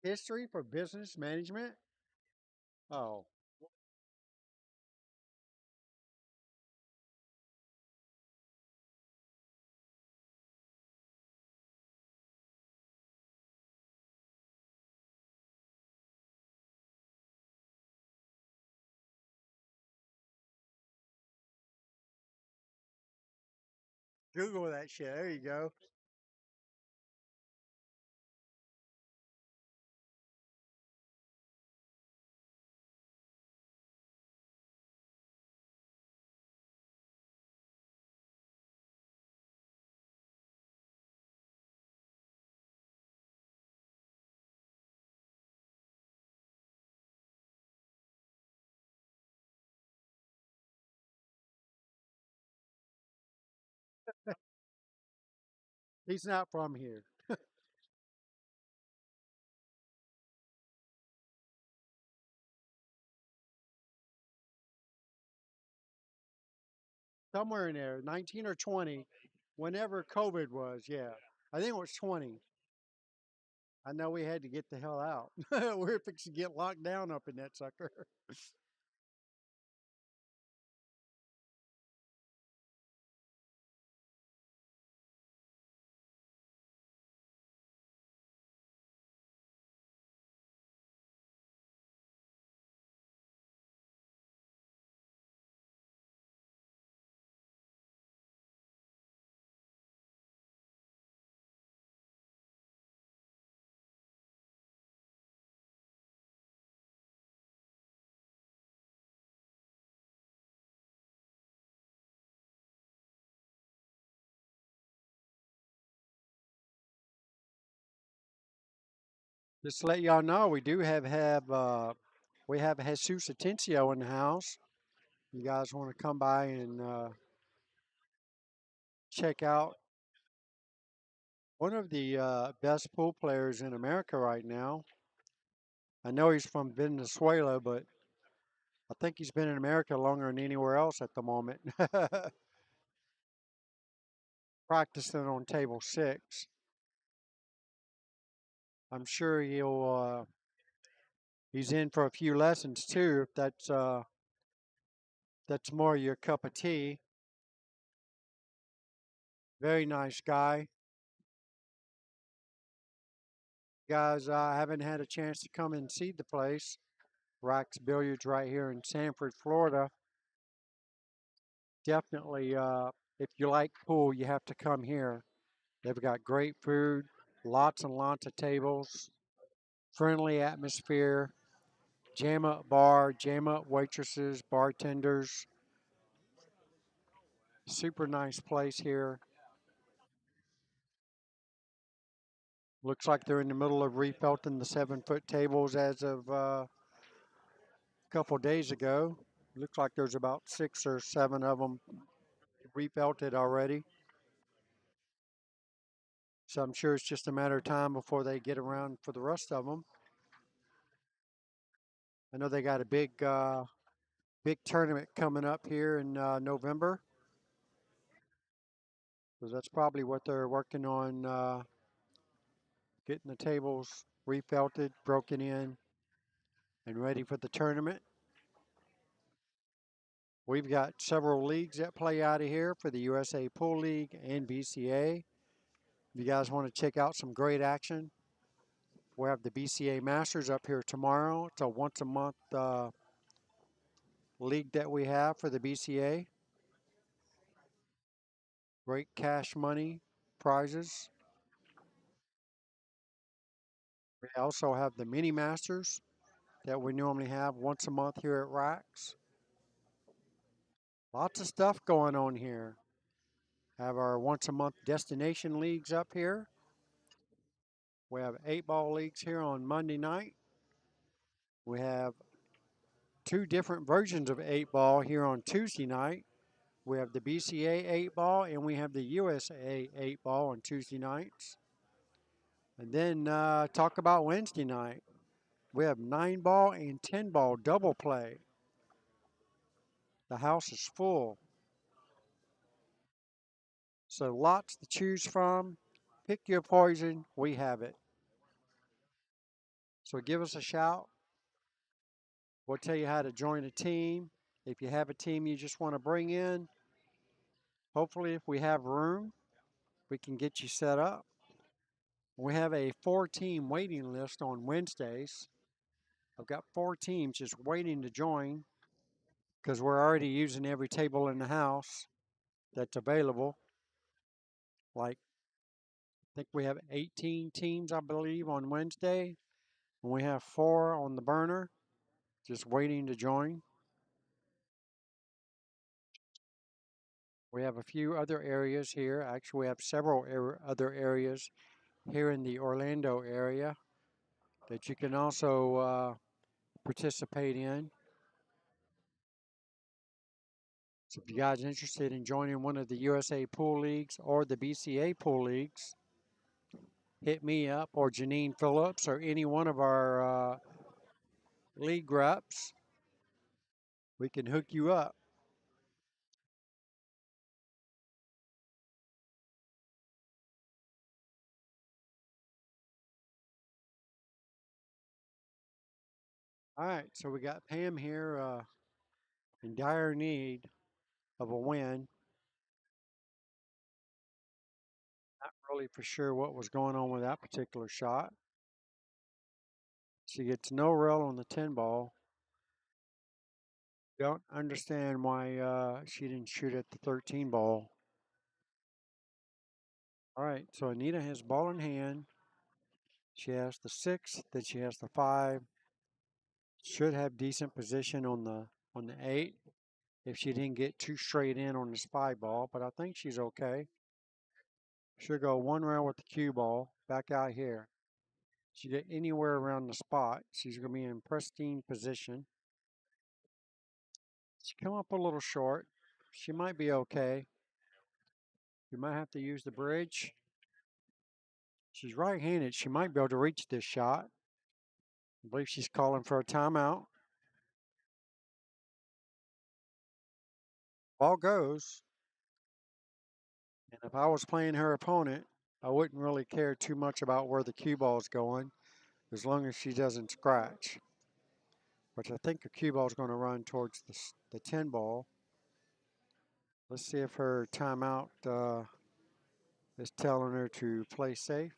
History for business management? Oh, Google that shit. There you go. He's not from here. Somewhere in there, 19 or 20, whenever COVID was. Yeah, I think it was 20. I know we had to get the hell out. We're fixing to get locked down up in that sucker. Just to let y'all know, we have Jesus Atencio in the house. You guys want to come by and check out one of the best pool players in America right now. I know he's from Venezuela, but I think he's been in America longer than anywhere else at the moment. Practicing on table 6. I'm sure he's in for a few lessons too, if that's more your cup of tea. Very nice guy. Guys, I haven't had a chance to come and see the place. Rax Billiards right here in Sanford, Florida. Definitely, if you like pool, you have to come here. They've got great food, lots and lots of tables, friendly atmosphere, jam up bar, jam up waitresses, bartenders. Super nice place here. Looks like they're in the middle of refelting the 7-foot tables as of a couple days ago. Looks like there's about 6 or 7 of them refelted already. So I'm sure it's just a matter of time before they get around for the rest of them. I know they got a big tournament coming up here in November. So that's probably what they're working on, getting the tables refelted, broken in, and ready for the tournament. We've got several leagues that play out of here for the USA Pool League and BCA. If you guys want to check out some great action, we have the BCA Masters up here tomorrow. It's a once a month league that we have for the BCA. Great cash money prizes. We also have the Mini Masters that we normally have once a month here at Rax. Lots of stuff going on here. Have our once a month destination leagues up here. We have 8-ball leagues here on Monday night. We have 2 different versions of 8-ball here on Tuesday night. We have the BCA 8-ball and we have the USA 8-ball on Tuesday nights. And then talk about Wednesday night. We have 9-ball and 10-ball double play. The house is full. So lots to choose from. Pick your poison. We have it. So give us a shout. We'll tell you how to join a team. If you have a team you just want to bring in, hopefully if we have room, we can get you set up. We have a 4-team waiting list on Wednesdays. I've got 4 teams just waiting to join because we're already using every table in the house that's available. like, I think we have 18 teams, I believe, on Wednesday. And we have 4 on the burner, just waiting to join. We have a few other areas here. Actually, we have several other areas here in the Orlando area that you can also participate in. So if you guys are interested in joining one of the USA pool leagues or the BCA pool leagues, hit me up or Janine Phillips or any one of our league reps. We can hook you up. All right, so we got Pam here in dire need of a win. Not really for sure what was going on with that particular shot. She gets no rail on the 10 ball. Don't understand why she didn't shoot at the 13 ball. All right, so Anita has ball in hand. She has the 6, then she has the 5. Should have decent position on the 8 if she didn't get too straight in on this 5 ball, but I think she's okay. Should go 1 rail with the cue ball back out here. She get anywhere around the spot, she's going to be in pristine position. She come up a little short. She might be okay. You might have to use the bridge. She's right-handed. She might be able to reach this shot. I believe she's calling for a timeout. Ball goes. And if I was playing her opponent, I wouldn't really care too much about where the cue ball's going as long as she doesn't scratch. Which I think her cue ball's going to run towards the 10 ball. Let's see if her timeout is telling her to play safe.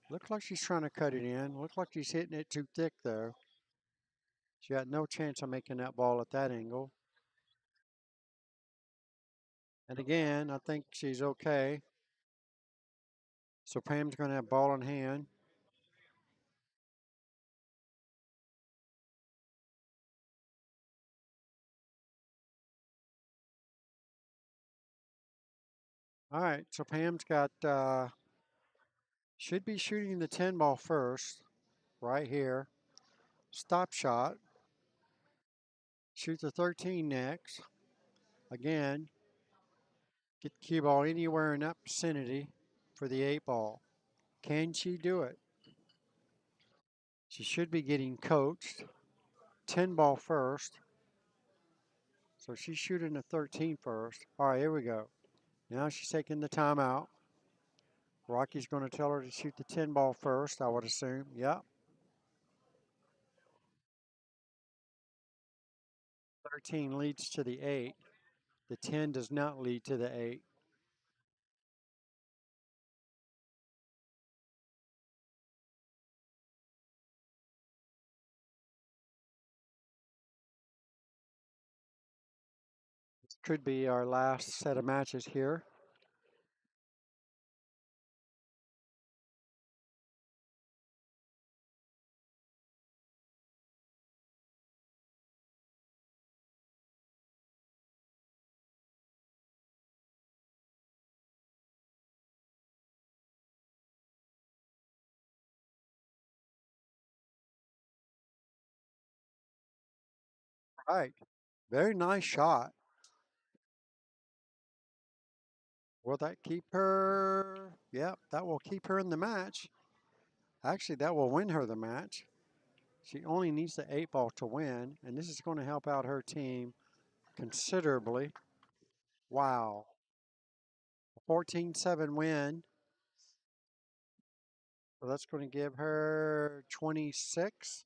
Looks like she's trying to cut it in. Looks like she's hitting it too thick though. She got no chance of making that ball at that angle. And again, I think she's okay. So Pam's going to have ball in hand. All right, so Pam's got, should be shooting the 10 ball first, right here. Stop shot. Shoot the 13 next. Again, get the cue ball anywhere in that vicinity for the 8 ball. Can she do it? She should be getting coached. 10 ball first. So she's shooting the 13 first. All right, here we go. Now she's taking the timeout. Rocky's going to tell her to shoot the 10 ball first, I would assume. Yep. 13 leads to the 8. The 10 does not lead to the 8. This could be our last set of matches here. All right. Very nice shot. Will that keep her? Yep, that will keep her in the match. Actually, that will win her the match. She only needs the 8 ball to win, and this is going to help out her team considerably. Wow. 14-7 win. So that's going to give her 26.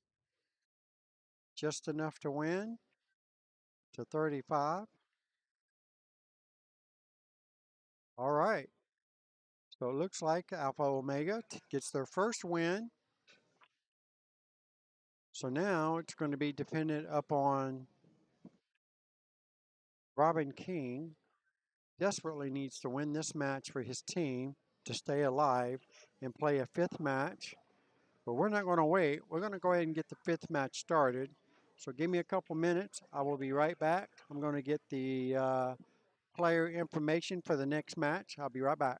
Just enough to win to 35. All right. So it looks like Alpha Omega gets their first win. So now it's going to be dependent upon Robin King desperately needs to win this match for his team to stay alive and play a fifth match. But we're not going to wait. We're going to go ahead and get the fifth match started. So give me a couple minutes. I will be right back. I'm going to get the player information for the next match. I'll be right back.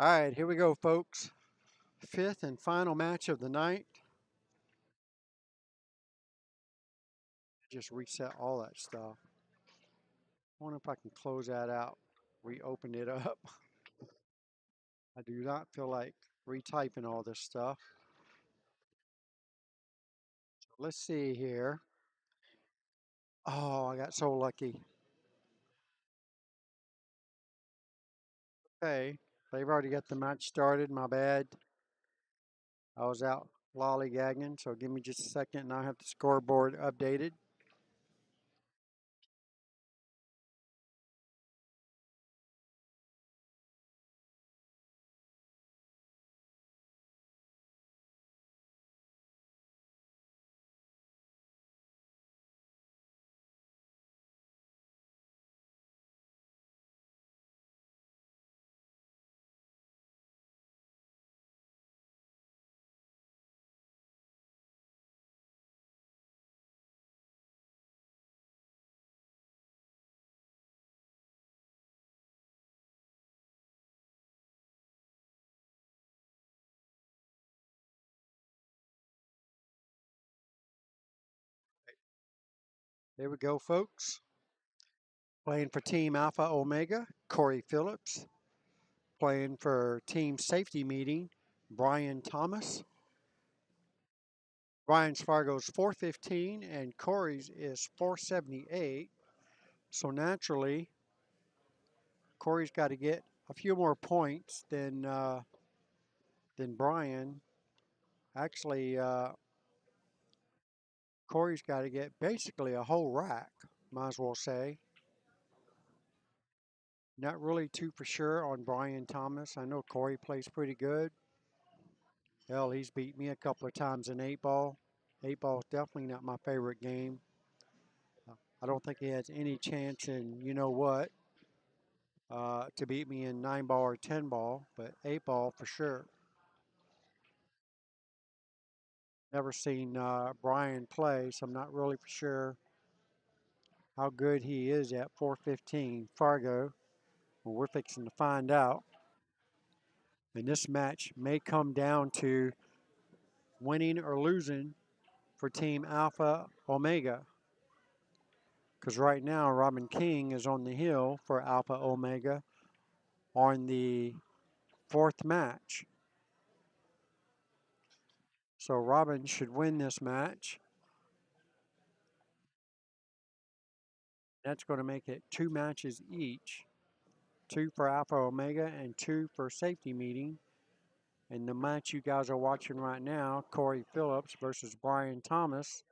All right, here we go, folks. Fifth and final match of the night. Just reset all that stuff. I wonder if I can close that out, reopen it up. I do not feel like retyping all this stuff. So let's see here. Oh, I got so lucky. Okay, they've already got the match started. My bad. I was out lollygagging, so give me just a second and I'll have the scoreboard updated. There we go, folks. Playing for Team Alpha Omega, Corey Phillips. Playing for Team Safety Meeting, Brian Thomas. Brian's Fargo's 415 and Corey's is 478. So naturally, Corey's got to get a few more points than Brian. Actually, Corey's got to get basically a whole rack, might as well say. Not really too for sure on Brian Thomas. I know Corey plays pretty good. Hell, he's beat me a couple of times in 8-ball. 8-ball is definitely not my favorite game. I don't think he has any chance in you know what to beat me in 9-ball or 10-ball, but 8-ball for sure. Never seen Brian play, so I'm not really for sure how good he is at 415 Fargo. Well, we're fixing to find out. And this match may come down to winning or losing for Team Alpha Omega. Because right now, Robin King is on the hill for Alpha Omega on the 4th match. So Robin should win this match. That's going to make it 2 matches each. 2 for Alpha Omega and 2 for Safety Meeting. And the match you guys are watching right now, Corey Phillips versus Brian Thomas,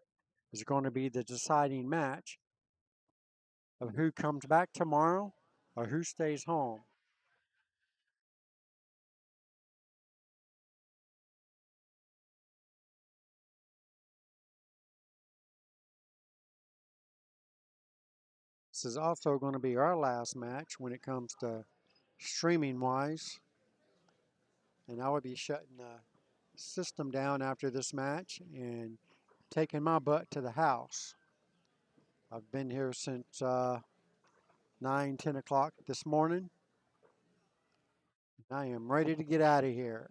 is going to be the deciding match of who comes back tomorrow or who stays home. This is also going to be our last match when it comes to streaming wise. And I will be shutting the system down after this match and taking my butt to the house. I've been here since 9, 10 o'clock this morning. I am ready to get out of here.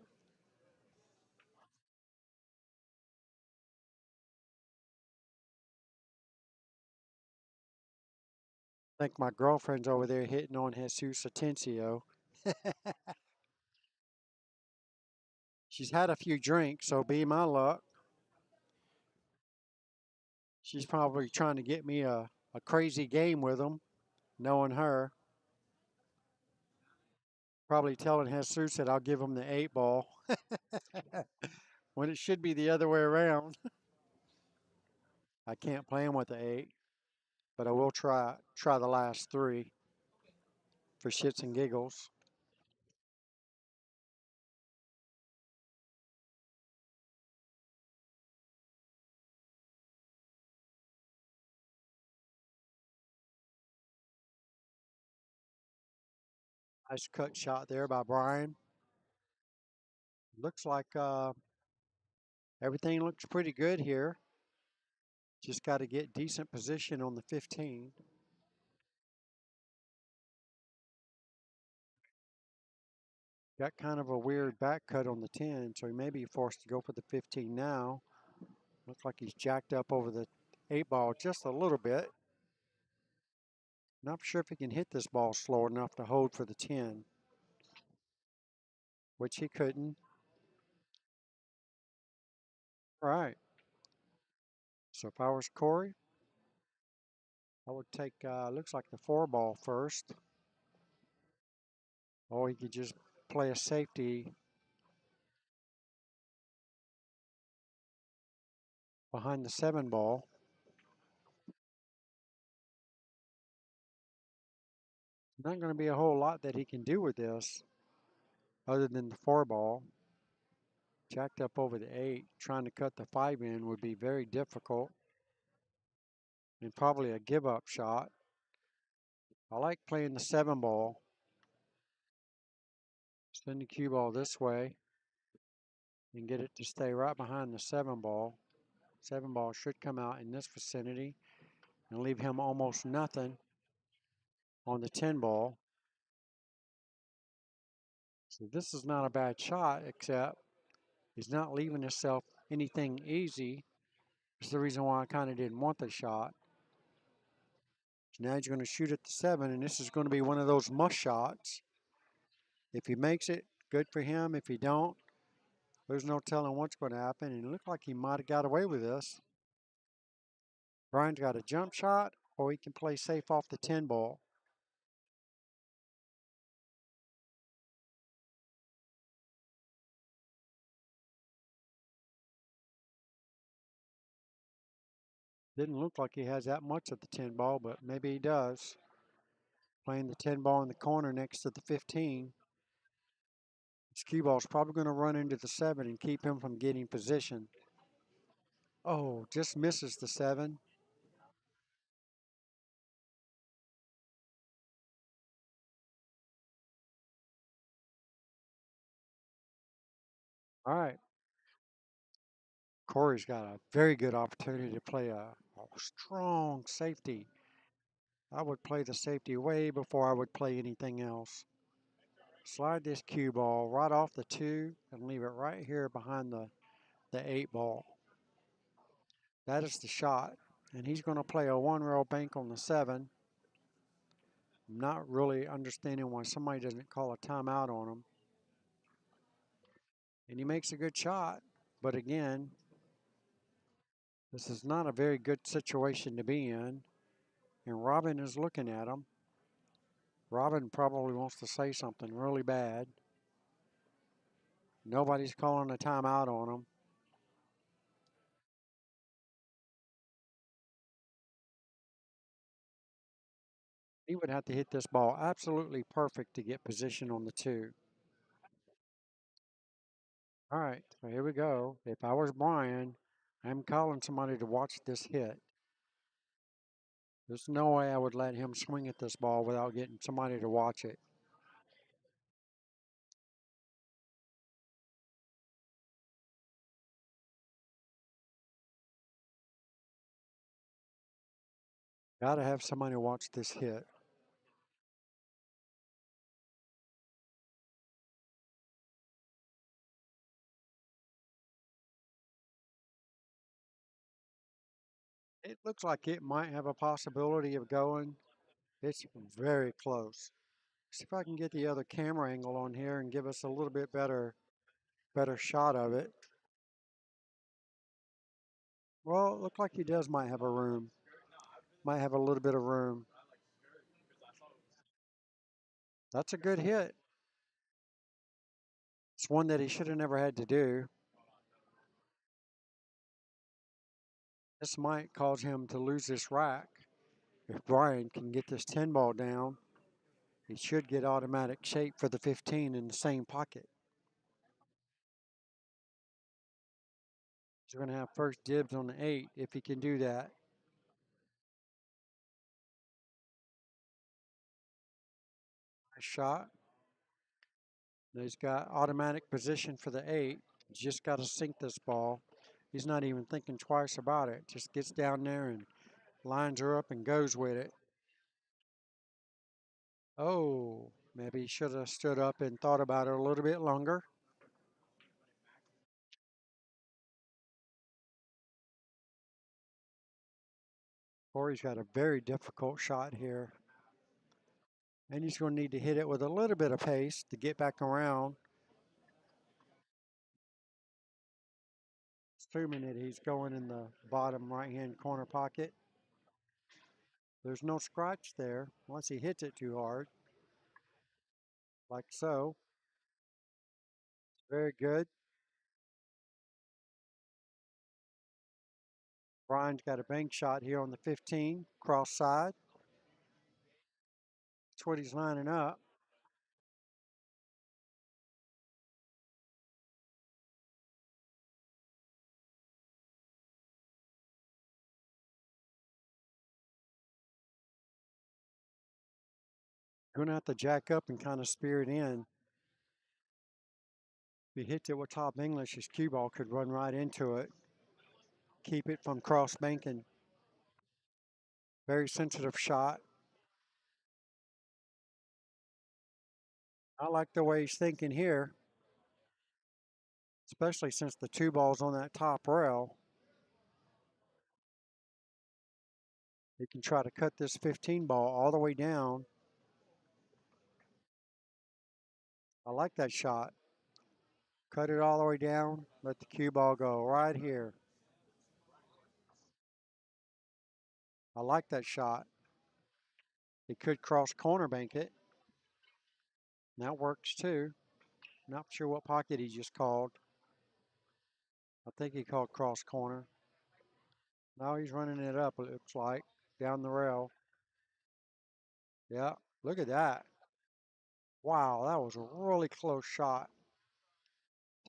I think my girlfriend's over there hitting on Jesus Atencio. She's had a few drinks, so be my luck. She's probably trying to get me a crazy game with him, knowing her. Probably telling Jesus that I'll give him the 8-ball when it should be the other way around. I can't play him with the 8, but I will try the last 3 for shits and giggles. Nice cut shot there by Brian. Looks like everything looks pretty good here. Just got to get decent position on the 15. Got kind of a weird back cut on the 10, so he may be forced to go for the 15 now. Looks like he's jacked up over the 8-ball just a little bit. Not sure if he can hit this ball slow enough to hold for the 10, which he couldn't. All right. So if I was Corey, I would take, looks like the 4-ball first. Or he could just play a safety behind the 7-ball. Not going to be a whole lot that he can do with this other than the 4-ball. Jacked up over the 8, trying to cut the 5 in would be very difficult and probably a give-up shot. I like playing the 7-ball. Send the cue ball this way and get it to stay right behind the 7-ball. 7-ball should come out in this vicinity and leave him almost nothing on the 10-ball. So this is not a bad shot, except he's not leaving himself anything easy. It's the reason why I kind of didn't want the shot. So now he's going to shoot at the 7, and this is going to be one of those must shots. If he makes it, good for him. If he don't, there's no telling what's going to happen. And it looked like he might have got away with this. Brian's got a jump shot, or he can play safe off the 10-ball. Didn't look like he has that much of the 10-ball, but maybe he does. Playing the 10-ball in the corner next to the 15. This cue ball's probably going to run into the 7 and keep him from getting position. Oh, just misses the 7. All right. Corey's got a very good opportunity to play a strong safety. I would play the safety way before I would play anything else. Slide this cue ball right off the 2 and leave it right here behind the 8-ball. That is the shot. And he's going to play a 1-rail bank on the 7. I'm not really understanding why somebody doesn't call a timeout on him. And he makes a good shot. But again, this is not a very good situation to be in. And Robin is looking at him. Robin probably wants to say something really bad. Nobody's calling a timeout on him. He would have to hit this ball absolutely perfect to get position on the 2. All right, so here we go. If I was Brian, I'm calling somebody to watch this hit. There's no way I would let him swing at this ball without getting somebody to watch it. Got to have somebody watch this hit. It looks like it might have a possibility of going. It's very close. See if I can get the other camera angle on here and give us a little bit better shot of it. Well, it looks like he might have a room. Might have a little bit of room. That's a good hit. It's one that he should have never had to do. This might cause him to lose this rack. If Brian can get this 10-ball down, he should get automatic shape for the 15 in the same pocket. He's going to have first dibs on the 8 if he can do that. Nice shot. Now he's got automatic position for the 8. He's just got to sink this ball. He's not even thinking twice about it. Just gets down there and lines her up and goes with it. Oh, maybe he should have stood up and thought about it a little bit longer. Corey's got a very difficult shot here. And he's going to need to hit it with a little bit of pace to get back around. Assuming that he's going in the bottom right-hand corner pocket. There's no scratch there unless he hits it too hard, like so. Very good. Brian's got a bank shot here on the 15, cross side. That's what he's lining up. Going to have to jack up and kind of spear it in. If he hits it with top English, his cue ball could run right into it. Keep it from cross banking. Very sensitive shot. I like the way he's thinking here, especially since the two ball's on that top rail. He can try to cut this 15 ball all the way down. I like that shot. Cut it all the way down. Let the cue ball go right here. I like that shot. He could cross corner bank it. That works too. Not sure what pocket he just called. I think he called cross corner. Now he's running it up, it looks like, down the rail. Yeah, look at that. Wow, that was a really close shot.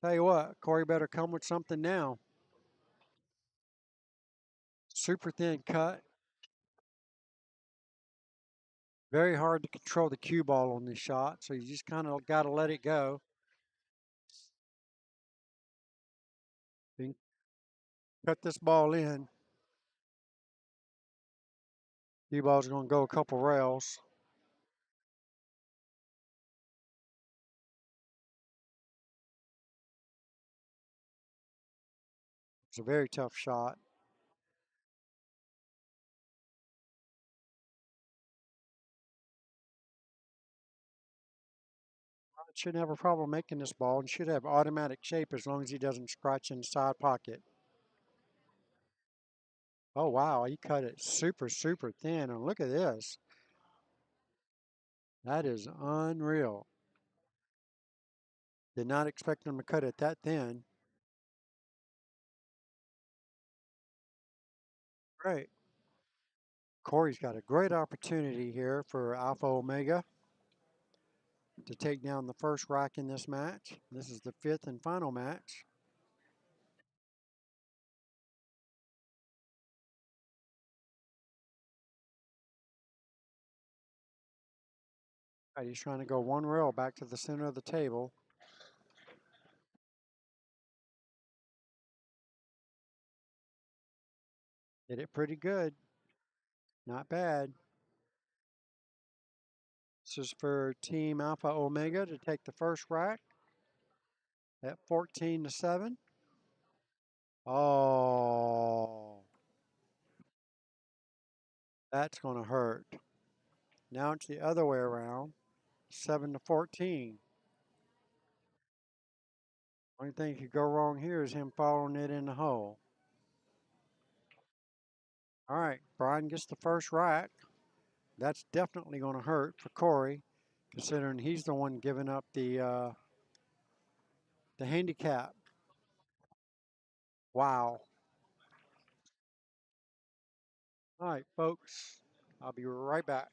Tell you what, Corey better come with something now. Super thin cut. Very hard to control the cue ball on this shot, so you just kind of got to let it go. Cut this ball in. Cue ball's going to go a couple rails. It's a very tough shot. Shouldn't have a problem making this ball and should have automatic shape as long as he doesn't scratch in the side pocket. Oh, wow, he cut it super, super thin. And look at this. That is unreal. Did not expect him to cut it that thin. Great. Corey's got a great opportunity here for Alpha Omega to take down the first rack in this match. This is the fifth and final match. All right, he's trying to go one rail back to the center of the table. Did it pretty good. Not bad. This is for Team Alpha Omega to take the first rack at 14-7. Oh, that's going to hurt. Now it's the other way around, 7-14. Only thing that could go wrong here is him following it in the hole. All right, Brian gets the first rack. That's definitely going to hurt for Corey, considering he's the one giving up the handicap. Wow. All right, folks, I'll be right back.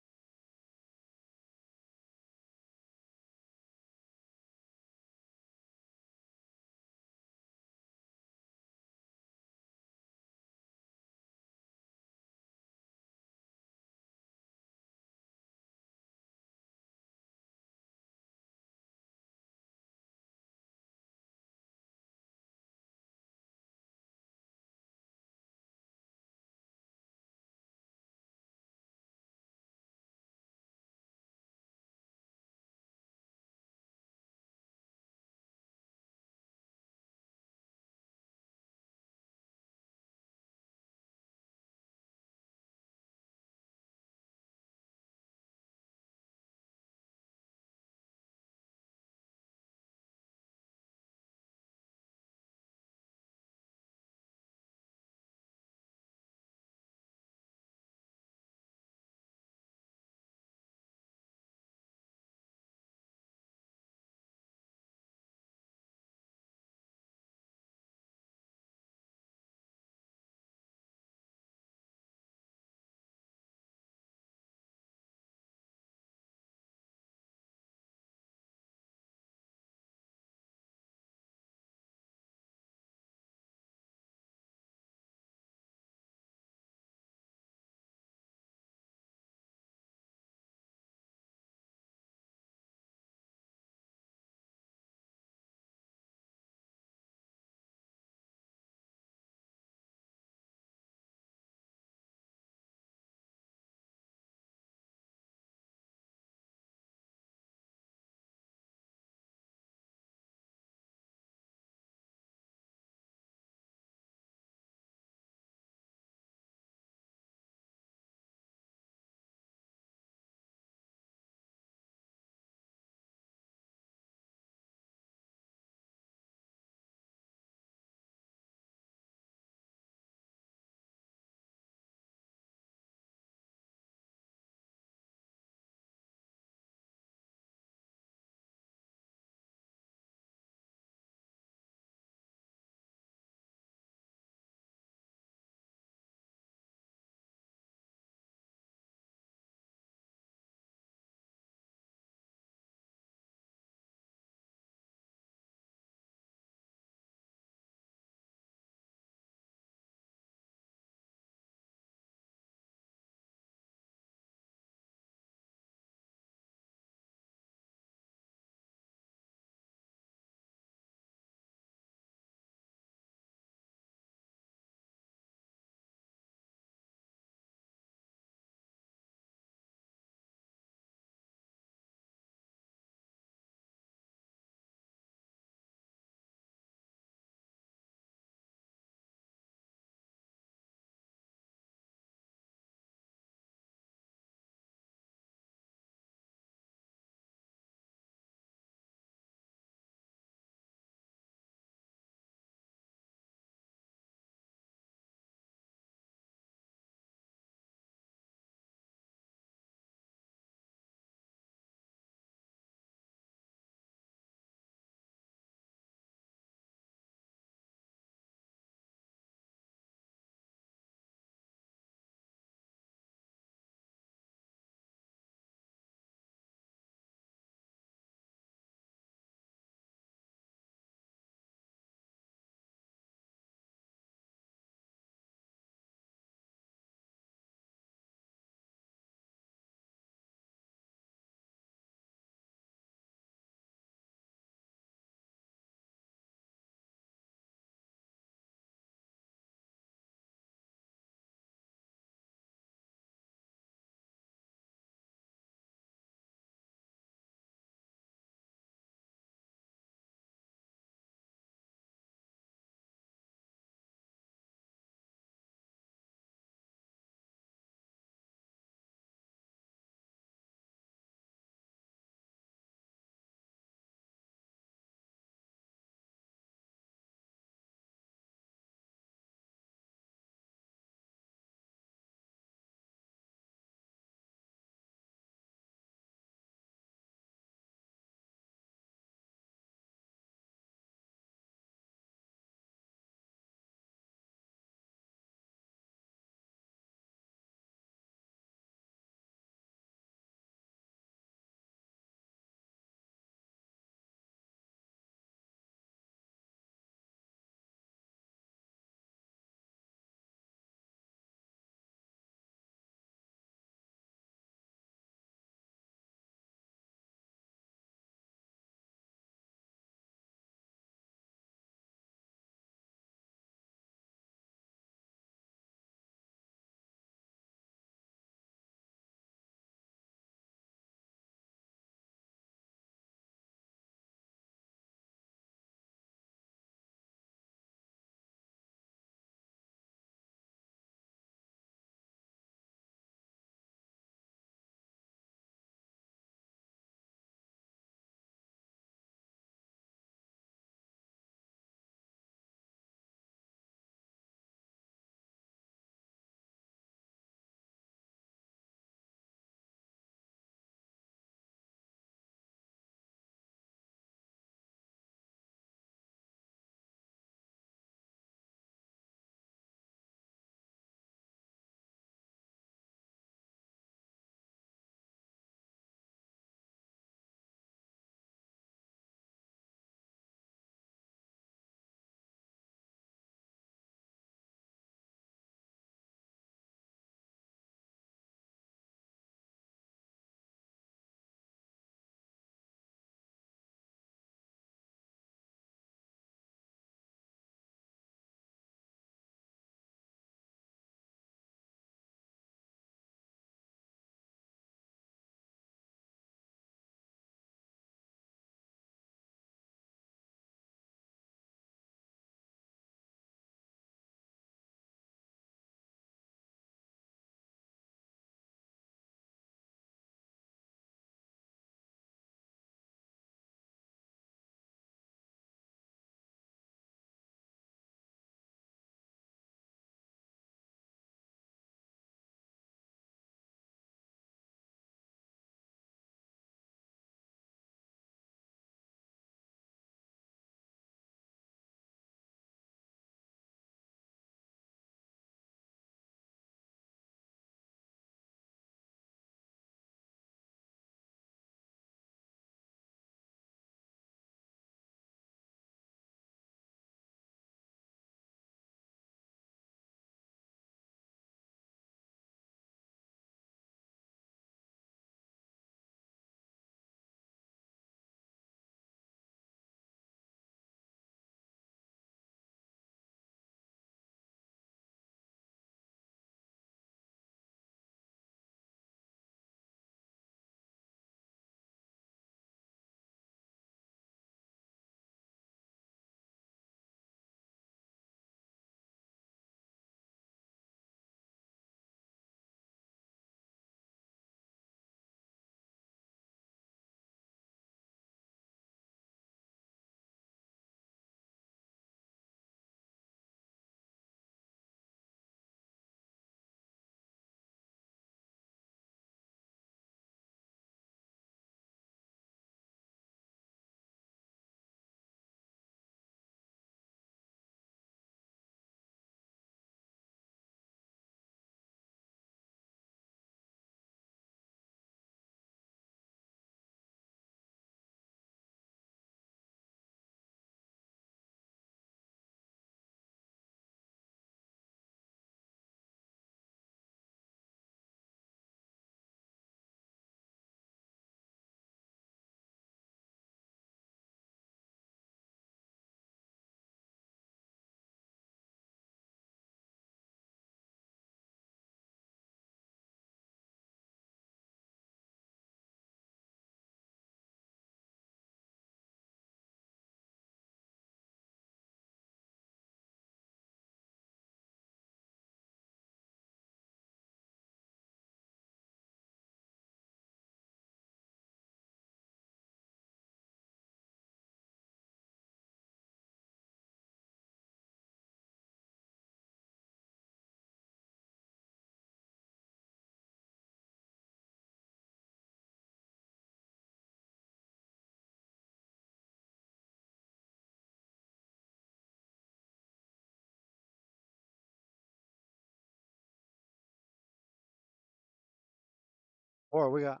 Boy, we got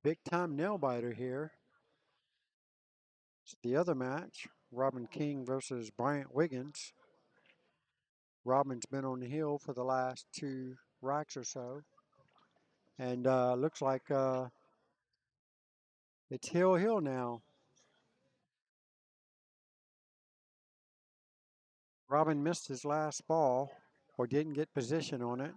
big time nail biter here. It's the other match, Robin King versus Bryant Wiggins. Robin's been on the hill for the last 2 racks or so. And looks like it's hill now. Robin missed his last ball or didn't get position on it.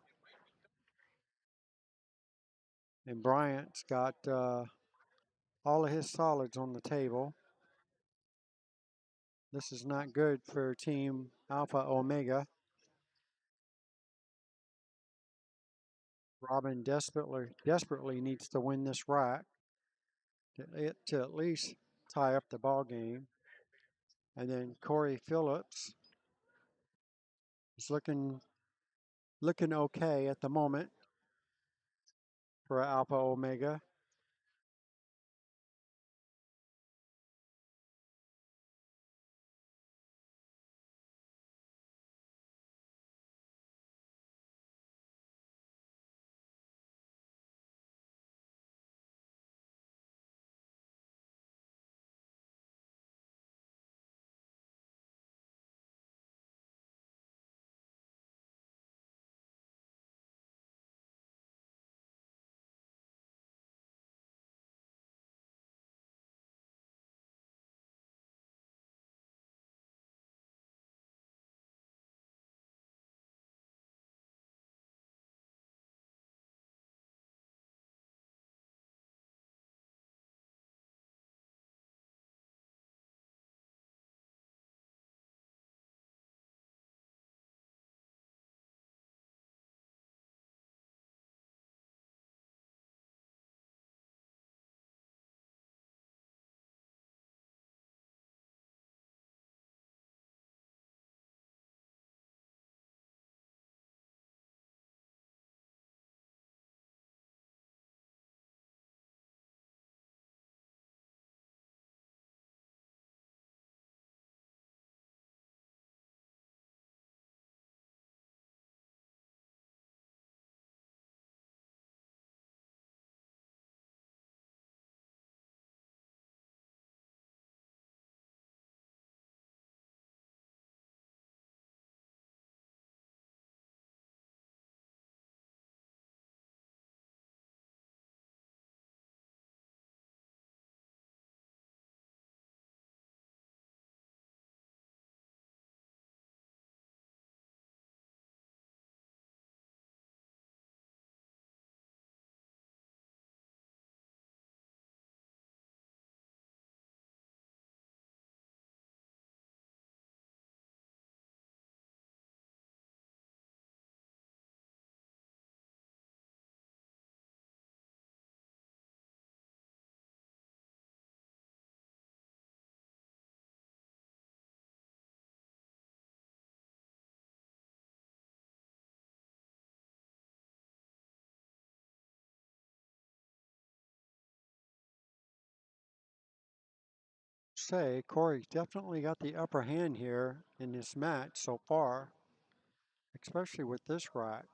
And Bryant's got all of his solids on the table. This is not good for Team Alpha Omega. Robin desperately needs to win this rack to at least tie up the ball game. And then Corey Phillips is looking okay at the moment for Alpha Omega. Say Corey's definitely got the upper hand here in this match so far, especially with this rack.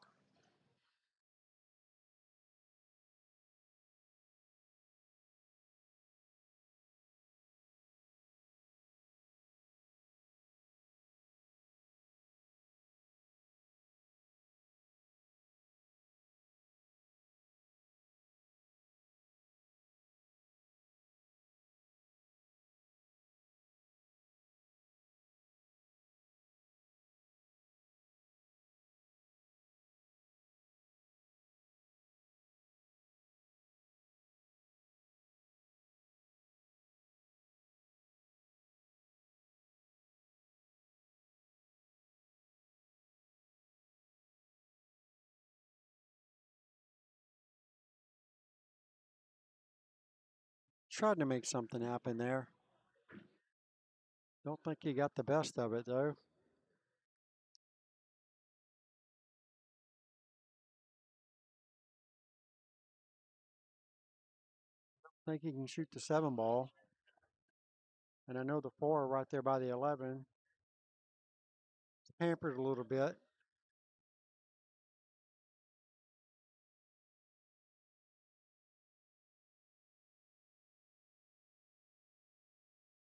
Tried to make something happen there. Don't think he got the best of it though. Think he can shoot the 7 ball. And I know the 4 right there by the 11. It's pampered a little bit.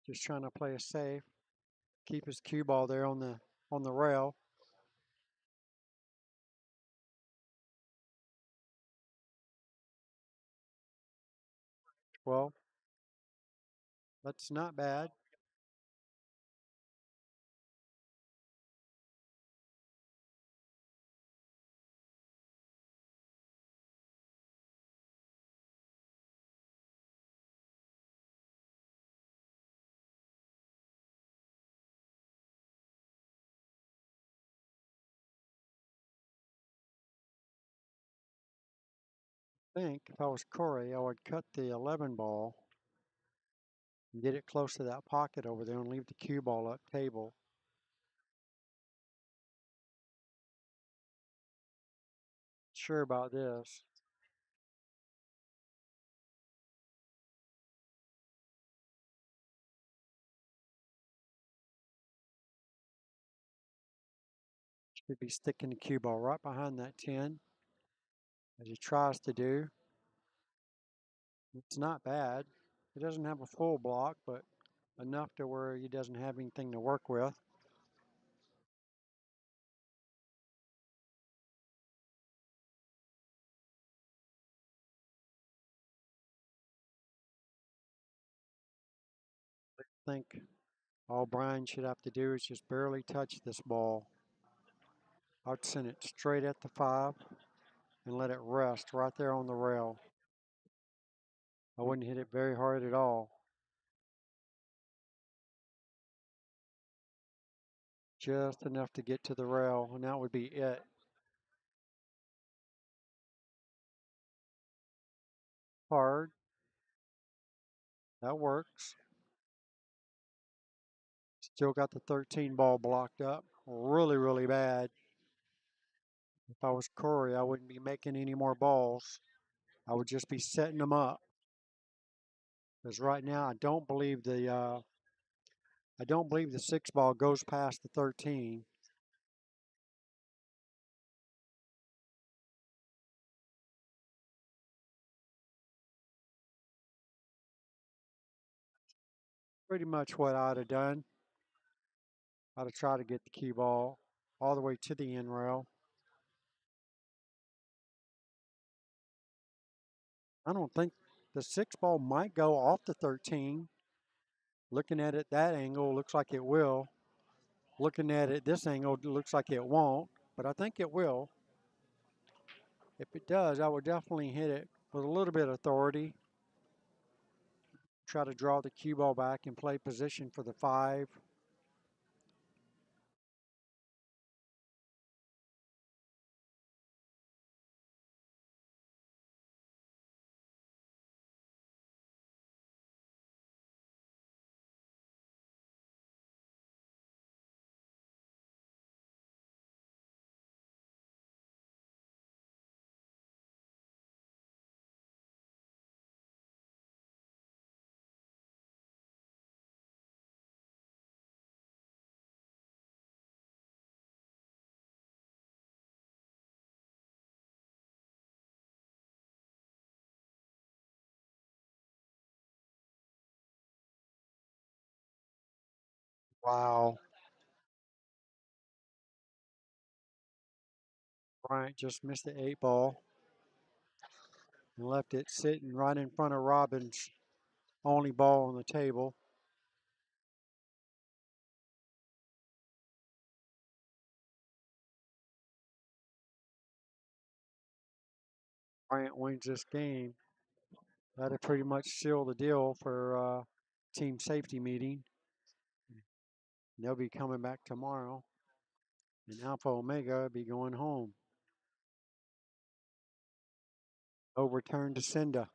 Just trying to play it safe. Keep his cue ball there on the rail. Well, that's not bad. I think if I was Corey, I would cut the 11 ball and get it close to that pocket over there and leave the cue ball up table. Sure about this. Should be sticking the cue ball right behind that 10 as he tries to do. It's not bad. It doesn't have a full block, but enough to where he doesn't have anything to work with. I think all Brian should have to do is just barely touch this ball. I'd send it straight at the 5 and let it rest right there on the rail. I wouldn't hit it very hard at all. Just enough to get to the rail, and that would be it. Hard. That works. Still got the 13 ball blocked up. Really, really bad. If I was Corey, I wouldn't be making any more balls. I would just be setting them up. Because right now, I don't believe the 6 ball goes past the 13. Pretty much what I'd have done. I'd have tried to get the cue ball all the way to the end rail. I don't think the 6 ball might go off the 13. Looking at it that angle, looks like it will. Looking at it this angle, looks like it won't, but I think it will. If it does, I would definitely hit it with a little bit of authority. Try to draw the cue ball back and play position for the 5. Wow. Bryant just missed the 8 ball and left it sitting right in front of Robbins' only ball on the table. Bryant wins this game. That'll pretty much seal the deal for team safety meeting. They'll be coming back tomorrow, and Alpha Omega will be going home. Overturned to Cinda.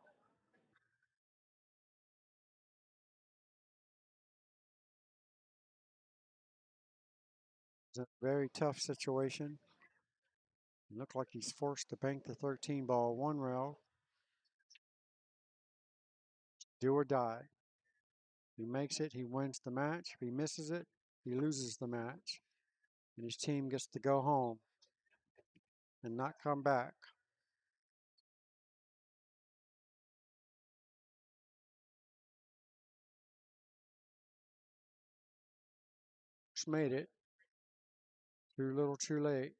It's a very tough situation. It looked like he's forced to bank the 13 ball 1 rail. Do or die. If he makes it, he wins the match. If he misses it, he loses the match. And his team gets to go home and not come back. Just made it. Too little, too late.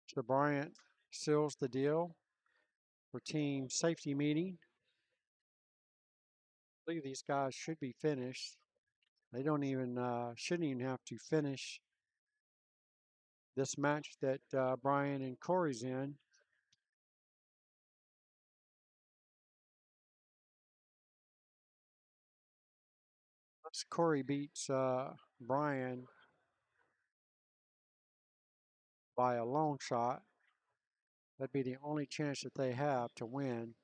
So Bryant seals the deal for team safety meeting. I believe these guys should be finished. They don't even shouldn't even have to finish this match that Brian and Corey's in. Unless Corey beats Brian by a long shot, that'd be the only chance that they have to win.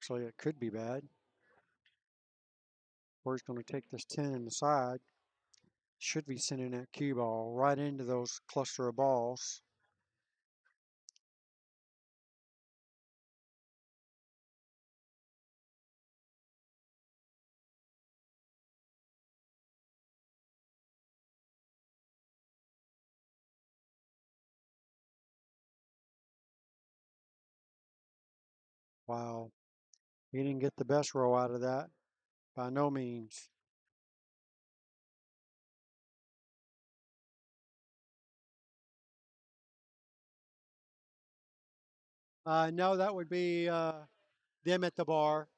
Actually, it could be bad. Corey's going to take this 10 in the side. Should be sending that cue ball right into those cluster of balls. Wow. He didn't get the best roll out of that by no means. No, that would be them at the bar.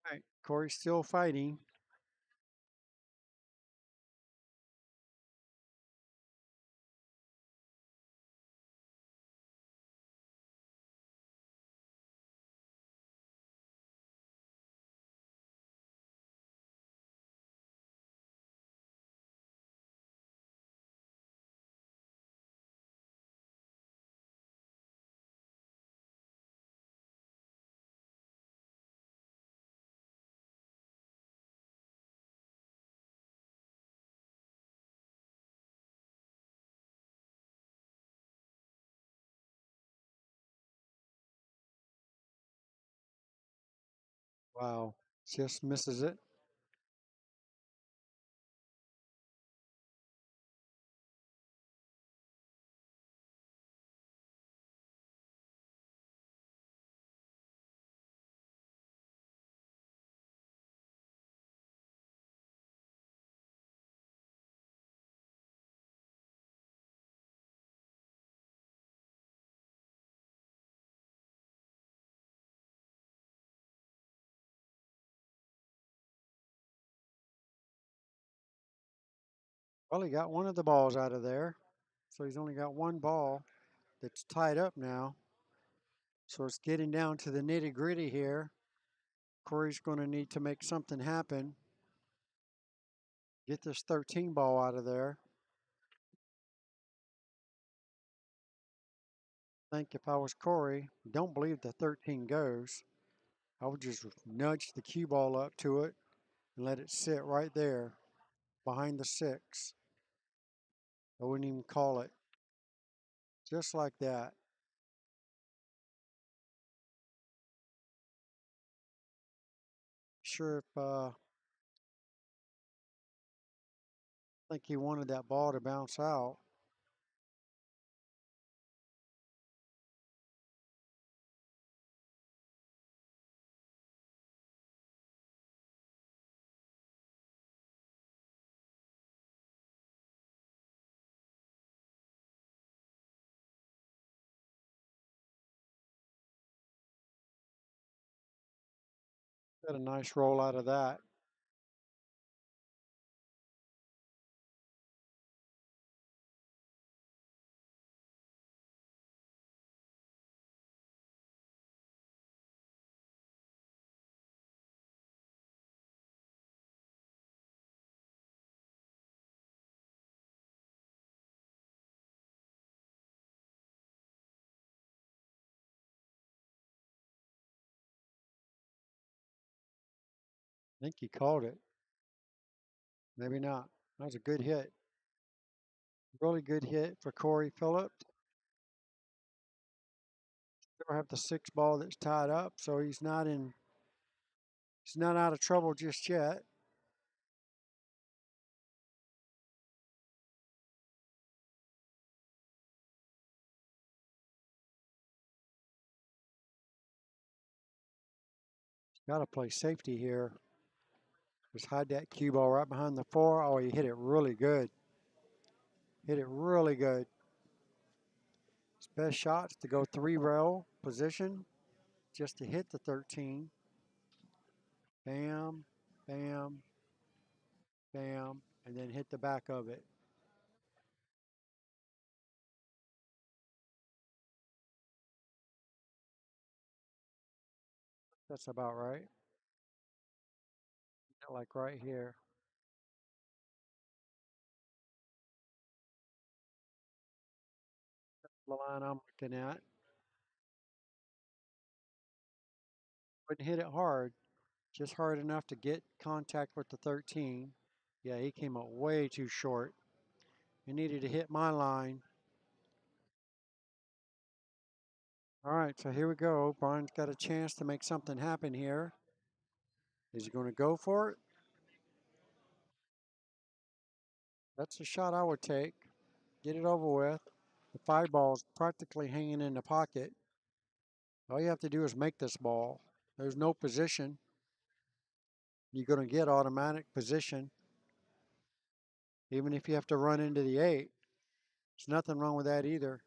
All right, Corey's still fighting. Wow, just misses it. Well, he got one of the balls out of there. So he's only got one ball that's tied up now. So it's getting down to the nitty gritty here. Corey's going to need to make something happen. Get this 13 ball out of there. I think if I was Corey, don't believe the 13 goes. I would just nudge the cue ball up to it and let it sit right there. behind the 6. I wouldn't even call it. Just like that. Sure if I think he wanted that ball to bounce out. Got a nice roll out of that. I think he called it. Maybe not. That was a good hit. Really good hit for Corey Phillips. Still have the 6 ball that's tied up, so he's not out of trouble just yet. Got to play safety here. Just hide that cue ball right behind the 4. Oh, he hit it really good. Hit it really good. His best shot is to go 3 rail position just to hit the 13. Bam, bam, bam, and then hit the back of it. That's about right. Like right here. The line I'm looking at. Wouldn't hit it hard, just hard enough to get contact with the 13. Yeah, he came up way too short. He needed to hit my line. All right, so here we go. Brian's got a chance to make something happen here. Is he going to go for it? That's a shot I would take. Get it over with. The 5 ball's practically hanging in the pocket. All you have to do is make this ball. There's no position. You're going to get automatic position. Even if you have to run into the 8. There's nothing wrong with that either.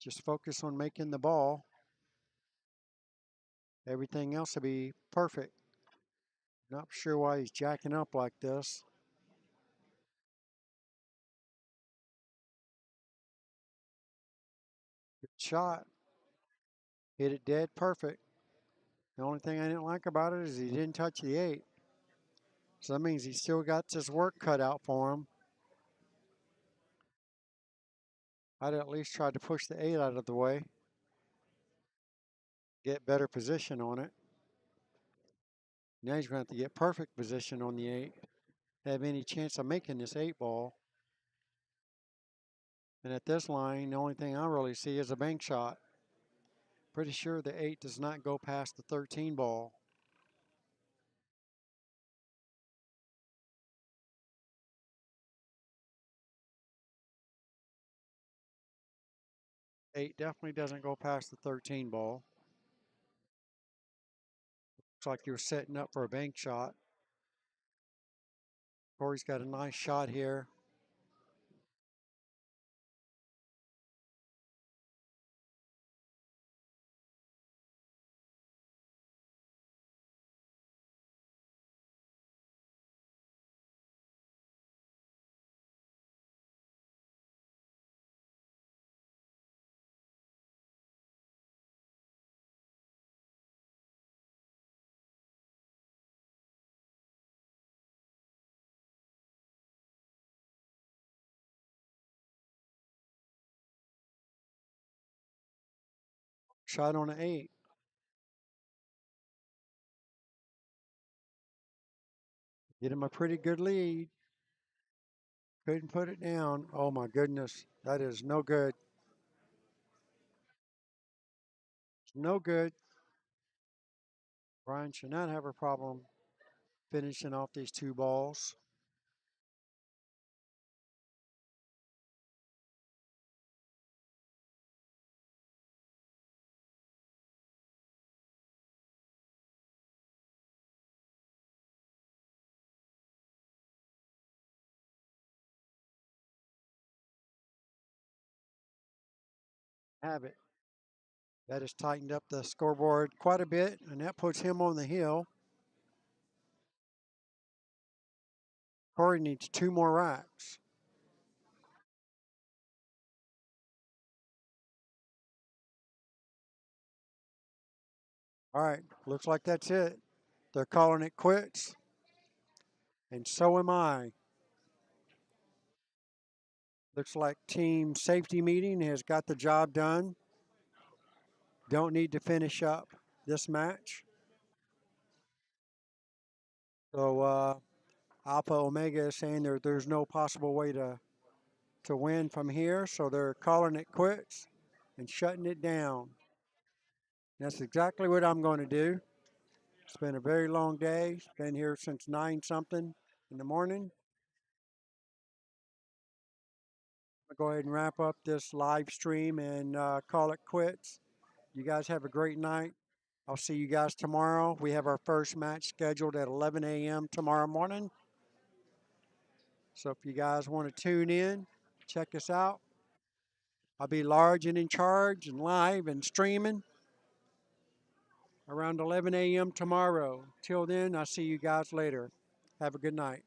Just focus on making the ball. Everything else will be perfect. Not sure why he's jacking up like this. Good shot. Hit it dead perfect. The only thing I didn't like about it is he didn't touch the 8. So that means he still got his work cut out for him. I'd at least try to push the 8 out of the way. Get better position on it. Now he's going to have to get perfect position on the 8. Have any chance of making this 8 ball. And at this line, the only thing I really see is a bank shot. Pretty sure the 8 does not go past the 13 ball. Eight definitely doesn't go past the 13 ball. Looks like you're setting up for a bank shot. Corey's got a nice shot here. Shot on an 8. Get him a pretty good lead. Couldn't put it down. Oh my goodness. That is no good. It's no good. Brian should not have a problem finishing off these 2 balls. Have it. That has tightened up the scoreboard quite a bit, and that puts him on the hill. Corey needs 2 more racks. All right, looks like that's it. They're calling it quits, and so am I. Looks like team safety meeting has got the job done. Don't need to finish up this match. So Alpha Omega is saying there's no possible way to win from here, so they're calling it quits and shutting it down. That's exactly what I'm going to do. It's been a very long day. Been here since 9 something in the morning. I'll go ahead and wrap up this live stream and call it quits. You guys have a great night. I'll see you guys tomorrow. We have our first match scheduled at 11 a.m. tomorrow morning. So if you guys want to tune in, check us out. I'll be large and in charge and live and streaming around 11 a.m. tomorrow. Till then, I'll see you guys later. Have a good night.